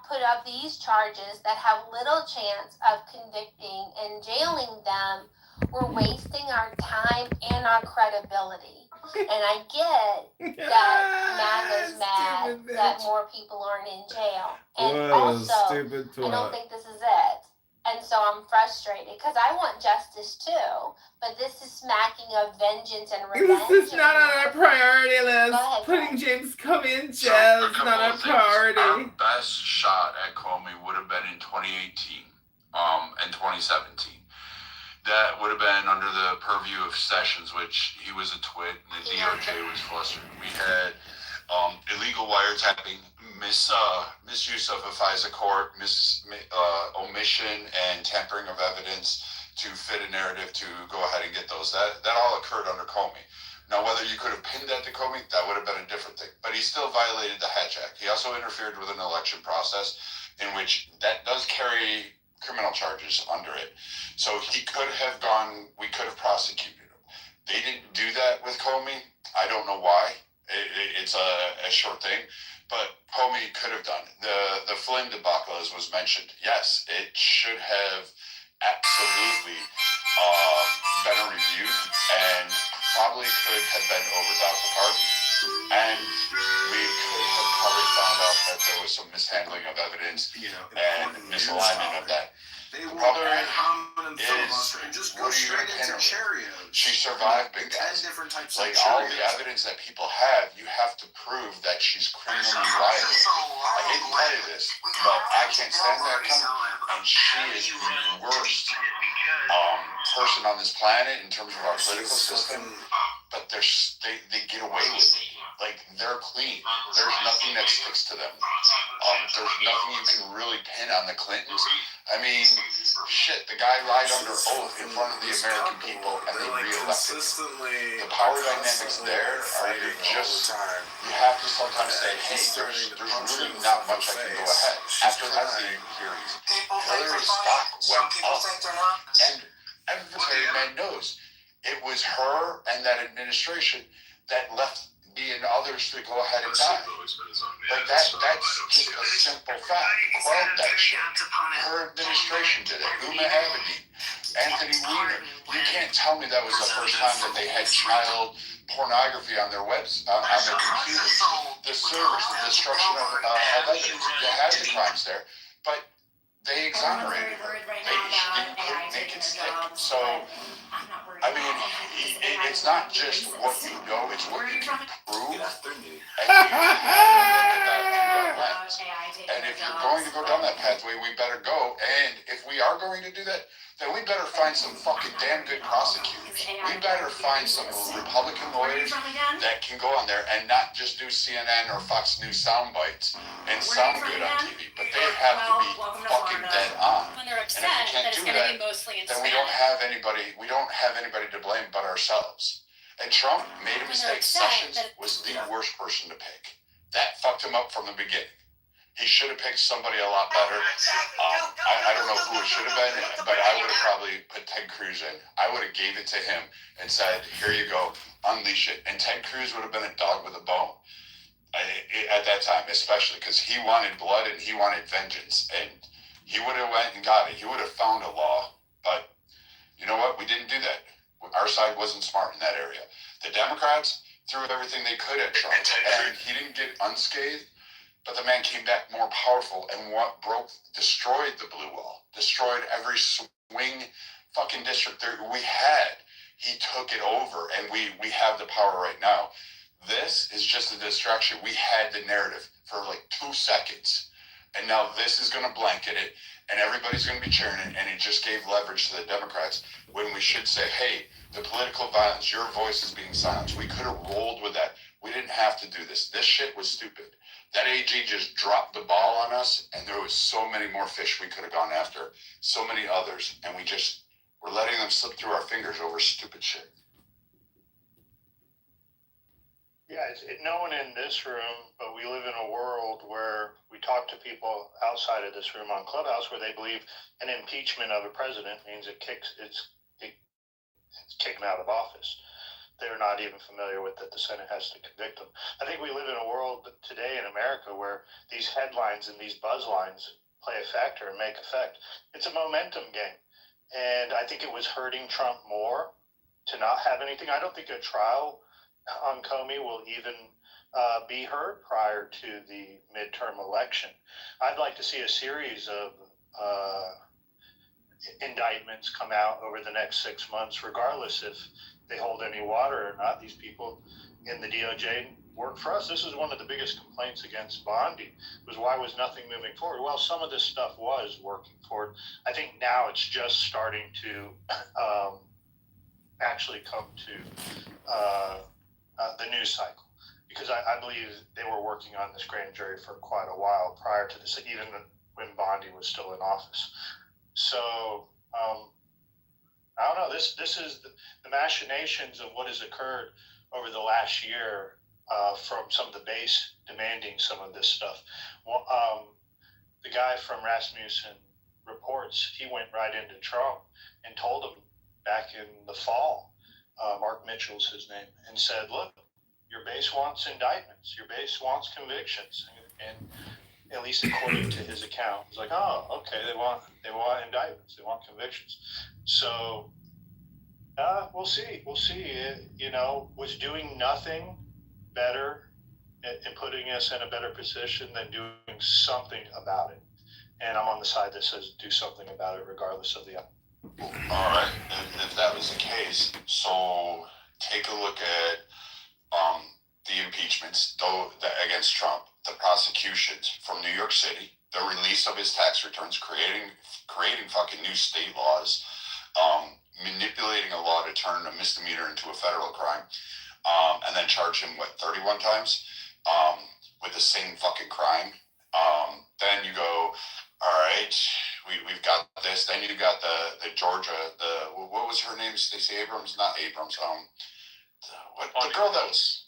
put up these charges that have little chance of convicting and jailing them, we're wasting our time and our credibility. And I get that MAGA's mad that more people aren't in jail. And also, I don't think this is it. And so I'm frustrated because I want justice too, but this is smacking of vengeance and revenge. This is not on our priority list. Putting James Comey in jail is not our priority. Our best shot at Comey would have been in 2018 and 2017. That would have been under the purview of Sessions, which he was a twit, and the DOJ was flustered. We had illegal wiretapping, misuse of a FISA court, omission and tampering of evidence to fit a narrative to go ahead and get those. That all occurred under Comey. Now, whether you could have pinned that to Comey, that would have been a different thing. But he still violated the Hatch Act. He also interfered with an election process in which that does carry criminal charges under it. So we could have prosecuted him. They didn't do that with Comey. I don't know why. It's a short thing. But Comey could have done. The Flynn debacle, as was mentioned, yes, it should have absolutely been reviewed and probably could have been over the pardon. And we could have probably found out that there was some mishandling of evidence and misalignment of that. The problem is, what are you going to pin her? She survived big guys. Like all the evidence that people have, you have to prove that she's criminally liable. I hate to tell you this, but I can't stand that coming. And she is the worst person on this planet in terms of our political system. But they get away with it. Like, they're clean. There's nothing that sticks to them. There's nothing you can really pin on the Clintons. I mean, shit, the guy lied under oath in front of the American people and they re-elected him. The power dynamics there are you have to sometimes say, hey, there's really not much I can go ahead. After that hearings, Hillary's stock went up. And every man knows it was her and that administration that left me and others to go ahead and die. Like that's just a simple fact. Quell that shit. Her administration did it. Uma Abedin, Anthony Weiner. You can't tell me that was the first time that they had child pornography on their webs, on their computers. The servers, the destruction of evidence. They had the crimes there, but they exonerated her. They couldn't make it stick. So, I mean, it's not just what you know, it's what you can prove. And you have to look at that through that lens. And if you're going to go down that pathway, we better go. And if we are going to do that, then we better find some fucking damn good prosecutors. We better find some Republican lawyers that can go on there and not just do CNN or Fox News sound bites and sound good on TV, but they have to be fucking dead on. And if we can't do that, then we don't have anybody to blame but ourselves. And Trump made a mistake. Sessions was the worst person to pick. That fucked him up from the beginning. He should have have picked somebody a lot better. I don't know who it should have been, but I would have probably put Ted Cruz in. I would have gave it to him and said, here you go, unleash it. And Ted Cruz would have been a dog with a bone at that time, especially because he wanted blood and he wanted vengeance. And he would have went and got it. He would have found a law. But you know what? We didn't do that. Our side wasn't smart in that area. The Democrats threw everything they could at Trump, and he didn't get unscathed. But the man came back more powerful and destroyed the blue wall, destroyed every swing fucking district there we had. He took it over, and we have the power right now. This is just a distraction. We had the narrative for like 2 seconds, and now this is going to blanket it, and everybody's going to be cheering it, and it just gave leverage to the Democrats when we should say, hey, the political violence, your voice is being silenced. We could have rolled with that. We didn't have to do this. This shit was stupid. That AG just dropped the ball on us, and there was so many more fish we could have gone after, so many others, and we're letting them slip through our fingers over stupid shit. Yeah, no one in this room, but we live in a world where we talk to people outside of this room on Clubhouse where they believe an impeachment of a president means it kicks him out of office. They're not even familiar with that the Senate has to convict them. I think we live in a world today in America where these headlines and these buzz lines play a factor and make effect. It's a momentum game. And I think it was hurting Trump more to not have anything. I don't think a trial on Comey will even be heard prior to the midterm election. I'd like to see a series of indictments come out over the next 6 months, regardless if they hold any water or not. These people in the DOJ work for us. This is one of the biggest complaints against Bondi, was why was nothing moving forward? Well, some of this stuff was working forward. I think now it's just starting to actually come to the news cycle, because I believe they were working on this grand jury for quite a while prior to this, even when Bondi was still in office. So I don't know. This is the machinations of what has occurred over the last year from some of the base demanding some of this stuff. Well, the guy from Rasmussen Reports, he went right into Trump and told him back in the fall, Mark Mitchell's his name, and said, look, your base wants indictments. Your base wants convictions. And at least according to his account, he's like, oh, okay, they want indictments. They want convictions. So we'll see. We'll see. It, was doing nothing better in putting us in a better position than doing something about it. And I'm on the side that says do something about it regardless of the outcome. All right, if that was the case, so take a look at the impeachments against Trump, the prosecutions from New York City, the release of his tax returns, creating fucking new state laws, manipulating a law to turn a misdemeanor into a federal crime, and then charge him 31 times with the same fucking crime. Then you go, all right, we've got this. Then you got the Georgia, what was her name? Stacey Abrams? Not Abrams. The girl that was,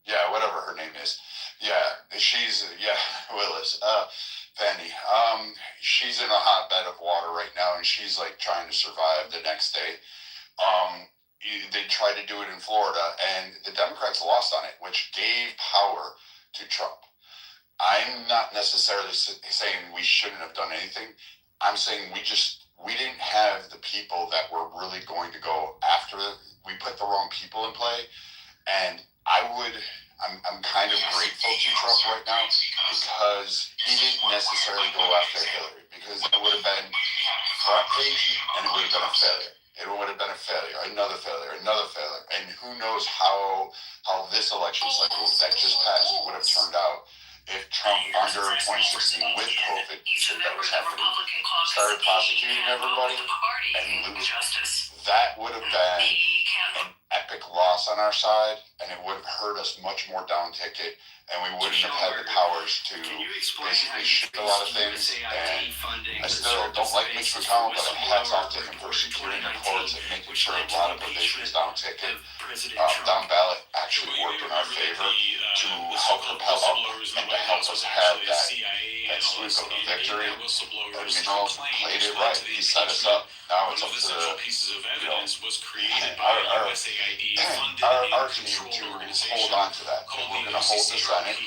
yeah, whatever her name is. Yeah, Willis. Fanny. She's in a hotbed of water right now, and she's like trying to survive the next day. They tried to do it in Florida, and the Democrats lost on it, which gave power to Trump. I'm not necessarily saying we shouldn't have done anything. I'm saying we didn't have the people that were really going to go after it. We put the wrong people in play, and I'm kind of grateful to Trump right now because he didn't necessarily go after Hillary, because it would have been front page and it would have been a failure. It would have been a failure, another failure, and who knows how this election cycle that just passed would have turned out if Trump under 2016 with COVID that was happening started prosecuting everybody and lose. That would have been an epic loss on our side, and it would have hurt us much more down ticket, and we wouldn't have had the powers to basically shift a lot of things. And I still don't like Mitch McConnell, but hats off to him for securing the courts and making sure a lot of provisions down ticket, down ballot actually worked in our favor to help propel up and to help us have that streak of a victory. And whistleblowers played it right. He set us up. Now it's up to pieces of evidence was created our USAID our team to hold on to that. So we're going to hold the Senate,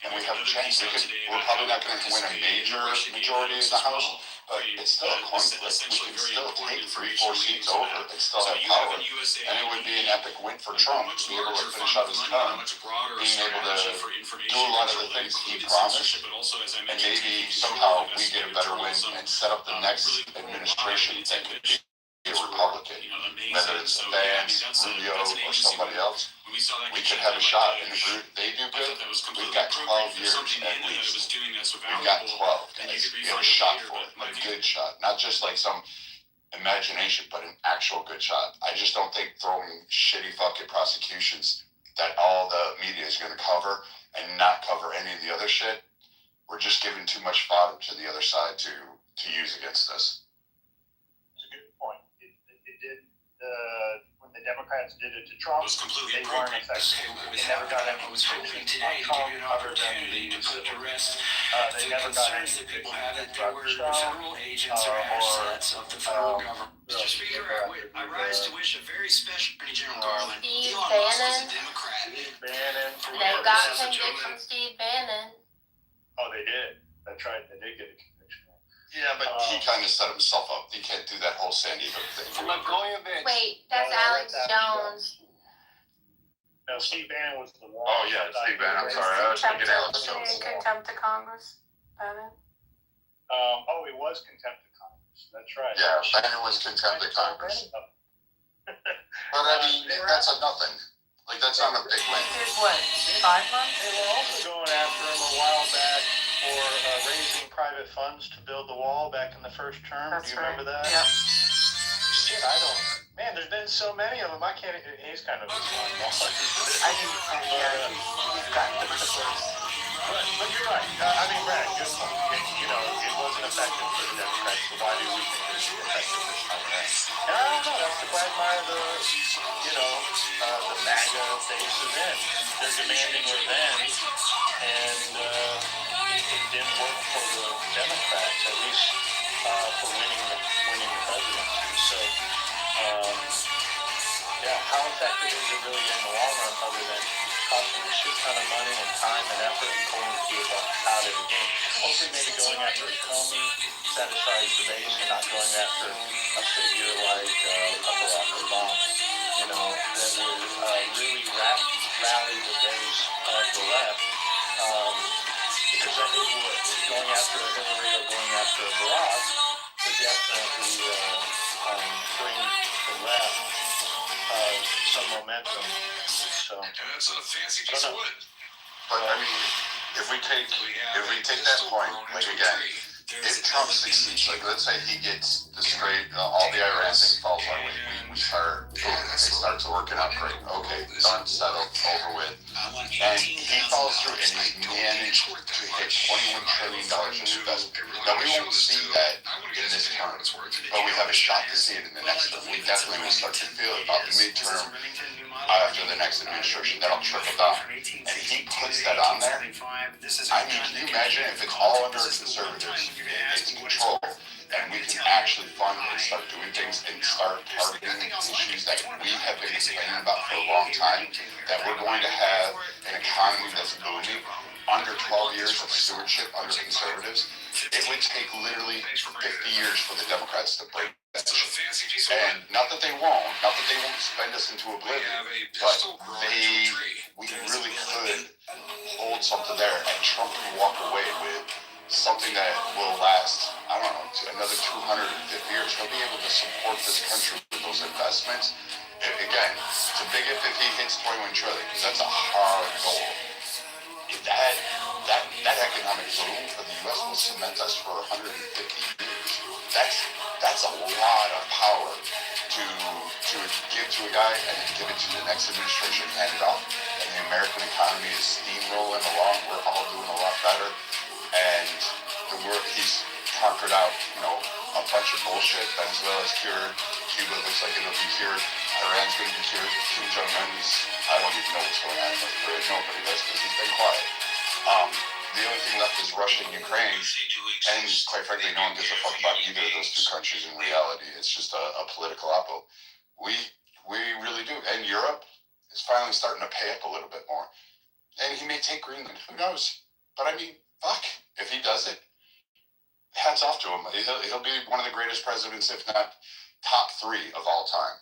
and we have a chance. We're probably not going to win a major majority in the House, but it's still a coin flip. We can still take 3-4 seats over and still have power. And it would be an epic win for Trump to be able to finish out his term, being able to do a lot of the things he promised, and maybe somehow we get a better win and set up the next administration that could be a Republican, whether it's Vance, Rubio, or somebody else. We could have a shot. And if they do good, we've got 12 years at least. We've got 12, guys. We have a shot for it, a good shot. Not just like some imagination, but an actual good shot. I just don't think throwing shitty fucking prosecutions that all the media is going to cover and not cover any of the other shit, we're just giving too much fodder to the other side to use against us. When the Democrats did it to Trump, they weren't effective. They never got any convictions on Trump other than the civil. They never got any convictions on federal agents or assets of the federal government. Mr. Speaker, I rise to wish a very special Attorney General Garland. Steve Elon Musk is a Bannon. Democrat. They got conviction from Steve Bannon. Oh, they did. That's right. They did get a conviction. Yeah, but he kind of set himself up. He can't do that whole San Diego thing. Wait, that's Alex Jones. No, Steve Bannon was the one. Oh, yeah, Steve Bannon. I'm sorry. I was thinking Alex Jones. Contempt of Congress, Bannon. Oh, it was contempt of Congress. That's right. Yeah, Bannon was contempt of Congress. But I mean, that's a nothing. Like, that's not a big win. What, 5 months? They were also going after him a while back for raising private funds to build the wall back in the first term. That's Do you remember that? Yeah. Shit, I don't. Man, there's been so many of them. I can't. He's kind of a smart I didn't think he's got the clippers. But you're right. I mean, Brad, good point. You know, it wasn't effective for the Democrats, so why do we think it was effective this time around? And I don't know. That's the quagmire the MAGA base is in. They're demanding revenge, and it didn't work for the Democrats, at least for winning the presidency. So, yeah, how effective is it really in the long run, other than costing a shit ton of money and time and effort and pulling people out of the game? Hopefully, maybe going after Comey satisfies the base and not going after a figure like Barack Obama, you know, that would really rally the base of the left. Because I think what going after Hillary or going after Barack would definitely bring the left some momentum. So That's a fancy piece of wood. But I mean, if we take that point, like again, if Trump succeeds, like let's say he gets the straight, all the Iran thing falls our way, we start, it starts working out great. Okay, done, settled, over with. And he follows through and he's managed to hit $21 trillion in investment. Now we won't see that in this term, but we have a shot to see it in the next term. We definitely will start to feel it about the midterm after the next administration. That'll trickle down. And he puts that on there. I mean, can you imagine if it's all under conservatives, it's control, and we can actually fund and start doing things and start targeting issues that we have been complaining about for a long time, that we're going to have an economy that's booming under 12 years of stewardship under conservatives. It would take literally 50 years for the Democrats to break that shit. And not that they won't spend us into oblivion, but we really could hold something there, and Trump can walk away with something that will last, I don't know, another 250 years. He'll be able to support this country with those investments. Again, it's a big if he hits 21 trillion, because that's a hard goal. That economic boom for the U.S. will cement us for 150 years. That's a lot of power to give to a guy and then give it to the next administration, hand it off. And the American economy is steamrolling along. We're all doing a lot better. And he's conquered out, a bunch of bullshit. Venezuela's cured. Cuba looks like it'll be cured. Iran's going to be cured. Kim Jong-un I don't even know what's going on in North Korea. Nobody does, because he's been quiet. the only thing left is Russia and Ukraine, and quite frankly, no one gives a fuck about either of those two countries in reality. It's just a political oppo. We really do. And Europe is finally starting to pay up a little bit more. And he may take Greenland. Who knows? But I mean, fuck. If he does it, hats off to him. He'll be one of the greatest presidents, if not top 3 of all time.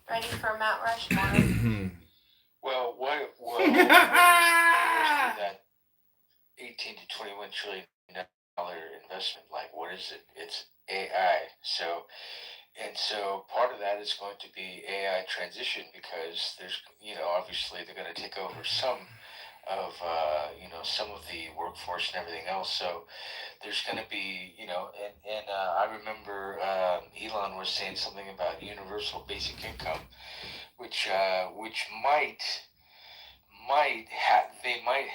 Ready for Mount Rushmore? Well, that 18 to 21 trillion dollar investment, like, what is it? It's AI. So part of that is going to be AI transition, because there's, obviously they're going to take over some of the workforce and everything else. So there's going to be, I remember Elon was saying something about universal basic income, which they might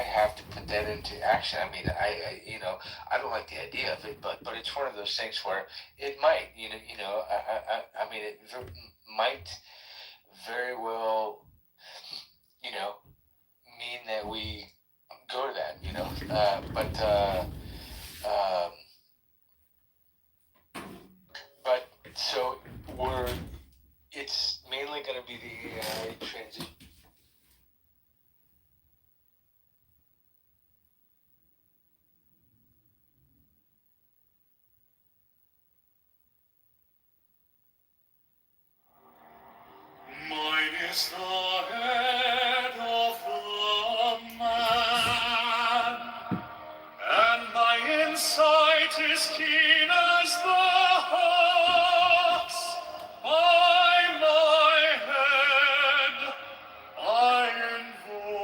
have to put that into action. I mean, I don't like the idea of it, but it's one of those things where it might, I mean, it might very well, mean that we go to that, but so it's mainly going to be the AI transition. Mine is the head of the man, and my insight is keen as the hawk's. By my head I invoke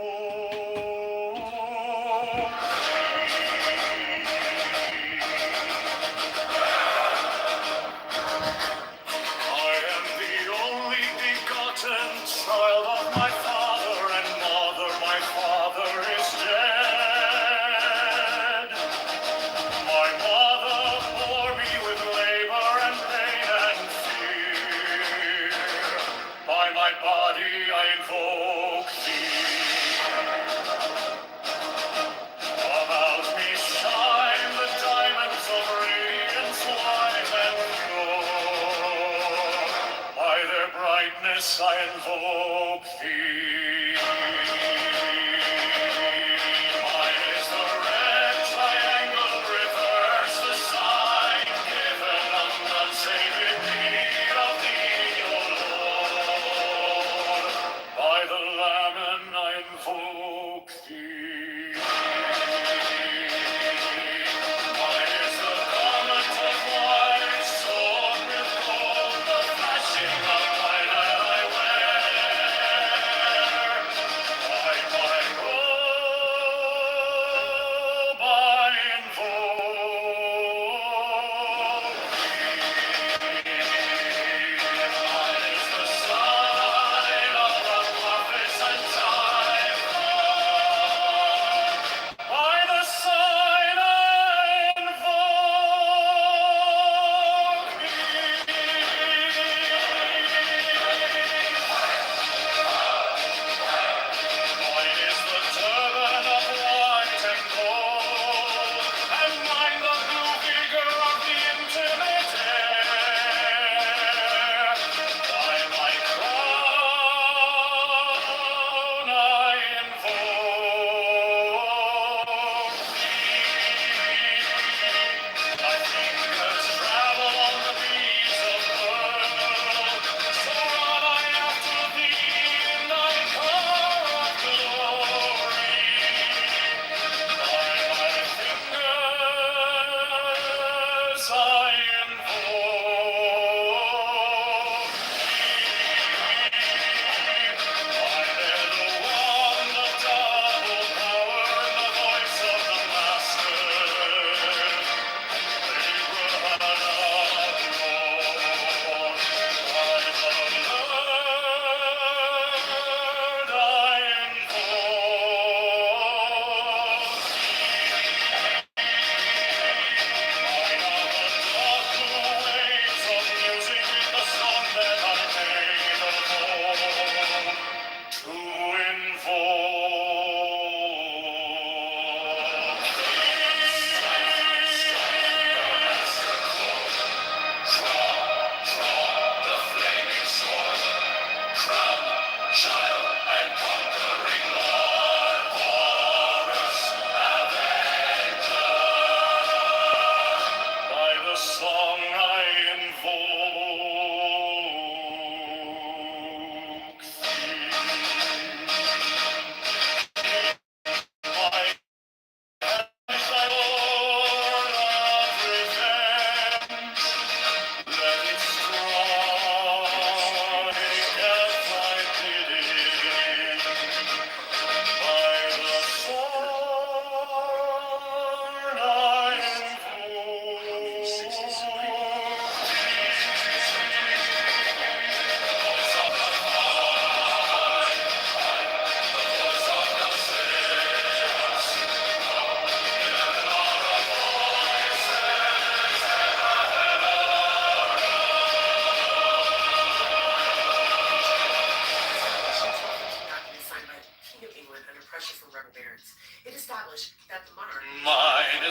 I am the only begotten child of my father and mother. My father is dead. My mother bore me with labor and pain and fear. By my body I invoke thee. About me shine the diamonds of radiance, white and pure. By their brightness I invoke thee. Mine is the red triangle, reverse the sign, given unsaved need of thee, O Lord. By the Lamb I invoke thee. Mine is the garment of white, sewn with gold, the flashing of mine I wear.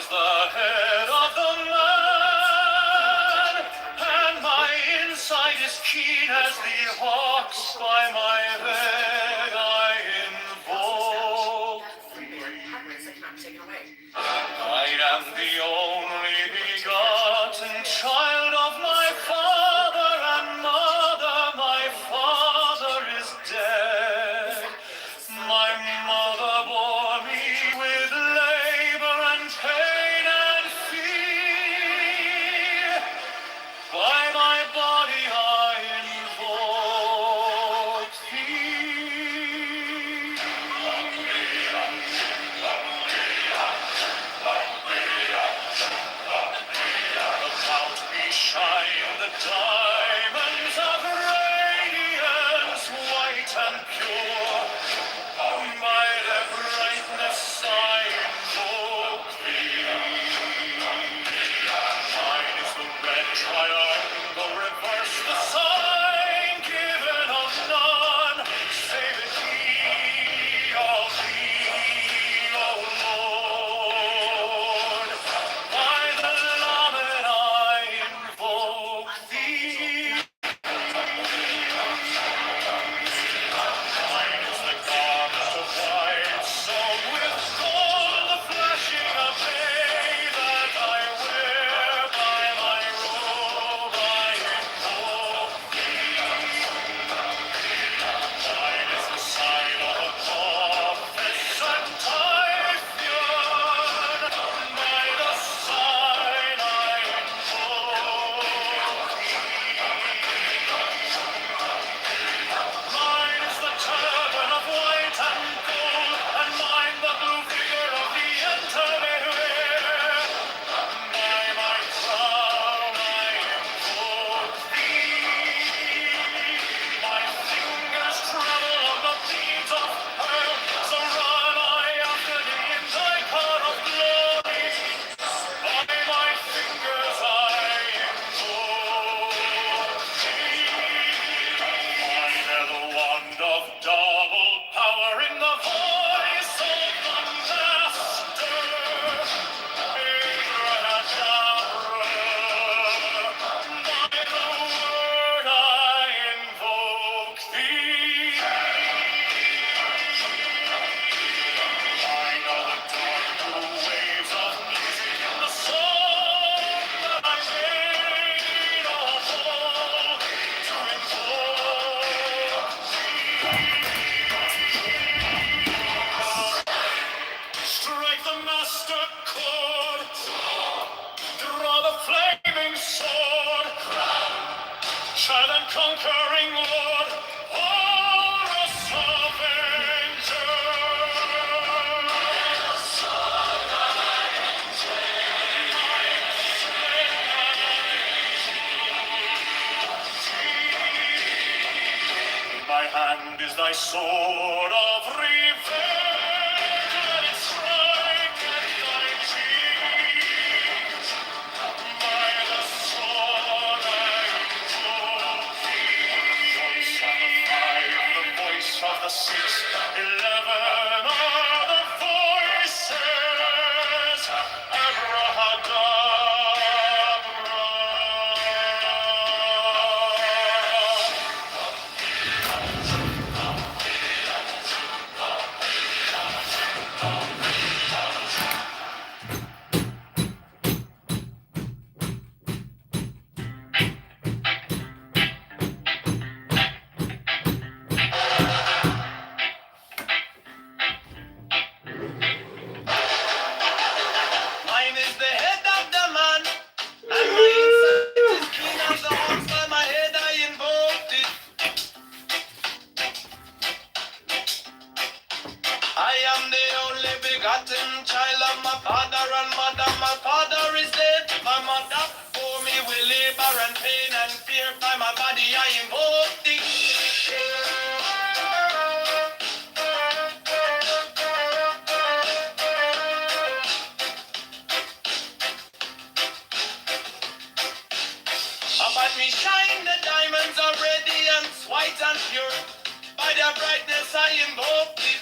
is the head of the man, and my inside is keen as the hawks. By my head I invoke thee. I am the only begotten child of my father and mother. My father is dead. My mother bore me with labor and pain and fear. By my body I invoke thee. About me shine the diamonds of radiance, white and pure. By their brightness I invoke thee. Mine is the red triangle, reverse the sign given of none, save thee, O Lord. By the Lamed I invoke thee. Mine is the garment of white, sewn with gold, the flashing of day that I wear. By my robe I invoke thee. Mine is the sign of a prophet and Typhoon. By the sign I invoke thee. Mine is the turban of white and gold, and mine the blue figure of the intermediate. By my crown I invoke thee. My fingers tremble on the beads of pearl, so run I after thee in thy car of glory. By my fingers I invoke thee. Mine the wand of double power in the voice of the Master. By the word I invoke thee. I know the dark blue waves of music in the song that I made of all to invoke thee. Strike the master chord, draw the flaming sword, child and conquering Lord, Horus Avenger. In my hand is thy sword of revenge, let it strike at thy cheek. By the sword I invoke thee. The voice of the 611 are the voices. Abrahadabra. Mine is the head of the man, and my inside is keen as the hawks. By my head I invoke thee. I am the only begotten child of my father and mother. My father is dead. My mother bore me with labor and pain and fear. By my body I invoke thee. About me shine the diamonds of radiance, white and pure. By their brightness I invoke thee.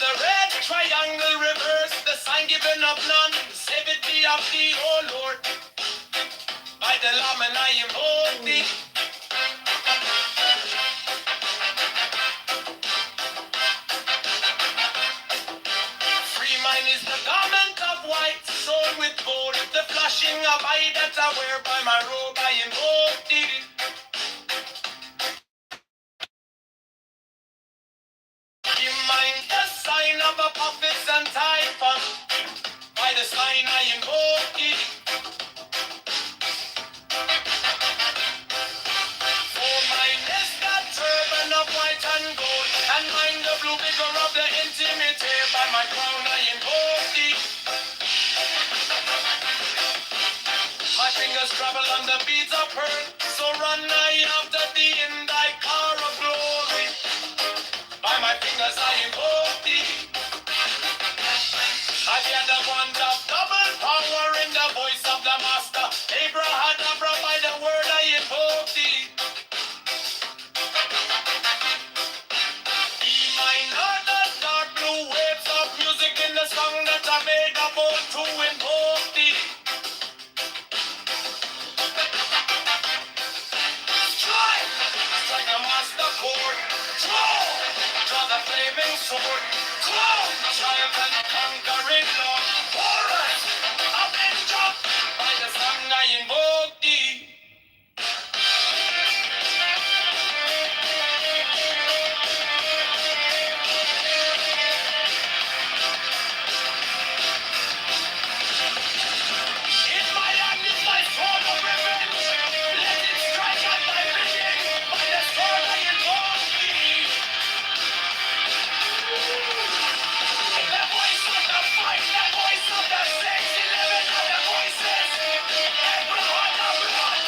the red triangle reverse, the sign given of none. Save it be of thee, O Lord. By the Lamb and I invoke thee. Free mine is the garment of white, sewn with gold. The flashing of eye that I wear by my robe, I invoke thee. Give mine the sign of Apophis and Typhon. By the sign I invoke thee. For mine is that turban of white and gold, and mine the blue vigor of the intimate. By my crown I invoke thee. My fingers travel on the beads of pearl, so run I after thee in thy car of glory. By my fingers I invoke thee. I hear the wand of double power in the voice of the master. Abrahadabra, by the word I invoke thee. Be mine are the dark blue waves of music in the song that I made about to invoke thee. Strike the master chord. Draw the flaming sword. Triumph and conquering Lord. Horus, avenger. By the sun I invoke thee. In my hand is my sword of revenge. Let it strike at my bidding. By the sword I invoke thee. The voice of the fight, the voice of the 611 other voices. Everyone of blood.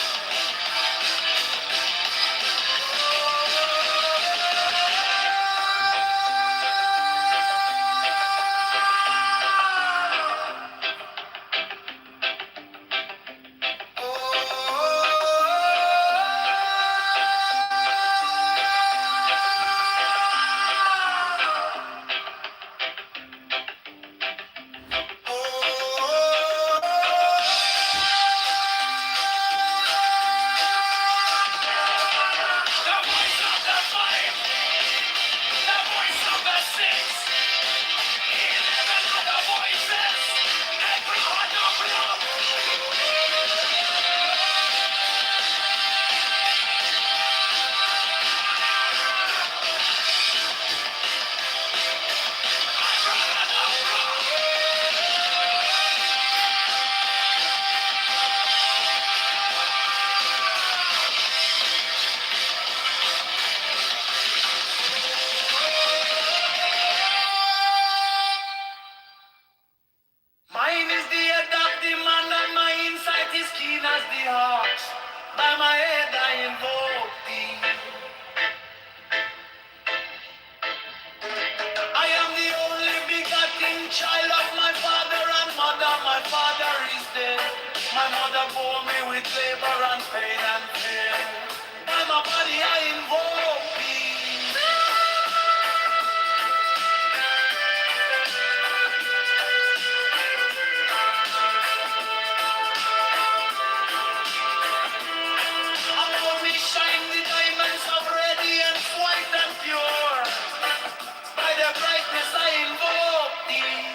The voice of the fight, the voice of the 611 other voices. Everyone of blood. Mine is the head of the man and my insight is keen as the hawks. By my head I invoke thee. I am the only begotten child of my father and mother. My father is dead. My mother bore me with labor and pain and fear. By my body I invoke thee. Upon me shine the diamonds of radiance, white and pure. By the brightness I invoke thee.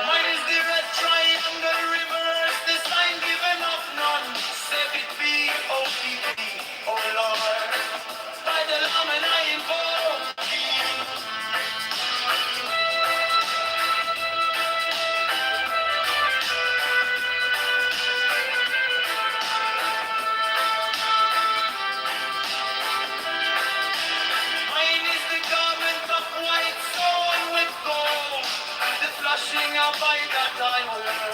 Mine is the red triangle reverse, the sign given of none. Save it be, O keep thee, O Lord. By the Lamb and I invoke thee. Mine is the garment of white sewn with gold, the flashing of eye that I wear.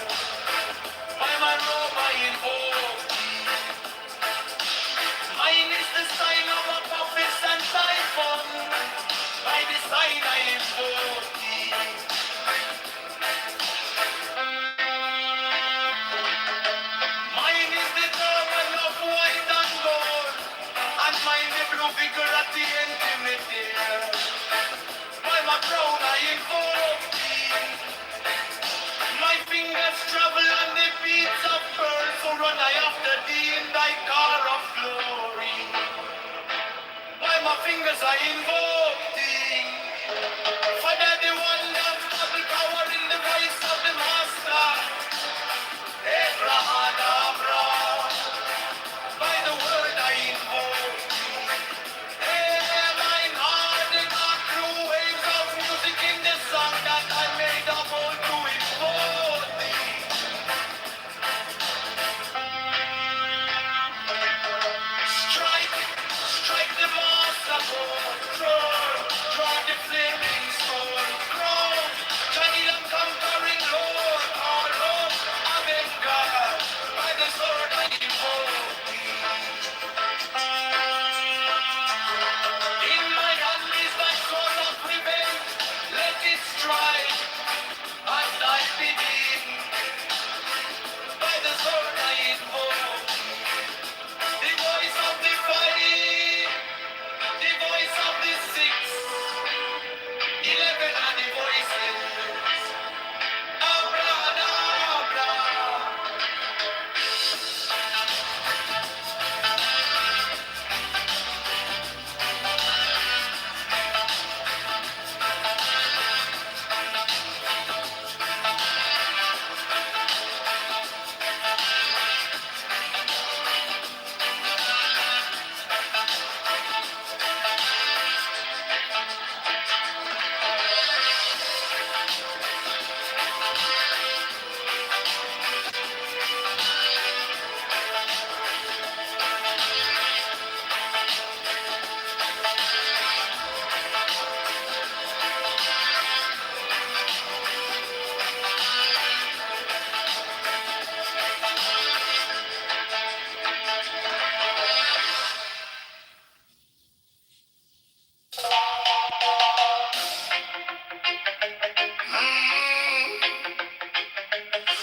By my robe I invoke thee. Mine is the sign of Apophis and Typhon. By the sign I invoke thee. Mine is the turban of white and gold, and mine the blue vigor at the intimate. as I invoke thee. Father, the one that double power in the voice of the Master. Abrahadabra, by the word I invoke. Mine heart, the dark through waves of music in the song that I made up all to invoke thee. Strike the master chord, draw the flaming sword, crown, Johnny the conquering Lord, our Lord, Avenger, by the sword I invoke thee. In my hand is thy sword of revenge, let it strike, and I begin, by the sword I invoke, the voice of the fighting. The voice of the 11 are the voices. Abracadabra.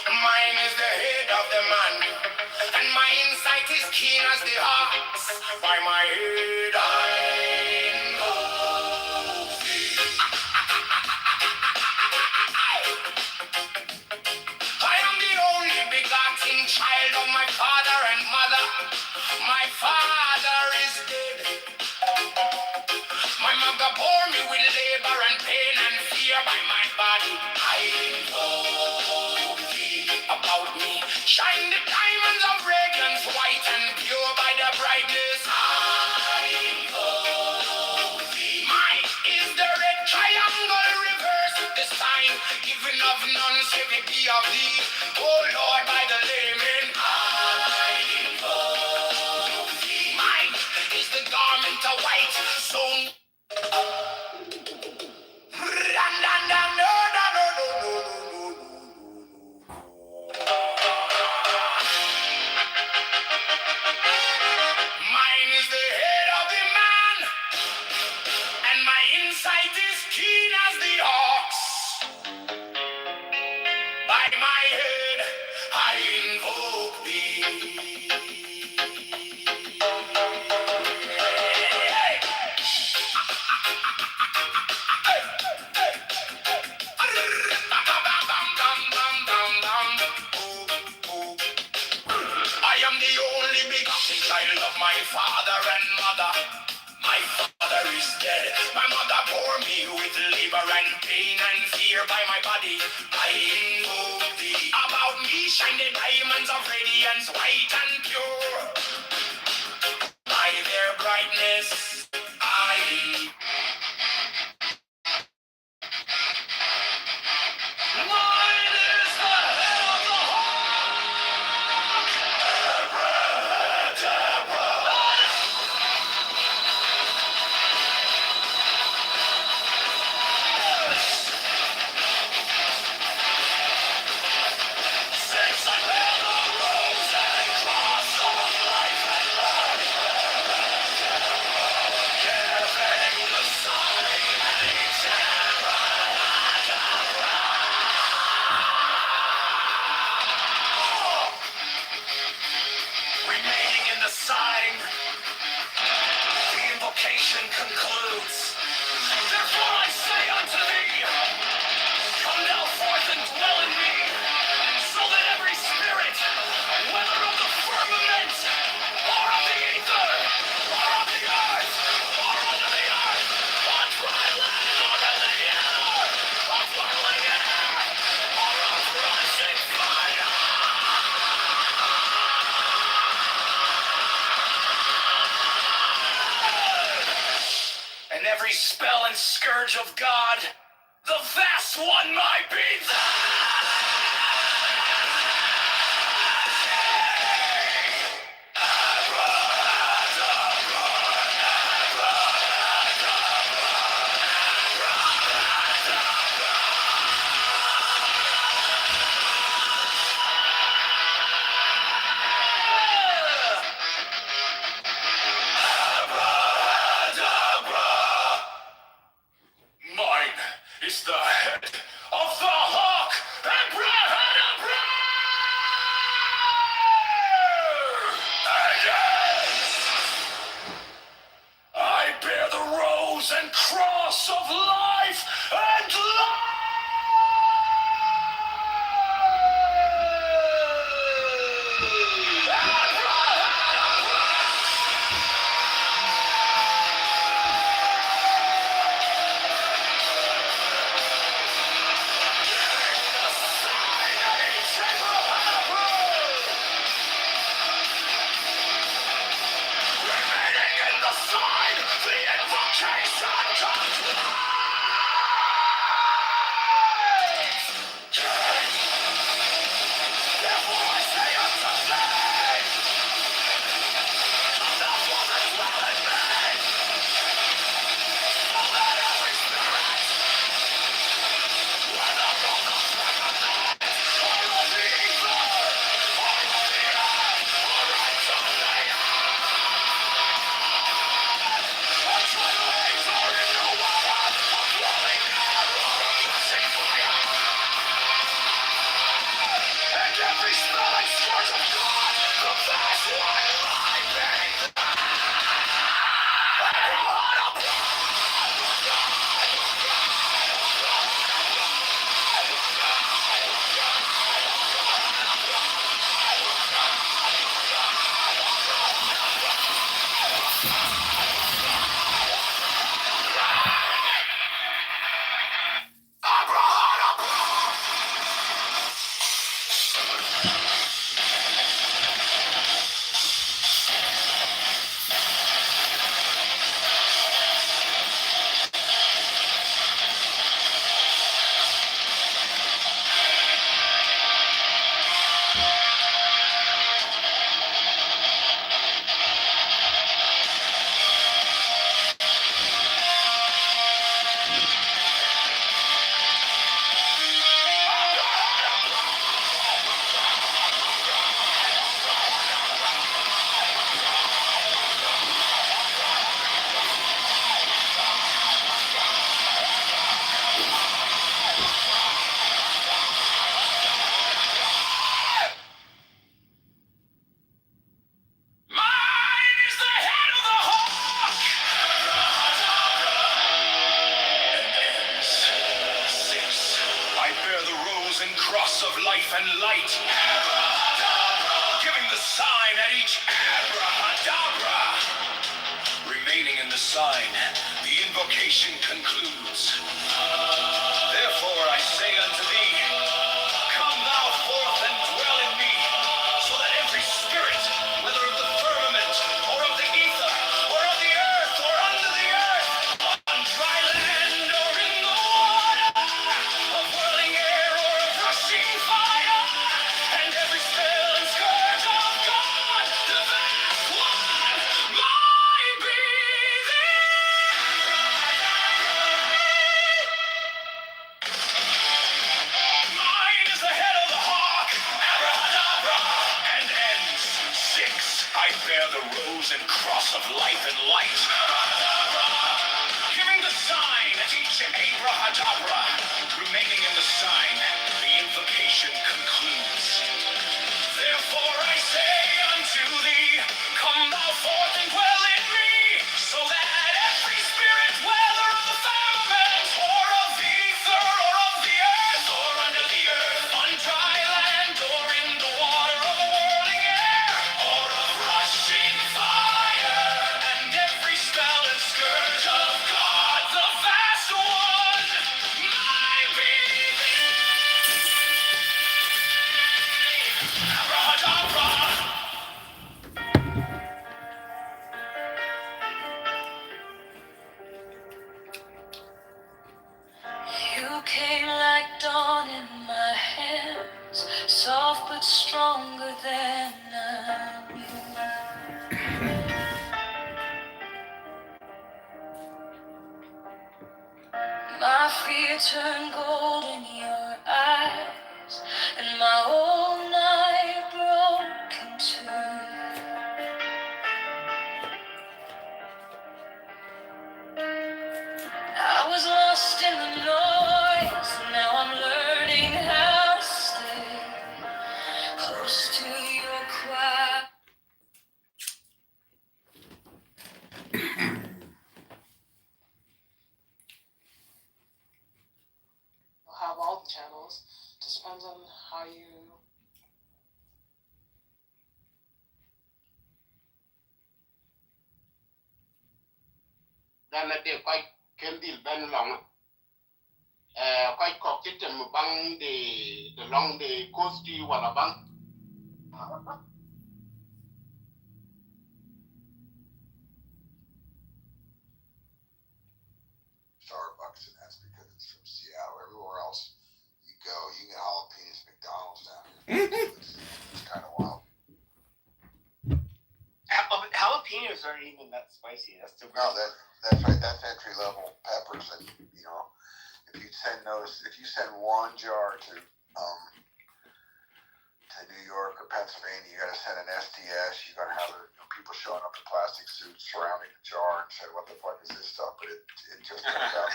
Mine is the head of the man, and my insight is keen as the ox. By my head I know thee. I am the only begotten child of my father and mother. My father is dead. My mother bore me with labor and pain and fear. By my body I know thee. About me shine the diamonds of radiance, white and pure by the brightness. I know thee. Mine is the red triangle reverse, the sign given of none save it be of thee. Oh Lord, by the layman, I know thee. Mine is the garment of white, sewn. Mine is the head of the man, and my insight is keen as the ox. By my head I invoke thee. I am the only begotten child of my father and mother. My father is dead. My mother bore me with labor and pain and fear. By my body I invoke thee. About me shine the diamonds of radiance, white and pure. By their brightness I. Mine is the head of the since I bear the rose and cross of life and love, giving the sign and remaining in the sign, the invocation concludes. Therefore I say unto thee, come thou forth and dwell in me, so that every spirit, whether of the firmament, or of the ether, or of the earth, or under the every spell and scourge of God, the vast one might be Mine is the head of the hawk, Abrahadabra! And I bear the rose and cross of life and remaining in the sign, the invocation comes live! Therefore I say unto thee, come thou forth and dwell in me, so that every spirit, whether from the firmament, or of the ether, or of the earth, or into the trailways, or in the water, of flowing air, or of rushing fire, and every spell and scourge of God, the vast one might be. Mine is the head of the hawk! Six. I bear the rose and cross of life and light, giving the sign at each abrahadabra. Remaining in the sign, the invocation concludes. Therefore I say unto thee, come thou forth and dwell in me, so that every spirit, whether of the firmament, or of the ether, or of the earth, or under the earth, on dry land, or in the water, of whirling air, or of rushing fire, and every spell and scourge of God, the vast one, might be Mine is the head of the hawk, abrahadabra, and ends. Six. I bear the rose and cross of life and light, giving the sign at each abrahadabra. Remaining in the sign, the invocation concludes. Therefore I say unto thee, come thou forth and dwell in me, so that every spirit, whether of the firmament, or of the ether, or of the earth, or under the earth, on dry land, or in the water, of whirling air, or of rushing fire, and every spell and scourge of God, the vast one, might be turned gold in your eyes, and my whole night broke in two. I was lost in the noise, now I'm learning how to stay close to your quiet. We'll have all the channels. Just depends on how you. Then I did quite can deal ben long. Quite cocked it and bang the long the coast to you while a bang. Starbucks, and that's because it's from Seattle. Everywhere else you go, you get jalapenos McDonald's down here. It's kind of wild. Jalapenos aren't even that spicy. That's the No, that's right. That's entry level peppers, and you know, if you send one jar to New York or Pennsylvania, you got to send an SDS. You got to have people showing up in plastic suits surrounding the jar and say, "What the fuck is this stuff?" But it just turns out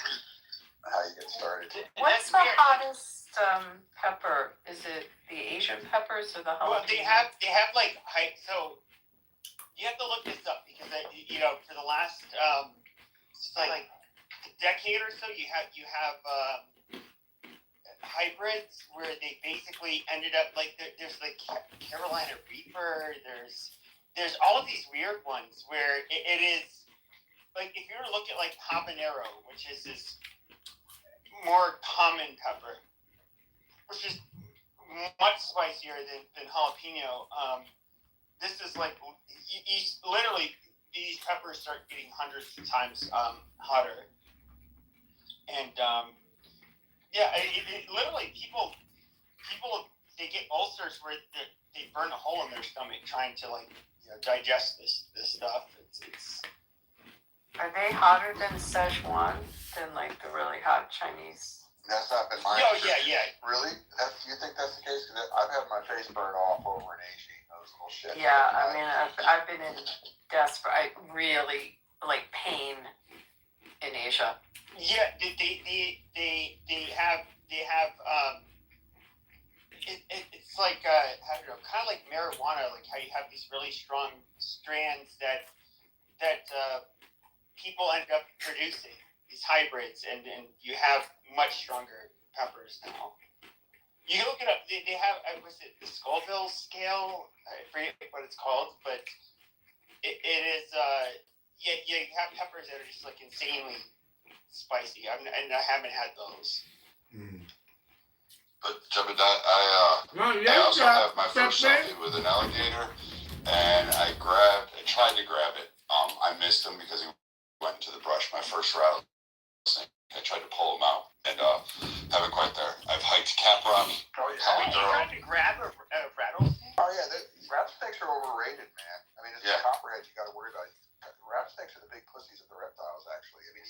how you get started. What's the hottest pepper? Is it the Asian peppers or the jalapeno? Well, they have like height. So you have to look this up because for the last like a decade or so, you have hybrids where they basically ended up like there's like Carolina Reaper. There's all of these weird ones where it is like if you were to look at like habanero, which is this more common pepper, which is much spicier than jalapeno. This is like you literally these peppers start getting hundreds of times hotter, and it literally people they get ulcers where they burn a hole in their stomach trying to digest this stuff. It's Are they hotter than Szechuan? Than like the really hot Chinese? That's not been my yeah. Really? You think that's the case? Because I've had my face burned off over in Asia eating those little shit. Yeah, I mean, I've been in desperate, really like pain in Asia. Yeah, they have it's like I don't know, kind of like marijuana, like how you have these really strong strands that people end up producing these hybrids, and you have much stronger peppers now. You can look it up. They have was it the Scoville scale? I forget what it's called, but it is you have peppers that are just like insanely spicy. And I haven't had those. But Jebediah, I also have my first selfie with an alligator, and I tried to grab it. I missed him because he went into the brush. My first rattlesnake, I tried to pull him out, and haven't quite there. I've hiked Cap Rock. You tried to grab a rattlesnake? Oh yeah, rattlesnakes are overrated, man. I mean, it's the copperheads you got to worry about. Rattlesnakes are the big pussies of the reptiles, actually. I mean,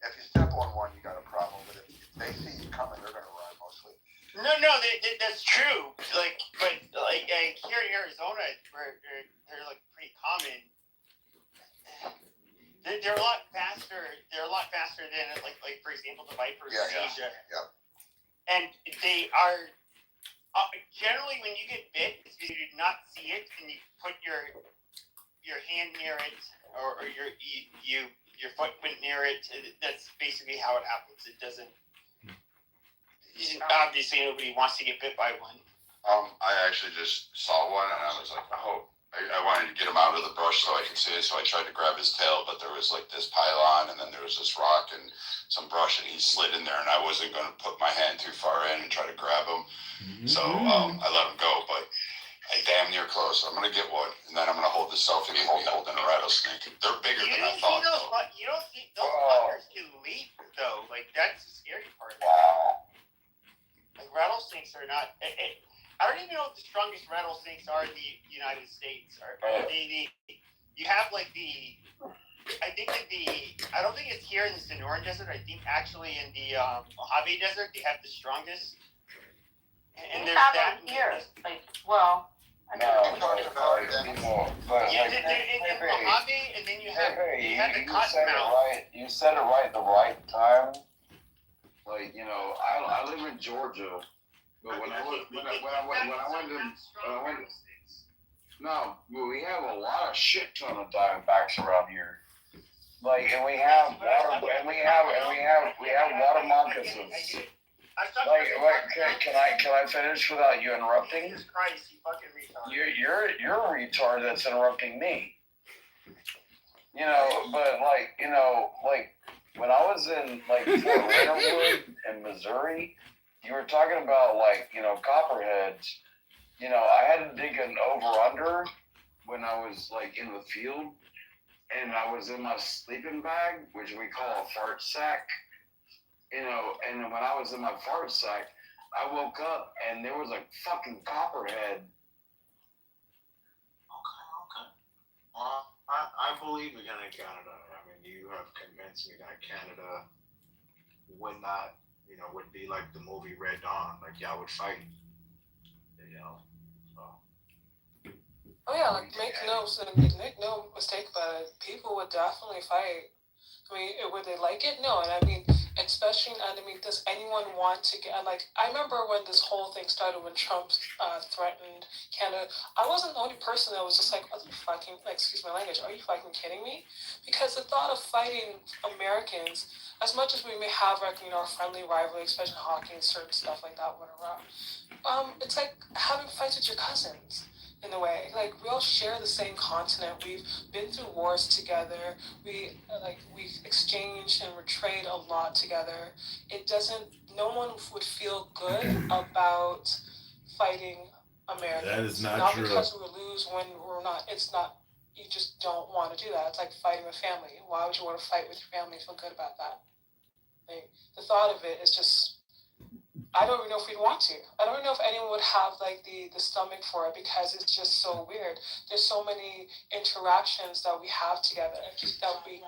if you step on one, you got a problem. But if they see you coming, they're going to run mostly. No, that's true. But here in Arizona, where they're like pretty common. They're a lot faster. They're a lot faster than like for example the vipers in Asia. Yeah. And they are generally when you get bit, it's because you did not see it and you put your hand near it or your foot went near it. That's basically how it happens. It doesn't. Obviously, nobody wants to get bit by one. I actually just saw one, and I was like, oh. I wanted to get him out of the brush so I could see it, so I tried to grab his tail, but there was like this pylon, and then there was this rock and some brush, and he slid in there, and I wasn't going to put my hand too far in and try to grab him. So I let him go, but I damn near close. I'm going to get one, and then I'm going to hold the selfie with me holding a rattlesnake. They're bigger than I thought, though. You don't think those fuckers can leap, though. Like, that's the scary part. Like, rattlesnakes are not... I don't even know what the strongest rattlesnakes are in the United States. you have like I think that I don't think it's here in the Sonoran Desert. I think actually in the Mojave Desert they have the strongest. And We there's have that them here. Like, well, I mean, People, but yeah, like, in Mojave, and then you have the you Cottonmouth. said it right. You said it right the right time. Like, you know, I live in Georgia, but when I went no, but we have a lot of shit ton of Diamondbacks around here. Like, and we have water moccasins. Like, can I finish without you interrupting? Jesus Christ, you fucking retard. You're a retard that's interrupting me. You know, but like, you know, like when I was in like Fort Leonard in Missouri, you were talking about like, you know, copperheads. You know, I had to dig an over-under when I was like in the field, and I was in my sleeping bag, which we call a fart sack. You know, and when I was in my fart sack, I woke up and there was a fucking copperhead. Okay. Well, I believe again in Canada. I mean, you have convinced me that Canada would not, you know, would be like the movie Red Dawn. Like, y'all would fight. You know, so. Oh yeah, like make no mistake about it. People would definitely fight. I mean, would they like it? No, and I mean, especially, and I mean, does anyone want to get, like, I remember when this whole thing started when Trump threatened Canada, I wasn't the only person that was just like, what the fucking, excuse my language, are you fucking kidding me? Because the thought of fighting Americans, as much as we may have, like, you know, a friendly rivalry, especially hockey and certain stuff like that, whatever, it's like having fights with your cousins. In a way, like we all share the same continent. We've been through wars together. We've exchanged and we're traded a lot together. It doesn't. No one would feel good about fighting Americans. That is not true. Not because we lose when we're not. It's not. You just don't want to do that. It's like fighting a family. Why would you want to fight with your family and feel good about that? Like, the thought of it is just. I don't even know if we'd want to. I don't know if anyone would have like the stomach for it because it's just so weird. There's so many interactions that we have together. That we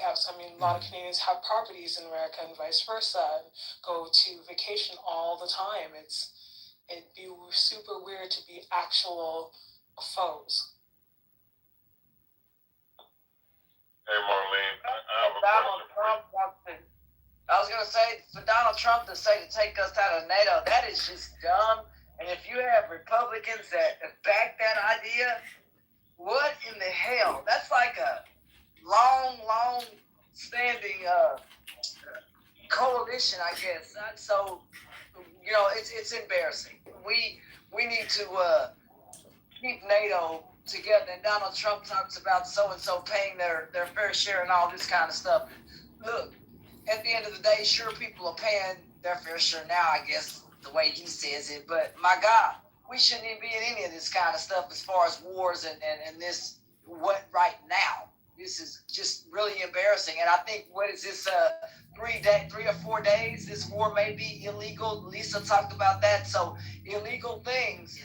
have, I mean, a lot of Canadians have properties in America and vice versa, and go to vacation all the time. It'd be super weird to be actual foes. Hey Marlene, I have a Donald question. Trump wants to. I was going to say, for Donald Trump to say to take us out of NATO, that is just dumb. And if you have Republicans that back that idea, what in the hell? That's like a long standing coalition, I guess. So, you know, it's embarrassing. We need to keep NATO together. And Donald Trump talks about so-and-so paying their fair share and all this kind of stuff. Look. At the end of the day, sure, people are paying their fair share now, I guess, the way he says it. But, my God, we shouldn't even be in any of this kind of stuff as far as wars and this, what right now. This is just really embarrassing. And I think, what is this, 3 or 4 days, this war may be illegal. Lisa talked about that. So, illegal things,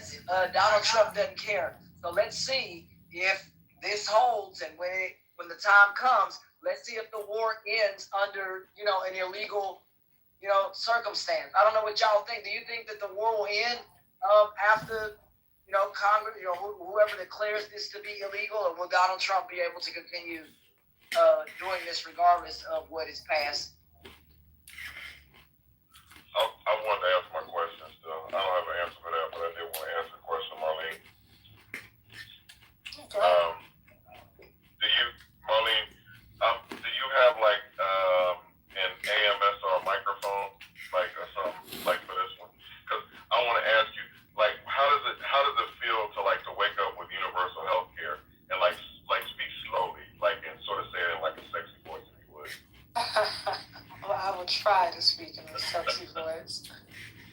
Donald Trump doesn't care. So, let's see if this holds and when the time comes, let's see if the war ends under, you know, an illegal, you know, circumstance. I don't know what y'all think. Do you think that the war will end after, you know, Congress, you know, whoever declares this to be illegal, or will Donald Trump be able to continue doing this regardless of what is passed? I wanted to ask my question still. I don't have an answer for that, but I did want to answer the question, Marlene. Okay. Marlene, do you have like an AMS or a microphone, like or something like for this one? Because I want to ask you, like, how does it feel to wake up with universal health care and like speak slowly, like and sort of say it in like a sexy voice if you would? Well, I will try to speak in a sexy voice.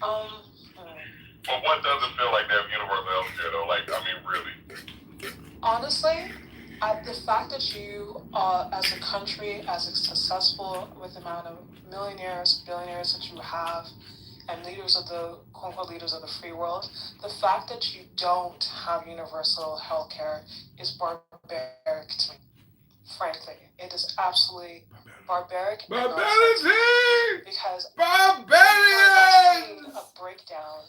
But what does it feel like to have universal health care though? Like, I mean, really? Honestly, the fact that you, as a country, as successful with the amount of millionaires, billionaires that you have, and leaders of the quote-unquote leaders of the free world, the fact that you don't have universal health care is barbaric to me. Frankly, it is absolutely barbaric. Because I've seen a breakdown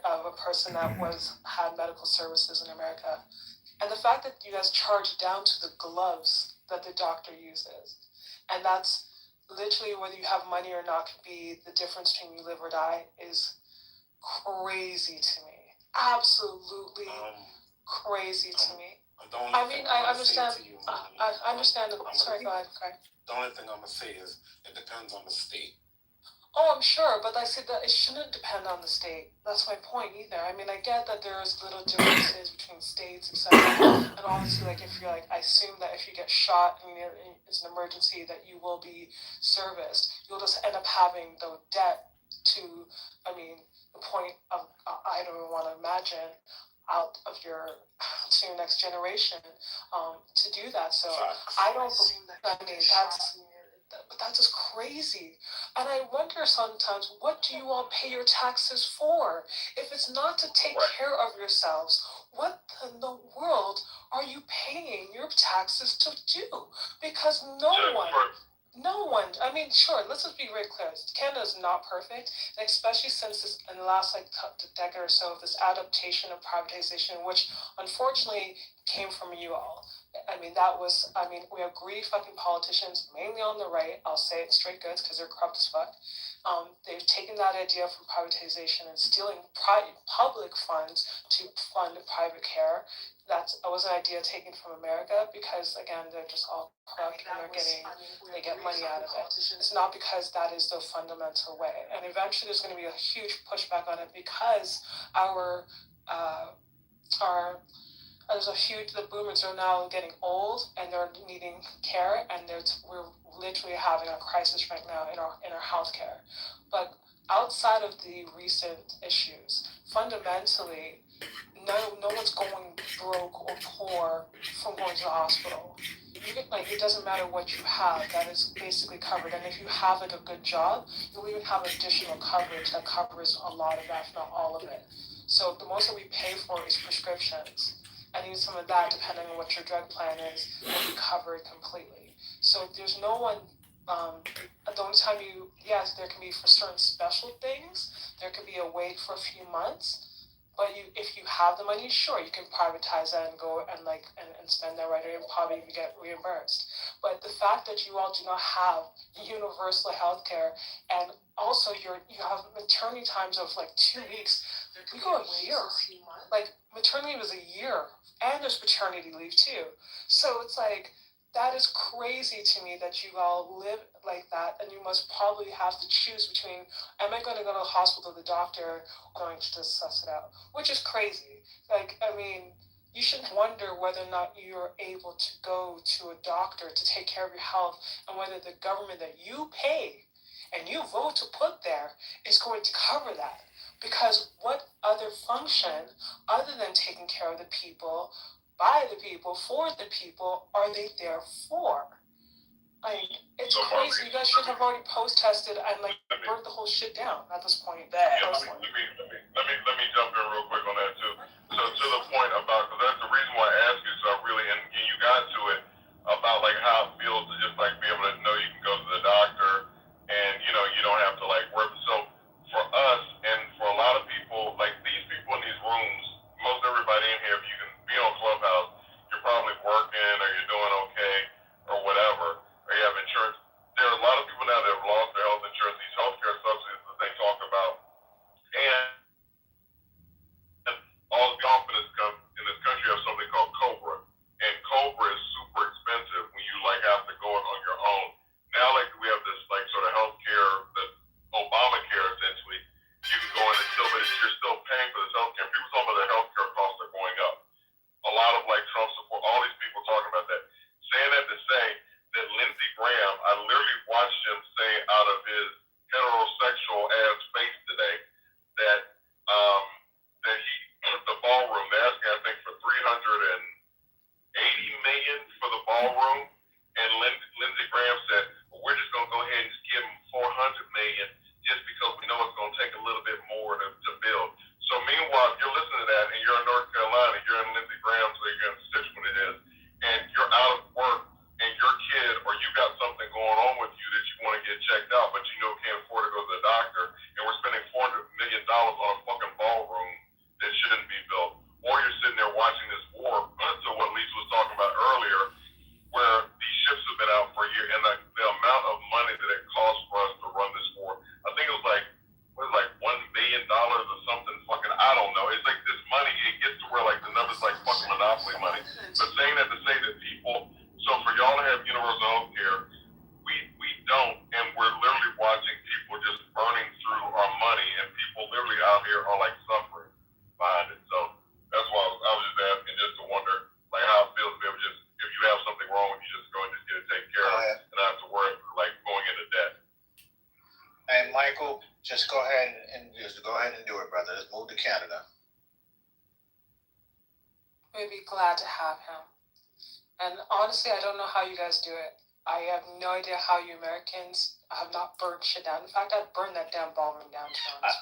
of a person that had medical services in America, and the fact that you guys charge down to the gloves that the doctor uses, and that's literally whether you have money or not could be the difference between you live or die, is crazy to me. Absolutely crazy to me. I mean, I understand. I understand. Sorry, go ahead. Okay. The only thing I'm gonna say is it depends on the state. Oh, I'm sure, but I said that it shouldn't depend on the state. That's my point either. I mean, I get that there's little differences between states, etc. And obviously, like, if you're like, I assume that if you get shot and it's an emergency, that you will be serviced. You'll just end up having the debt to, I mean, the point of, I don't even want to imagine, out of your to your next generation to do that. So I don't believe that. I mean, that's just crazy. And I wonder sometimes, what do you all pay your taxes for? If it's not to take care of yourselves, what in the world are you paying your taxes to do? Because no one, I mean, sure, let's just be very clear. Canada is not perfect, and especially since this, in the last decade or so, this adaptation of privatization, which unfortunately came from you all. I mean, we have greedy fucking politicians, mainly on the right. I'll say it straight goods because they're corrupt as fuck. They've taken that idea from privatization and stealing public funds to fund private care. That was an idea taken from America because, again, they're just all corrupt and they get money out of it. It's not because that is the fundamental way. And eventually there's going to be a huge pushback on it because the boomers are now getting old and they're needing care, and we're literally having a crisis right now in our healthcare. But outside of the recent issues, fundamentally, no one's going broke or poor from going to the hospital. It doesn't matter what you have, that is basically covered. And if you have a good job, you'll even have additional coverage that covers a lot of that, if not all of it. So the most that we pay for is prescriptions. And even some of that, depending on what your drug plan is, will be covered completely. So there's no one, the only time yes, there can be for certain special things, there can be a wait for a few months, but if you have the money, sure, you can privatize that and go and spend that right away and probably even get reimbursed. But the fact that you all do not have universal health care, and also you have maternity times of 2 weeks, we go a year. Maternity was a year, and there's paternity leave too. So it's that is crazy to me that you all live like that, and you must probably have to choose between, am I going to go to the hospital, the doctor, or going to just suss it out, which is crazy. You should wonder whether or not you're able to go to a doctor to take care of your health, and whether the government that you pay and you vote to put there is going to cover that. Because what other function, other than taking care of the people, by the people, for the people, are they there for? It's crazy. You guys should have already post-tested and burnt the whole shit down at this point. Let me jump in real quick on that too. So to the point about, because that's the reason why I asked you, so I really, and you got to it, about how it feels to just be able to know you can go to the doctor and you don't have to work. So for us and for a lot of people, these people in these rooms, most everybody in here, if you can be on Clubhouse, you're probably working or you're doing okay or whatever, or you have insurance. There are a lot of people now that have lost their health insurance, these healthcare subsidies that they talk about, and all the companies in this country have something called Cobra, and Cobra is super expensive when you have to go it on your own. Now we have this sort of healthcare, the Obamacare essentially. You can go in and still, but you're still paying for this healthcare. People talking about their healthcare costs are going up. A lot of Trump support, all these people talking about that. Saying that to say that Lindsey Graham, I literally watched him say out of his heterosexual ass face today that he the ballroom, they're asking I think for $380 million for the ballroom, and Lindsey Graham said, well, we're just gonna go ahead and just give him $400 million your constituent it is, and you're out of work, and your kid or you got something going on with you that you want to get checked out, but you know can't afford to go to the doctor, and we're spending $400 million on a fucking ballroom that shouldn't be built. Or you're sitting there watching this war, to what Lisa was talking about earlier, where these ships have been out for a year, and the amount of money that it costs for us to run this war, I think it was like, $1 billion or something fucking, I don't know. It's like this money, it gets to where like the numbers like fucking monopoly money. But saying that to say that people, so for y'all to have universal health care, we don't, and we're literally watching people just burning through our money, and people literally out here are like suffering behind it. So that's why I was just asking just to wonder like how it feels to be able to just, if you have something wrong, you just go and just get it taken care of and not have to worry like going into debt. Hey, Michael, just go ahead and do it, brother. Let's move to Canada. We'd be glad to have him. And honestly, I don't know how you guys do it. I have no idea how you Americans have not burned shit down. In fact, I'd burn that damn ballroom down.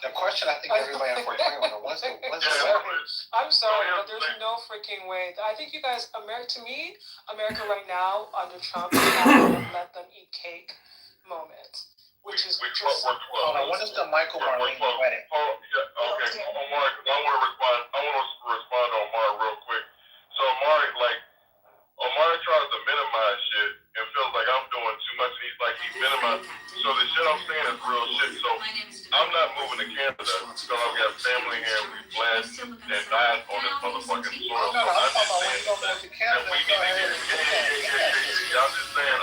The question I think everybody on 421 what's the I'm sorry, but there's no freaking way. I think you guys, to me, America right now under Trump is having a let them eat cake moment. Which is just... Hold on, when is the Michael Marlene wedding? Oh, yeah, okay. Omar, I want to respond to Omar real quick. So Omar tries to minimize shit and feels like I'm doing too much, and he's minimized. So the shit I'm saying is real shit. So I'm not moving to Canada because I've got family here and we bled and died on this motherfucking soil. So I'm just saying that we need to get I'm just saying,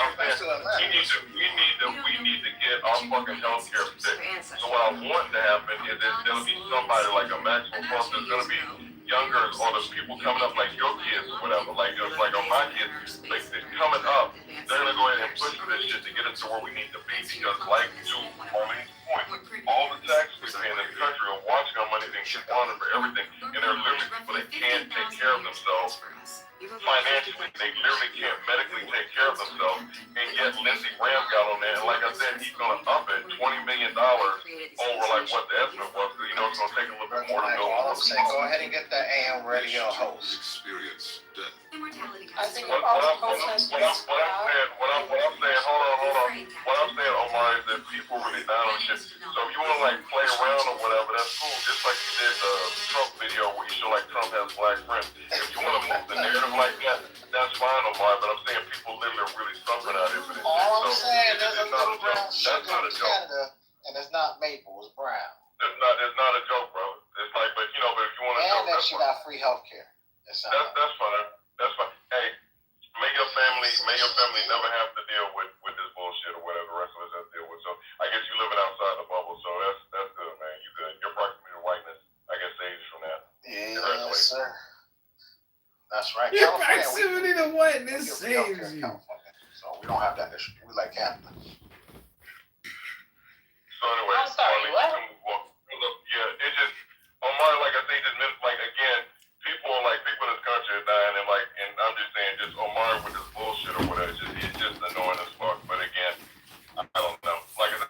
we need to get our fucking healthcare fixed. So what I want to happen is that there'll be somebody like a Maxwell Plus that's gonna be younger or the people coming up like your kids or whatever, like on my kids, like they're coming up, they're gonna go ahead and push for this shit to get us to where we need to be because like to Marlene's point, all the taxes we pay in this country are watching our money being squandered for everything, and there are literally people that can't take care of themselves financially, they literally can't medically take care of themselves, and yet Lindsey Graham got on there, and like I said, he's gonna up it $20 million over like what the estimate was, because it's gonna take a little bit more to go. All I'm saying, go ahead and get that AM radio host. Experience death. I think what I'm saying, what I'm saying, Omar, is that people really down on shit. So if you want to like play around or whatever, that's cool. Just like you did the Trump video where you show like Trump has black friends. If you want to move the narrative like that, that's fine, Omar. But I'm saying people literally are really suffering out of it. All I'm saying, there's a little brown sugar in Canada, and it's not maple, it's brown. It's not a joke, bro. It's like, but if you want to. And that she got free health care. That's fine. That's fine. Hey, may your family never have to deal with this bullshit or whatever the rest of us have to deal with. So I guess you living outside the bubble, so that's good, man. You good. Your proximity to whiteness, I guess, saves you from that. Yes, sir. That's right. Your proximity to whiteness saves you. So we don't have that issue. We like Canada. So anyway, I'm sorry, what? Yeah, it just Omar, like I say, just like again, people in this country are dying, and I'm just saying, just Omar with this bullshit or whatever, it's just annoying as fuck. But again, I don't know. Like I said,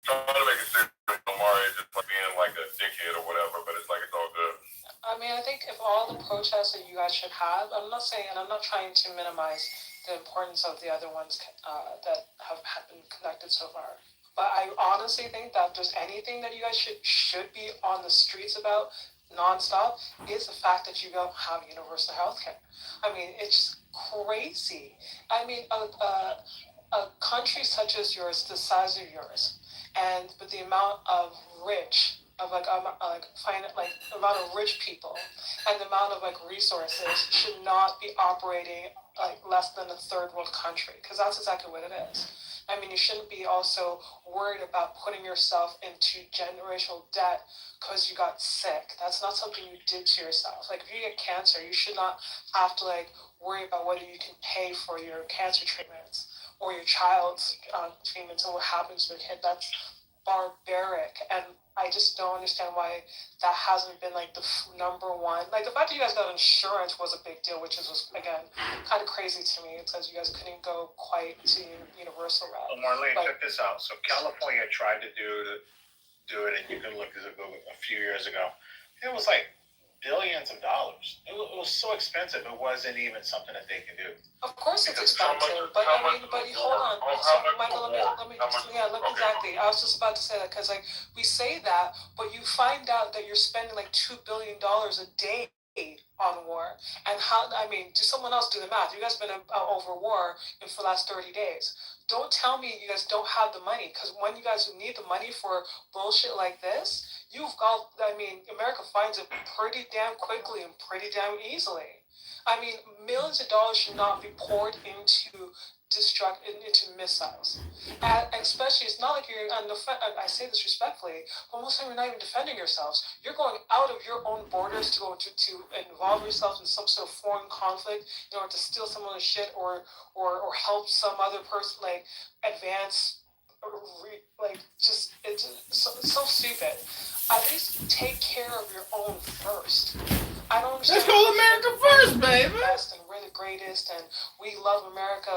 trying to make it serious, Omar is just like being like a dickhead or whatever, but it's like it's all good. I mean, I think if all the protests that you guys should have, I'm not saying, and I'm not trying to minimize the importance of the other ones that have been conducted so far. But I honestly think that if there's anything that you guys should be on the streets about nonstop is the fact that you don't have universal health care. I mean, it's crazy. I mean, a country such as yours, the size of yours, and with the amount of the amount of rich people and the amount of resources should not be operating less than a third world country, because that's exactly what it is. I mean, you shouldn't be also worried about putting yourself into generational debt because you got sick. That's not something you did to yourself. Like, if you get cancer, you should not have to worry about whether you can pay for your cancer treatments or your child's treatments and what happens to your kid. That's barbaric, and I just don't understand why that hasn't been the number one. The fact that you guys got insurance was a big deal, which was again kind of crazy to me. It says you guys couldn't go quite to universal route. So Marlene, check this out. So California tried to do it, and you can look at it a few years ago. It was billions of dollars. It was so expensive. It wasn't even something that they could do. Of course it's Because how expensive, much- but how I mean, much but is hold war? on, How so, much Michael, is war? let me, How much- yeah, look, okay. exactly. I was just about to say that because like we say that, but you find out that you're spending like $2 billion a day on war, and how? I mean, do someone else do the math? You guys been over war for the last 30 days. Don't tell me you guys don't have the money, because when you guys need the money for bullshit like this, you've got. I mean, America finds it pretty damn quickly and pretty damn easily. I mean, millions of dollars should not be poured into into missiles. And especially, it's not like you're. I say this respectfully, but most of the time you're not even defending yourselves. You're going out of your own borders to go to involve yourself in some sort of foreign conflict in order to steal someone's shit or help some other person like advance. It's so stupid. At least take care of your own first. I don't understand. Let's go America first, baby. Best and we're the greatest, and we love America.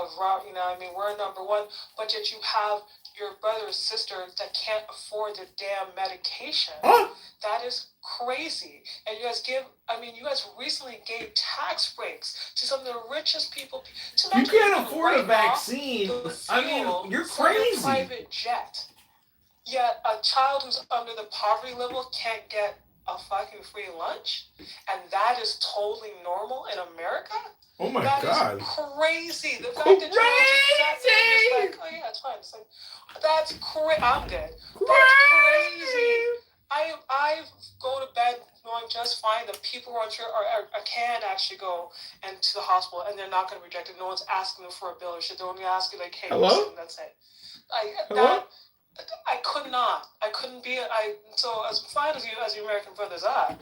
You know, I mean, we're number one. But yet you have your brother or sister that can't afford the damn medication. That is crazy. And you guys you guys recently gave tax breaks to some of the richest people. You can't afford a vaccine. I mean, you're crazy. For your private jet. Yet a child who's under the poverty level can't get a fucking free lunch, and that is totally normal in America. Oh my God! That is crazy. The fact that you just sat there and just like, oh yeah, it's fine. It's like, that's crazy. I'm good. That's crazy. I go to bed knowing just fine that people who are unsure can actually go into the hospital and they're not going to reject it. No one's asking them for a bill or shit. They're only asking like, hey, listen, that's it. I could not. I couldn't be. So as fine as you American brothers are,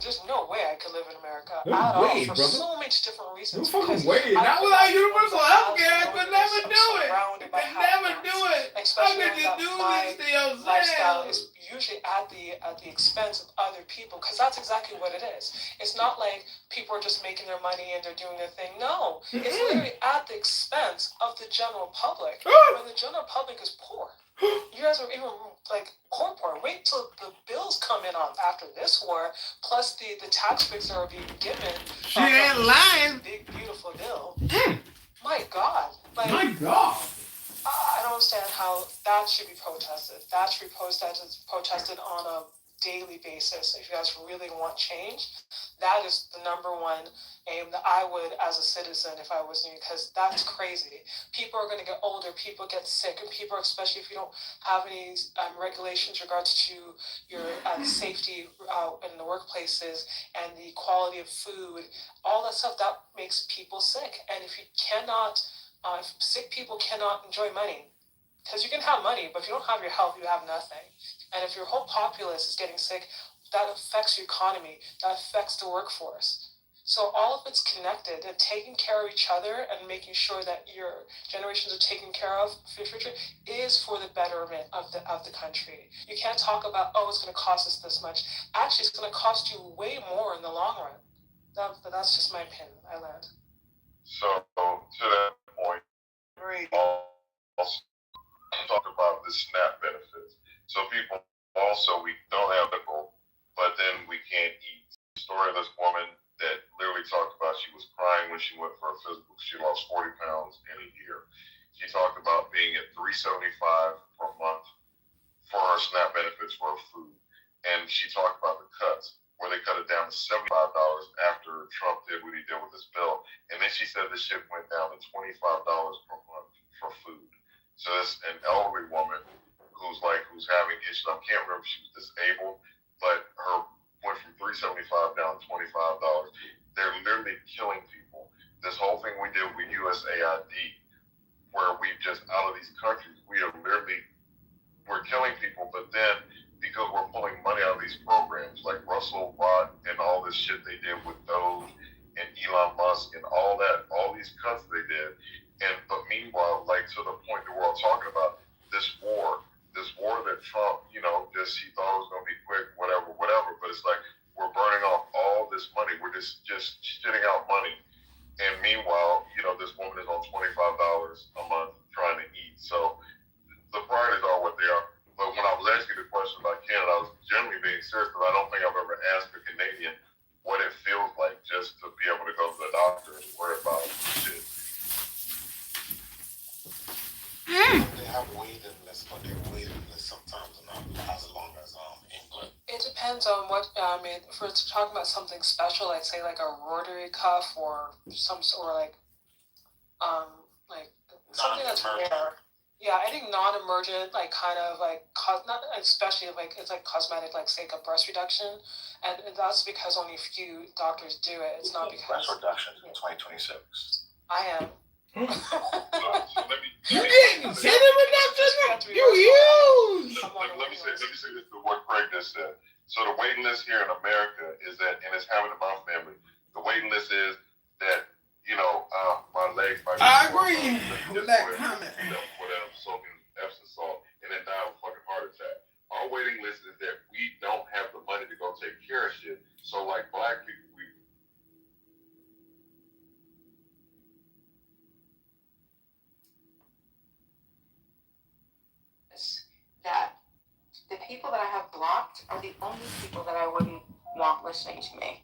there's no way I could live in America at all for so many different reasons. No fucking way. Not without universal health care. I could never do it. I could never do it. How could you do this to yourself? Lifestyle is usually at the expense of other people, because that's exactly what it is. It's not like people are just making their money and they're doing their thing. No, it's literally at the expense of the general public. When the general public is poor. You guys are even like poor. Wait till the bills come in on after this war, plus the tax breaks that are being given. She ain't lying. Big beautiful bill. My God. My God. I don't understand how that should be protested. That should be protested on a daily basis. If you guys really want change, that is the number one aim that I would, as a citizen, if I was you, because that's crazy. People are going to get older, people get sick, and people, especially if you don't have any regulations regards to your safety in the workplaces and the quality of food, all that stuff, that makes people sick. And if you cannot, sick people cannot enjoy money. Because you can have money, but if you don't have your health, you have nothing. And if your whole populace is getting sick, that affects your economy, that affects the workforce. So all of it's connected, and taking care of each other and making sure that your generations are taken care of for the future is for the betterment of the country. You can't talk about, it's going to cost us this much. Actually, it's going to cost you way more in the long run. That's just my opinion. I land. So to that point, also talk about the SNAP benefits. So people also, we don't have medical, but then we can't eat. The story of this woman that literally talked about she was crying when she went for a physical. She lost 40 pounds in a year. She talked about being at $375 per month for her SNAP benefits for her food. And she talked about the cuts, where they cut it down to $75 after Trump did what he did with this bill. And then she said this shit went down to $25 per month for food. So this an elderly woman who's having issues. I can't remember if she was disabled, but her went from $375 down to $25. They're literally killing people. This whole thing we did with USAID, where we just out of these countries, we're killing people, but then because we're pulling money out of these programs like Russell Watt and all this shit they did with Doge and Elon Musk and all these cuts they did. But meanwhile, like to the point that we're all talking about, this war that Trump, he thought it was going to be quick, whatever, but it's like we're burning off all this money. We're just shitting out money. And meanwhile, this woman is on $25 a month trying to eat. So the priorities are what they are. But when I was asking the question about Canada, I was generally being serious, because I don't think I've ever asked a Canadian go to the doctor and worry about shit. They have waiting lists, but their waiting list sometimes are not as long as England. It depends on what, I mean, if we're talking about something special, like say like a rotary cuff or some sort of like something that's rare. Yeah, I think non-emergent, like kind of like, not especially like it's like cosmetic, like say like breast reduction, and that's because only a few doctors do it. It's not because breast reduction in 2026. I am. So let me getting gender reduction? You huge! Let me say this to what Craig just said. So the waiting list here in America is that, and it's having my family, the waiting list is that, you know, my legs might be I agree with that comment. Whatever, soaking Epsom salt, and then die of a fucking heart attack. Our waiting list is that we don't have the money to go take care of shit. So like black people, we that the people that I have blocked are the only people that I wouldn't want listening to me,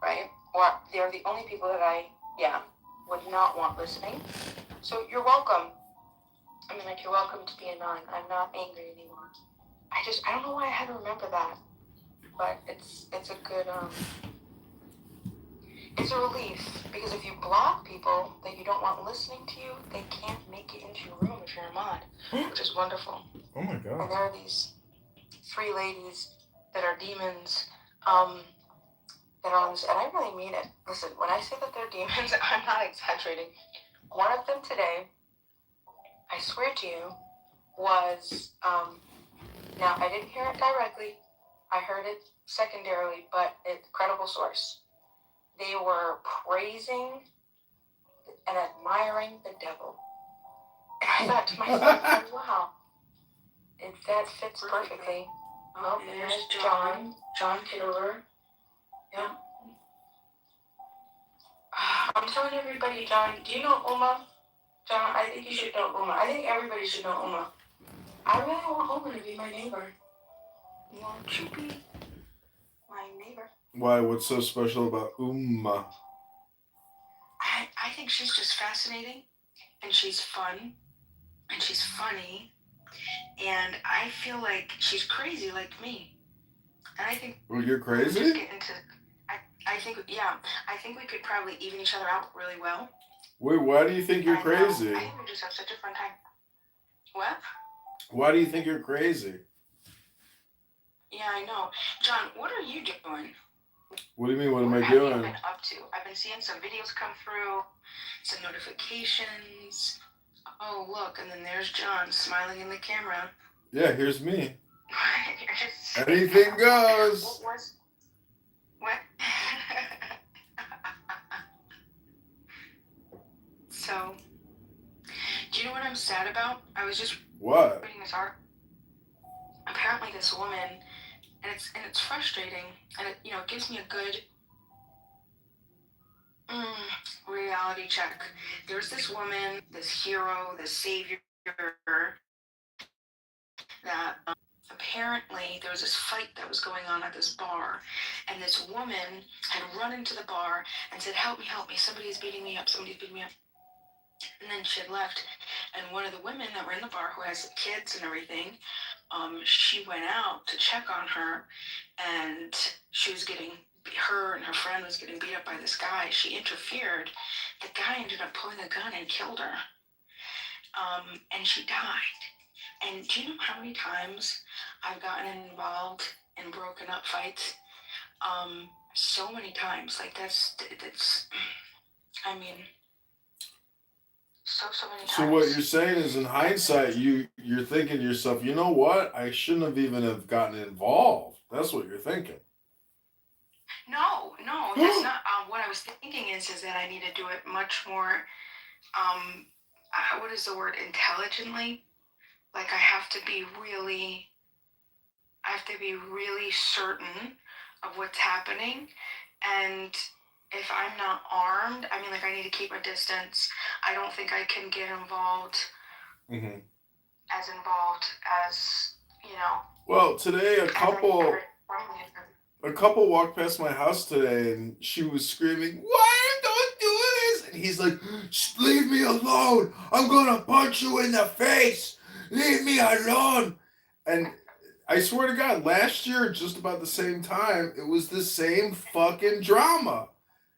right? Or they're the only people that I, would not want listening. So you're welcome. I mean, like, you're welcome to be annoying. I'm not angry anymore. I don't know why I had to remember that, but it's a good, it's a relief, because if you block people that you don't want listening to you, they can't make it into your room if you're a mod, which is wonderful. Oh my god. And there are these 3 ladies that are demons, that are on this, and I really mean it. Listen, when I say that they're demons, I'm not exaggerating. One of them today, I swear to you, was, now I didn't hear it directly, I heard it secondarily, but it's a credible source. They were praising and admiring the devil. And I thought to myself, wow, that fits perfectly. Oh, there's John Kitover. Yeah. I'm telling everybody, John, do you know Uma? John, I think you should know Uma. I think everybody should know Uma. I really want Uma to be my neighbor. Won't you be my neighbor? Why? What's so special about Umma? I think she's just fascinating, and she's fun, and she's funny, and I feel like she's crazy like me. And I think Well, you're crazy? just get into, I think we could probably even each other out really well. Wait, why do you think you're crazy? I think we just have such a fun time. What? Why do you think you're crazy? Yeah, I know. John, what are you doing? What do you mean, what am I What have you doing? been up to? I've been seeing some videos come through, some notifications. Oh, look, and then there's John smiling in the camera. Yeah, here's me. You're just Anything goes. What? So, do you know what I'm sad about? I was just What? reading this art. Apparently, this woman, and it's frustrating, and it gives me a good reality check. There's this woman, this hero, this savior, that apparently there was this fight that was going on at this bar, and this woman had run into the bar and said, help me, somebody's beating me up. And then she had left, and one of the women that were in the bar, who has kids and everything, she went out to check on her, and her and her friend was getting beat up by this guy. She interfered. The guy ended up pulling a gun and killed her, and she died. And do you know how many times I've gotten involved in broken up fights? So many times. Like that's I mean, so many times. So what you're saying is, in hindsight, you're thinking to yourself, you know what? I shouldn't have even have gotten involved. That's what you're thinking. No, that's not. What I was thinking is that I need to do it much more. What is the word? Intelligently. Like I have to be really certain of what's happening, and if I'm not armed, I mean, like I need to keep my distance. I don't think I can get involved. Mm-hmm. As involved as Well, today A couple walked past my house today and she was screaming, "Why don't do this?" And he's like, "Leave me alone. I'm gonna punch you in the face. Leave me alone." And I swear to God, last year, just about the same time, it was the same fucking drama.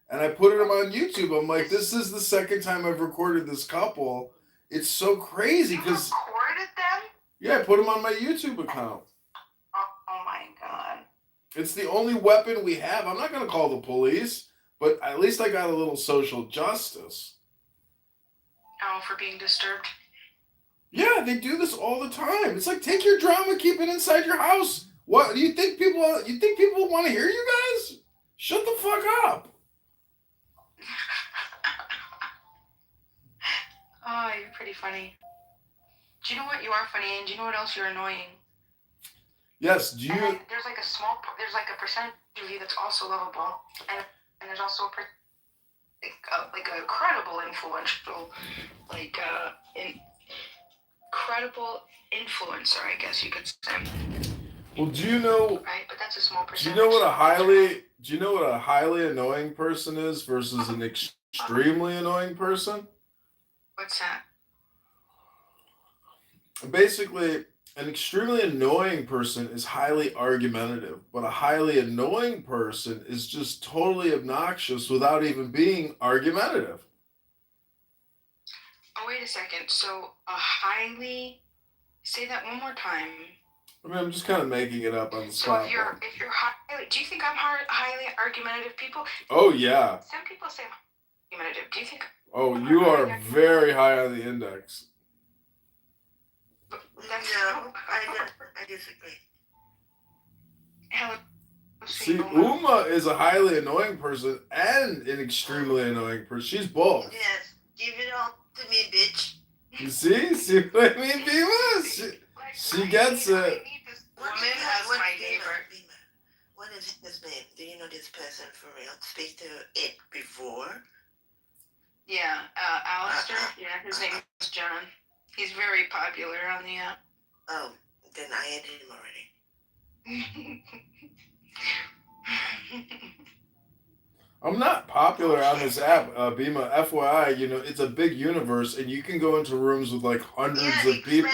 And I put it on YouTube. I'm like, this is the second time I've recorded this couple. It's so crazy because Recorded them? yeah, I put them on my YouTube account. Oh my god. It's the only weapon we have. I'm not going to call the police, but at least I got a little social justice. Oh, for being disturbed. Yeah, they do this all the time. It's like, take your drama, keep it inside your house. What do you think people? You think people want to hear you guys? Shut the fuck up. Oh, you're pretty funny. Do you know what? You are funny, and do you know what else you're annoying? Yes. Do you? And then there's like a percentage of you that's also lovable, and there's also like a credible influential, incredible influencer, I guess you could say. Well, do you know? Right, but that's a small Do percentage. you know what a highly annoying person is versus an extremely annoying person? What's that? Basically, an extremely annoying person is highly argumentative, but a highly annoying person is just totally obnoxious without even being argumentative. Oh, wait a second. So say that one more time. I mean, I'm just kind of making it up on the So spot. if you're highly, do you think I'm highly argumentative people? Oh, yeah. Some people say I'm argumentative. Do you think? Oh, you are very high on the index. No, I disagree. See, Uma is a highly annoying person and an extremely annoying person. She's both. Yes, give it all to me, bitch. You see what I mean, Bima? She gets it. Woman as my neighbor. What is his name? Do you know this person for real? Speak to it before? Yeah, Alistair. Yeah, his name is John. He's very popular on the app. Oh, then I added him already. I'm not popular on this app, Bima. FYI, it's a big universe, and you can go into rooms with like hundreds of people.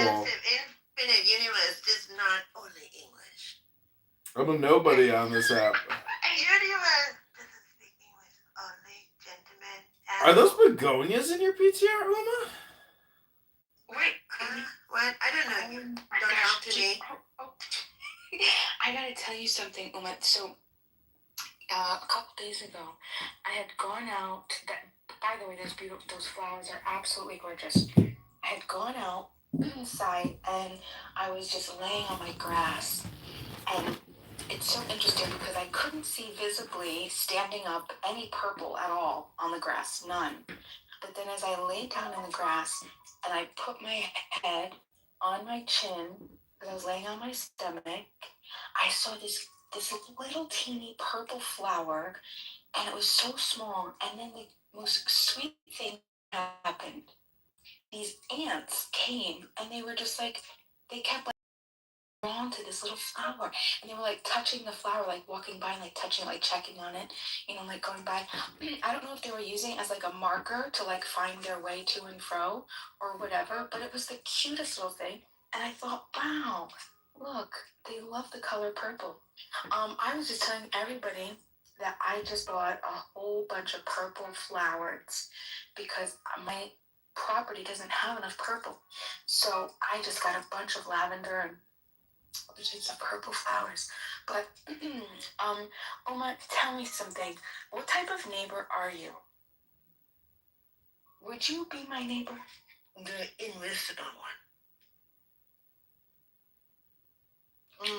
Infinite universe is not only English. I'm a nobody on this app. Universe doesn't speak English only, gentlemen. Are those begonias in your PTR, Uma? Wait. What? I don't know. Don't talk to me. I gotta tell you something, Uma. So, a couple days ago, I had gone out. By the way, those flowers are absolutely gorgeous. I had gone out inside, and I was just laying on my grass, and it's so interesting because I couldn't see visibly standing up any purple at all on the grass, none. But then as I laid down in the grass and I put my head on my chin, because I was laying on my stomach, I saw this little teeny purple flower, and it was so small. And then the most sweet thing happened. These ants came, and they were just like, they kept like drawn to this little flower, and they were like touching the flower, like walking by and like touching, like checking on it, like going by. I don't know if they were using it as like a marker to like find their way to and fro or whatever, but it was the cutest little thing. And I thought, wow, look, they love the color purple. I was just telling everybody that I just bought a whole bunch of purple flowers because my property doesn't have enough purple. So I just got a bunch of lavender and some purple flowers. But Oma, tell me something. What type of neighbor are you? Would you be my neighbor? The invisible one.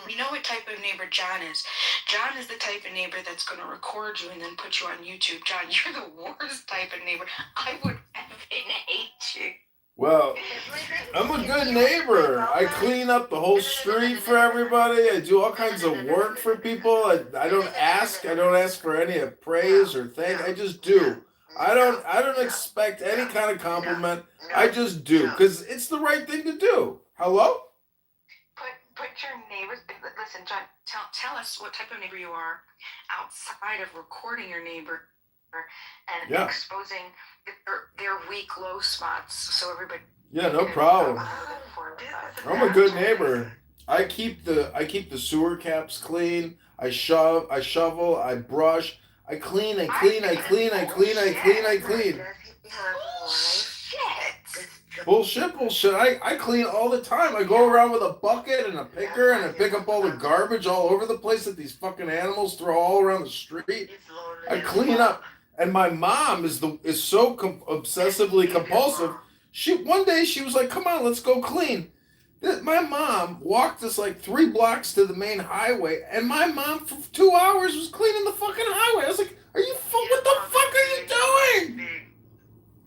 You know what type of neighbor John is? John is the type of neighbor that's going to record you and then put you on YouTube. John, you're the worst type of neighbor. I would effing hate you. Well, I'm a good neighbor. I clean up the whole street for everybody. I do all kinds of work for people. I don't ask. I don't ask for any praise or thank. I just do. I don't expect any kind of compliment. I just do because it's the right thing to do. Hello? But get your neighbors. Listen, John, tell us what type of neighbor you are outside of recording your neighbor and exposing their weak low spots so everybody. Yeah, no problem. I'm a good neighbor. I keep the sewer caps clean. I shovel, I brush, I clean. Bullshit. I clean all the time. I go around with a bucket and a picker and I pick up all the garbage all over the place that these fucking animals throw all around the street. I clean up. And my mom is so obsessively compulsive. One day she was like, "Come on, let's go clean." My mom walked us like 3 blocks to the main highway, and my mom for 2 hours was cleaning the fucking highway. I was like, what the fuck are you doing?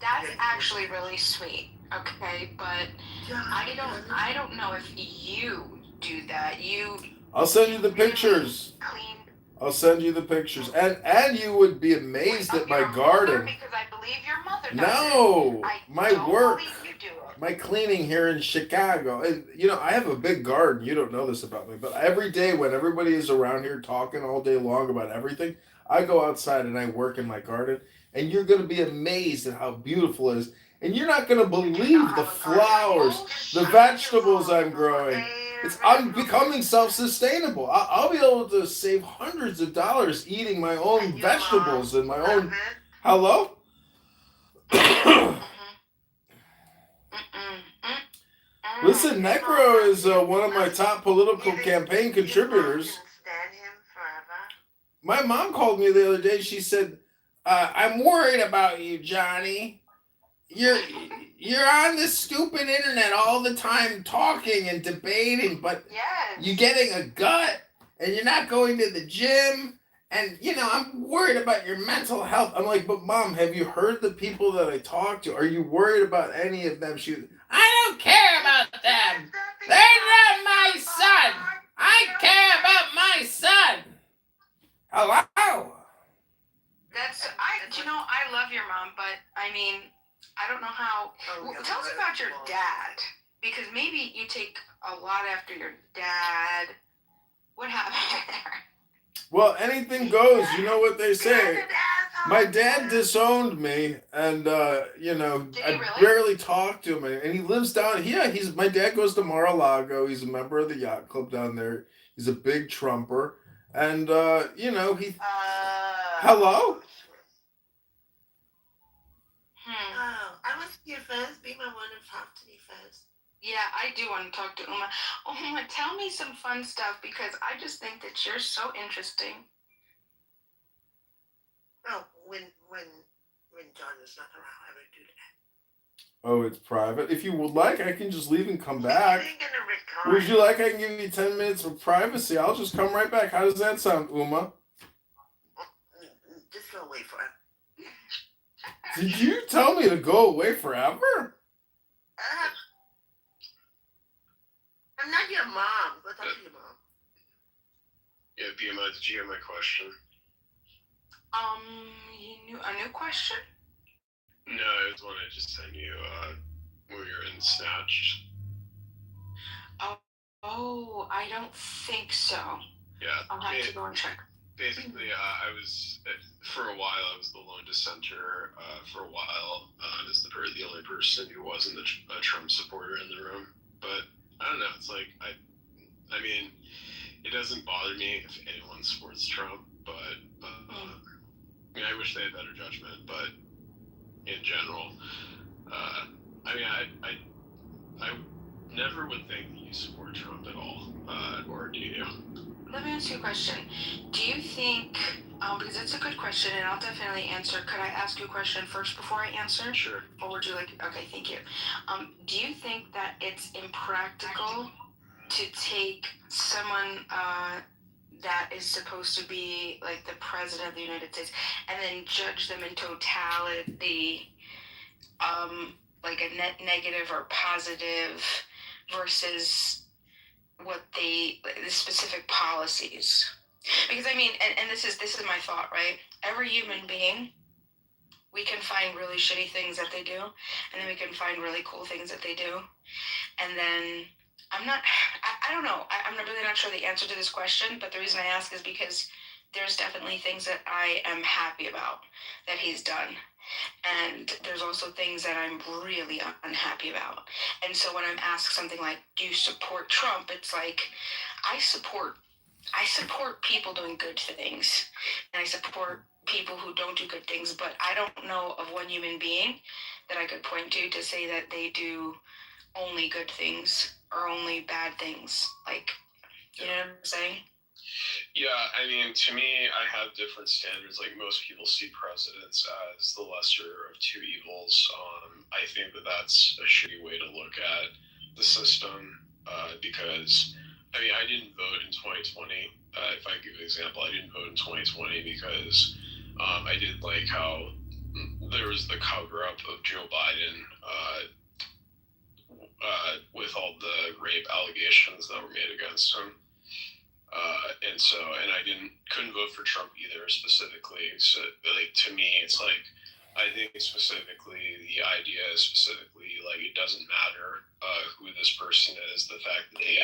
That's actually really sweet, okay? But I don't know if you do that. I'll send you the pictures. I'll send you the pictures, and you would be amazed at my garden. Because I believe your mother does. No, my work, my cleaning here in Chicago. I have a big garden. You don't know this about me, but every day when everybody is around here talking all day long about everything, I go outside and I work in my garden, and you're going to be amazed at how beautiful it is. And you're not going to believe the flowers, the vegetables I'm growing. I'm becoming self-sustainable. I'll be able to save hundreds of dollars eating my own vegetables and my own. Hello? Listen, Necro is one of my top political campaign contributors. My mom called me the other day. She said, "I'm worried about you, Johnny. You're on this stupid internet all the time talking and debating, but you're getting a gut and you're not going to the gym. And, I'm worried about your mental health." I'm like, "But Mom, have you heard the people that I talk to? Are you worried about any of them?" "I don't care about them. They're not my son. I care about my son." Hello? I love your mom, but I mean, I don't know how. Tell us about your dad, because maybe you take a lot after your dad. What happened there? Well, anything goes. You know what they say. My dad disowned me, and I barely talk to him. And he lives down here. My dad goes to Mar-a-Lago. He's a member of the yacht club down there. He's a big Trumper, and he. Hello. I want to see you first. Be my one and talk to me first. Yeah, I do want to talk to Uma. Uma, tell me some fun stuff, because I just think that you're so interesting. Oh, when John is not around, I would do that. Oh, it's private. If you would like, I can just leave and come back. Would you like? I can give you 10 minutes of privacy. I'll just come right back. How does that sound, Uma? Just go away forever. Did you tell me to go away forever? I'm not your mom. Go talk to your mom. Yeah, BMI, did you hear my question? A new question? No, it was one I just sent you when we were in Snatched. Oh, I don't think so. Yeah. I'll have to go and check. Basically, I was, for a while, I was the lone dissenter for a while. As the only person who wasn't a Trump supporter in the room. But I don't know, it's like, I mean, it doesn't bother me if anyone supports Trump, but I wish they had better judgment, but in general, I never would think that you support Trump at all, or do you? Let me ask you a question. Do you think, because it's a good question and I'll definitely answer, could I ask you a question first before I answer? Sure. Or would you like, okay, thank you. Do you think that it's impractical to take someone that is supposed to be like the president of the United States and then judge them in totality, like a net negative or positive versus what the specific policies? Because I mean, and this is my thought, right? Every human being, we can find really shitty things that they do, and then we can find really cool things that they do, and then I I don't know. I'm really not sure the answer to this question, but the reason I ask is because there's definitely things that I am happy about that he's done. And there's also things that I'm really unhappy about. And so when I'm asked something like, do you support Trump? It's like, I support people doing good things. And I support people who don't do good things, but I don't know of one human being that I could point to say that they do only good things or only bad things. Like, you know what I'm saying? Yeah, I mean, to me, I have different standards. Like most people see presidents as the lesser of two evils. I think that that's a shitty way to look at the system because, I mean, I didn't vote in 2020. If I give an example, I didn't vote in 2020 because I didn't like how there was the cover-up of Joe Biden with all the rape allegations that were made against him. And I couldn't vote for Trump either specifically. So like, to me, it's like, I think specifically the idea is specifically like, it doesn't matter who this person is, the fact that they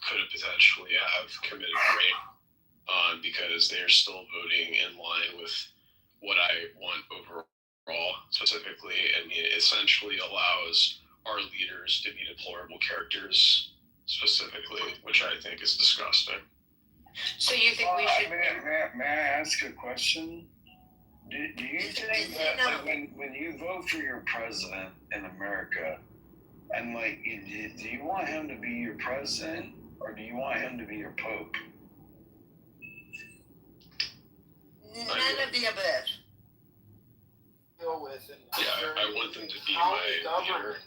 could have potentially have committed rape because they're still voting in line with what I want overall. Specifically, I mean, it essentially allows our leaders to be deplorable characters specifically, which I think is disgusting. So you think we should? May I ask a question? Do you think that like, when you vote for your president in America, and like, do you want him to be your president or do you want him to be your pope? None of the above. Deal with and Yeah, I want them to be county my leader. government.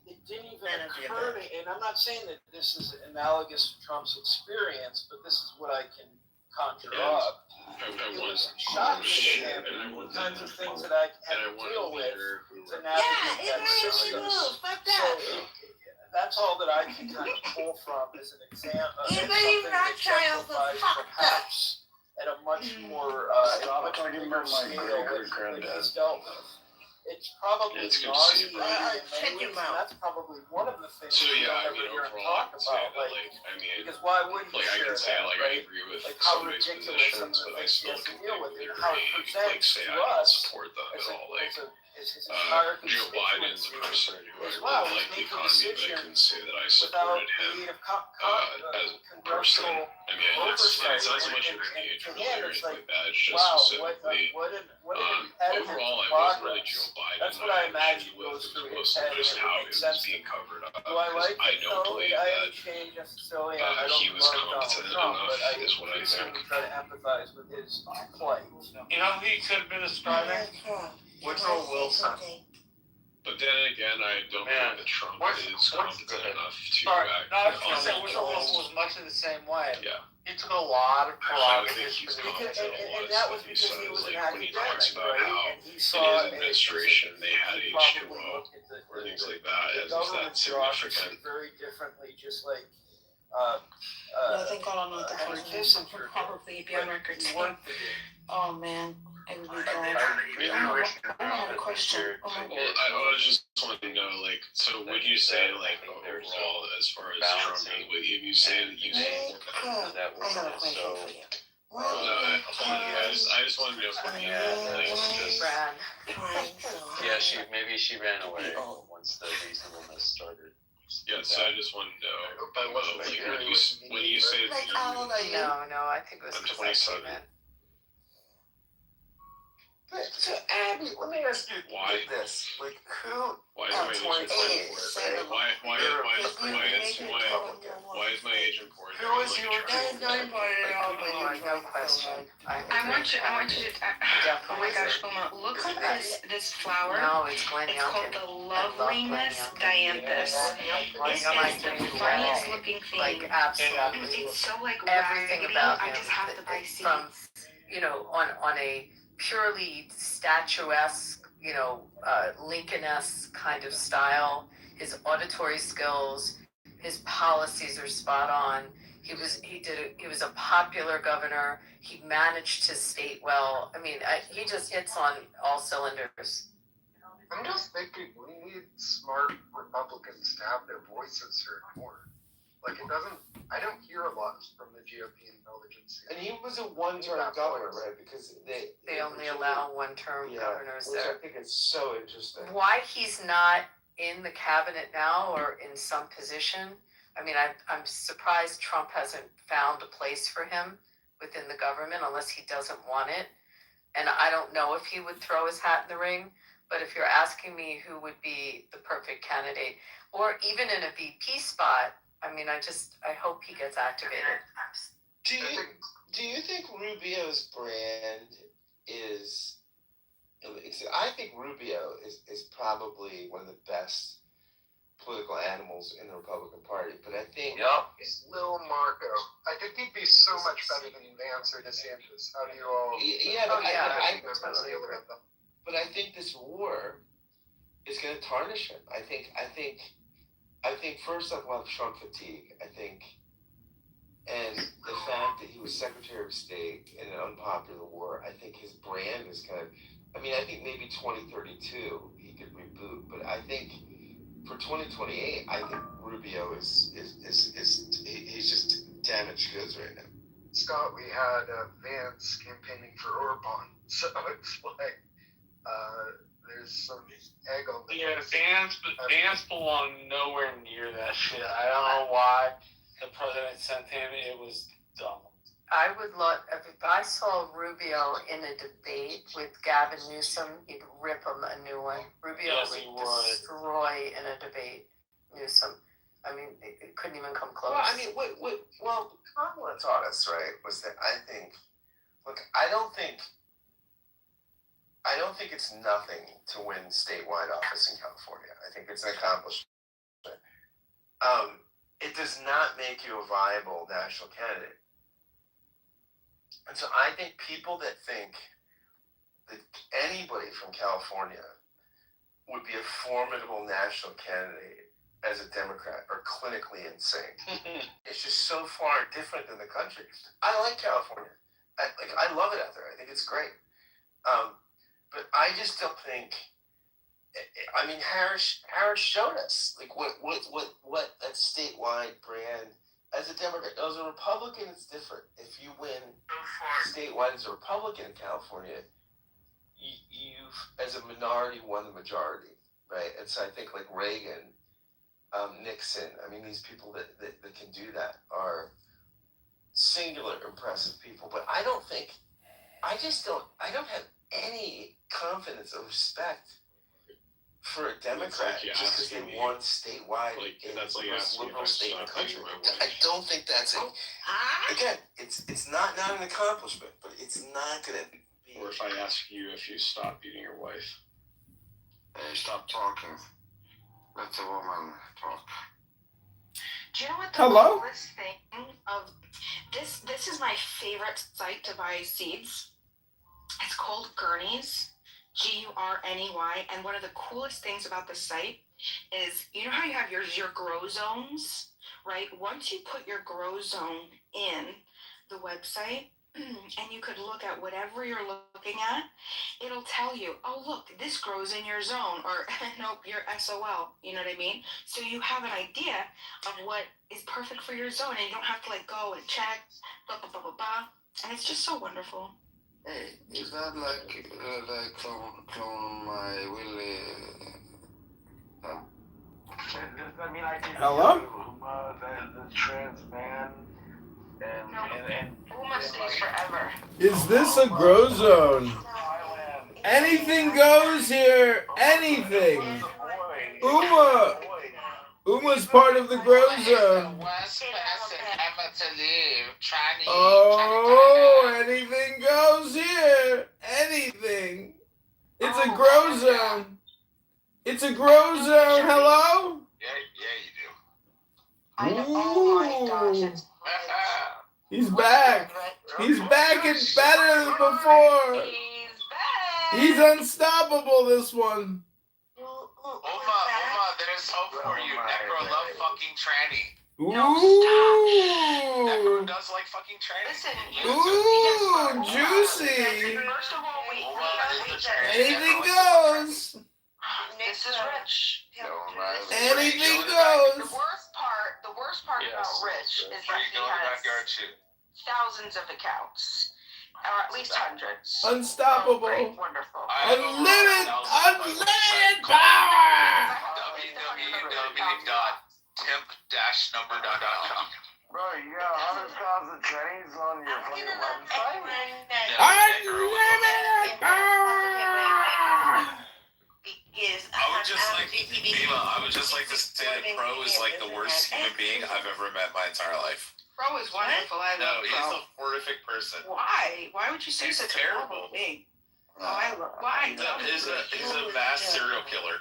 It didn't even occur to me, and I'm not saying that this is analogous to Trump's experience, but this is what I can conjure up. It was shocking to him the kinds of things that I had to deal with to navigate that system. So that's all that I can kind of pull from as an example. Something that exemplifies perhaps at a much more bigger scale that he's dealt with. It's probably nauseating. That's probably one of the things we don't ever hear him talk about. Because why wouldn't he share that, right? Like how ridiculous some of the things he has to deal with and how it presents to us as his entire Joe Biden's a person who I really like the economy, but I couldn't say that I supported him as a person. I mean, it's not so much an engagement or anything like that. It's just specifically, overall, I wasn't really Joe Biden. That's what I imagine goes through his head, and it makes sense. Being covered up. Do I like I it? don't No, believe I that haven't changed necessarily. I don't he was love competent Donald Trump, enough, but I is what I think. try to empathize with his plight. You know who he could have been describing? Woodrow Wilson. But then again, I don't think that Trump is competent enough to act. No, I was going to say Woodrow Wilson was much in the same way. Yeah. He took a lot of prerogatives. And that was because he was an when he talks academic, about how right? And he saw in his administration they had H2O or things like that. As is that significant? Very differently, just like No, thank God I'm not the Henry first one. Kissinger. Probably be on record He too. worked for it. Oh man, I would be glad. I have a question. Oh my Well, I was just wanting to know, like, so would you say, like, overall, as far as Trump, would you say that you support that I have a question so for you. I just wanted to know from you, like, just, yeah, maybe she ran away once the reasonableness started. yeah, so I just wanted to know, like, when you say that Like, how old are you? No, I think it was I'm because I 27. came in. So Abby, let me ask you this: like, who? Why is my age important? Why is my age important? Who is your? That is not important at all, but No question. I want you to. Oh my gosh, Uma, look at this flower. No, it's Glen It's called the Loveliness Dianthus. This is the funniest looking thing. Like, absolutely. It's so like Everything raggedy. about I him, just have to buy seeds. from, on a purely statuesque, Lincoln-esque kind of style. His auditory skills, his policies are spot on. He was a popular governor. He managed his state well. I mean, he just hits on all cylinders. I'm just thinking we need smart Republicans to have their voices heard more. Like, it doesn't. I don't hear a lot from the GOP intelligence. And he was a one-term governor, right? Because They only allow one-term governors which there. I think is so interesting. Why he's not in the cabinet now or in some position? I mean, I'm surprised Trump hasn't found a place for him within the government unless he doesn't want it. And I don't know if he would throw his hat in the ring. But if you're asking me who would be the perfect candidate, or even in a VP spot, I mean, I hope he gets activated. Do you think Rubio's brand is? I think Rubio is probably one of the best political animals in the Republican Party, but I think He's Lil Marco. I think he'd be so much better than Vance or DeSantis. How do you all? I totally agree with them. But I think this war is going to tarnish him. I think first off, we'll have Trump fatigue. And the fact that he was Secretary of State in an unpopular war, I think his brand is kind of. I mean, I think maybe 2032 he could reboot, but I think for 2028, I think Rubio is he's just damaged goods right now. Scott, we had Vance campaigning for Orban, so it's like there's some egg on the Vance belonged nowhere near that shit. I don't know why the president sent him. It was dumb. I would love, if I saw Rubio in a debate with Gavin Newsom, he'd rip him a new one. Rubio would destroy in a debate Newsom. I mean, it couldn't even come close. Well, I mean, what Kamala taught us, right, was that I think it's nothing to win statewide office in California. I think it's an accomplishment. It does not make you a viable national candidate. And so I think people that think that anybody from California would be a formidable national candidate as a Democrat are clinically insane. It's just so far different than the country. I like California. I love it out there. I think it's great. But I just don't think. I mean, Harris showed us like what a statewide brand. As a Democrat, as a Republican, it's different. If you win statewide as a Republican in California, you've, as a minority, won the majority, right? And so I think like Reagan, Nixon, I mean, these people that can do that are singular impressive people. But I don't have any confidence or respect for a Democrat like just because they won statewide in the most liberal state in the country. I don't think that's it. Again, it's not an accomplishment, but it's not going to be. Or if I ask you if you stop beating your wife. Hey, stop talking. Let the woman talk. Do you know what the Hello? coolest thing of this is my favorite site to buy seeds. It's called Gurney's. Gurney, and one of the coolest things about this site is, you know how you have your grow zones, right? Once you put your grow zone in the website, and you could look at whatever you're looking at, it'll tell you, oh look, this grows in your zone, or nope, your SOL, you know what I mean? So you have an idea of what is perfect for your zone, and you don't have to like go and check, blah, blah, blah, blah, blah. And it's just so wonderful. Hey, is that like clone my Willie? I mean, I did Hello? the trans man, and Uma stays forever. Is this a grow zone? Anything goes here. Anything. Uma's part of the grow zone. Oh, anything goes here. Anything. It's a grow zone. It's a grow zone. Hello? Yeah, you do. Oh my gosh, He's back. He's back and better than before. He's unstoppable, this one. Uma, there's hope for you. Necro love fucking tranny. Ooh. Necro does like fucking tranny. Listen, Ooh, juicy. First of all, Anything goes. This is rich. Anything goes. The worst worst part Yes. about Rich is that he Go in the has backyard too. thousands of accounts, or at least hundreds. Unstoppable. Oh, great, wonderful. Unlimited power. www.temp-number.com. Bro, you got 100,000 pennies on your fucking website? Unlimited power. I would just like to say that Pro is like the worst human being I've ever met in my entire life. Pro is wonderful. I love He's Pro. a horrific person. Why? Why would you say He's such terrible. a thing? Why? He's a mass serial killer.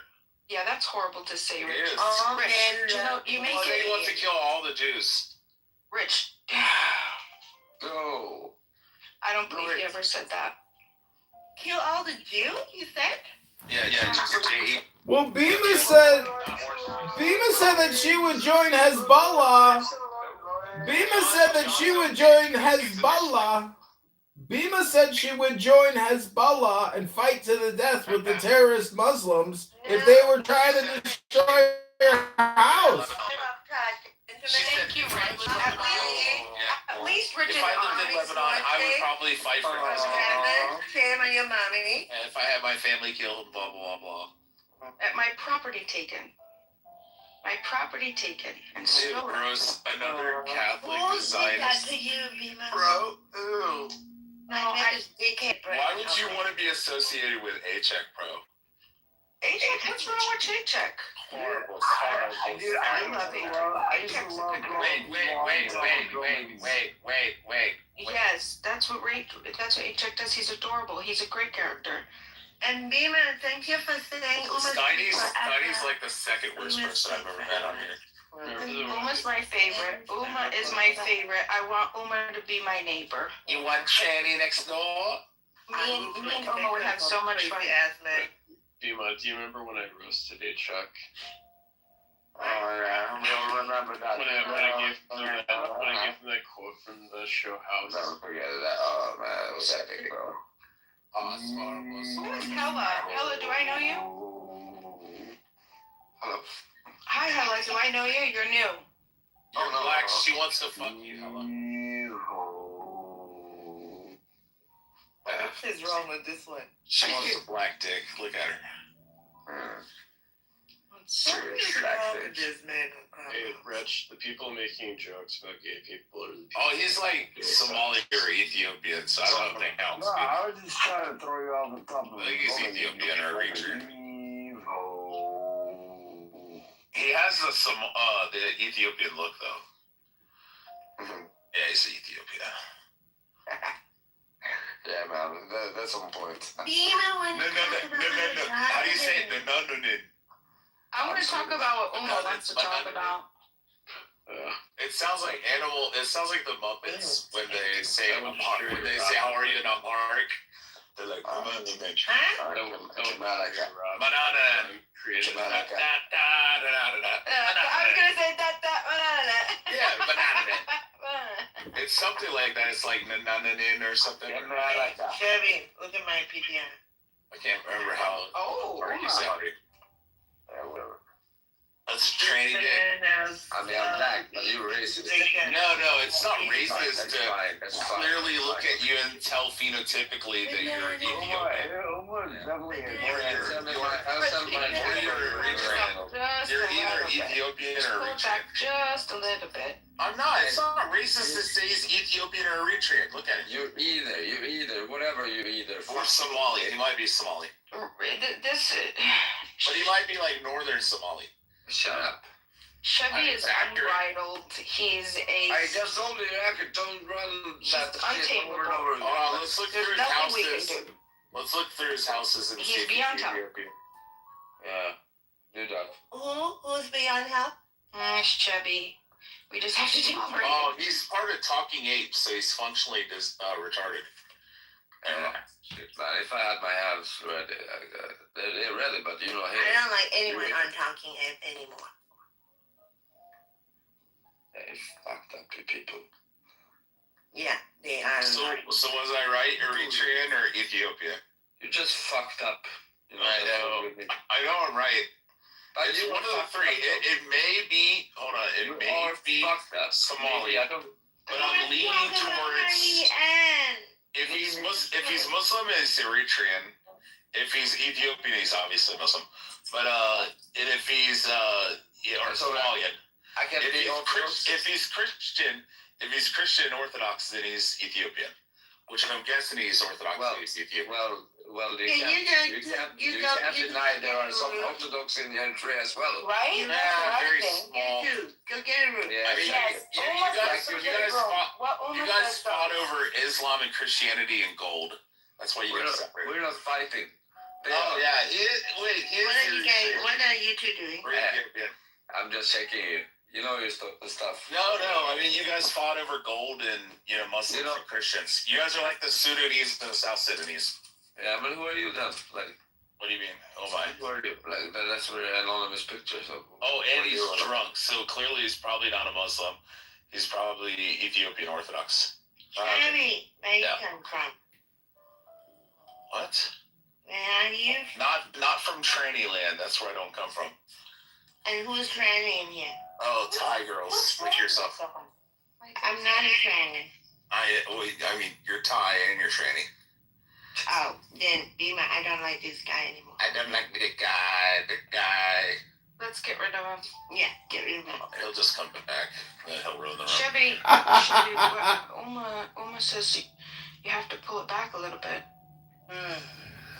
Yeah, that's horrible to say, Rich. He is. Rich, you make He it. wants to kill all the Jews. Rich. Go. I don't believe he ever said that. Kill all the Jews, you said? Yeah. Well, Bima said that she would join Hezbollah. Bima said that she would join Hezbollah. Bima said she would join Hezbollah and fight to the death with the terrorist Muslims if they were trying to destroy her house. Thank you, Rich. At least Rich is If I lived in Lebanon, I would probably fight for Hezbollah. Sam and your mommy. And if I had my family killed, blah, blah, blah. My property taken. My property taken and stolen. Gross, another Catholic Who's did that Zionist. to you, Bima? Bro, ew. Why would you want to be associated with A-Check, Pro? A-Check? What's wrong with A-Check? Horrible. I love A-Check. Wait. Yes, that's what A-Check does. He's adorable. He's a great character. And Bima, thank you for saying Steiny's like the second worst person I've ever met on here. Uma's my favorite. Uma is my favorite. I want Uma to be my neighbor. You want Channy next door? Me and Uma would have so much fun. Bima, do you remember when I roasted a Chuck? Oh yeah, I don't remember that. When I gave him that quote from the show House. Never forget that. Oh man, it was epic, bro. Who is Hella? Hella, do I know you? Hello. Hi, Hella. Do I know you? You're new. You're black. She wants to fuck you. Hello. What is wrong with this one? She wants a black dick. Look at her. What is wrong with this man? Hey, Rich, the people making jokes about gay people are the people. Oh, he's like Somali or Ethiopian, so I don't think that No, I was just trying to throw you off the top of the I think he's Ethiopian or Eritrean. He has the Ethiopian look though. Yeah, he's Ethiopia. Yeah, man, that's on point. Bima, No. How do you say it? No. I want to talk about what Uma wants to talk about. It sounds like animal. It sounds like the Muppets when they say how are you in Amharic. They're like banana. I was gonna say that. Yeah, banana. It's something like that. It's like nananin or something. Chevy, look at my PPI. I can't remember how. Oh, Or you say Yeah, whatever. That's tranny dick. I mean, I'm black, but you're racist. No, it's not racist That's to fine. That's fine. clearly look at you and tell phenotypically that you're Ethiopian. Definitely You're either Ethiopian or Eritrean. just a little bit. I'm not. It's not racist to say he's Ethiopian or Eritrean. Look at it. You're either, whatever you're either. Or Somali. He might be Somali. This But he might be like northern Somali. Shut up. Chevy is unbridled. He's a. I just told you I could don't run that shit over and over again. Let's look through There's his nothing we can houses. do. Let's look through his houses and He's see if he's beyond help. Ethiopian. Yeah. Do that. Who's beyond help? Chevy. We just have to tolerate Oh, he's part of Talking Apes, so he's functionally retarded. Man, if I had my hands ready, they're ready, but you know, hey. I don't like anyone on Talking Ape anymore. They fucked up the people. Yeah, they are. So was I right? Eritrean or Ethiopia? You just fucked up. You know, I know I'm right. It's one of the three. It may be. Hold on. It may be Somali. But I'm leaning towards. If he's Muslim, it's Eritrean. If he's Ethiopian, he's obviously Muslim. But and if he's or Somalian. If he's Christian Orthodox, then he's Ethiopian. Which I'm guessing he's Orthodox. He's Ethiopian. Well, you can't deny there are some Orthodox in Eritrea as well. Right? Yeah, very small. Go get a room. Yeah, I mean, you guys fought over Islam and Christianity and gold. That's why you guys separated. We're not fighting. Oh yeah. What are you two doing? I'm just checking you. You know your stuff. No. I mean, you guys fought over gold and Muslims and Christians. You guys are like the Sudanese and the South Sudanese. Yeah, but who are you then? Like, what do you mean? Oh my. Who are you? Like, that's a very anonymous picture. So. Oh, and he's drunk. So clearly, he's probably not a Muslim. He's probably Ethiopian Orthodox. Sammy, where you come from? What? Where are you? Not from tranny land. That's where I don't come from. And who's tranny in here? Oh, Thai girls like yourself. I'm not a tranny. I mean, you're Thai and you're tranny. Oh, then I don't like this guy anymore. I don't like the guy. Let's get rid of him. Yeah, get rid of him. He'll just come back. He'll ruin the room. Chevy, Uma says you have to pull it back a little bit.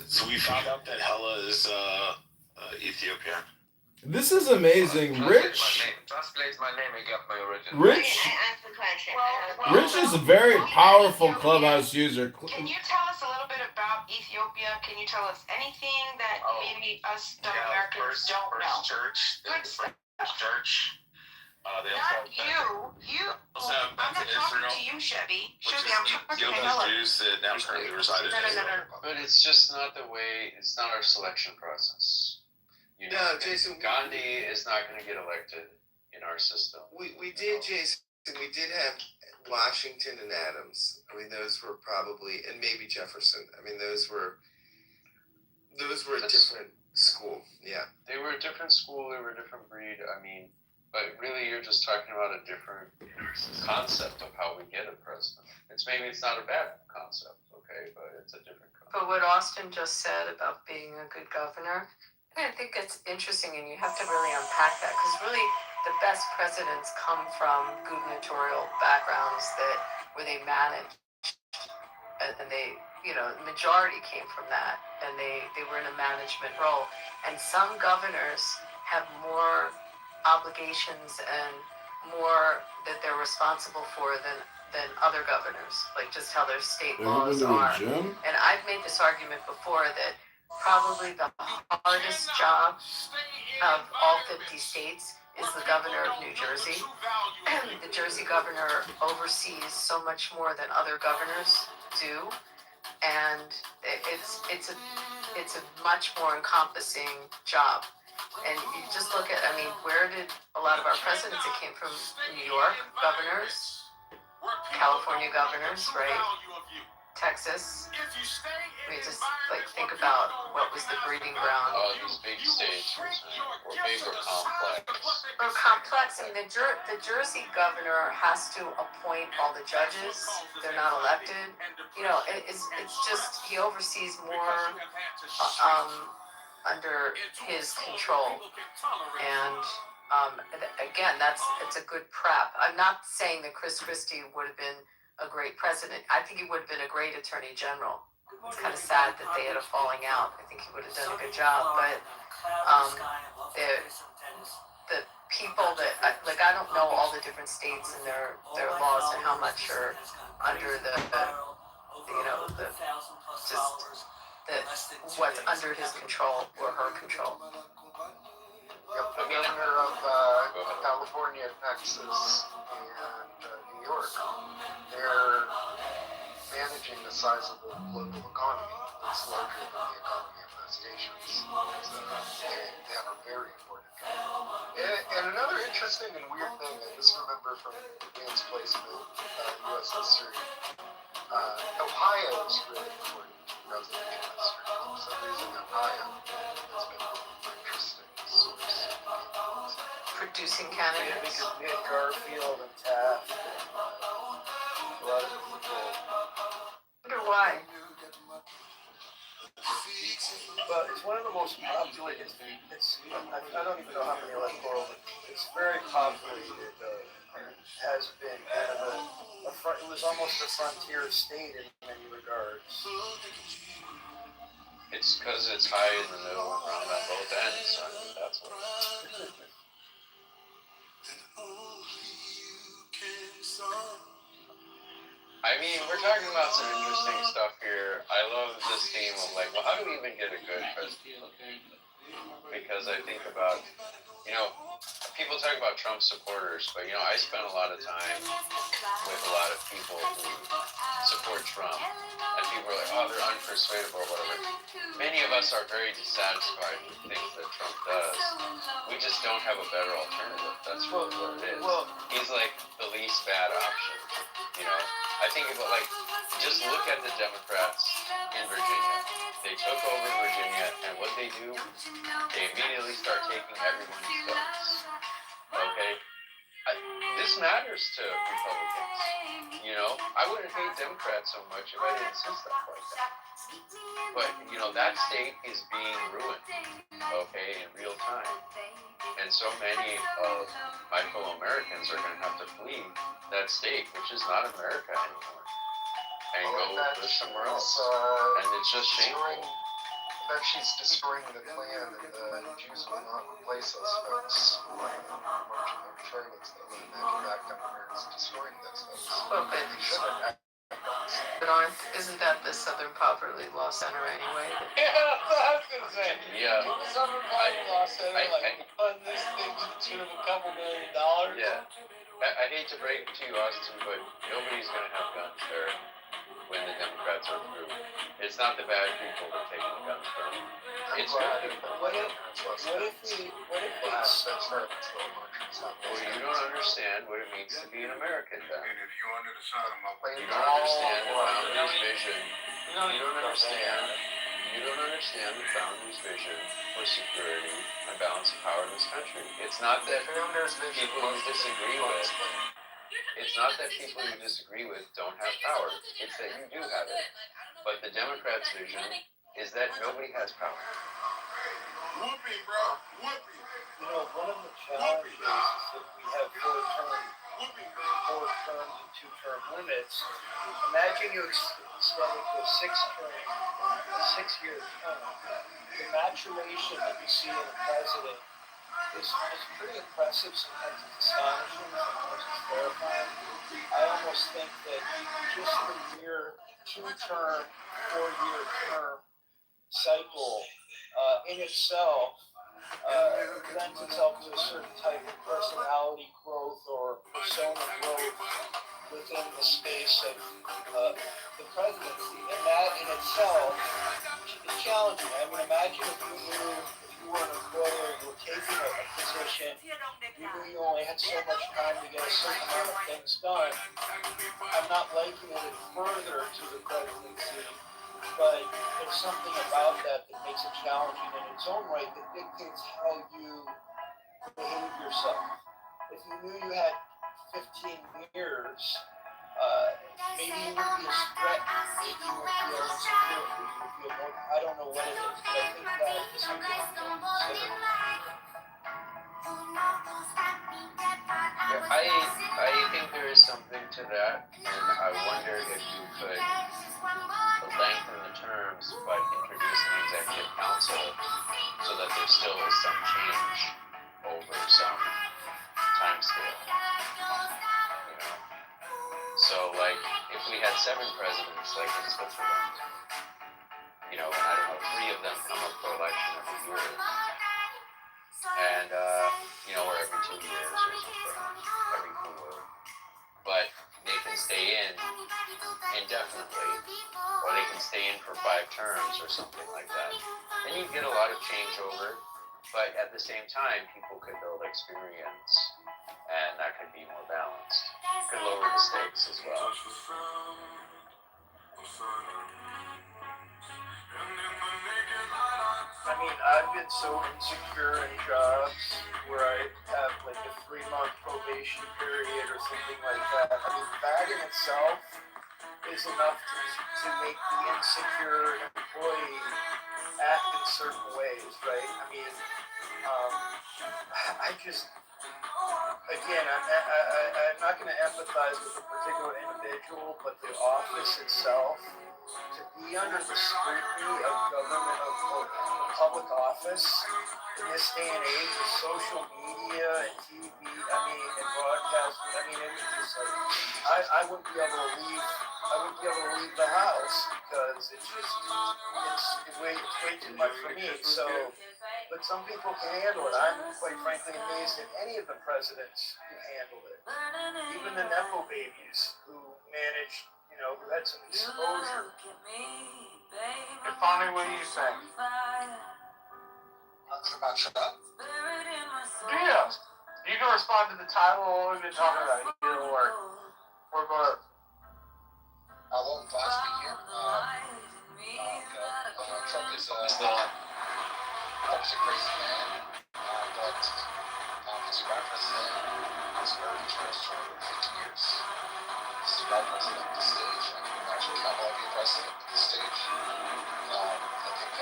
So we found out that Hella is Ethiopian. This is amazing. Rich. Translate my name and get my original. Rich. I asked the question. Rich is a very powerful Clubhouse user. Can you tell us a little bit about Ethiopia? Can you tell us anything that maybe us dumb Americans don't know? Church. Church. Not you. I'm not talking to you, Chevy. Chevy, I'm talking to Hella. Jews that now currently reside in Israel. But it's just not the way. It's not our selection process. You know, No, Jason. Gandhi is not going to get elected in our system. We did, Jason. We did have Washington and Adams. I mean, those were probably, and maybe Jefferson. I mean, those were a different school. Yeah. They were a different school. They were a different breed. I mean, but really, you're just talking about a different concept of how we get a president. It's not a bad concept, okay, but it's a different concept. But what Austin just said about being a good governor, I think it's interesting, and you have to really unpack that, because really the best presidents come from gubernatorial backgrounds where they manage, and they, the majority came from that, and they were in a management role. And some governors have more obligations and more that they're responsible for than other governors, like just how their state laws are. And I've made this argument before that probably the hardest job of all 50 states is the governor of New Jersey. The Jersey governor oversees so much more than other governors do, and it's a much more encompassing job. And you just look at, where did a lot of our presidents that came from New York governors, California governors, right? Texas. Just think about what was the breeding ground. These big states were big or complex. Or complex. The Jersey governor has to appoint all the judges. They're not elected. It's just he oversees more under his control. And again, it's a good prep. I'm not saying that Chris Christie would have been a great president. I think he would have been a great attorney general. It's kind of sad that they had a falling out. I think he would have done a good job, but the people that I don't know all the different states and their laws and how much are under what's under his control or her control. The governor of California, Texas, and New York, they're managing the sizable global economy that's larger than the economy of those nations. They have a very important job. And another interesting and weird thing, I just remember from Dan's placement in U.S. history, Ohio is really important in presidential history. For some reason, Ohio has been an interesting source. introducing We candidates? had Garfield and Taft and a lot of people. I wonder why. But it's one of the most popular. I don't even know how many electoral. It's very populated. Has been kind of it was almost a frontier state in many regards. It's because it's high in the middle and round on both ends. I mean, that's what. I mean, we're talking about some interesting stuff here. I love this theme of like, well, how do we even get a good president? Because I think about, people talk about Trump supporters, but I spend a lot of time with a lot of people who support Trump, and people are like, oh, they're unpersuadable or whatever. Many of us are very dissatisfied with things that Trump does. We just don't have a better alternative. That's really what it is. He's like the least bad option. I think about just look at the Democrats in Virginia. They took over Virginia, and what they do, they immediately start taking everyone's guns. Okay? This matters to Republicans. I wouldn't hate Democrats so much if I didn't see stuff like that. But, that state is being ruined, okay, in real time. And so many of my fellow Americans are going to have to flee that state, which is not America anymore, and go live somewhere else. And it's just shameful. That she's destroying the Klan and the Jews will not replace us folks marching their chariots. They will imagine back down there and destroying those folks. Well, but isn't that the Southern Poverty Law Center anyway? Yeah, I was gonna say. Yeah. The Southern Poverty Law Center, fund this thing to the tune of $2 million. Yeah. I hate to break it to you, Austin, but nobody's gonna have guns there when the Democrats are through. It's not the bad people that are taking the guns from them. It's good people. What if Well, you don't understand what it means to be an American, then. And if you're under the sun of my You don't understand the founder's vision. You don't understand the founder's vision for security and balance of power in this country. It's not that people you disagree with. It's not that people you disagree with don't have power. It's that you do have it. But the Democrats' vision is that nobody has power. Whoopee, bro. Whoopee. One of the challenges is that we have four-term and two-term limits. Imagine you extend it to a six-year term. The maturation that you see in a president is pretty impressive. Sometimes it's astonishing, sometimes it's terrifying. I almost think that just the mere two-term, four-year term cycle in itself lends itself to a certain type of personality growth or persona growth within the space of the presidency. And that in itself is challenging. I mean, imagine if you were an employer, you were taking a position, you knew you only had so much time to get a certain amount of things done. I'm not likening it further to the presidency, but there's something about that makes it challenging in its own right that dictates how you behave yourself. If you knew you had 15 years, maybe you wouldn't be as threatened, maybe you would feel insecure, maybe you would feel more, I don't know what it is, but I think that is something I'm going to consider. Yeah, I think there is something to that, and I wonder if you could lengthen the terms but introduce an executive council so that there still is some change over some time scale. So if we had 7 presidents like in Switzerland, and I don't know, 3 of them come up for election every year, and or every 2 years or something, every 4, but they can stay in indefinitely, or they can stay in for 5 terms or something like that. Then you get a lot of changeover, but at the same time, people could build experience, and that could be more balanced. Could lower the stakes as well. I mean, I've been so insecure in jobs where I have like a 3-month probation period or something like that. I mean, that in itself is enough to make the insecure employee act in certain ways, right? I mean, I just, again, I'm not going to empathize with a particular individual, but the office itself, to be under the scrutiny of government, of public office in this day and age with social media and TV, I mean, and broadcasting, I mean, it was just like, I wouldn't be able to leave the house because it's way too much for me. So, but some people can handle it. I'm quite frankly amazed at any of the presidents who handled it. Even the Nepo babies who managed, who had some exposure. Hey, Fonny, what do you think? About Trump? Yeah. You can respond to the title or what we've been talking about. Either or. Or both. I won't last week here. Trump is a crazy man, but he's a bad president. He's very interesting for 50 years. He's a bad president at this stage. I can imagine Kamala being president at this stage. I think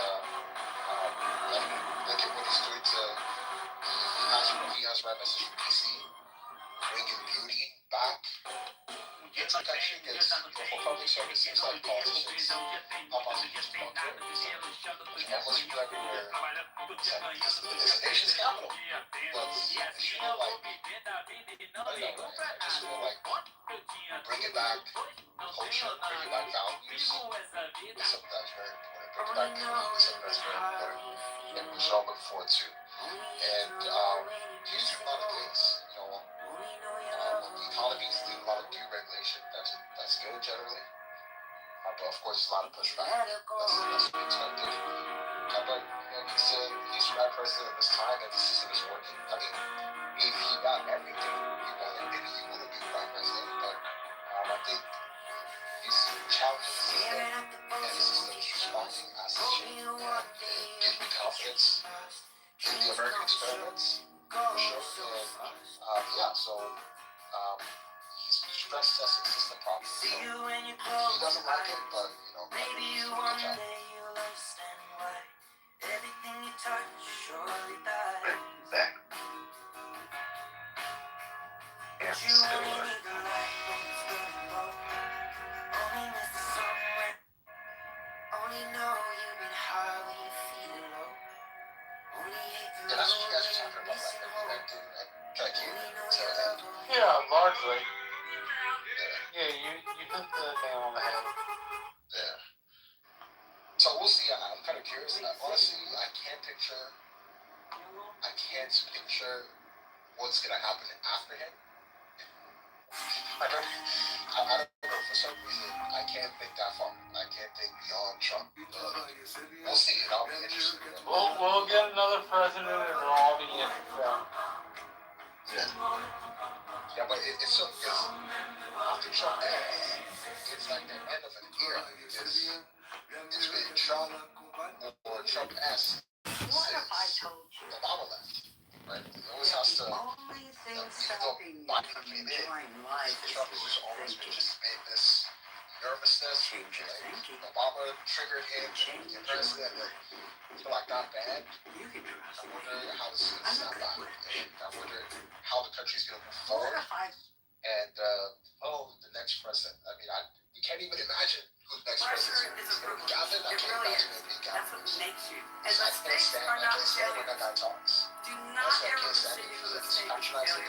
look at what he's doing to. He has right message from DC, bringing beauty back into the country. Because for public service, it seems like politicians hop on YouTube about it. Almost people everywhere. It's a nation's capital, but they should like, I don't know, I just feel like bring it back culture, bring it back values. It's something that's very important. Bring it back community, something that's very important, and we should all look forward to. And he's doing a lot of things, the economy is doing a lot of deregulation. That's good generally. But of course, there's a lot of pushback. That's to be expected. But he's the right president at this time, and the system is working. I mean, if he got everything he wanted, maybe he wouldn't be the right president. But I think he's challenging the system, and the system is responding as it should. And it gives me confidence in the American experiments, for sure. And he's stress testing the system properly. So he doesn't like it, but he's doing a good job. Everything you touch surely dies. Yeah, that's what you guys are talking about, like connecting, like trying to keep to an end. Yeah, largely. Yeah, you hit the nail on the head. Yeah. So we'll see. I'm kind of curious. Honestly, I can't picture what's gonna happen after him. I don't know. For some reason, I can't think that far. I can't think beyond Trump. We'll see. It'll be interesting. We'll get another president and it'll all be interesting. Yeah, but it's so because after Trump ends, it's like the end of an era. It's been Trump or Trump-esque since Obama left. Right? It always has to, even though Biden came in, Trump has just always been just made this nervousness. Like Obama triggered him to become president. I feel like not bad. I wonder how this is going to snap back. And I wonder how the country's going to move forward. And, the next president. I mean, we can't even imagine who the next president is. Is it going to be Gavin? I can't imagine it being Gavin. Because I can't stand when that guy talks. That's why I can't stand it because it's patronizing.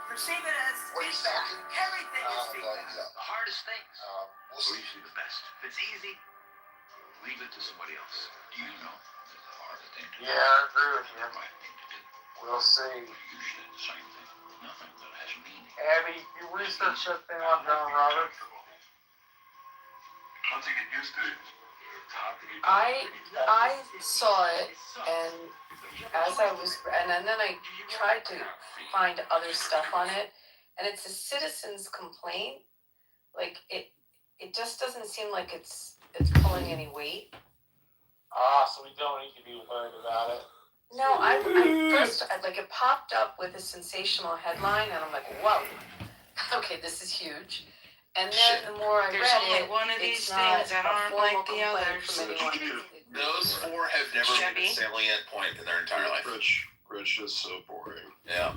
Perceive it as feedback. Everything is feedback. The hardest thing. We'll see. Usually the best. If it's easy, leave it to somebody else. Do you know that the hardest thing to do? Yeah, I agree with you. Right thing to do. We'll see. Usually the same thing. Nothing that has meaning. Abby, you researched that thing on John Roberts? I think it used to. I saw it, and as I was, and then I tried to find other stuff on it, and it's a citizen's complaint. Like it just doesn't seem like it's pulling any weight. So we don't need to be worried about it. No, I first, it popped up with a sensational headline, and I'm like, whoa, okay, this is huge. And then the more I There's read only it, one of it's these not things that a aren't formal like the complaint others. from anyone. Those four have never been a salient point in their entire life. Rich is so boring. Yeah.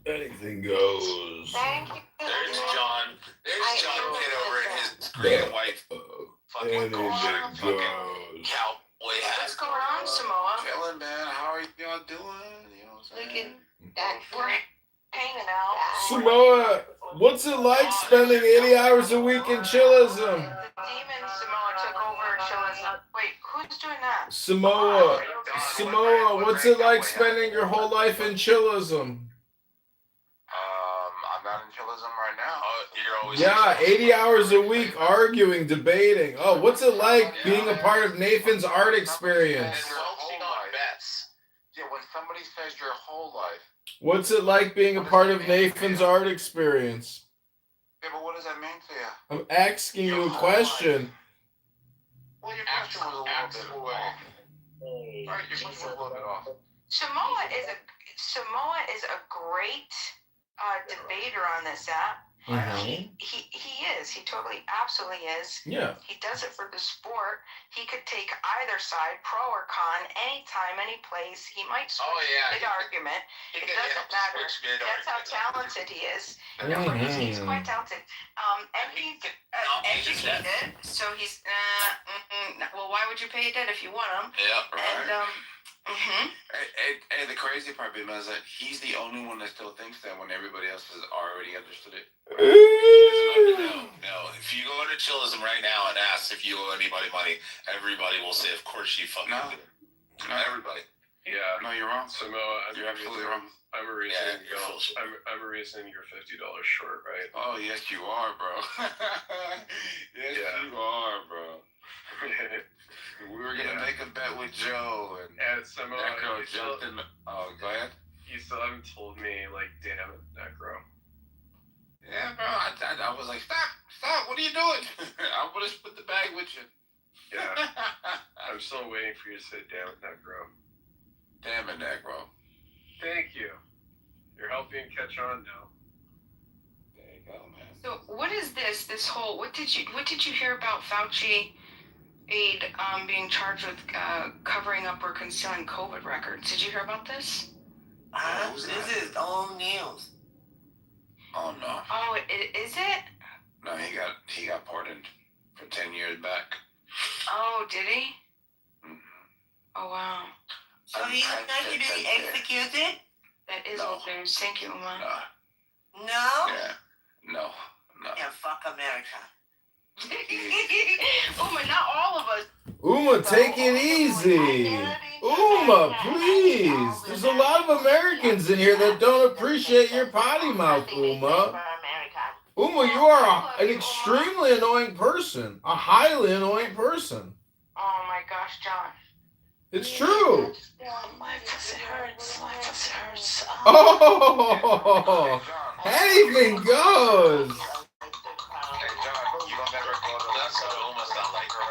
Anything goes. Thank you. There's John. There's John Kitover and his green and white fucking cowboy hat. What's going on, Samoa? Chilling, man. How are y'all doing? You know what I'm saying? Look at that. We're hanging out. Samoa, what's it like spending 80 hours a week in chillism? The demon Samoa took over chillism. Wait, who's doing that? Samoa, what's it like spending your whole life in chillism? I'm not in chillism right now. You're always Yeah, 80 hours a week arguing, debating. Oh, what's it like being a part of Nathan's art experience? Yeah, when somebody says your whole life. What's it like being a part of Nathan's art experience? Yeah, but what does that mean to you? I'm asking you a question. Well, your question was a little bit off. Right, your question was a little bit off. Samoa is a great debater on this app. Mm-hmm. He is. He totally, absolutely is. Yeah. He does it for the sport. He could take either side, pro or con, anytime, any place. He might switch mid-argument. It doesn't matter. That's how talented he is. He's quite talented. And he's educated. So he's, well, why would you pay that if you want him? Yeah, right. And, Hey, the crazy part, Big Man, is that he's the only one that still thinks that when everybody else has already understood it. No. If you go into chillism right now and ask if you owe anybody money, everybody will say, of course you fucking do. Not everybody. Yeah. No, you're wrong. Samoa, you're absolutely wrong. I'm a reason you're $50 short, right? Oh, yes, you are, bro. You are, bro. We were gonna make a bet with Joe, and Samoa, Necro jumped in. Oh, go ahead. You still haven't told me, damn it, Necro. Yeah, bro. I was like, stop! What are you doing? I'm gonna split the bag with you. Yeah. I'm still waiting for you to say, damn it, Necro. Damn it, Necro. Thank you. You're helping catch on now. There you go, man. so what is this? This whole what did you hear about Fauci aide being charged with covering up or concealing COVID records? Did you hear about this? This is old news. Oh no. Oh, is it? No, he got pardoned for 10 years back. Oh, did he? Mm-hmm. Oh wow. So he's not going to be executed? That is old news. Thank you, Uma. No? Yeah. No. Yeah, fuck America. Uma, not all of us. Uma, take it easy. Uma, please. There's a lot of Americans in here that don't appreciate your potty mouth, Uma. Uma, you are an extremely annoying person. A highly annoying person. Oh my gosh, John. It's true. My pussy hurts. My pussy hurts. Oh, anything goes. Hey, John, you don't ever go to almost not like or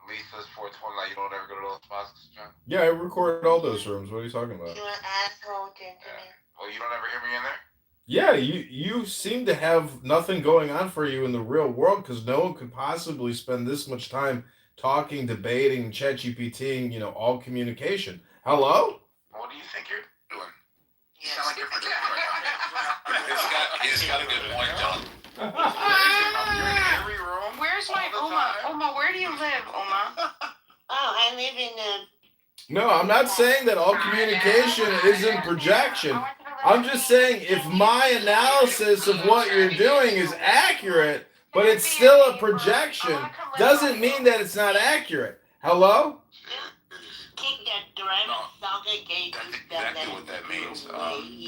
Lisa's 420. You don't ever go to those spots, John? Yeah, I recorded all those rooms. What are you talking about? You're an asshole, Anthony. Well, you don't ever hear me in there? Yeah, you seem to have nothing going on for you in the real world because no one could possibly spend this much time talking, debating, ChatGPTing, all communication. Hello? What do you think you're doing? You sound like you're predicting right now. He's got a good point, John. You're in every room. Where's my Uma? Where do you live, Uma? Oh, I live in No, I'm not saying that all communication isn't projection. I'm just saying if my analysis of what you're doing is accurate, but it's still a projection, doesn't mean that it's not accurate. Hello? That's exactly what that means,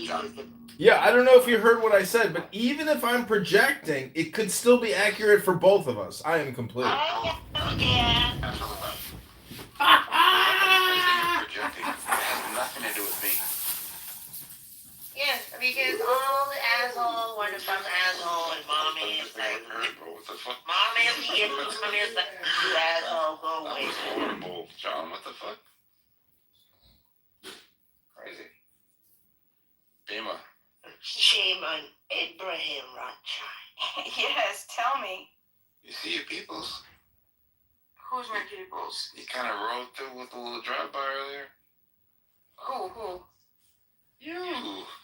John. Yeah, I don't know if you heard what I said, but even if I'm projecting, it could still be accurate for both of us. I am complete. Projecting. It has nothing to do with me. Yes, because all the assholes want to fuck asshole and mommy is like, mommy is the affordable, John. What the fuck? Crazy. Bima. Shame on Abraham Rothschild. Yes, tell me. You see your peoples? Who's my peoples? You kind of rolled through with a little drive-by earlier. Who? You.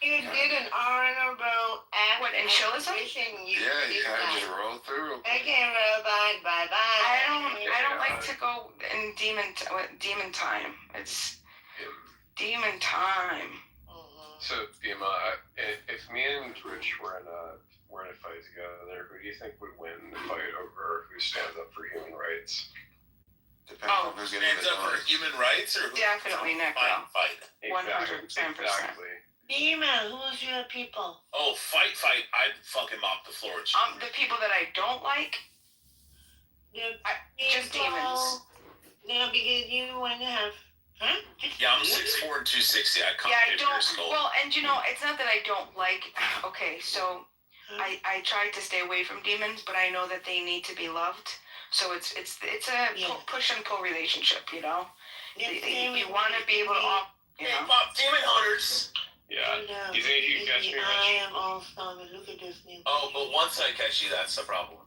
You did an honorable act. What, in Shillism? Yeah, you kind of just rolled through. Okay, robot, bye-bye. I don't like to go in demon time. It's demon time. So, Bima, if me and Rich were in a fight together, who do you think would win the fight over who stands up for human rights? Depends on who's getting Stands up for human rights or who Definitely Necro. fight? 110%. Exactly. Bima, who's your people? Oh, fight! I'd fucking mop the floor with you. The people that I don't like, just demons. No, because you want to have, huh? Yeah, I'm 6'4" and 260. I can't Yeah, I get don't. skull. Well, and it's not that I don't like. Okay, so I try to stay away from demons, but I know that they need to be loved. So it's a push and pull relationship, you know. You want to be able to, Pop demon hunters. Yeah. You think you can catch me, Rich? I am also, look at this new. Oh, but once I catch you, that's the problem.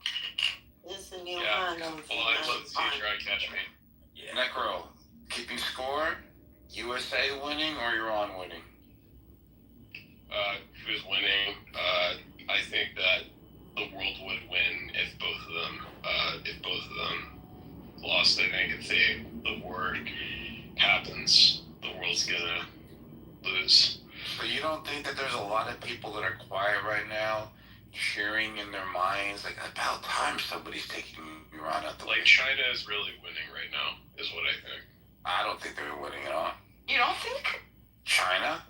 This is new Yeah. Honda. Well, let's see you try to catch me. Yeah. Necro, keeping score, USA winning or Iran winning? Who's winning? I think that the world would win if both of them lost. I think if the war happens, the world's gonna lose. But you don't think that there's a lot of people that are quiet right now, cheering in their minds, like, about time somebody's taking Iran out the way? Like, China is really winning right now, is what I think. I don't think they're winning at all. You don't think? China?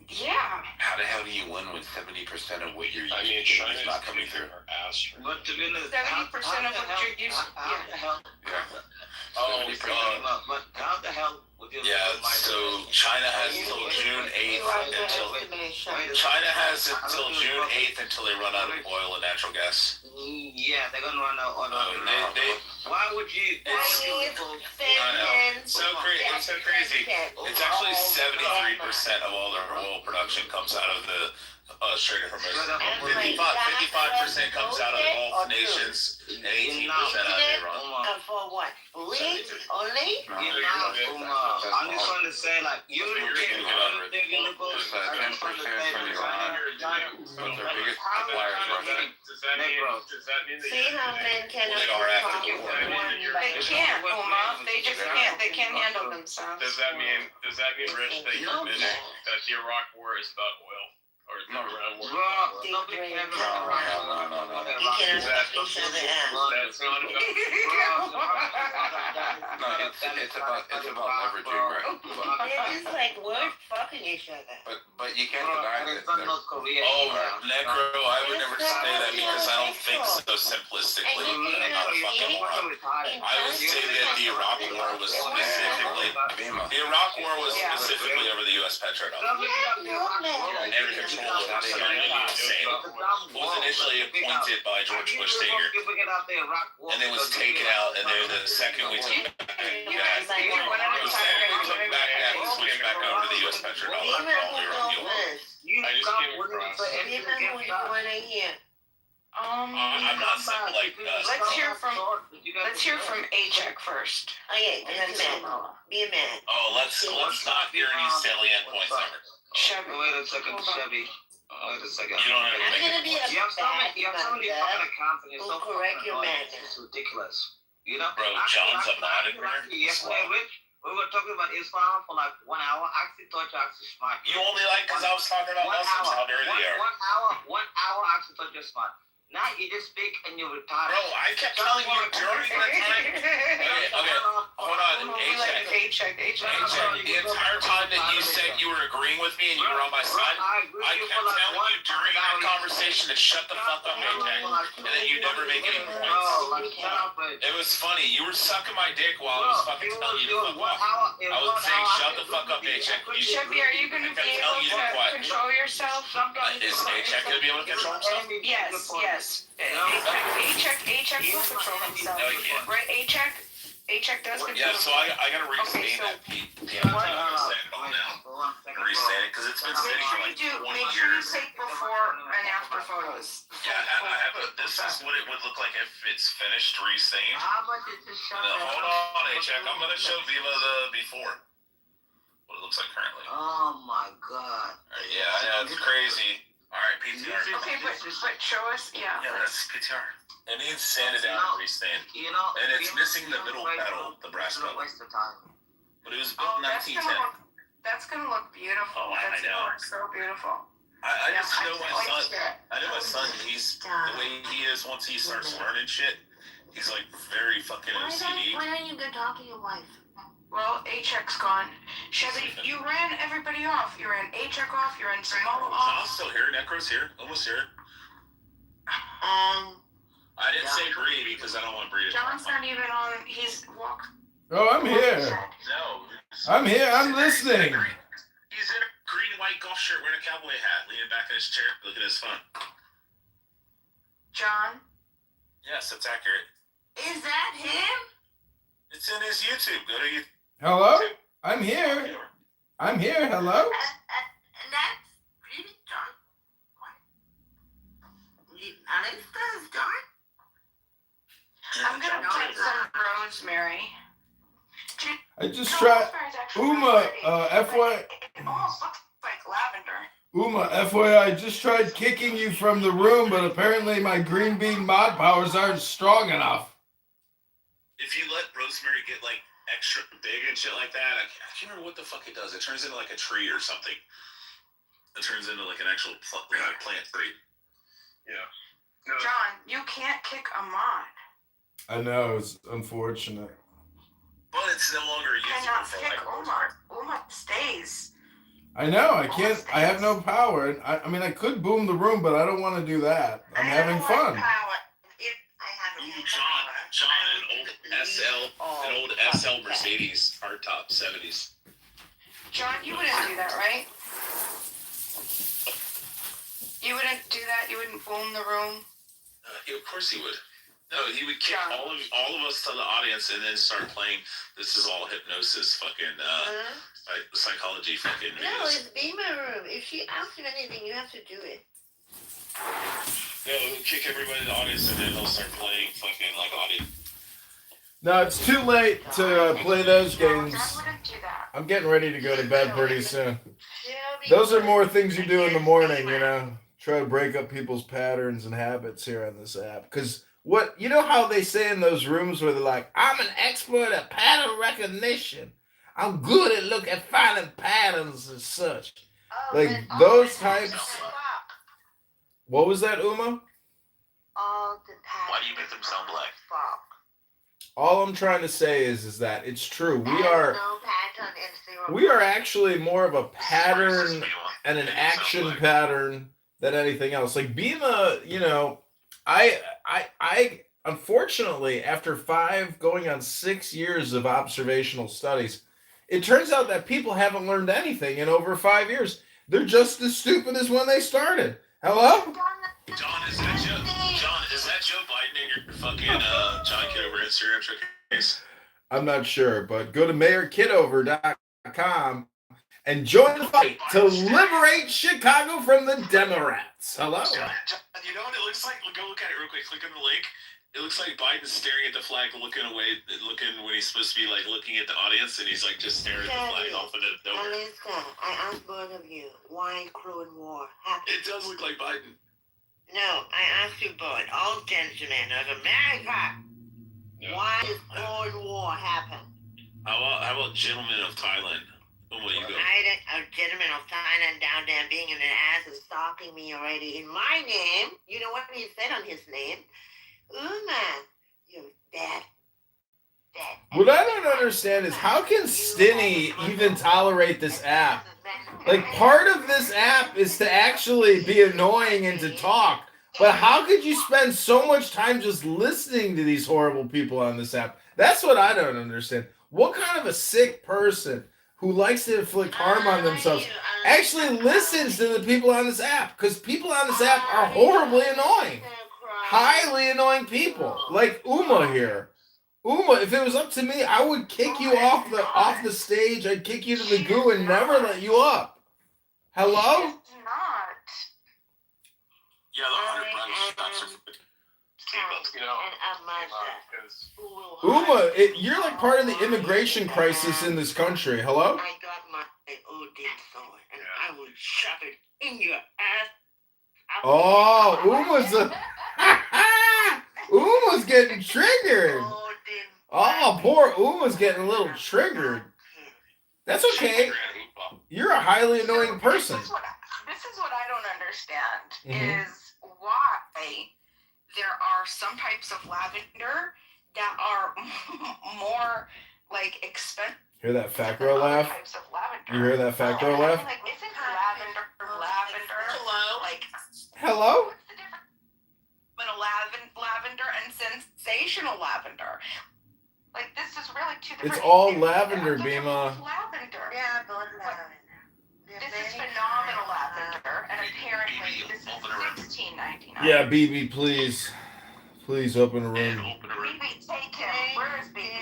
Yeah. How the hell do you win when 70% of what you're using China's is not coming through? our ass right But to be honest, 70% of what you're using. how the hell? Yeah. Oh, 70%. But how the hell would you? Yeah, so China has until June 8th until they run out of oil and natural gas. Yeah, they're gonna run out on. Why would you? It's so crazy. It's actually 73% of all their oil production comes out of the Strait of Hormuz. 55% comes out of the Gulf nations, and 18% out of Iran. For what? Weed only? I'm just trying to say, like, you Just like 10% from Iran. But their biggest supplier is Russia. Does that mean that See how men cannot They are talk active. with one They can't, Uma. They just can't. They can't handle themselves. Does that mean, Rich, that you're admitting that the Iraq War is about oil? Or the Iran War? Nobody cares No. You cannot fuck each other out. That's not enough. No, it's about leveraging, right? They're just like word fucking each other. But you can't deny that. Oh, Necro, I would never say that because I don't think so simplistically. I would say that the Iraq War was specifically over the U.S. petrodollar. And control of the was initially appointed by George Bush Sr. And it was taken out, and then the second we took back that, we switched back over to the U.S. petrodollar. I just came across. Even who you want to hear. I'm not saying like Let's hear from A-Check first. Okay, And then Samoa. be a man. Oh, let's not hear any salient points on it. Chevy. Wait a second, Chevy. Wait a second. You don't have to I'm make gonna be a You have so many bad fucking mother accounts and you're who so correct fucking your annoying. manners. It's ridiculous. You know? Bro, John's a monitor. Yesterday, Rich, we were talking about Islam for like 1 hour. I actually thought you actually smart. You only like because I was talking about Muslims, how dirty they are. 1 hour, I actually thought you're smart. Now you just speak and you're retarded. Bro, I kept telling you during the time. Okay, hold on. A-Check. The entire time that you said you were agreeing with me and you were on my side, I kept telling you during that conversation to shut the fuck up, A-Check, and that you never make any points. It was funny. You were sucking my dick while I was fucking telling you to fuck off. I was saying, shut the fuck up, A-Check. Chevy, are you going to be able to control yourself? Is A-Check going to be able to control himself? Yes. A-Check will control himself. No, he can't. Right, A-Check? A-check does get Yeah, so I gotta restain Okay, so that PMT. I'm gonna send it all now. Restain it because it's been make sitting sure for you like do. 20 Make sure you years. take before and after photos. Yeah, I have a. This is what it would look like if it's finished restained. Hold on, A-check. I'm gonna show Viva the before. What it looks like currently. Oh my God. Yeah, it's crazy. All right, PTR. Okay, but show us. Yeah. Yeah, that's PTR. It needs sanded down and restained. And it's missing the middle pedal, the brass pedal. But it was built in 1910. That's gonna look beautiful. Oh, I That's know. gonna look so beautiful. I Yeah, just know my son. I know my son. Stop. He's the way he is. Once he starts learning shit, he's like very fucking OCD. Why don't you go talk to your wife? Well, A-check's gone. Chevy, you ran everybody off. You ran A-check off. You ran Samoa off. John's still here. Necro's here. Almost here. I didn't say Bree because I don't want Bree to. John's not even on. He's walk. Oh, I'm here. No. I'm here. I'm listening. He's in a green and white golf shirt wearing a cowboy hat, leaning back in his chair, looking at his phone. John? Yes, that's accurate. Is that him? It's in his YouTube. Go to YouTube. Hello? I'm here. I'm here. Hello? And that's really John? What? Alexa is John? I'm gonna put some rosemary. I just tried. Uma, FY. It almost looks like lavender. Uma, FYI, I just tried kicking you from the room, but apparently my green bean mod powers aren't strong enough. If you let rosemary get like extra big and shit like that, I can't remember what the fuck it does. It turns into like a tree or something. It turns into like an actual plant tree. Yeah. No. John, you can't kick a mod. I know, it's unfortunate. But it's no longer usable Cannot for kick like Uma. Uma stays. I know, I can't, I have no power. I mean, I could boom the room, but I don't want to do that. I'm having fun. John, an old SL Mercedes hardtop 70s. John, you wouldn't do that, right? You wouldn't do that? You wouldn't boom the room? Yeah, of course he would. No, he would kick all of us to the audience and then start playing This Is All Hypnosis fucking psychology fucking No, videos. it's Beamer room. If she asks you anything, you have to do it. No, he'll kick everybody in the audience and then he'll start playing fucking like audio. No, it's too late to play those games. I wouldn't do that. I'm getting ready to go to bed pretty soon. Those are more things you do in the morning, you know. Try to break up people's patterns and habits here on this app. Because what, you know how they say in those rooms where they're like, I'm an expert at pattern recognition. I'm good at looking at finding patterns and such. Like those types. What was that, Uma? Why do you make them sound black? All I'm trying to say is that it's true. We are actually more of a pattern and an action pattern than anything else. Like being a, you know, I unfortunately, after 5 going on 6 years of observational studies, it turns out that people haven't learned anything in over 5 years. They're just as stupid as when they started. Hello? John, is that Joe Biden in your fucking John Kitover Instagram showcase? I'm not sure, but go to mayorkitover.com and join the fight to liberate Chicago from the Democrats. Hello? John, you know what it looks like? Go look at it real quick. Click on the link. It looks like Biden's staring at the flag, looking away, looking when he's supposed to be like looking at the audience, and he's like just staring at the flag off into nowhere. Alexa, I asked both of you, why Clone War happened? It does look like Biden. No, I asked you both, all gentlemen of America, why does Clone War happen? How about gentlemen of Thailand? Where you go? A gentleman of Thailand down there being in an ass and stalking me already in my name. You know what he said on his name? Uma, you're bad. What I don't understand is how can Stinny even tolerate this app? Like, part of this app is to actually be annoying and to talk. But how could you spend so much time just listening to these horrible people on this app? That's what I don't understand. What kind of a sick person who likes to inflict harm on themselves actually listens to the people on this app? Because people on this app are horribly annoying. Highly annoying people. Like Uma here. Uma, if it was up to me, I would kick you off the stage. I'd kick you to the goo and never let you up. Hello? She's not. Yeah, the 100 brothers shots are Uma, you're like part of the immigration crisis in this country. Hello? I got my Odin sword, and I will shove it in your ass. Oh, Uma's getting triggered. Oh, poor Uma's getting a little triggered. That's okay. You're a highly annoying person. This is what I don't understand is why there are some types of lavender that are more like expensive. Hear that fat girl laugh? You hear that fat girl laugh? Like, isn't lavender? Hello? Like, hello? What's the difference between lavender and sensational lavender? Like, this is really two different. It's all lavender, Bima. Lavender. Yeah, both lavender. This is phenomenal lavender, and apparently this is $16.99. Yeah, BB, please. Please open a room. BB, take him. Where is BB?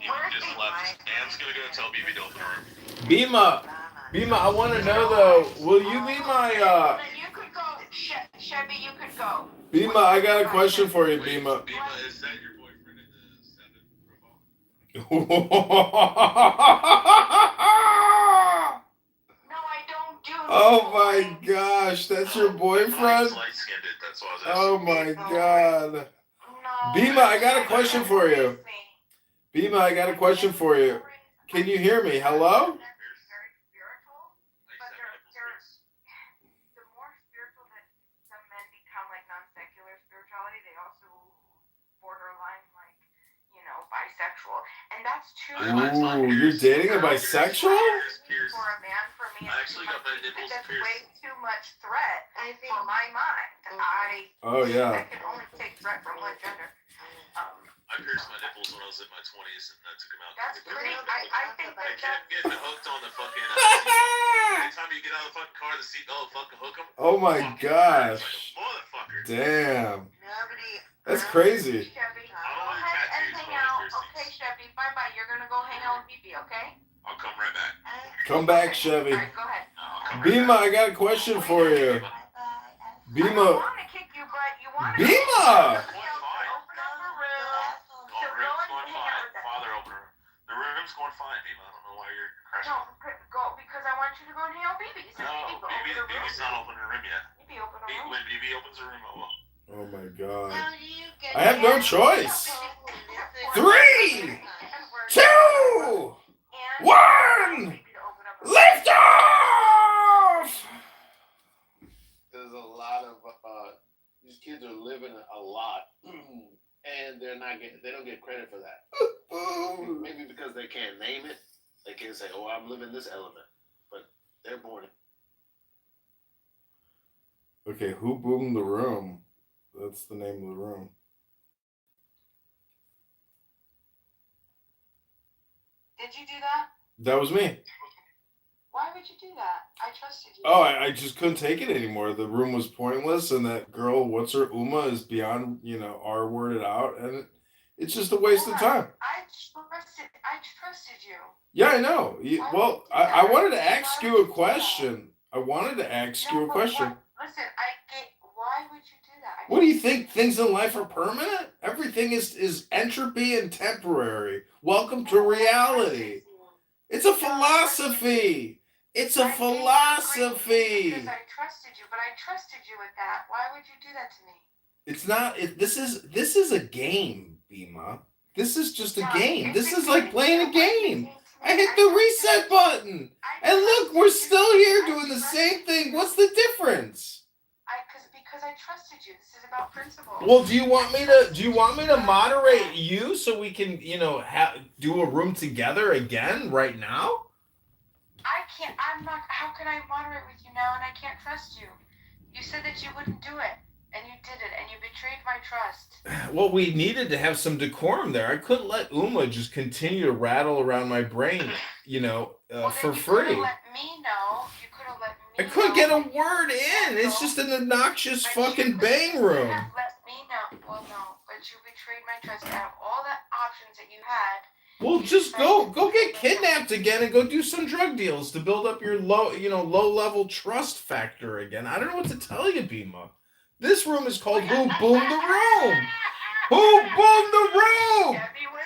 Where's just BB? left. Dan's gonna go tell BB to open a room. Bima, I want to know though, will you be my, You could go, Chevy, you could go. Bima, I got a question for you, Bima. Bima, is that your boyfriend in the 7 profile? No, I don't do Oh my gosh, that's your boyfriend? Oh my god. Bima, I got a question for you. Bima, I got a question for you. Can you hear me? Hello? Bisexual, and that's too. Ooh, you're dating a bisexual? For a man, for me, I actually got my nipples that's pierced. way too much threat for my mind. Oh, yeah. I can only take threat from one gender. I pierced my nipples when I was in my 20s, and I took them out. That's pretty. I think I kept getting hooked on the fucking. Anytime you get out of the fucking car, the seatbelt fucking hook them. Oh my gosh. Motherfucker. Damn. That's crazy. Chevy, go ahead and hang out. Okay, Chevy, bye-bye. You're gonna go hang out with BB, okay? I'll come right back. Come back, Chevy. All right, go ahead. Bima, I got a question for you. Bima. I want to kick you, but you want to. Bima! Open up the room. So go and hang out with them. Father, open her. The room's going fine, Bima. I don't know why you're crashing. No, go because I want you to go and hang out with BB. No, BB's not opening her room yet. BB, open her room. When BB opens her room, I will. Oh my god. I have no choice. 3, 2, 1, lift off! There's a lot of these kids are living a lot, and they don't get credit for that. Maybe because they can't name it, they can't say, "Oh, I'm living this element," but they're born it. Okay, who boomed the room? That's the name of the room. Did you do that? That was me. Why would you do that? I trusted you. Oh, I just couldn't take it anymore. The room was pointless, and that girl, what's her, Uma, is beyond, R-worded out, and it's just a waste of time. I trusted you. Yeah, I know. Well, I wanted to ask you a question. Listen, why would you do that? What do you think? Things in life are permanent? Everything is entropy and temporary. Welcome to reality. It's a philosophy. It's a philosophy. Because I trusted you, but I trusted you with that. Why would you do that to me? It's not. This is a game, Bima. This is just a game. This is like playing a game. I hit the reset button, and look, we're still here doing the same thing. What's the difference? Because I trusted you. This is about principles. Well, do you want me to moderate you so we can, do a room together again right now? I can't. I'm not. How can I moderate with you now and I can't trust you? You said that you wouldn't do it, and you did it, and you betrayed my trust. Well, we needed to have some decorum there. I couldn't let Uma just continue to rattle around my brain, for free. Let me know. You could have let me. I couldn't get a word in. It's just an obnoxious fucking bang room. Let me know. Well, no, but that you betrayed my trust. Out of all the options that you had, Well, just go get kidnapped again and go do some drug deals to build up your low level trust factor again. I don't know what to tell you, Bima. This room is called Who Boomed the Room? Who boomed the room?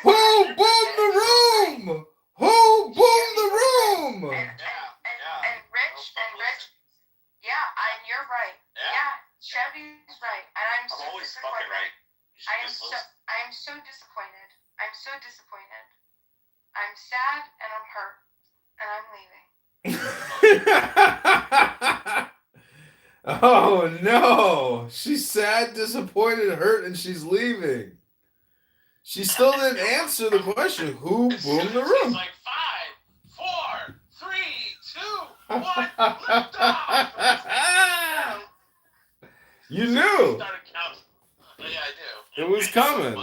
Who boomed the room? Who boomed the room? and Rich, yeah, and you're right. Yeah, Chevy's right, and I'm so always disappointed. fucking right. I am so disappointed. I'm so disappointed. I'm sad and I'm hurt, and I'm leaving. Oh no! She's sad, disappointed, hurt, and she's leaving. She still didn't answer the question. Who boomed the room? It's like 5, 4, 3, 2, 1, lift off. You knew. Yeah, I do. It was coming.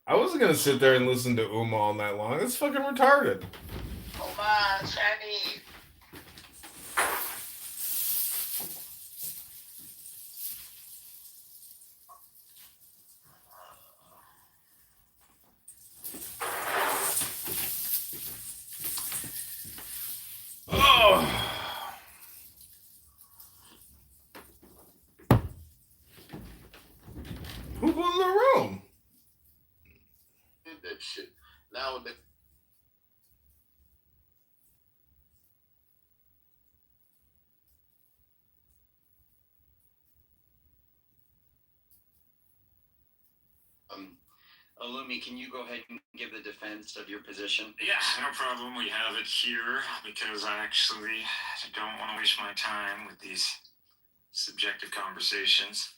I wasn't gonna sit there and listen to Uma all night long. That's fucking retarded. Uma, Shani. Oh. Who boomed the room? Did that shit. Now they Alumi, can you go ahead and give the defense of your position? Yeah, no problem. We have it here because I actually don't want to waste my time with these subjective conversations.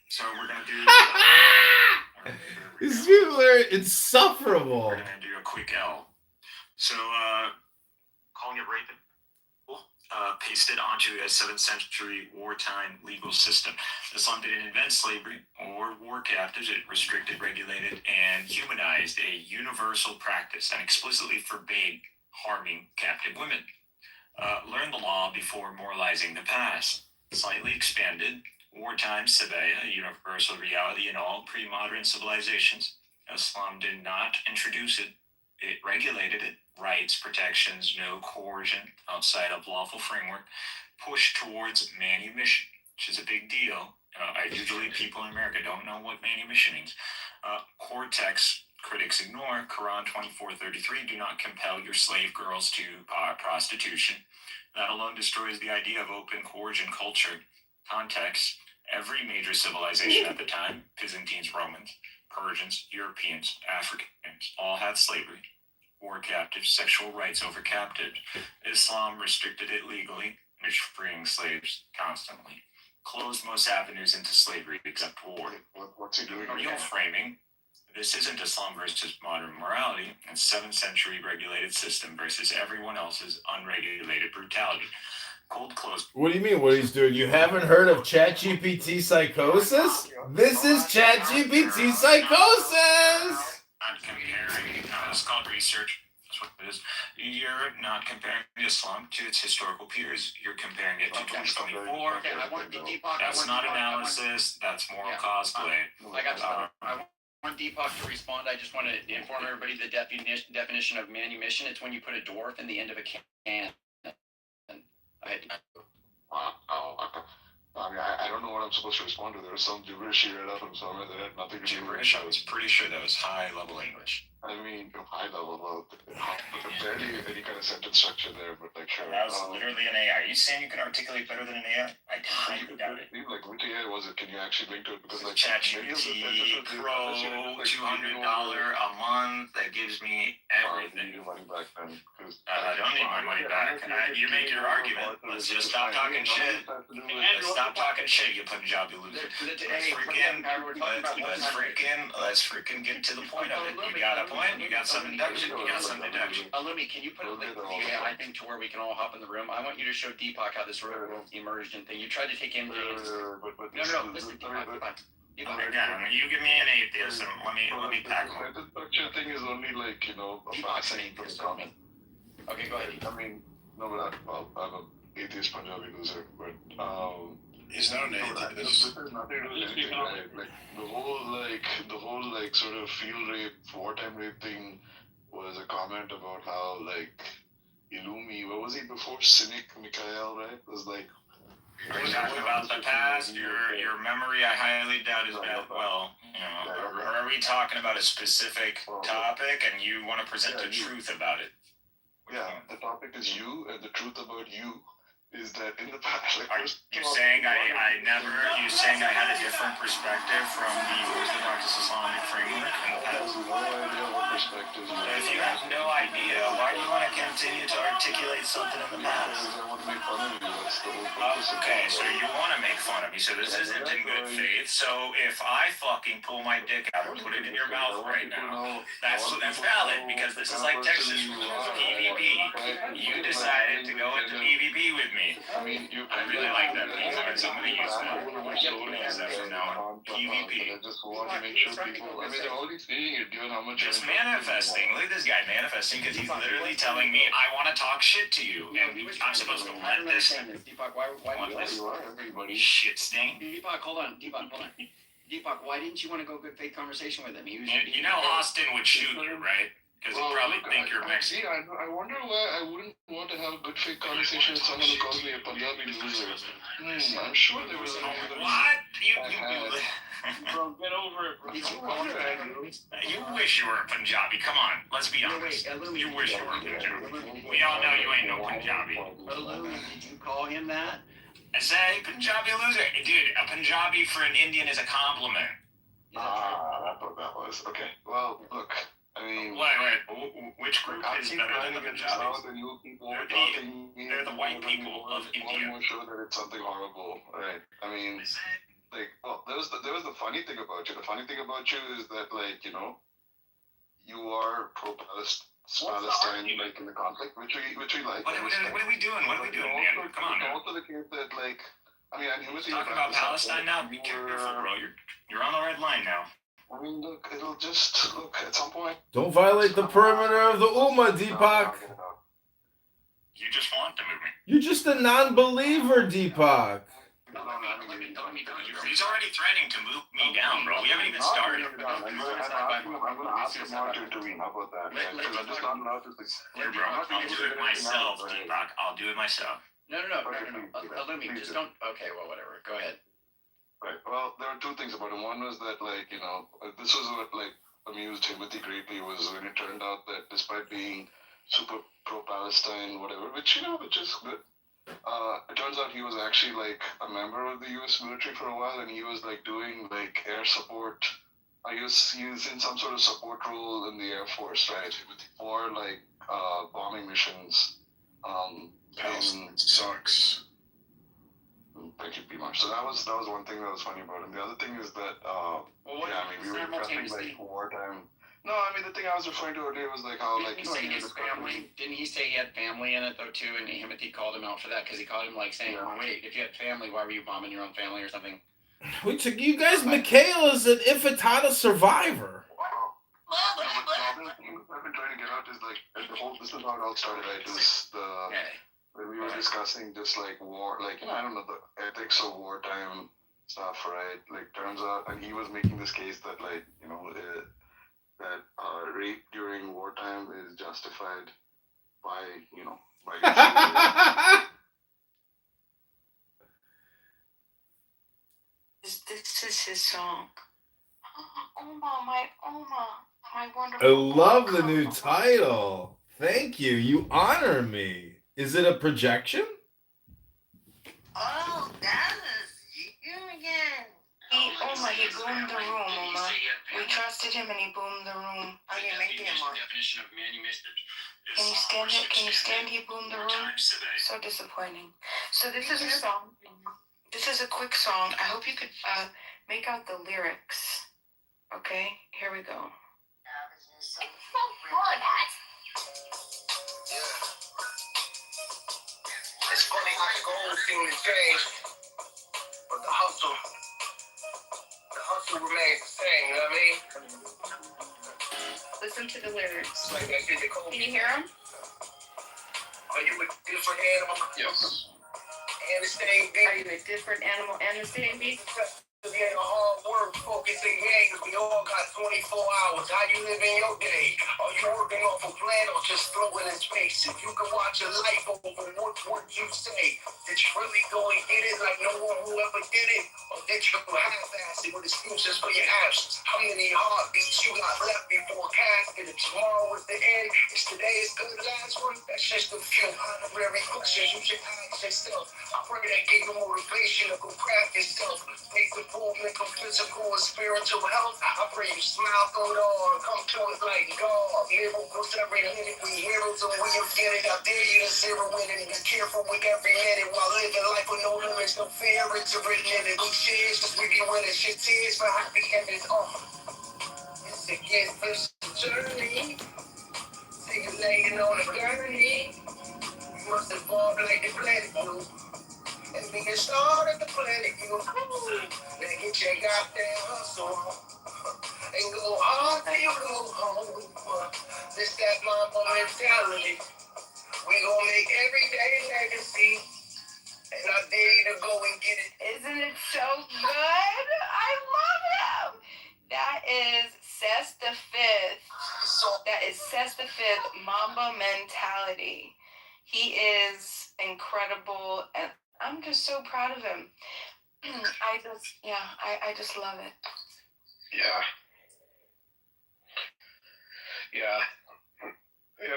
So we're gonna do. These people are insufferable. We're gonna do a quick L. So, calling it raping. Pasted onto a 7th century wartime legal system. Islam didn't invent slavery or war captives. It restricted, regulated, and humanized a universal practice and explicitly forbade harming captive women. Learn the law before moralizing the past. Slightly expanded, wartime sabaya, a universal reality in all pre-modern civilizations. Islam did not introduce it. It regulated it. Rights, protections, no coercion outside of lawful framework, push towards manumission, which is a big deal. Usually people in America don't know what manumission means. Core text critics ignore. Quran 24:33, do not compel your slave girls to prostitution. That alone destroys the idea of open coercion culture. Context, every major civilization at the time, Byzantines, Romans, Persians, Europeans, Africans, all had slavery. War captives, sexual rights over captives. Islam restricted it legally, freeing slaves constantly. Closed most avenues into slavery except war. What's he doing? Real framing. This isn't Islam versus modern morality. It's 7th century regulated system versus everyone else's unregulated brutality. Cold close. What do you mean what he's doing? You haven't heard of ChatGPT psychosis? This is ChatGPT psychosis! Not comparing, it's called research. That's what it is. You're not comparing Islam to its historical peers. You're comparing it to 2024. That's not analysis. That's moral cosplay. I want Deepak to respond. I just want to inform everybody the definition of manumission. It's when you put a dwarf in the end of a can. I mean, I don't know what I'm supposed to respond to. There was some gibberish he read out from somewhere that had nothing to do with Gibberish, I was pretty sure that was high-level English. I mean, high level, well, barely any kind of sentence structure there, but like sure. That was literally an AI. Are you saying you can articulate better than an AI? I highly doubt it. Like, which AI was it? Can you actually link to it? Because like ChatGPT Pro, $200 a month. That gives me everything. Your money back then. I don't need my money back. You make your argument. Let's just stop talking shit. Let's stop talking shit, you Punjabi loser. Let's freaking get to the point of it. You got a point, you got some induction, you got some deduction. Alumi, can you put a link to the AI thing to where we can all hop in the room? I want you to show Deepak how this immersion thing. You tried to take MJ's. No, listen, Deepak. Again, you give me an atheism, let me pack one. The structure thing is only like, you know, a fascinating comment. Okay, go ahead. I mean, no, but I'm an atheist Punjabi loser, but He's not an atheist. This has nothing to do with anything, right? Like the whole sort of field rape, wartime rape thing was a comment about how Illumi, what was he before? Cynic Mikhail, right? Was like. You're talking about the past. Your memory, I highly doubt is bad. Well, or are we talking about a specific topic, and you want to present the truth about it? Yeah, the topic is you, and the truth about you is that in the past. You're saying you're saying I had a different perspective from the Orthodox Islamic framework in the past? No idea what perspective you have. If you have no idea, why do you want to continue to articulate something in the past? Because I want to make fun of you. That's the whole purpose. Okay, so you want to make fun of me. So this isn't in good faith. So if I fucking pull my dick out and put it in your mouth right now, that's valid because this is like Texas rules, PvP. You decided to go into PvP with me. I really like that piece. I'm going to use that. I'm going to use that from now on. PvP. I just want to make sure people. I mean, they're already seeing it, given how much. Just manifesting. Look at this guy manifesting because he's literally telling me, I want to talk shit to you. And I'm supposed to let this. Deepak, why Everybody shit stain. Deepak, hold on. Deepak, why didn't you want to go good faith conversation with him? You know Austin would shoot you, right? Because he'd probably think you're Mexican. I wonder why I wouldn't want to have a good faith conversation with someone who calls me a Punjabi loser. I'm sure there was what? Bro, get over it, bro. You wish you were a Punjabi. Come on, let's be honest. You wish you were a Punjabi. We all know you ain't no Punjabi. Did you call him that? I say Punjabi loser. Dude, a Punjabi for an Indian is a compliment. That's what that was. Okay. Well, look. I mean, which group is better than the Punjabis? They're the white people of India. I'm sure that it's something horrible, right? I mean, there was the funny thing about you. The funny thing about you is that, you are pro-Palestine, in the conflict, which we like. What are we doing? What are we doing, man? Come on. It's also the case that, I'm talking about Palestine now. Be careful, bro. You're on the red line now. I mean, look, it'll just at some point. Don't violate the perimeter of the Ummah, Deepak. You just want to move me. You're just a non-believer, Deepak. He's already threatening to move me down, bro. We haven't even started. I'm gonna ask him not to intervene. How about that? Because I'm just not allowed to. Here, bro. I'll do it myself, Deepak. I'll do it myself. No. Illumi, just don't. Okay, well, whatever. Go ahead. Right. Well, there are two things about him. One was that, this was what, amused Timothy greatly was when it turned out that despite being super pro-Palestine, whatever, which is good, it turns out he was actually, a member of the U.S. military for a while, and he was, doing, air support. He was in some sort of support role in the Air Force, right, for, bombing missions. Sucks. Thank you, P-Mark. So that was one thing that was funny about him. The other thing is that, we were discussing, wartime. No, the thing I was referring to earlier was, how, his family, didn't he say he had family in it, though, too, and Timothy called him out for that, because he called him, saying, wait, if you had family, why were you bombing your own family or something? You guys, Mikhail is an Ifitata survivor. I've been trying to get out is, this is how it all started, right? When we were discussing just war, I don't know, the ethics of wartime stuff, right? Turns out, and he was making this case that, that rape during wartime is justified by, This is his song. My wonderful. I love the new title. Thank you. You honor me. Is it a projection? Oh, that is you again. He boomed the room, Uma. We trusted him and he boomed the room. Okay, make the more. Can you stand it? Can you stand he boomed the room? So disappointing. So this is a song. This is a quick song. I hope you could make out the lyrics. Okay, here we go. It's so good. It's funny how the goals seem to change, but the hustle remains the same, you know what I mean? Listen to the lyrics. Like I did the Kobe. Can you hear them? Are you a different animal? Yes. and the same beat. Are you a different animal and the same beat? Yeah, hard work, focus, and game. We all got 24 hours. How you live in your day? Are you working off a plan or just throwing in space? If you can watch your life over, what you say? Did you really go and get it like no one who ever did it? Or did you half-ass it with excuses for your absence? How many heartbeats you got left before casket? If tomorrow was the end, is today as good as last one? That's just a few honorary questions you should ask yourself. I pray that give you motivation to go craft yourself. Make the mental, physical, and spiritual health. I pray you smile through it all. Come to us like God. Miracles every minute. We heroes and we get it. I dare you to zero in it. Be careful with every minute while living life with no limits. No fear, it's written in it. We cheers because we be winning. Shit tears for happy endings. It's a gift, it's a journey. See you laying on the gurney. You must evolve like the planet you. And we can start at the planet you. Then get your goddamn hustle on. And go hard till you go home. This that mama mentality. We gon' make every day legacy. And I dare you to go and get it. Isn't it so good? I love him. That is Cess the Fifth. That is Cess the Fifth, Mamba Mentality. He is incredible, and I'm just so proud of him. I just love it. Yeah. Yeah.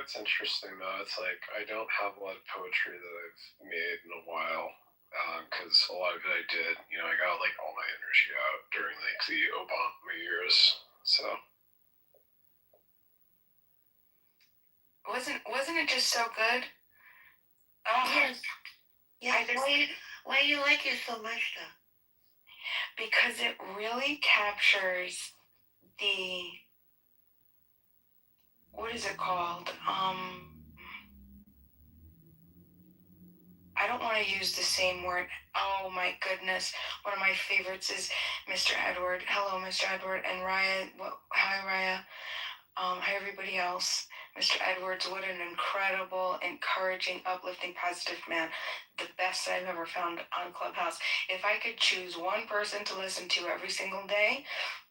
It's interesting though. It's like I don't have a lot of poetry that I've made in a while because a lot of it I did. You know, I got like all my energy out during like the Obama years. So wasn't it just so good? Yes. Yeah. Why you like it so much though? Because it really captures the, what is it called? I don't want to use the same word. Oh my goodness. One of my favorites is Mr. Edward. Hello, Mr. Edward. And Raya. Hi, Raya. Hi, everybody else. Mr. Edwards, what an incredible, encouraging, uplifting, positive man. The best I've ever found on Clubhouse. If I could choose one person to listen to every single day,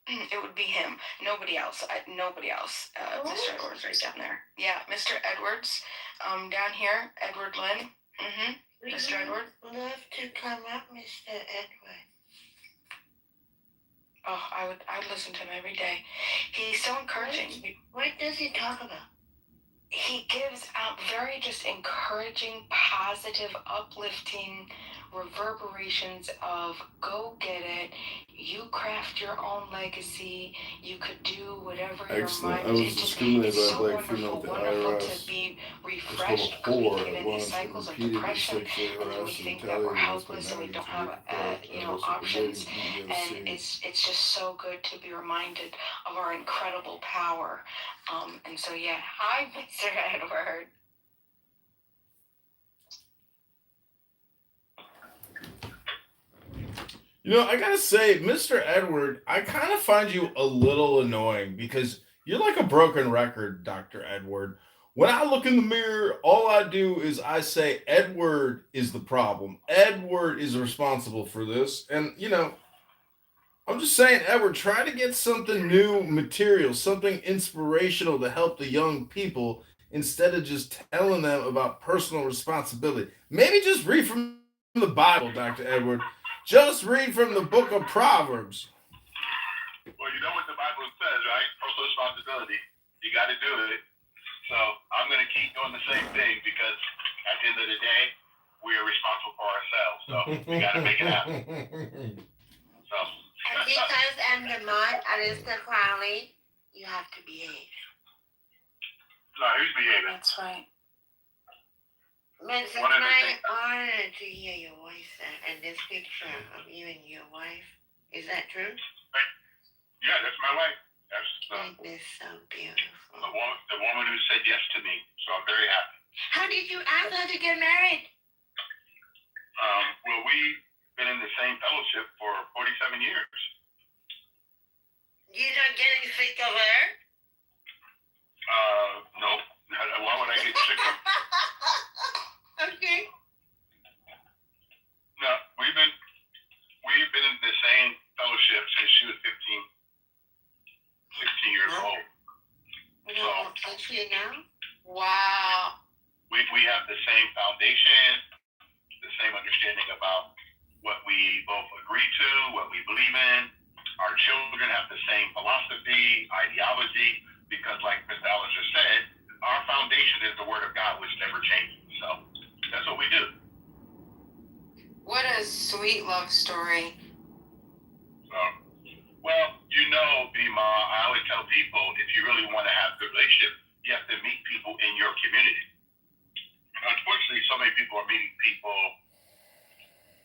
it would be him. Nobody else. Nobody else. Mr. Edwards right down there. Yeah, Mr. Edwards. Down here, Edward Lynn. Mr. Edward. Love to come up, Mr. Edward. Oh, I would listen to him every day. He's so encouraging. What does he talk about? He gives out very just encouraging, positive, uplifting reverberations of go get it. You craft your own legacy. You could do whatever your mind. I was discriminated by a so black female at the IRS. To be It's refreshed, called whore. created I in these once cycles of repeatedly depression, sexually and then we harassed and think that we're retaliated against my helpless and we manager don't have to options. EEOC. And it's just so good to be reminded of our incredible power. And so yeah, hi, Mr. Edward. You know, I gotta say, Mr. Edward, I kind of find you a little annoying because you're like a broken record, Dr. Edward. When I look in the mirror, all I do is I say, Edward is the problem. Edward is responsible for this. And, you know, I'm just saying, Edward, try to get something new material, something inspirational to help the young people instead of just telling them about personal responsibility. Maybe just read from the Bible, Dr. Edward. Just read from the book of Proverbs. Well, you know what the Bible says, right? Personal responsibility. You got to do it. So I'm going to keep doing the same thing because at the end of the day, we are responsible for ourselves. So we got to make it happen. So. And because I'm the mod, Alyssa Crowley, you have to behave. No, who's behaving? That's right. It's my honor to hear your voice and this picture of you and your wife. Is that true? Yeah, that's my wife. That's It is so beautiful. the woman who said yes to me. So I'm very happy. How did you ask her to get married? Well, we've been in the same fellowship for 47 years. You're not getting sick of her? Nope. Why would I get sick of her? Okay. have the same foundation, the same understanding about what we both agree to, what we believe in. Our children have the same philosophy, ideology, because like Mr. Ellis just said, our foundation is the Word of God, which never changes. So that's what we do. What a sweet love story. Well, you know, Bima, I always tell people, if you really want to have a good relationship, you have to meet people in your community. Unfortunately, so many people are meeting people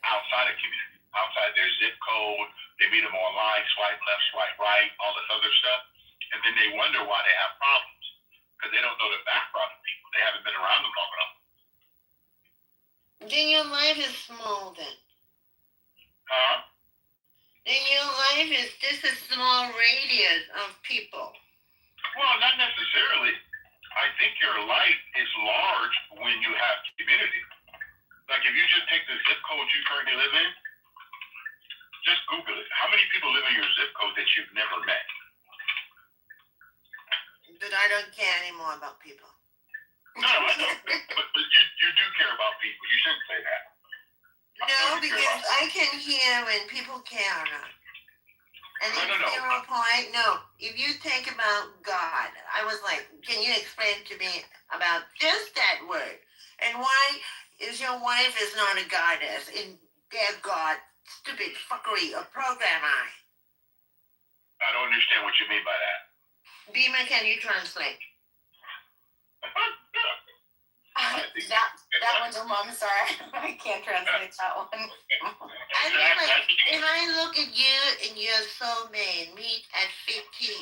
outside of community, outside their zip code. They meet them online, swipe left, swipe right, all this other stuff. And then they wonder why they have problems, because they don't know the background of people. They haven't been around them long enough. Then your life is small then. Huh? Then your life is just a small radius of people. Well, not necessarily. I think your life is large when you have community. Like if you just take the zip code you currently live in, just Google it. How many people live in your zip code that you've never met? But I don't care anymore about people. No, I know. but you do care about people. You shouldn't say that. No, because I can hear when people care or not. And if they reply, no, if you think about God, I was like, can you explain to me about just that word? And why is your wife is not a goddess? In their God, stupid fuckery, a program I don't understand what you mean by that. Bima, can you translate? That one's a mom, sorry. I can't translate that one. I mean, like, if I look at you and your soulmate meet at 15,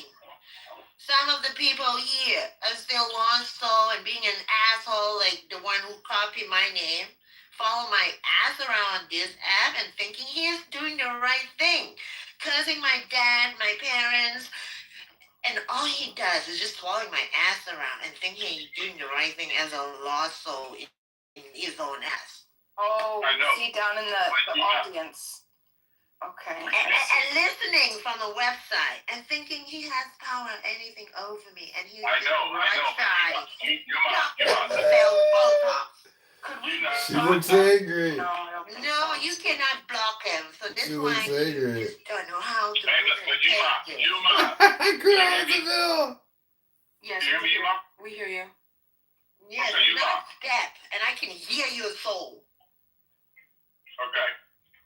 some of the people here are still lost soul and being an asshole, like the one who copied my name, follow my ass around this app and thinking he is doing the right thing, cursing my dad, my parents, and all he does is just following my ass around and thinking he's doing the right thing as a lost soul in his own ass. Oh, see down in the audience. Okay. And listening from the website and thinking he has power anything over me, and he's I know. She looks angry. No, you cannot block him. So this She why looks you angry. just don't know how to Bill. Yes, we hear you. Yes, not deaf, and I can hear your soul. Okay.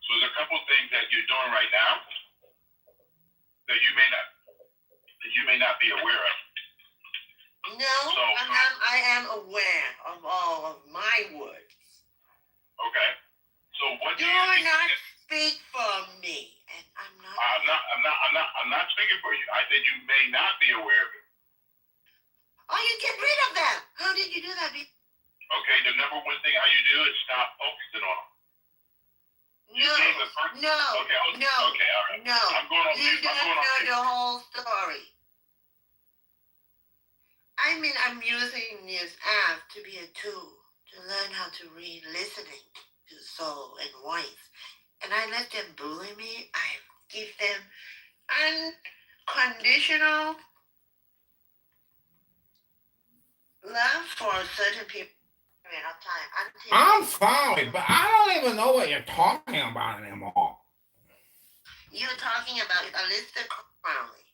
So there's a couple things that you're doing right now that you may not be aware of. No, I am aware of all of my words. Okay. So what do you not speak for me, and I'm not. I'm not speaking for you. I said you may not be aware of it. Oh, you get rid of them. How did you do that? Okay, the number one thing how you do is stop focusing on them. No, all right. No. You don't know the whole story. I mean, I'm using this app to be a tool to learn how to read listening to soul and voice. And I let them bully me. I give them unconditional love for certain people. I'm sorry, but I don't even know what you're talking about anymore. You're talking about Aleister Crowley.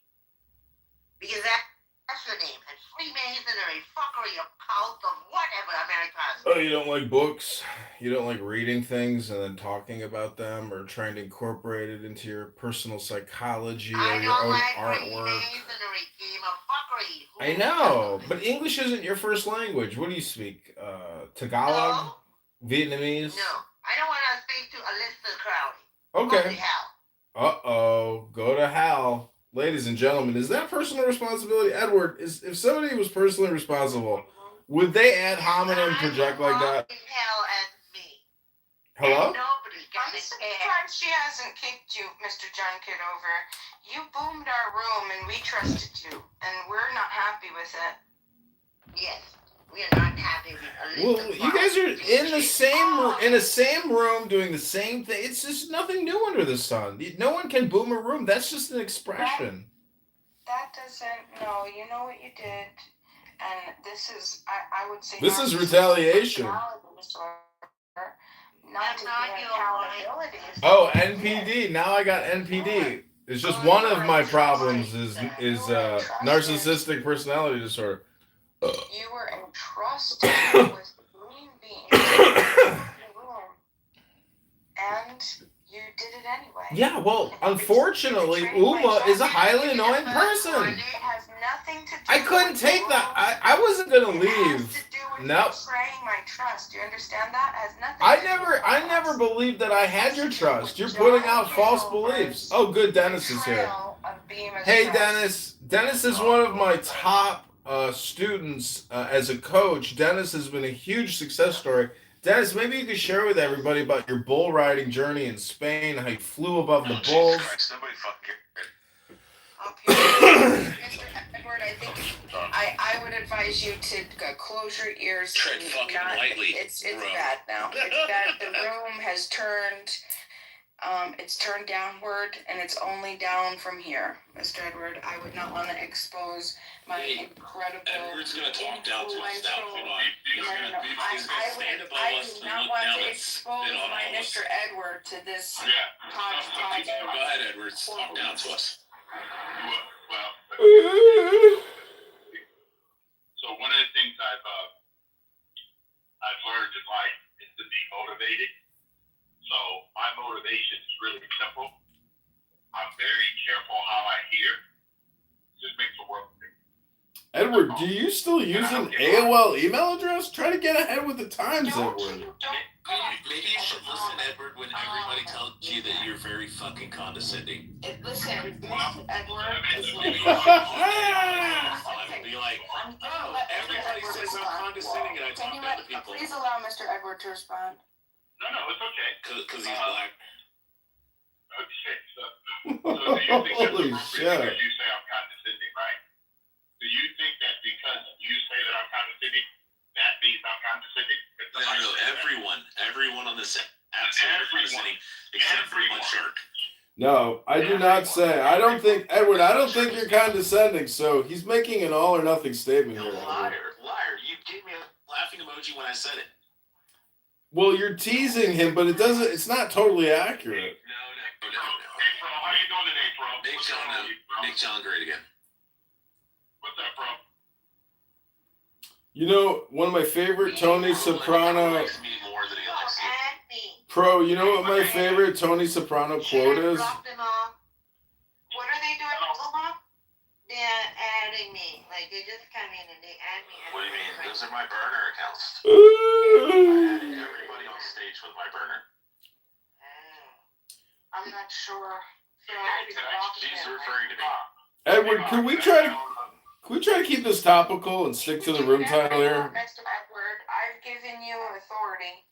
Because that's your name. And Freemasonry, fuckery, occult, of whatever America. Oh, you don't like books? You don't like reading things and then talking about them or trying to incorporate it into your personal psychology or your own artwork? I know, but English isn't your first language. What do you speak? Tagalog? No. Vietnamese? No, I don't want to speak to Aleister Crowley. Okay. Uh-oh, go to hell. Ladies and gentlemen, is that personal responsibility? Edward, if somebody was personally responsible, would they ad hominem project like that? Hello? I'm surprised she hasn't kicked you, Mr. John Kitover. You boomed our room and we trusted you, and we're not happy with it. Yes, we are not happy with Aleister Well, you guys are in the same room doing the same thing. It's just nothing new under the sun. No one can boom a room. That's just an expression. That doesn't. No, you know what you did. and this is, I would say, This is retaliation. Not to accountability. Oh, NPD. Now I got NPD. It's just one of my problems is narcissistic personality disorder. You were entrusted with being in the room, and you did it anyway. Yeah, well, unfortunately, Uma is a highly annoying person. It has nothing to do I couldn't take that. I wasn't gonna leave. Nope. betraying my trust. You understand that? It has nothing I never believed that I had your trust. You're putting out false beliefs. Oh, good, Dennis is here. Hey, Dennis. Dennis is one of my top students as a coach. Dennis has been a huge success story. Dennis, maybe you could share with everybody about your bull riding journey in Spain, how you flew above the bulls. Somebody fucking. Mr. Edward, I think I would advise you to close your ears. Tread fucking lightly. It's bad now. It's bad. The room has turned. It's turned downward, and it's only down from here, Mr. Edward. I would not want to expose my incredible. Edward's gonna talk down to us now. Hold on. He's gonna stand above I us do and not look want down to and expose spit on my all of us. Mr. Edward to this hodgepodge. Go ahead, Edward. Talk down to us. So one of the things I've learned in life is to be motivated. So my motivation is really simple. I'm very careful how I hear. It just makes the world bigger. Edward, do you still use an AOL email address? Try to get ahead with the times, Edward. Maybe you should listen, Edward, when everybody tells you that you're very fucking condescending. Listen, Mr. Edward is Be like, oh, everybody says I'm condescending and I talk down to people. Please allow Mr. Edward to respond. No, it's okay. Because he's black. Okay, so do you think that's Holy appropriate shit. because you say I'm condescending, right? Do you think that because you say that I'm condescending, that means I'm condescending? No, everyone on this app says you're condescending, except for one shark. No, I do not say. I don't think, Edward, I don't think you're condescending, so he's making an all or nothing statement here. Liar. You gave me a laughing emoji when I said it. Well, you're teasing him, but it's not totally accurate. Hey, bro, how you doing today, bro? Make John great again. What's up, bro? You know, one of my favorite Tony Soprano... Pro, you know what my favorite Tony Soprano quote is? What are they doing, Omaha? They're adding me. Like, they just come in and they add me. What do you mean? Those are my burner accounts. I added everybody on stage with my burner. I'm not sure. She's referring to me. Edward, can we try to keep this topical and stick to the room title here? Mr. Edward, I've given you authority.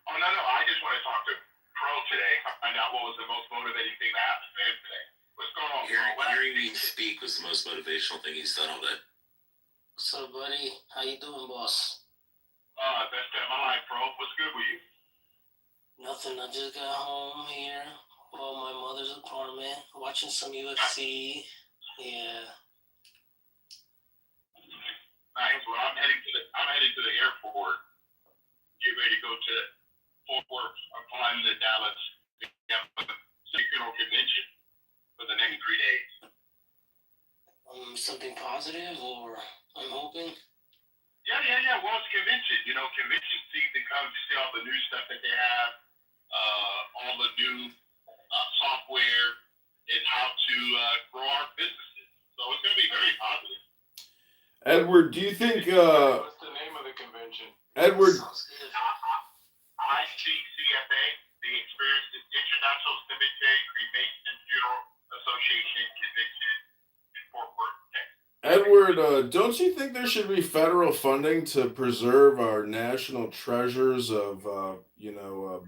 Oh, no, I just want to talk to Pro today. Find out what was the most motivating thing that happened to him today. What's going on, Pro? Hearing me speak was the most motivational thing he's done all day. What's up, buddy? How you doing, boss? Best day of my life, Pro. What's good with you? Nothing. I just got home here. Well, my mother's apartment, watching some UFC. Yeah. Nice. Well, I'm heading to the airport. Get ready to go to Fort Worth. I'm flying to Dallas. Funeral convention for the next 3 days. Something positive, or I'm hoping. Yeah. Well, it's convention. You know, convention season comes. You see all the new stuff that they have, all the new software, and how to grow our businesses. So it's going to be very positive. Edward, do you think, What's the name of the convention? Edward, ICCFA, the International Cemetery Cremation Funeral Association Convention in Fort Worth, Texas. Edward, don't you think there should be federal funding to preserve our national treasures of,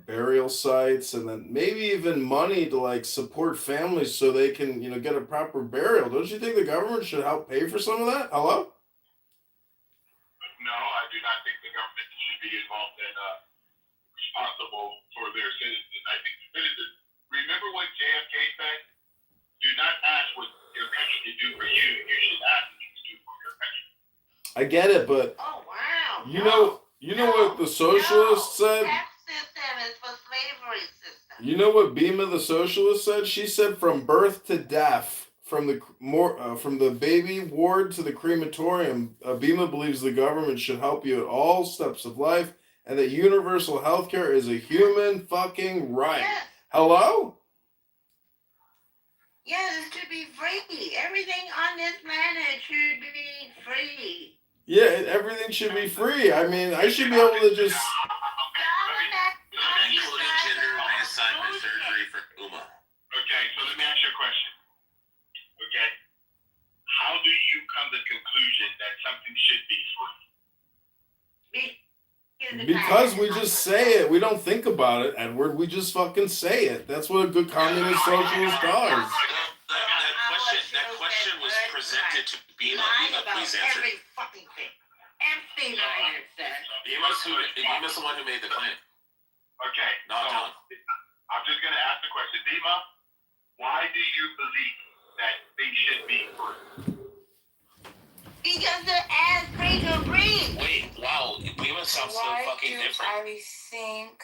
burial sites, and then maybe even money to support families so they can, get a proper burial? Don't you think the government should help pay for some of that? Hello? No, I do not think the government should be involved in responsible for their citizens. I think the citizens, remember what JFK said? Do not ask what your country can do for you. You should ask what you can do for your country. I get it, but Oh wow. you know what the socialist said? Tax system is for slavery system. You know what Bima the socialist said? She said from birth to death, from the baby ward to the crematorium, Bima believes the government should help you at all steps of life, and that universal health care is a human fucking right. Yes. Hello? Yes, it should be free. Everything on this planet should be free. Yeah, everything should be free. I mean, I should be able to just. Including gender reassignment surgery for Uma. Okay, so let me ask you a question. Okay, how do you come to the conclusion that something should be free? Because we just say it. We don't think about it, Edward. We just fucking say it. That's what a good communist socialist does. That question was presented to Bima. Bima, please answer. Every fucking thing. Everything I have said. Bima's the one who made the claim. Okay, Not so John. I'm just going to ask the question. Bima, why do you believe that things should be free? Because they're as free to breathe. Wait, wow, Bima sounds so fucking different. Why do I think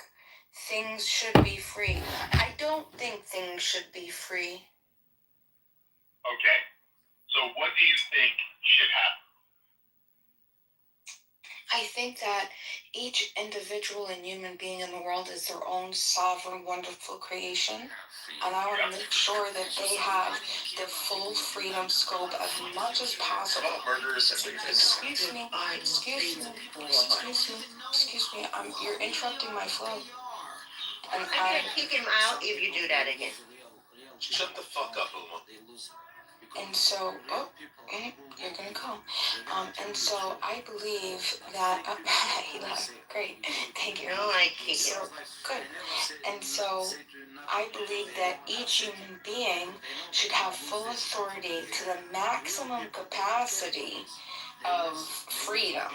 things should be free? I don't think things should be free. Okay, so what do you think should happen? I think that each individual and human being in the world is their own sovereign, wonderful creation. And I want to make sure that they have the full freedom scope as much as possible. Murderers and rapists. Excuse me. You're interrupting my flow. And I'm going to kick him out if you do that again. Shut the fuck up, Uma. And so, you're gonna go. And so I believe that he left. Great, thank you. No, I can't. So good. And so I believe that each human being should have full authority to the maximum capacity of freedom,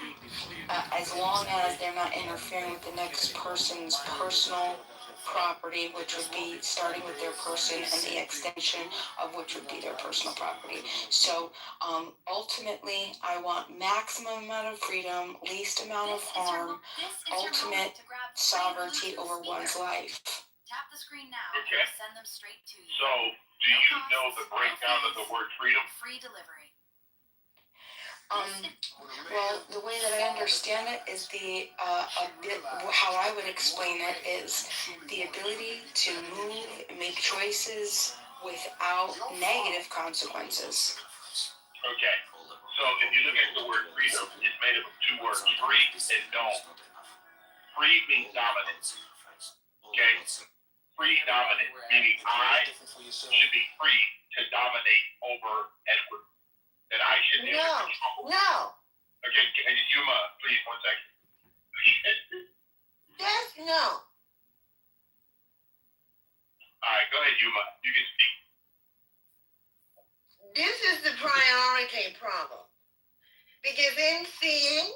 as long as they're not interfering with the next person's personal property, which would be starting with their person and the extension of which would be their personal property. So ultimately, I want maximum amount of freedom, least amount of harm, ultimate sovereignty over one's life. Tap the screen now. Okay. Send them straight to you. So, do you know the breakdown of the word freedom? Free delivery. Well, the way that I understand it is how I would explain it is the ability to move and make choices without negative consequences. Okay. So if you look at the word freedom, it's made up of two words, free and dome. Free means dominance. Okay? Free dominant, meaning I should be free to dominate over Edward. That I should be able to control. No. Okay, Yuma, please, 1 second. Yes, no. Alright, go ahead, Yuma. You can speak. This is the priority problem. Because in seeing,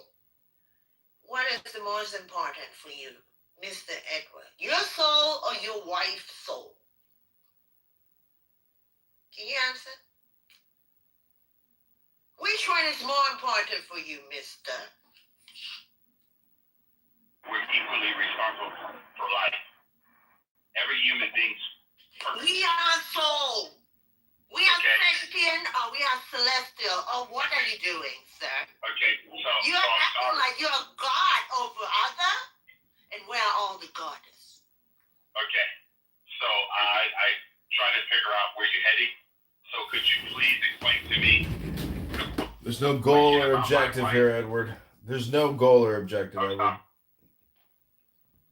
what is the most important for you, Mr. Edward? Your soul or your wife's soul? Can you answer? Which one is more important for you, mister? We're equally responsible for life. Every human being's perfect. We are soul. We are Christian or we are celestial. Or what are you doing, sir? Okay, so you're acting like you're a god over other, and we're all the goddess. Okay, so I try to figure out where you're heading. So could you please explain to me? There's no goal or objective here, Edward. There's no goal or objective, Edward.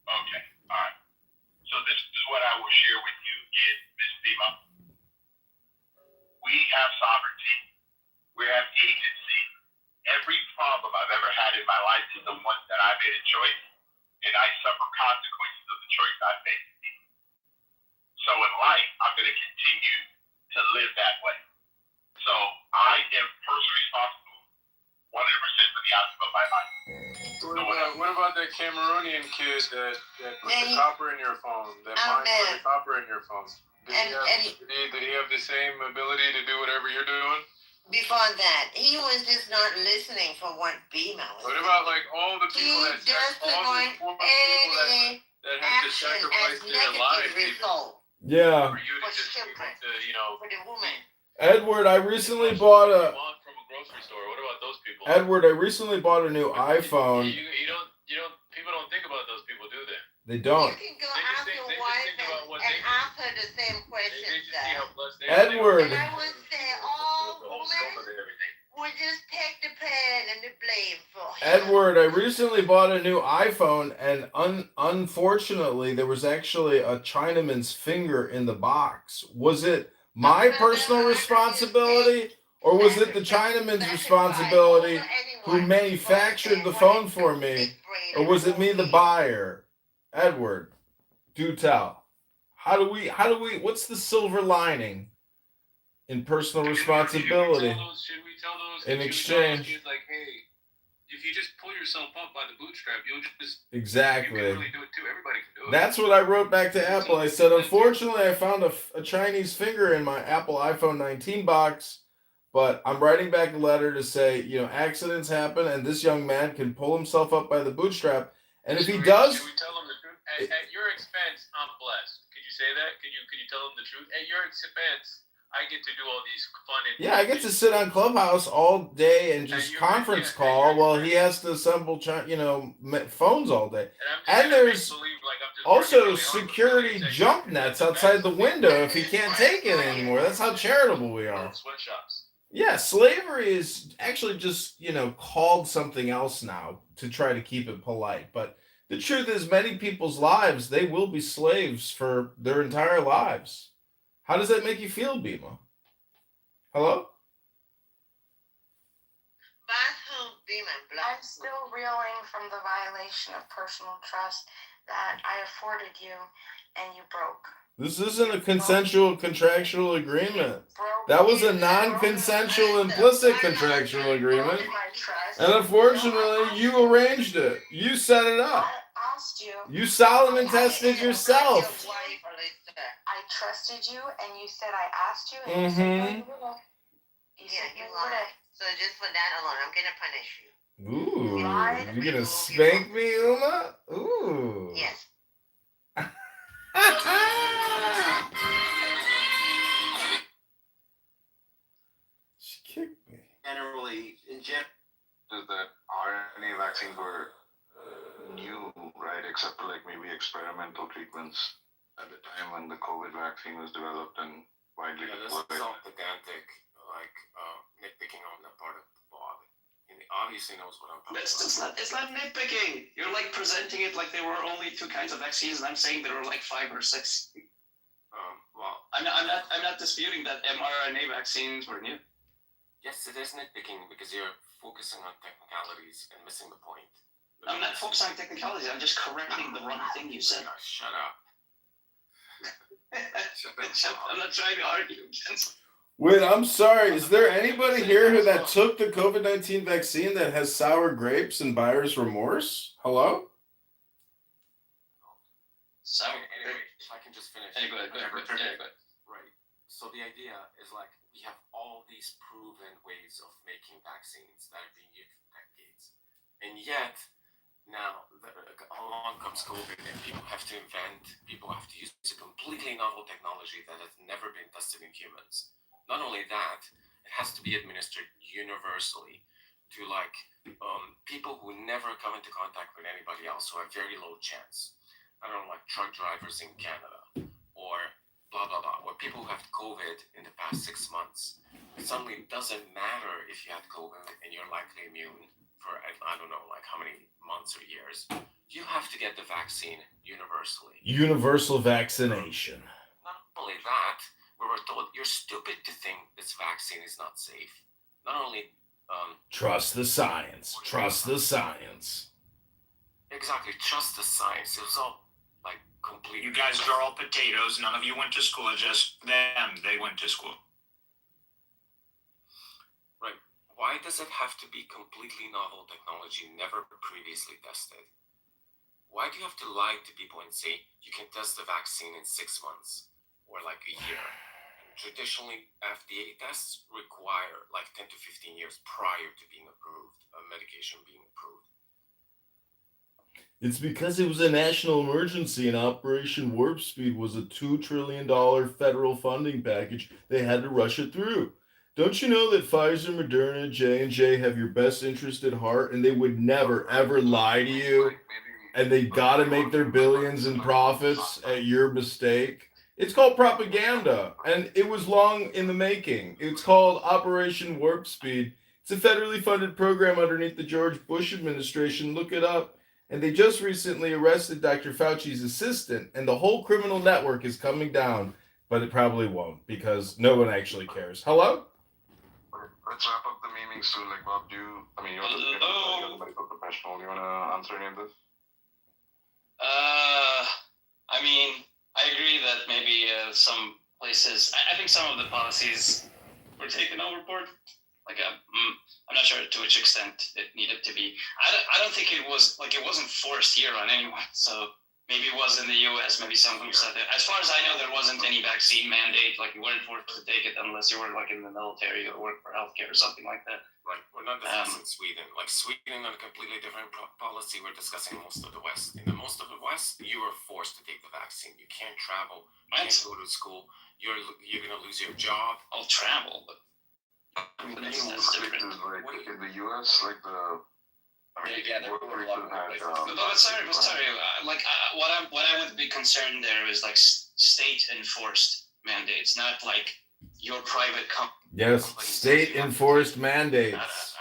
Okay, alright. So this is what I will share with you again, Ms. Bima. We have sovereignty. We have agency. Every problem I've ever had in my life is the one that I made a choice, and I suffer consequences of the choice I made. So in life, I'm going to continue to live that way. So I am personally responsible 100% for the outcome of my life. What about that Cameroonian kid that put the copper in your phone? That put the copper in your phone? Did he have the same ability to do whatever you're doing? before that. He was just not listening for what Bima was What about like all the people He that just all want the poor people any that had to action sacrifice as their negative lives even result Yeah. for you to just be able to, you know, for the woman. Edward, I recently bought what a you want from a grocery store. What about those people? Edward, I recently bought a new iPhone. You don't people don't think about those people, do they? They don't. You can go ask your wife and ask her the same They questions. just see how blessed they Edward. And I would say, oh, woman would just take the pen and the blame for him. Edward, I recently bought a new iPhone, and unfortunately, there was actually a Chinaman's finger in the box. Was it my personal responsibility, or was it the Chinaman's responsibility who manufactured the phone for me, or was it me, the buyer? Edward, do tell. How do we? What's the silver lining in personal responsibility in exchange? Kids like, hey, if you just pull yourself up by the bootstrap, you'll just Exactly. You can really do it too. Everybody can do it. That's what I wrote back to Apple. I said, unfortunately, I found a Chinese finger in my Apple iPhone 19 box, but I'm writing back a letter to say, accidents happen, and this young man can pull himself up by the bootstrap. And if he does, Should we tell him the truth? At your expense, I'm blessed. Could you say that? Could you tell him the truth? At your expense, I get to do all these fun and yeah, I get to sit on Clubhouse all day and just conference call while he has to assemble, phones all day. And there's also security jump nets outside the window if he can't take it anymore. That's how charitable we are. Sweatshops. Yeah, slavery is actually just, called something else now to try to keep it polite. But the truth is, many people's lives, they will be slaves for their entire lives. How does that make you feel, Bima? Hello? I'm still reeling from the violation of personal trust that I afforded you and you broke. This isn't a consensual contractual agreement. That was a non-consensual implicit contractual agreement. And unfortunately, you arranged it. You set it up. I asked you. You Solomon tested yourself. I trusted you, and you said I asked you, and you said no, you wouldn't. You said you wouldn't. So just for that alone, I'm gonna punish you. Ooh, you're gonna spank me, Uma? Ooh. Yes. She kicked me. Generally, is that RNA vaccines were new, right? Except for like maybe experimental treatments at the time when the COVID vaccine was developed and widely this deployed. is all pedantic, nitpicking on that part of Bob. And he obviously knows what I'm talking about. It's not nitpicking. You're like presenting it like there were only two kinds of vaccines, and I'm saying there were like 5 or 6. Well, I'm not disputing that mRNA vaccines were new. yes, it is nitpicking because you're focusing on technicalities and missing the point. I'm not focusing on technicalities. I'm just correcting the wrong thing you said. Shut up. I'm not trying to argue against. Wait, I'm sorry. Is there anybody here that took the COVID-19 vaccine that has sour grapes and buyer's remorse? Hello? So, anyway, if I can just finish. Go ahead. Right. So the idea is like we have all these proven ways of making vaccines that are being used for decades. And yet, now, along comes COVID and people have to use a completely novel technology that has never been tested in humans. Not only that, it has to be administered universally to people who never come into contact with anybody else, who have very low chance. I don't know, like truck drivers in Canada or blah, blah, blah, or people who have COVID in the past 6 months. It suddenly doesn't matter if you had COVID and you're likely immune for, I don't know, like how many months or years. You have to get the vaccine universally. Universal vaccination. Not only that, we were told you're stupid to think this vaccine is not safe. Not only Trust the science. Trust the science. Exactly, trust the science. It was all complete. You guys are all potatoes. None of you went to school. Just them. They went to school. Right. Why does it have to be completely novel technology, never previously tested? Why do you have to lie to people and say you can test the vaccine in 6 months or like a year? traditionally FDA tests require like 10 to 15 years prior to being approved, a medication being approved. It's because it was a national emergency and Operation Warp Speed was a $2 trillion federal funding package. They had to rush it through. Don't you know that Pfizer, Moderna, J&J have your best interest at heart and they would never, ever lie to you? And they got to make their billions in profits at your mistake? It's called propaganda, and it was long in the making. It's called Operation Warp Speed. It's a federally funded program underneath the George Bush administration. Look it up. And they just recently arrested Dr. Fauci's assistant, and the whole criminal network is coming down. But it probably won't, because no one actually cares. Hello? Let's wrap up the memeing soon. Like, Bob, you're the medical professional. You want to answer any of this? I mean, I agree that maybe some places, I think some of the policies were taken overboard. Like, I'm not sure to which extent it needed to be. I don't think it wasn't forced here on anyone. So maybe it was in the U.S. Maybe some groups said that. As far as I know, there wasn't any vaccine mandate. Like, you weren't forced to take it unless you were like in the military or work for healthcare or something like that. Right, we're not discussing Sweden. Like, Sweden on a completely different policy. We're discussing most of the West. In the most of the West, you are forced to take the vaccine. You can't travel. You can't go to school. You're going to lose your job. I'll travel, but that's different. Like, in the U.S., like but sorry. What I would be concerned there is like state enforced mandates, not like your private company. Yes, state enforced mandates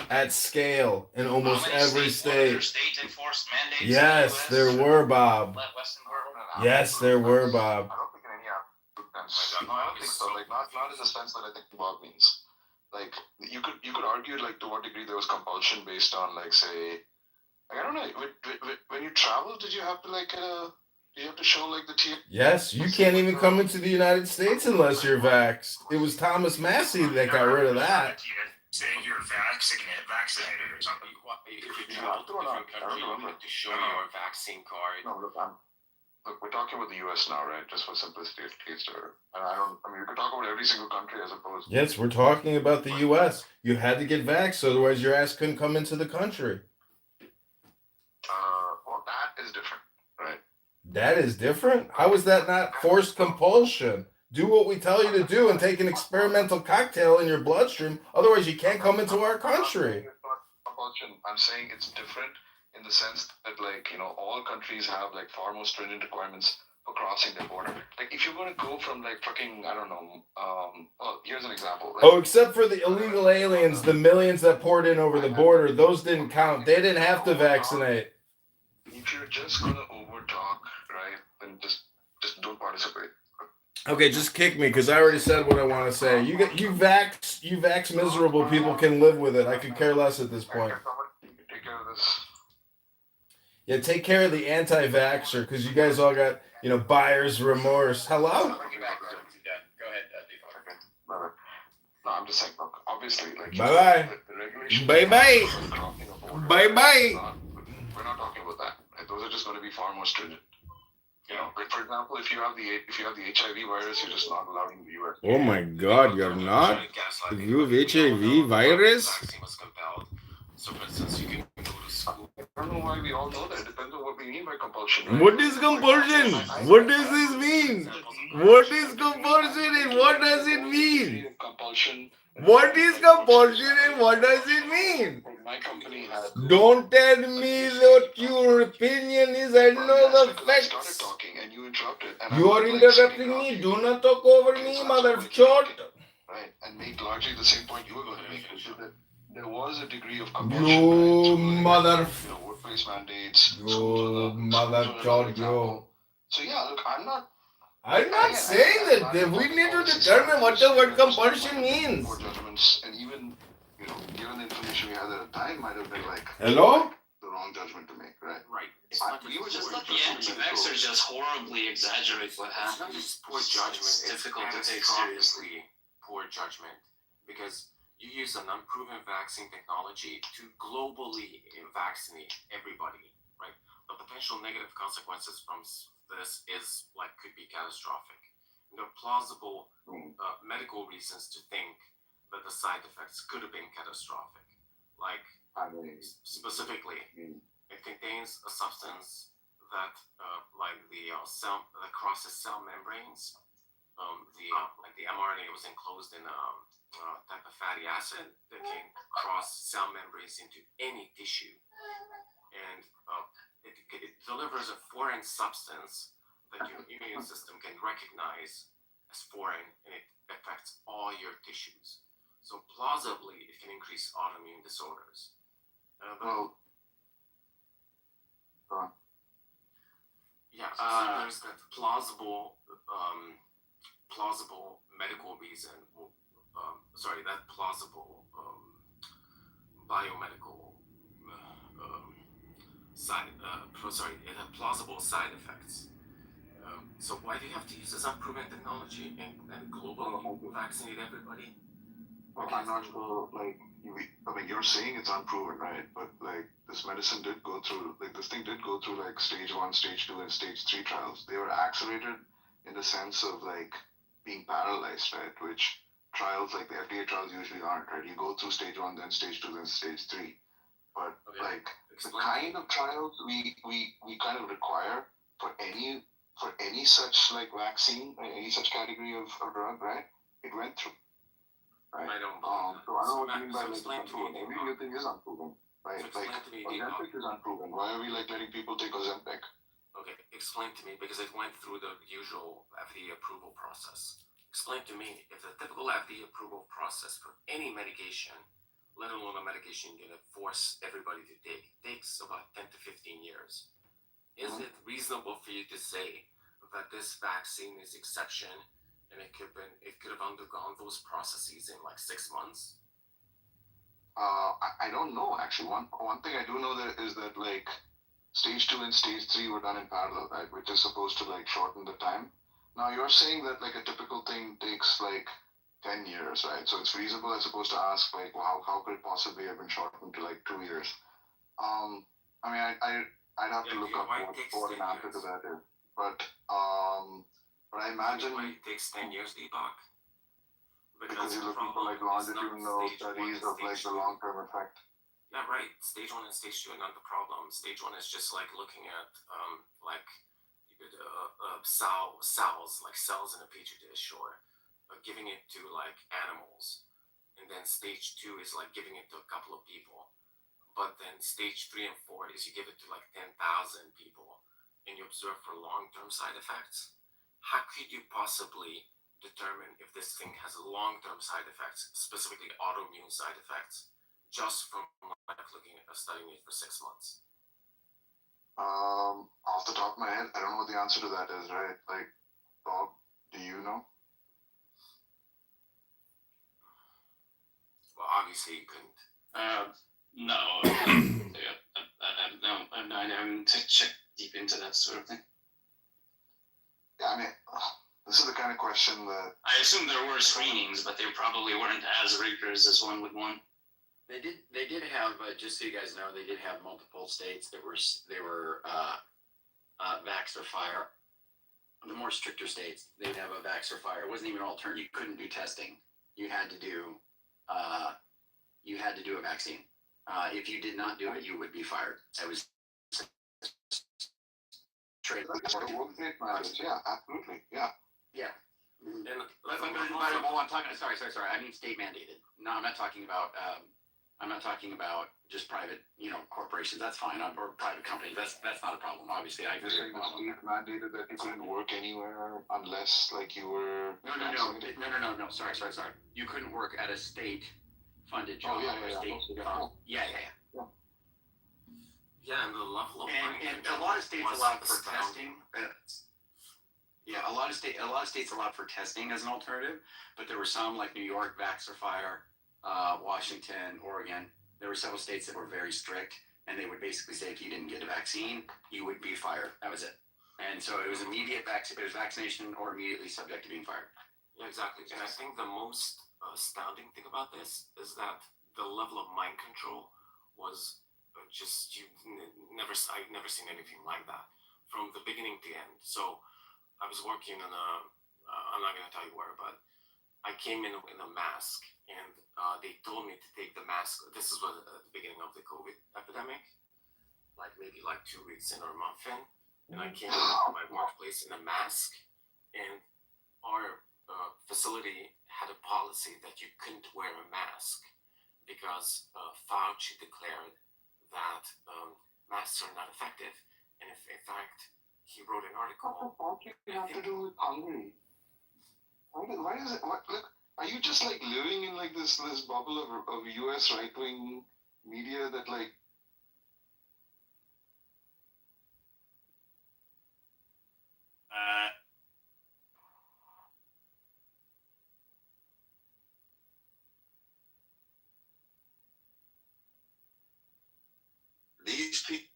at scale in almost every state. State enforced mandates. Yes, there were, Bob. Yes, there were, Bob. I don't think in any sense. No, I don't think so. Like, not in the sense that I think Bob means. Like, you could argue like to what degree there was compulsion based on like, say, like, I don't know, when you travel, did you have to like do you have to show like the tier? Yes, you can't even come into the United States unless you're vaxxed. It was Thomas Massey that got rid of that. Saying you're vaccinated or something. If you travel to a different country, you have to show your vaccine card. No, look, we're talking about the U.S. now, right? Just for simplicity of case, we could talk about every single country as opposed. Yes, we're talking about the U.S. You had to get vaxxed, otherwise your ass couldn't come into the country. Well, that is different, right? That is different? How is that not forced compulsion? Do what we tell you to do and take an experimental cocktail in your bloodstream, otherwise you can't come into our country. Compulsion. I'm saying it's different in the sense that, like, you know, all countries have like far more stringent requirements for crossing their border. Like, if you're going to go from like fucking, I don't know, here's an example. Right? Oh, except for the illegal aliens, the millions that poured in over the border, those didn't count. They didn't have to vaccinate. If you're just going to overtalk, right, then just don't participate. Okay, just kick me because I already said what I want to say. You vax miserable people can live with it. I could care less at this point. Take care of this. Yeah, take care of the anti-vaxxer because you guys all got, buyer's remorse. Hello? Go ahead, No, I'm just saying, look, obviously, like... Bye-bye. Bye-bye. Bye-bye. We're not talking about that. Right? Those are just going to be far more stringent. You know, like, for example, if you have the HIV virus, you're just not allowed in the US. Oh my God, you're not? If you have HIV virus? So, for instance, you can go to school. I don't know why we all know that. It depends on what we mean by compulsion. Right? What is compulsion? What does this mean? What is compulsion and what does it mean? What is compulsion and what does it mean? My company has... Don't tell me what your opinion is. I know the facts. You are interrupting me. Do not talk over me, motherfucker. Right, and make largely the same point you were going to make, which is that there was a degree of compulsion. You mother... workplace mandates. You motherfucker. So yeah, look, I'm not saying that we need to determine what the word compulsion means. Judgments, and even, given the information we had at the time, might have been like... Hello? The wrong judgment to make, right? Right. We were just let the anti-vaxxers just horribly exaggerate what happened. It's not just poor judgment. It's difficult to take seriously. Poor judgment, because you use an unproven vaccine technology to globally vaccinate everybody, right? The potential negative consequences from this could be catastrophic. And there are plausible medical reasons to think that the side effects could have been catastrophic. Like, specifically, it contains a substance that, like that crosses cell membranes. Like the mRNA was enclosed in a type of fatty acid that can cross cell membranes into any tissue, and it delivers a foreign substance that your immune system can recognize as foreign, and it affects all your tissues. So plausibly, it can increase autoimmune disorders. So there's that plausible medical reason. That plausible biomedical it had plausible side effects. So why do you have to use this unproven technology and globally vaccinate everybody? Well, I'm not sure, you're saying it's unproven, right? But, this medicine did go through, this thing did go through, stage 1, stage 2, and stage 3 trials. They were accelerated in the sense of, being paralyzed, right? Which trials, the FDA trials usually aren't, right? You go through stage 1, then stage 2, then stage 3. But, the kind of trials we kind of require for any such, vaccine, any such category of drug, right? It went through. Right. I don't So I don't know what you mean by unproven. Every new thing is unproven, right? Ozempic is unproven. Why are we letting people take Ozempic? Okay, explain to me, because it went through the usual FDA approval process. Explain to me if the typical FDA approval process for any medication, let alone a medication you're gonna force everybody to take, takes about 10 to 15 years. Is it reasonable for you to say that this vaccine is exception? And it could have undergone those processes in 6 months? I don't know actually. One thing I do know is that stage 2 and stage 3 were done in parallel, right? Which is supposed to shorten the time. Now you're saying that a typical thing takes 10 years, right? So it's reasonable, I suppose, to ask how could it possibly have been shortened to 2 years? I'd have to look up what an answer to that is, but I imagine Why it takes 10 years, Deepak? because you're looking for longitudinal studies of the long-term effect. Yeah, right. Stage 1 and stage 2 are not the problem. Stage 1 is just looking at cells in a petri dish, or giving it to animals, and then stage 2 is giving it to a couple of people. But then stage 3 and 4 is you give it to 10,000 people, and you observe for long-term side effects. How could you possibly determine if this thing has long-term side effects, specifically autoimmune side effects, just from studying it for 6 months? Off the top of my head, I don't know what the answer to that is, right? Bob, do you know? Well, obviously you couldn't. No. I haven't checked deep into that sort of thing. Yeah, this is the kind of question that I assume there were screenings, but they probably weren't as rigorous as one would want. They did have, just so you guys know, they did have multiple states that were vax or fire. The more stricter states, they'd have a vax or fire. It wasn't even an alternative. You couldn't do testing. You had to do a vaccine. If you did not do it, you would be fired. It was trade. Yeah, absolutely. Yeah. Yeah. And I'm talking. Sorry. I mean state mandated. No, I'm not talking about. I'm not talking about just private, corporations. That's fine. Or private companies. That's not a problem. Obviously, I agree. You're saying the state mandated that you couldn't work anywhere unless you were. No. Sorry. You couldn't work at a state-funded job. Yeah, and the level of and a lot of states allowed for testing. A lot of states allowed for testing as an alternative, but there were some like New York, vax or fire, Washington, Oregon. There were several states that were very strict, and they would basically say if you didn't get a vaccine, you would be fired. That was it. And so it was immediate vaccination or immediately subject to being fired. Yeah, exactly. And I think the most astounding thing about this is that the level of mind control was just I've never seen anything like that from the beginning to end. So I was working in I'm not going to tell you where, but I came in a mask, and they told me to take the mask. This is what at the beginning of the COVID epidemic, like maybe like 2 weeks in or a month in, and I came into my workplace in a mask, and our facility had a policy that you couldn't wear a mask because Fauci declared that masks are not effective, and if in fact he wrote an article. What do you have to do with Hungary? Why is it? Look, are you just like living in like this bubble of U.S. right wing media that like? These people.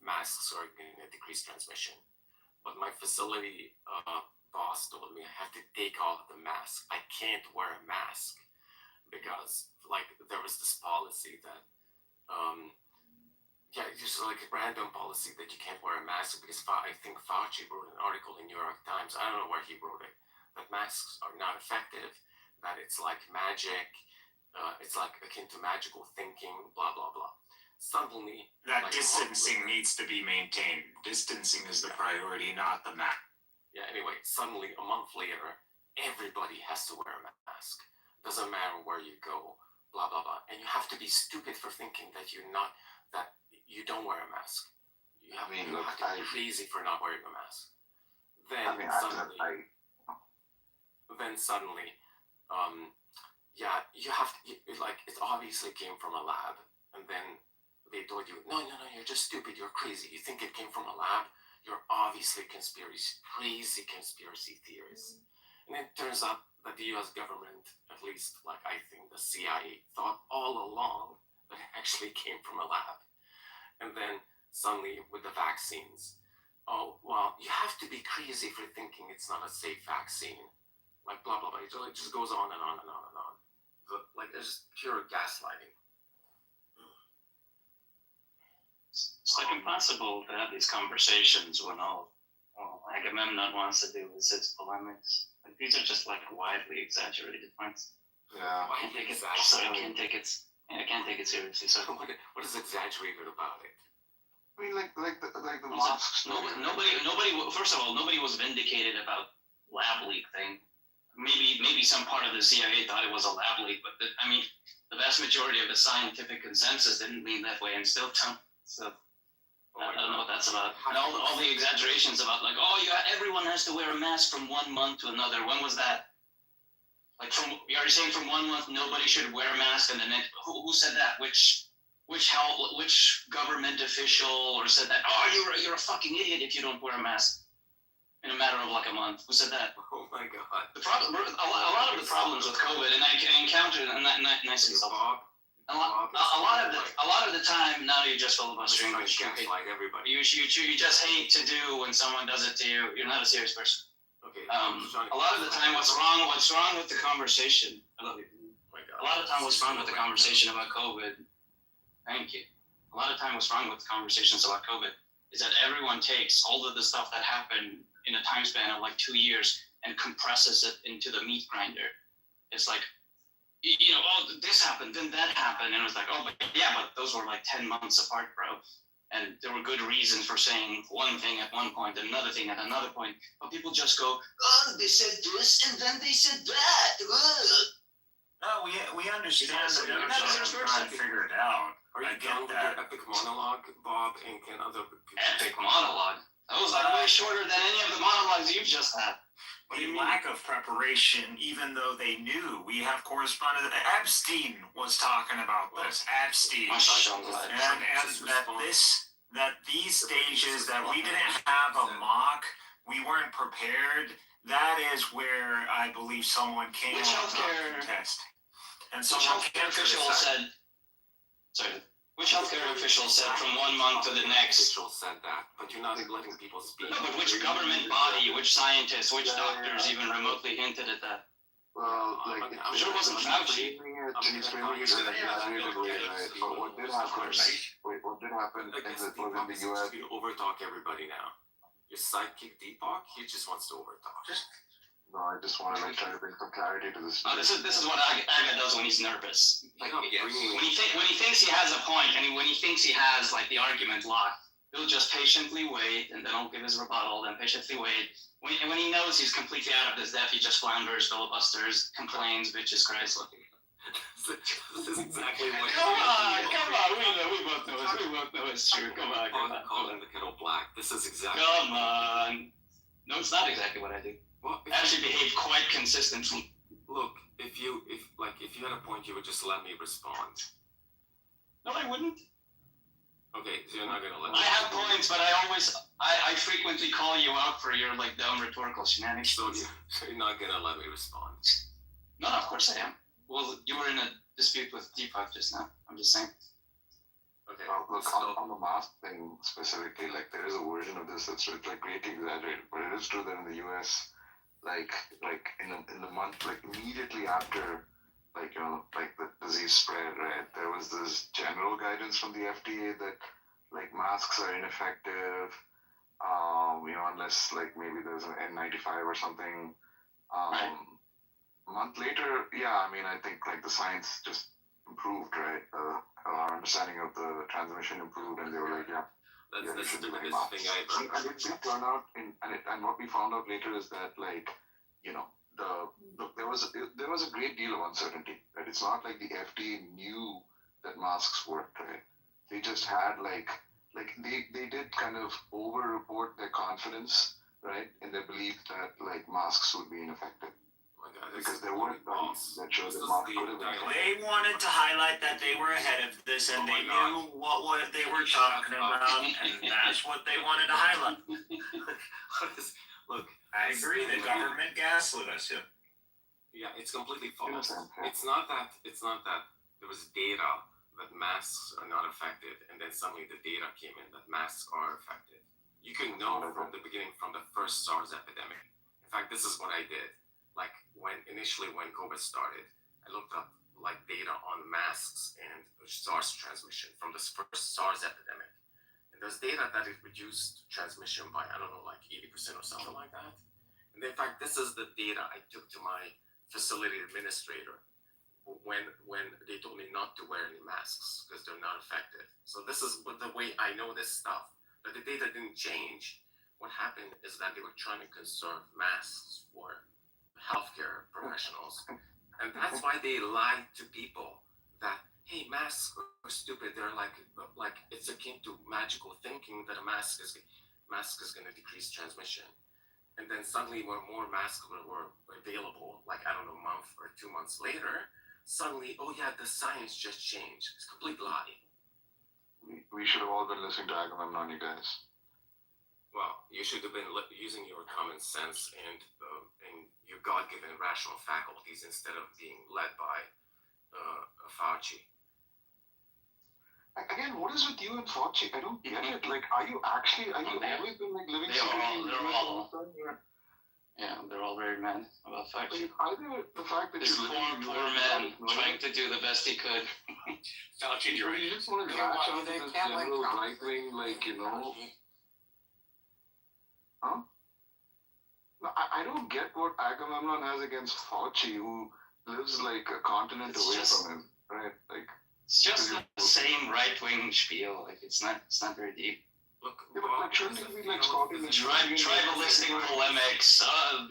Masks are going to decrease transmission, but my facility boss told me I have to take off the mask. I can't wear a mask because like there was this policy that just like a random policy that you can't wear a mask because I think Fauci wrote an article in New York Times. I don't know where he wrote it. That masks are not effective. That it's like magic. It's like akin to magical thinking. Blah blah blah. Suddenly, That like, distancing needs to be maintained. Distancing is the priority, not the mask. Yeah, anyway, suddenly a month later, everybody has to wear a mask. Doesn't matter where you go, blah blah blah. And you have to be stupid for thinking that you don't wear a mask. You have to be crazy for not wearing a mask. Then suddenly, you have to, it obviously came from a lab, and then they told you, no, you're just stupid, you're crazy. You think it came from a lab? You're obviously crazy conspiracy theorists. And it turns out that the US government, at least like I think the CIA, thought all along that it actually came from a lab. And then suddenly with the vaccines, oh, well, you have to be crazy for thinking it's not a safe vaccine. Like blah, blah, blah. It just goes on and on and on and on. Like there's pure gaslighting. It's like impossible to have these conversations when all Agamemnon wants to do is its polemics. Like these are just like widely exaggerated points. Yeah. I can't take it seriously. So what is exaggerated about it? I mean, like the masks. Nobody. First of all, nobody was vindicated about lab leak thing. Maybe some part of the CIA thought it was a lab leak, but the vast majority of the scientific consensus didn't lean that way, and still don't. So I don't know what that's about. And all the exaggerations about like, everyone has to wear a mask from 1 month to another. When was that? Like you're saying from 1 month nobody should wear a mask, and then who said that? Which government official or said that? Oh, you're a fucking idiot if you don't wear a mask in a matter of like a month. Who said that? Oh my god. The problem, a lot of the problems with COVID, and I encountered, and I said, a lot of the time, now you're just filibustering. Like everybody. You just hate to do when someone does it to you. You're not a serious person. Okay. A lot of the time, what's wrong with the conversation? I love you. A lot of time, what's wrong with the conversation about COVID? Thank you. A lot of time, what's wrong with the conversations about COVID is that everyone takes all of the stuff that happened in a time span of like 2 years and compresses it into the meat grinder. It's like, this happened, then that happened, and it was like, but those were like 10 months apart, bro. And there were good reasons for saying one thing at one point, another thing at another point. But people just go, they said this, and then they said that. No, we understand that you're trying to figure it out. Are you done with your epic monologue, Bob, and can other people... Epic monologue? That was like way shorter than any of the monologues you've just had. The lack of preparation, even though they knew. We have correspondent Epstein was talking about this. Epstein. And that these stages that we didn't have a mock, we weren't prepared. That is where I believe someone came Which healthcare test. And which healthcare official said? Sorry. Which healthcare official said from 1 month to the next? Official said that, but you're not letting people speak. No, but which government body, which scientists, which doctors even remotely hinted at that? Well, like I'm sure it wasn't Fauci. He's framing it in a exaggerated way, right? But what did happen? What did happen is it was in the U.S. You overtalk everybody now. your sidekick Deepak, he just wants to overtalk. No, I just want to like try to bring some clarity to this. This is what Aga does when he's nervous. Like, when he thinks he has a point, and when he thinks he has like the argument locked, he'll just patiently wait, and then he'll give his rebuttal, then patiently wait. When he knows he's completely out of his depth, he just flounders, filibusters, complains, bitches, cries. This is exactly what. Come on, we both know it's true. Come on. Calling the kettle black. This is exactly. Come on. No, it's not exactly what I do. Well, I actually behave quite consistently. Look, if you had a point, you would just let me respond. No, I wouldn't. Okay, so you're not gonna let me. I have points, but I frequently call you out for your like dumb rhetorical shenanigans. So you're not gonna let me respond. No, of course I am. Well, you were in a dispute with Deepak just now. I'm just saying. Okay. Look, on the mask thing specifically, like there is a version of this that's like greatly exaggerated, but it is true that in the U.S., like in the month, like immediately after, like like the disease spread, right? There was this general guidance from the FDA that like masks are ineffective, unless like maybe there's an N95 or something. Right. A month later, yeah, I mean, I think like the science just improved, right? Our understanding of the transmission improved, and they were like, yeah. That's the biggest thing I And it did turn out, and what we found out later is that, like, there was a great deal of uncertainty. Right? It's not like the FDA knew that masks worked, right? They just had like they did kind of over-report their confidence, right, in their belief that like masks would be ineffective. Because there weren't studies that showed that masks could have been effective. They wanted to highlight that they were ahead of this and they knew what they were talking about, and that's what they wanted to highlight. Look, I agree. The government gaslit us. Yeah, it's completely false. It's not that there was data that masks are not effective, and then suddenly the data came in that masks are effective. You can know from the beginning, from the first SARS epidemic. In fact, this is what I did. Like when COVID started, I looked up like data on masks and SARS transmission from this first SARS epidemic. And there's data that it reduced transmission by, I don't know, like 80% or something like that. And in fact, this is the data I took to my facility administrator when they told me not to wear any masks because they're not effective. So this is the way I know this stuff. But the data didn't change. What happened is that they were trying to conserve masks for healthcare professionals. And that's why they lied to people that, hey, masks are stupid. They're like it's akin to magical thinking that a mask is going to decrease transmission. And then suddenly when more masks were available, like, I don't know, a month or 2 months later, suddenly, oh yeah, the science just changed. It's a complete lie. We should have all been listening to Agamemnon, you guys. Well, you should have been using your common sense and your God-given rational faculties instead of being led by Fauci. Again, what is with you and Fauci? I don't get it. Like, are you always been like living secretly? They're all very mad about Fauci. Like, either the fact that this poor man trying to do the best he could. Fauci's right. You just want to latch on to this general right-wing, like, Huh? No, I don't get what Agamemnon has against Fauci, who lives like a continent away from him, right? Like, it's just the same right-wing spiel. Like, it's not very deep. Look, yeah, but like, shouldn't it be like stopping the tribalistic polemics?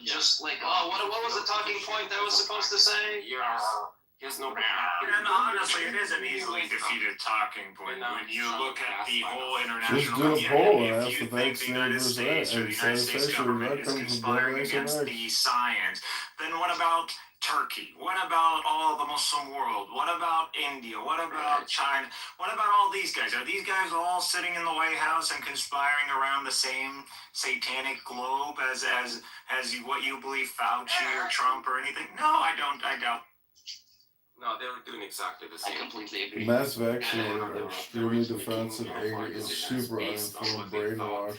Just like, what was the talking point that was supposed to say? He has no. And honestly, it is an easily defeated talking point when you look at the whole international Just do a poll and community. If ask you the think the United States or the United States government is conspiring against the science, then what about Turkey? What about all the Muslim world? What about India? What about China? What about all these guys? Are these guys all sitting in the White House and conspiring around the same satanic globe as what you believe, Fauci or Trump or anything? No, I doubt. No, they were doing exactly the same. I completely agree. Mass vaccinated are extremely defensive, ignorant, and super uninformed, brainwashed,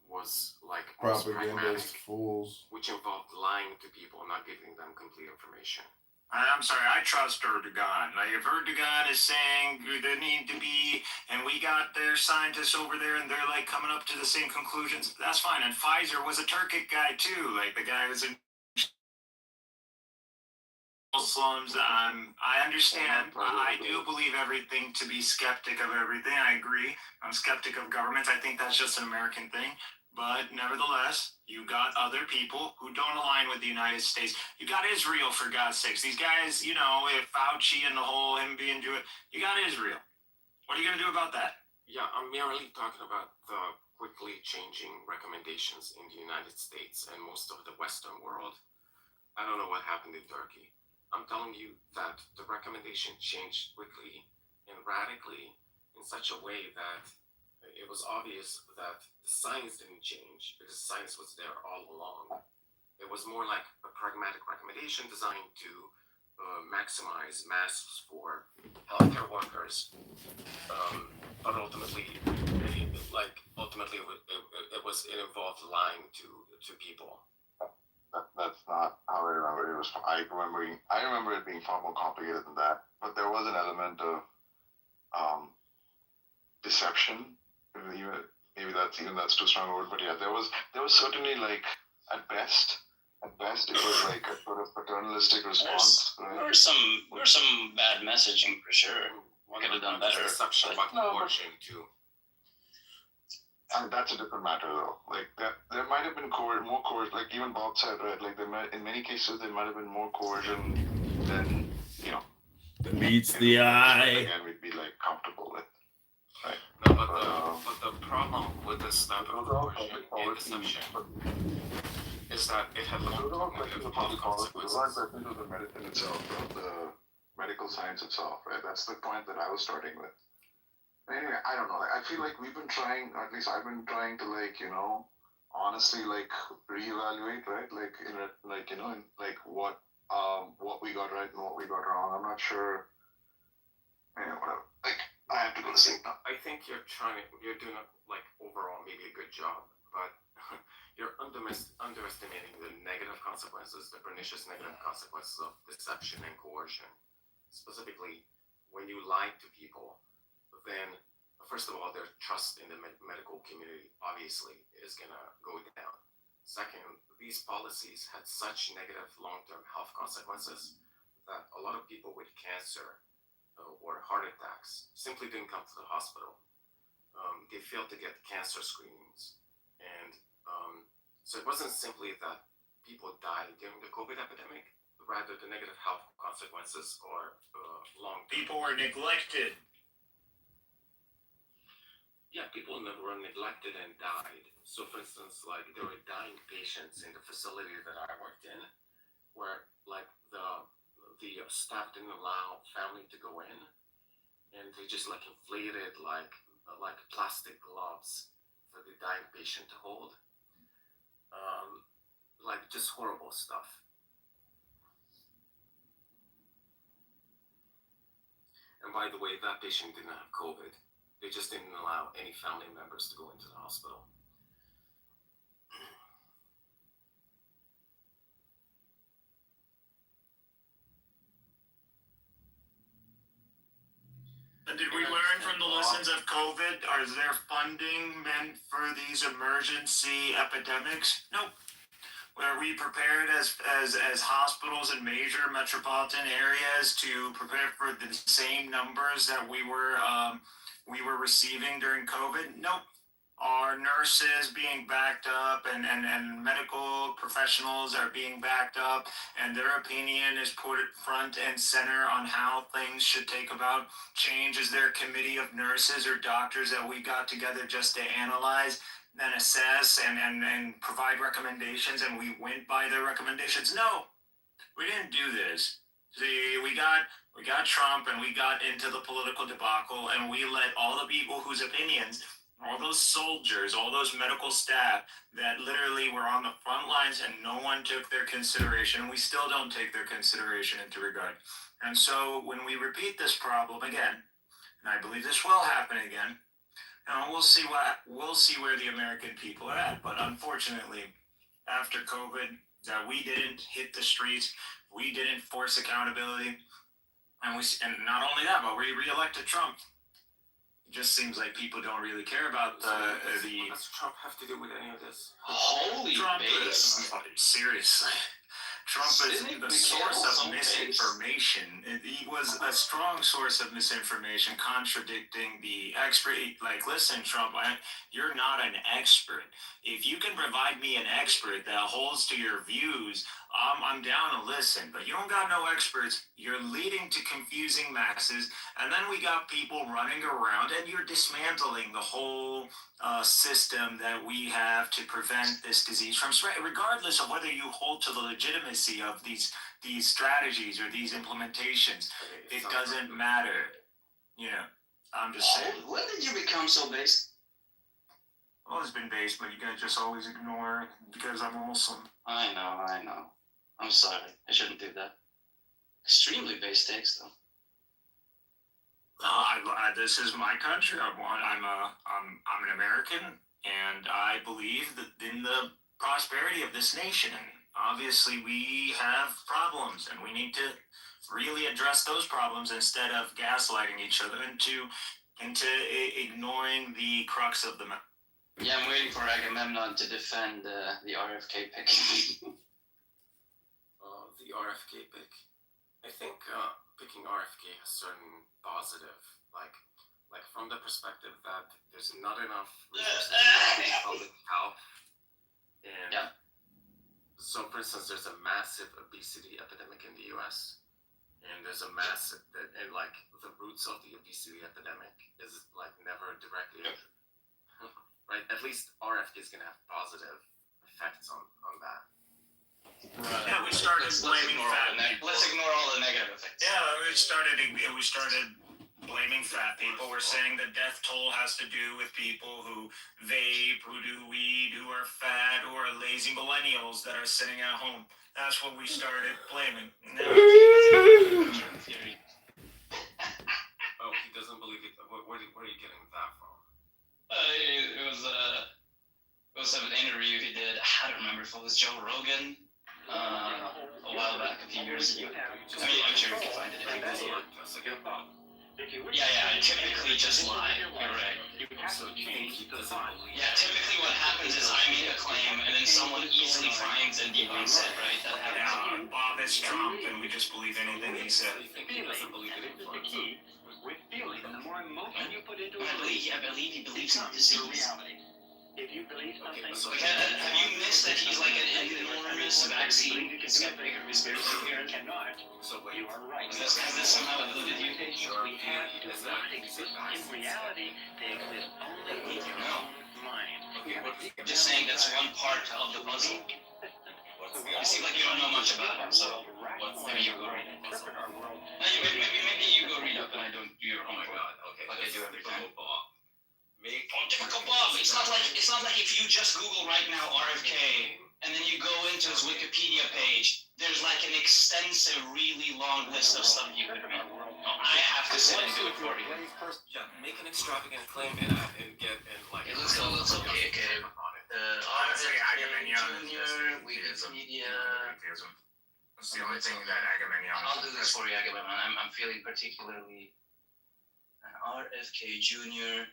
was like propagandist fools. Which involved lying to people, not giving them complete information. I'm sorry, I trust Erdogan. Like, if Erdogan is saying there need to be, and we got their scientists over there and they're like coming up to the same conclusions, that's fine. And Pfizer was a Turkic guy too. Like, the guy was in Muslims. I understand. I do believe everything to be skeptic of everything. I agree. I'm skeptic of governments. I think that's just an American thing. But nevertheless, you got other people who don't align with the United States. You got Israel, for God's sakes. These guys, you know, if Fauci and the whole him being Jewish, you got Israel. What are you going to do about that? Yeah, I'm merely talking about the quickly changing recommendations in the United States and most of the Western world. I don't know what happened in Turkey. I'm telling you that the recommendation changed quickly and radically in such a way that it was obvious that the science didn't change because science was there all along. It was more like a pragmatic recommendation designed to maximize masks for healthcare workers. But ultimately, it involved lying to people. That's not how I remember it. I remember it being far more complicated than that. But there was an element of deception. That's too strong a word. But yeah, there was certainly, like, at best it was like a sort of paternalistic response. There were some bad messaging for sure. We could have done better. Deception about coercion too. And that's a different matter, though. Like, there might have been more coercion. Like even Bob said, right? Like, in many cases there might have been more coercion than, you know, that meets the eye. Again, we'd be like comfortable with, right? No, but the problem with this type of coercion and deception is that it had long-term negative health consequences. Of the medicine itself, of the medical science itself, right? That's the point that I was starting with. Anyway, I don't know. Like, I feel like we've been trying, or at least I've been trying to, like, you know, honestly, like, reevaluate, right? Like, what we got right and what we got wrong. I'm not sure. Anyway, whatever. Like, I have to go to sleep now. I think you're doing overall maybe a good job, but you're underestimating the negative consequences, the pernicious negative consequences of deception and coercion. Specifically, when you lie to people, then first of all, their trust in the medical community obviously is gonna go down. Second, these policies had such negative long-term health consequences that a lot of people with cancer or heart attacks simply didn't come to the hospital. They failed to get cancer screenings, and so it wasn't simply that people died during the COVID epidemic, rather the negative health consequences or long-term. People were neglected. Yeah, people were neglected and died. So, for instance, like, there were dying patients in the facility that I worked in, where like the staff didn't allow family to go in, and they just like inflated like plastic gloves for the dying patient to hold. Like, just horrible stuff. And by the way, that patient didn't have COVID. They just didn't allow any family members to go into the hospital. And did we learn from the lessons of COVID? Or is there funding meant for these emergency epidemics? Nope. Are we prepared as hospitals in major metropolitan areas to prepare for the same numbers that we were receiving during COVID? Nope. Are nurses being backed up and medical professionals are being backed up, and their opinion is put front and center on how things should take about change? Is there a committee of nurses or doctors that we got together just to analyze and assess and provide recommendations, and we went by their recommendations? No, we didn't do this. See, we got Trump, and we got into the political debacle, and we let all the people whose opinions, all those soldiers, all those medical staff that literally were on the front lines, and no one took their consideration. We still don't take their consideration into regard. And so when we repeat this problem again, and I believe this will happen again, we'll see where the American people are at. But unfortunately, after COVID, we didn't hit the streets we didn't force accountability, and not only that, but we re-elected Trump. It just seems like people don't really care about What does Trump have to do with any of this? Holy Trump. base. Seriously. Trump is the source of misinformation. He was a strong source of misinformation, contradicting the expert. Like, listen, Trump, you're not an expert. If you can provide me an expert that holds to your views, I'm down to listen. But you don't got no experts. You're leading to confusing masses. And then we got people running around, and you're dismantling the whole system that we have to prevent this disease from spread, regardless of whether you hold to the legitimacy of these strategies or these implementations. It doesn't matter. I'm just saying. When did you become so based? Always been based, but you guys just always ignore because I'm a Muslim. I know. I'm sorry. I shouldn't do that. Extremely base takes, though. This is my country. I'm an American, and I believe that in the prosperity of this nation. And obviously, we have problems, and we need to really address those problems instead of gaslighting each other into ignoring the crux of the matter. Yeah, I'm waiting for Agamemnon to defend the RFK pick. The RFK pick. I think picking RFK has certain positive, like from the perspective that there's not enough resources for public health. And so, for instance, there's a massive obesity epidemic in the U.S. And there's a massive, and like the roots of the obesity epidemic is like never directly, right? At least RFK is going to have positive effects on that. Right. Yeah, we started blaming fat people. Let's ignore all the negative effects. Yeah, we started blaming fat people. We're saying the death toll has to do with people who vape, who do weed, who are fat, who are lazy millennials that are sitting at home. That's what we started blaming. Oh, he doesn't believe it. Where are you getting that from? It was an interview he did. I don't remember if it was Joe Rogan. A while back, a few years ago. I mean, I'm sure you can find it if you Google it. Yeah, I typically just lie. You're right. So you think he doesn't believe? Yeah, typically what happens is I make a claim and then someone easily finds and debunks it, right? That happens. Bob is Trump, and we just believe anything he said. You think he doesn't believe it in front? I believe he believes in disease. If you believe something, have you missed that he's like an enormous vaccine skeptic or conspiracy theorist? So you are right. Has this somehow eluded you? We have in reality, they exist only in your own mind. I'm just saying that's one part of the puzzle. You seem like you don't know much about him, so maybe you go read it. Maybe you go read up and I don't do your homework. Okay, like I do every time. Typical Bob. It's not like if you just Google right now RFK and then you go into his Wikipedia page, there's like an extensive, really long list of stuff you could read. No, I have to sit and do it for you. Yeah, make an extravagant claim and get like. Okay, let's go. Okay. Honestly, Agamemnon Junior, Wikipedia. That's the only thing that Agamemnon. I'll do this for you, Agamemnon. I'm feeling particularly RFK Junior.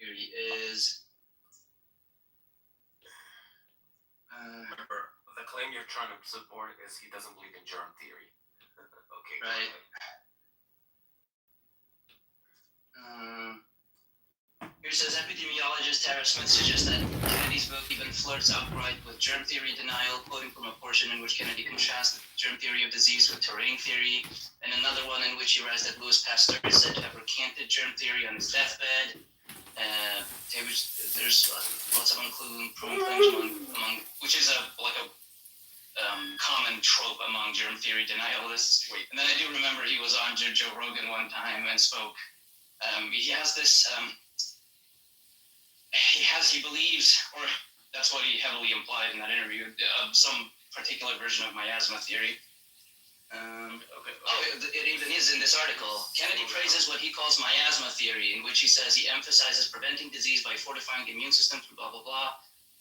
Here he is. Remember, the claim you're trying to support is he doesn't believe in germ theory. Okay. Right. Here says epidemiologist Tara Smith suggests that Kennedy's book even flirts outright with germ theory denial, quoting from a portion in which Kennedy contrasts the germ theory of disease with terrain theory, and another one in which he writes that Louis Pasteur is said to have recanted germ theory on his deathbed. There's lots of unproven claims among which is a common trope among germ theory denialists. And then I do remember he was on Joe Rogan one time and spoke. He has this. He believes, or that's what he heavily implied in that interview, some particular version of miasma theory. It even is in this article. Kennedy praises what he calls miasma theory, in which he says he emphasizes preventing disease by fortifying the immune system through blah, blah, blah.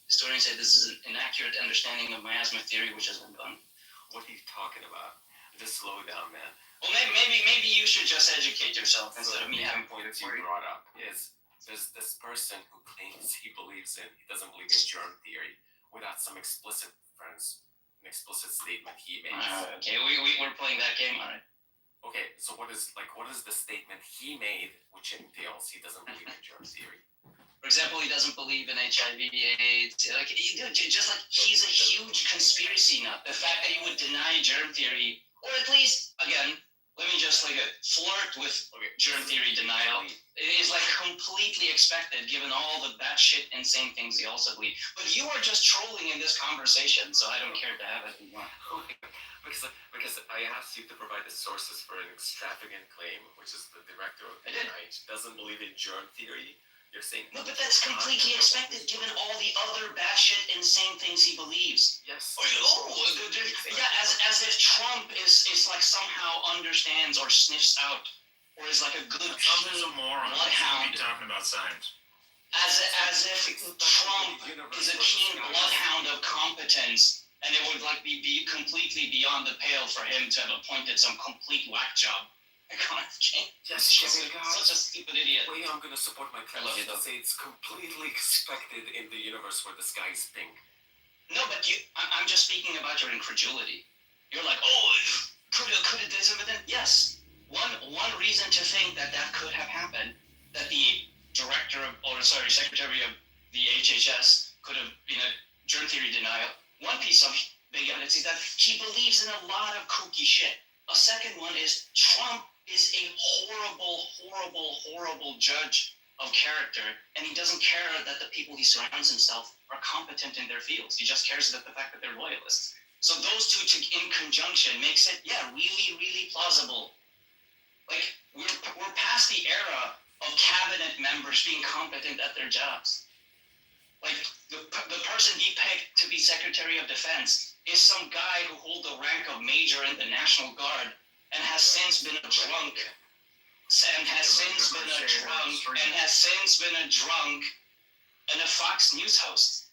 Historians say this is an inaccurate understanding of miasma theory, which has been done. What are you talking about? Just slow down, man. Well, maybe you should just educate yourself instead of me having point that you brought up is there's this person who claims he doesn't believe in germ theory without some explicit statement he made. Okay, we're playing that game, all right. Okay, so what is the statement he made which entails he doesn't believe in germ theory? For example, he doesn't believe in HIV/AIDS. Like, just like he's a huge conspiracy nut. The fact that he would deny germ theory, or at least, again, let me just flirt with germ theory denial, is like completely expected given all the batshit insane things he also believes. But you are just trolling in this conversation, so I don't care to have it anymore. Because I asked you to provide the sources for an extravagant claim, which is the director of the NIH doesn't believe in germ theory. You're saying no, but that's completely expected given all the other batshit insane things he believes. Yes. As if Trump is like somehow understands or sniffs out or is like a good Trump is a moron. bloodhound. Be talking about science. As if Trump is a keen bloodhound of competence, and it would like be completely beyond the pale for him to have appointed some complete whack job. Yes, such a stupid idiot. Way I'm gonna support my claim is to say it's completely expected in the universe where the sky is pink. No, but I'm just speaking about your incredulity. You're like, oh, could it this have been? Yes. One reason to think that could have happened, that the secretary of the HHS could have been a germ theory denial. One piece of big evidence is that he believes in a lot of kooky shit. A second one is Trump is a horrible judge of character, and he doesn't care that the people he surrounds himself are competent in their fields. He just cares about the fact that they're loyalists. So those two in conjunction makes it, really plausible. Like, we're past the era of cabinet members being competent at their jobs. Like, the person he picked to be Secretary of Defense is some guy who holds the rank of Major in the National Guard and has since been a drunk. And has since been a drunk and a Fox News host.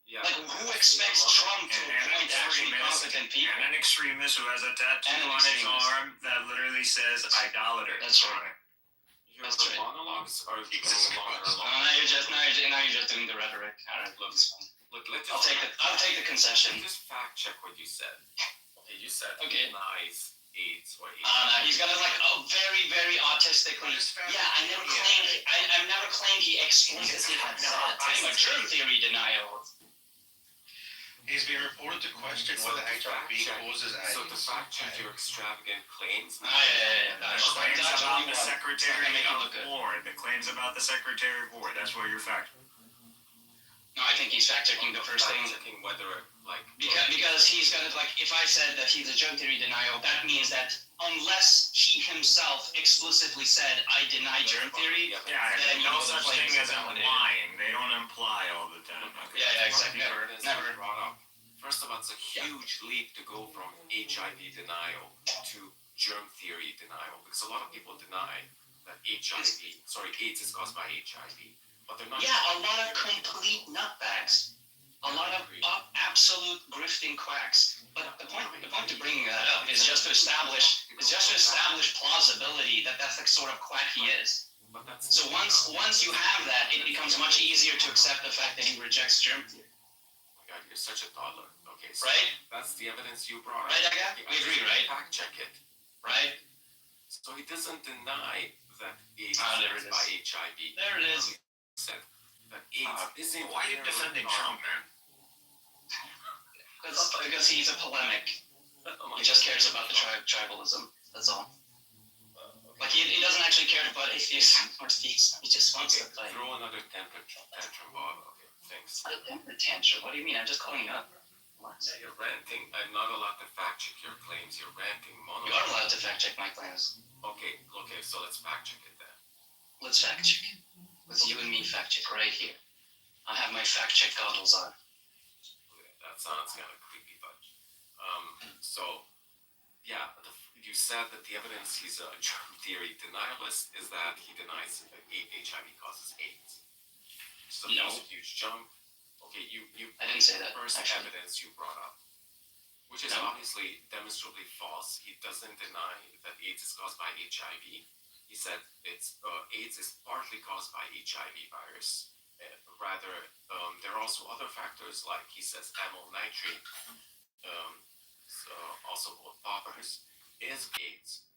Yeah. Like, who expects Trump to appoint actually competent people? And an extremist who has a tattoo on his arm that literally says idolater. That's right. That's right. Monologues or now you're just doing the rhetoric. All right, look, I'll take the concession. Just fact check what you said. Okay, you said nice AIDS or AIDS. He's gonna very autistically. Yeah, I've never claimed he explicitly had said I'm a germ theory denial. He's being reported to question whether HIV causes AIDS. So to fact check your extravagant claims. Claims about the Secretary of War. The claims about the Secretary of War. That's where you're fact. No, I think he's fact checking the first thing. Checking whether because he's gonna if I said that he's a germ theory denial, that means that unless he himself explicitly said I deny germ theory, then no such thing as implying. They don't imply all the time. Okay. Yeah, exactly. Never. First of all, it's a huge leap to go from HIV denial to germ theory denial, because a lot of people deny that AIDS is caused by HIV, but they're not. Yeah, a lot of complete nutbags. A lot of absolute grifting quacks. But the point to bringing that up is just to establish plausibility that that's the sort of quack he is. So once you have that, it becomes much easier to accept the fact that he rejects germ theory. Oh my God, you're such a toddler. Okay, so right? That's the evidence you brought up. Right, Aga? We agree, right? Fact check it. Right? So he doesn't deny that AIDS is by HIV. There it is. He said that AIDS isn't. Why are you defending Trump, man? Because he's a polemic. He just cares about the tribalism. That's all. Like he doesn't actually care about atheism or theism. He just wants to play. Throw another temper tantrum, Bob. Okay, thanks. A temper tantrum? What do you mean? I'm just calling you up. What? Yeah, you're ranting. I'm not allowed to fact check your claims. You're ranting monologue. You are allowed to fact check my claims. Okay, so let's fact check it then. Let's fact check it. Let's you and me fact check right here. I have my fact check goggles on. That sounds kind of creepy, but so yeah, you said that the evidence he's a germ theory denialist is that he denies HIV causes AIDS. So that was a huge jump. Okay, you. I didn't say that. First actually. evidence you brought up which is obviously demonstrably false. He doesn't deny that AIDS is caused by HIV. He said AIDS is partly caused by HIV virus. Rather, there are also other factors, like he says amyl nitrate, also called poppers, is AIDS.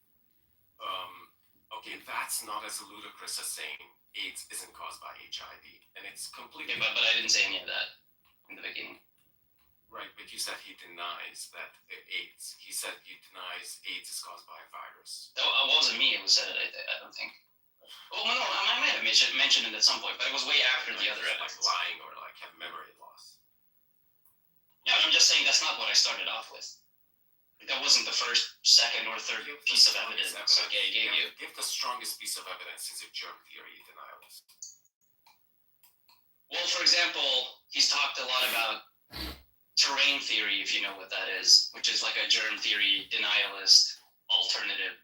Okay, that's not as ludicrous as saying AIDS isn't caused by HIV, and it's completely. Okay, but I didn't say any of that in the beginning. Right, but you said he denies that AIDS. He said he denies AIDS is caused by a virus. That wasn't me who said it. I don't think. Oh no, I might have mentioned it at some point, but it was way after the other evidence. Like lying or like have memory loss. Yeah, I'm just saying that's not what I started off with. That wasn't the first, second, or third piece of evidence I gave you. Give the strongest piece of evidence since you're germ theory denialist. Well, for example, he's talked a lot about terrain theory, if you know what that is, which is like a germ theory denialist alternative.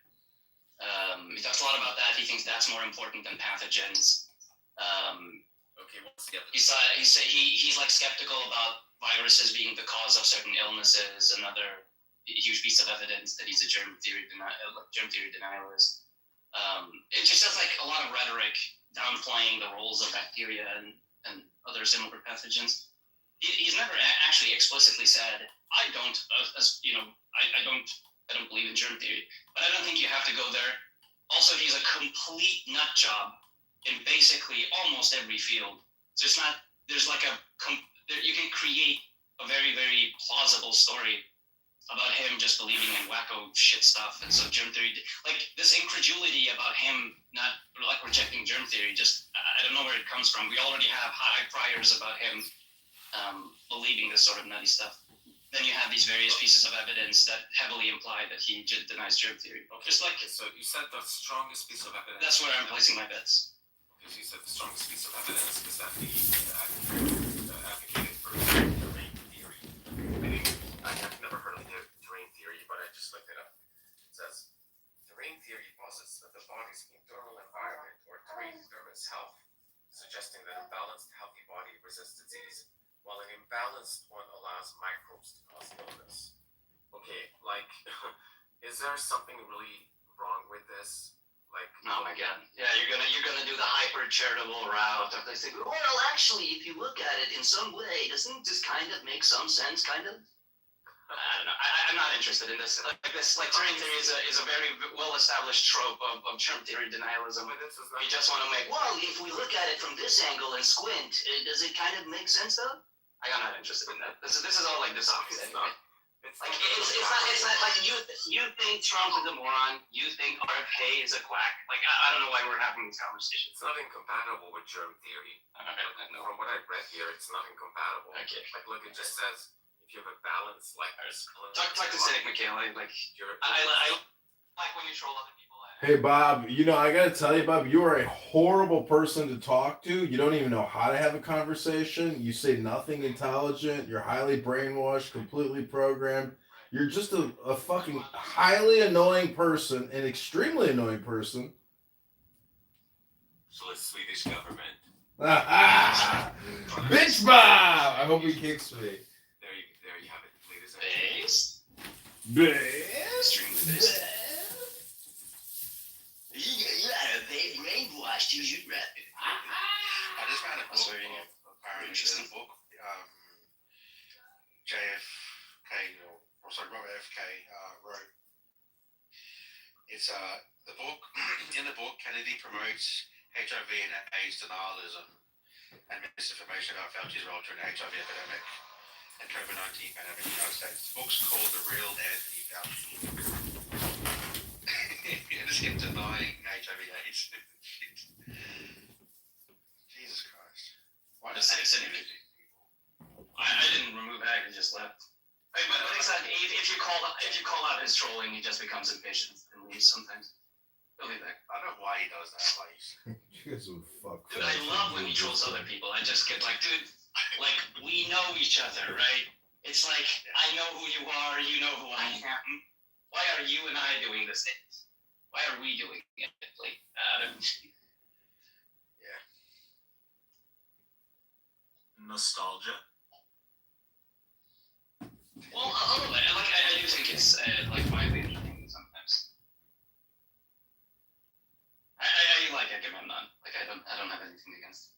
He talks a lot about that. He thinks that's more important than pathogens. Okay, what's the other? He's like skeptical about viruses being the cause of certain illnesses. Another huge piece of evidence that he's a germ theory denialist. It just sounds like a lot of rhetoric downplaying the roles of bacteria and other similar pathogens. He's never actually explicitly said, I don't believe in germ theory, but I don't think you have to go there. Also, he's a complete nut job in basically almost every field. So it's not, you can create a very, very plausible story about him just believing in wacko shit stuff. And so germ theory, like this incredulity about him not like rejecting germ theory, just, I don't know where it comes from. We already have high priors about him believing this sort of nutty stuff. Then you have these various pieces of evidence that heavily imply that he denies germ theory. Okay, just like so you said the strongest piece of evidence. That's where I'm placing my bets. Because you said the strongest piece of evidence is that he advocated for terrain theory. I have never heard of the terrain theory, but I just looked it up. It says terrain theory posits that the body's internal environment or terrain determines health, suggesting that a balanced, healthy body resists disease, while an imbalanced one allows microbes to cause illness. Okay, like, is there something really wrong with this? Like, oh my god, yeah, you're gonna do the hyper charitable route of this thing. Well, actually, if you look at it in some way, doesn't this kind of make some sense? Kind of. I don't know. I'm not interested in this. Like terrain theory is a very well-established trope of germ theory denialism. You just want to make, well, if we look at it from this angle and squint, does it kind of make sense though? I'm not interested in that. This is all like this office anyway. It's not like you think Trump is a moron. You think RFK is a quack. Like I don't know why we're having this conversation. It's not incompatible with germ theory. No. From what I've read here, it's not incompatible. Okay. Like, look, it just says if you have a balance, like talk to Cynic Michaela. Like I like when you troll other people. Hey Bob, I gotta tell you, Bob, you are a horrible person to talk to. You don't even know how to have a conversation. You say nothing intelligent. You're highly brainwashed, completely programmed. You're just a fucking highly annoying person, an extremely annoying person. So the Swedish government. Bitch Bob! I hope he kicks me. There you have it, ladies and Based. Extremely based. They brainwashed you. You'd rather. I just found a book. Very interesting book. Robert F. K. Wrote. It's the book. In the book, Kennedy promotes HIV and AIDS denialism and misinformation about Fauci's role during the HIV epidemic and COVID-19 pandemic in the United States. The book's called The Real Anthony Fauci. It is him denying HIV/AIDS. Jesus Christ! Why does it say I didn't remove Hag. I just left. But exactly, if you call out his trolling, he just becomes impatient and leaves sometimes. He'll be back. I don't know why he does that. You guys would fuck. Dude, I love when he trolls other people. I just get like, dude, like we know each other, right? It's like I know who you are, you know who I am. Why are you and I doing this? Why are we doing it? Like, yeah. Nostalgia. Well, a little bit. Like I don't have anything against.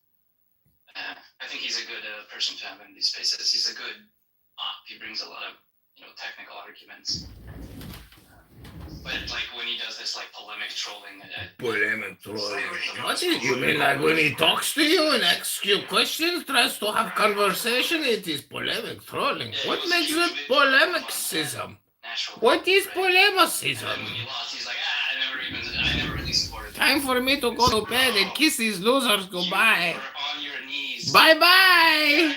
I think he's a good person to have in these spaces. He's a good op. He brings a lot of technical arguments. But like when he does this like polemic trolling, Polemic trolling. What is you mean? Like when he talks to you and asks you questions, tries to have conversation, it is polemic trolling. What makes it polemicism? What is polemicism? when he lost, he's like, I never really supported. Time for me to go to bed and kiss these losers goodbye. Bye bye.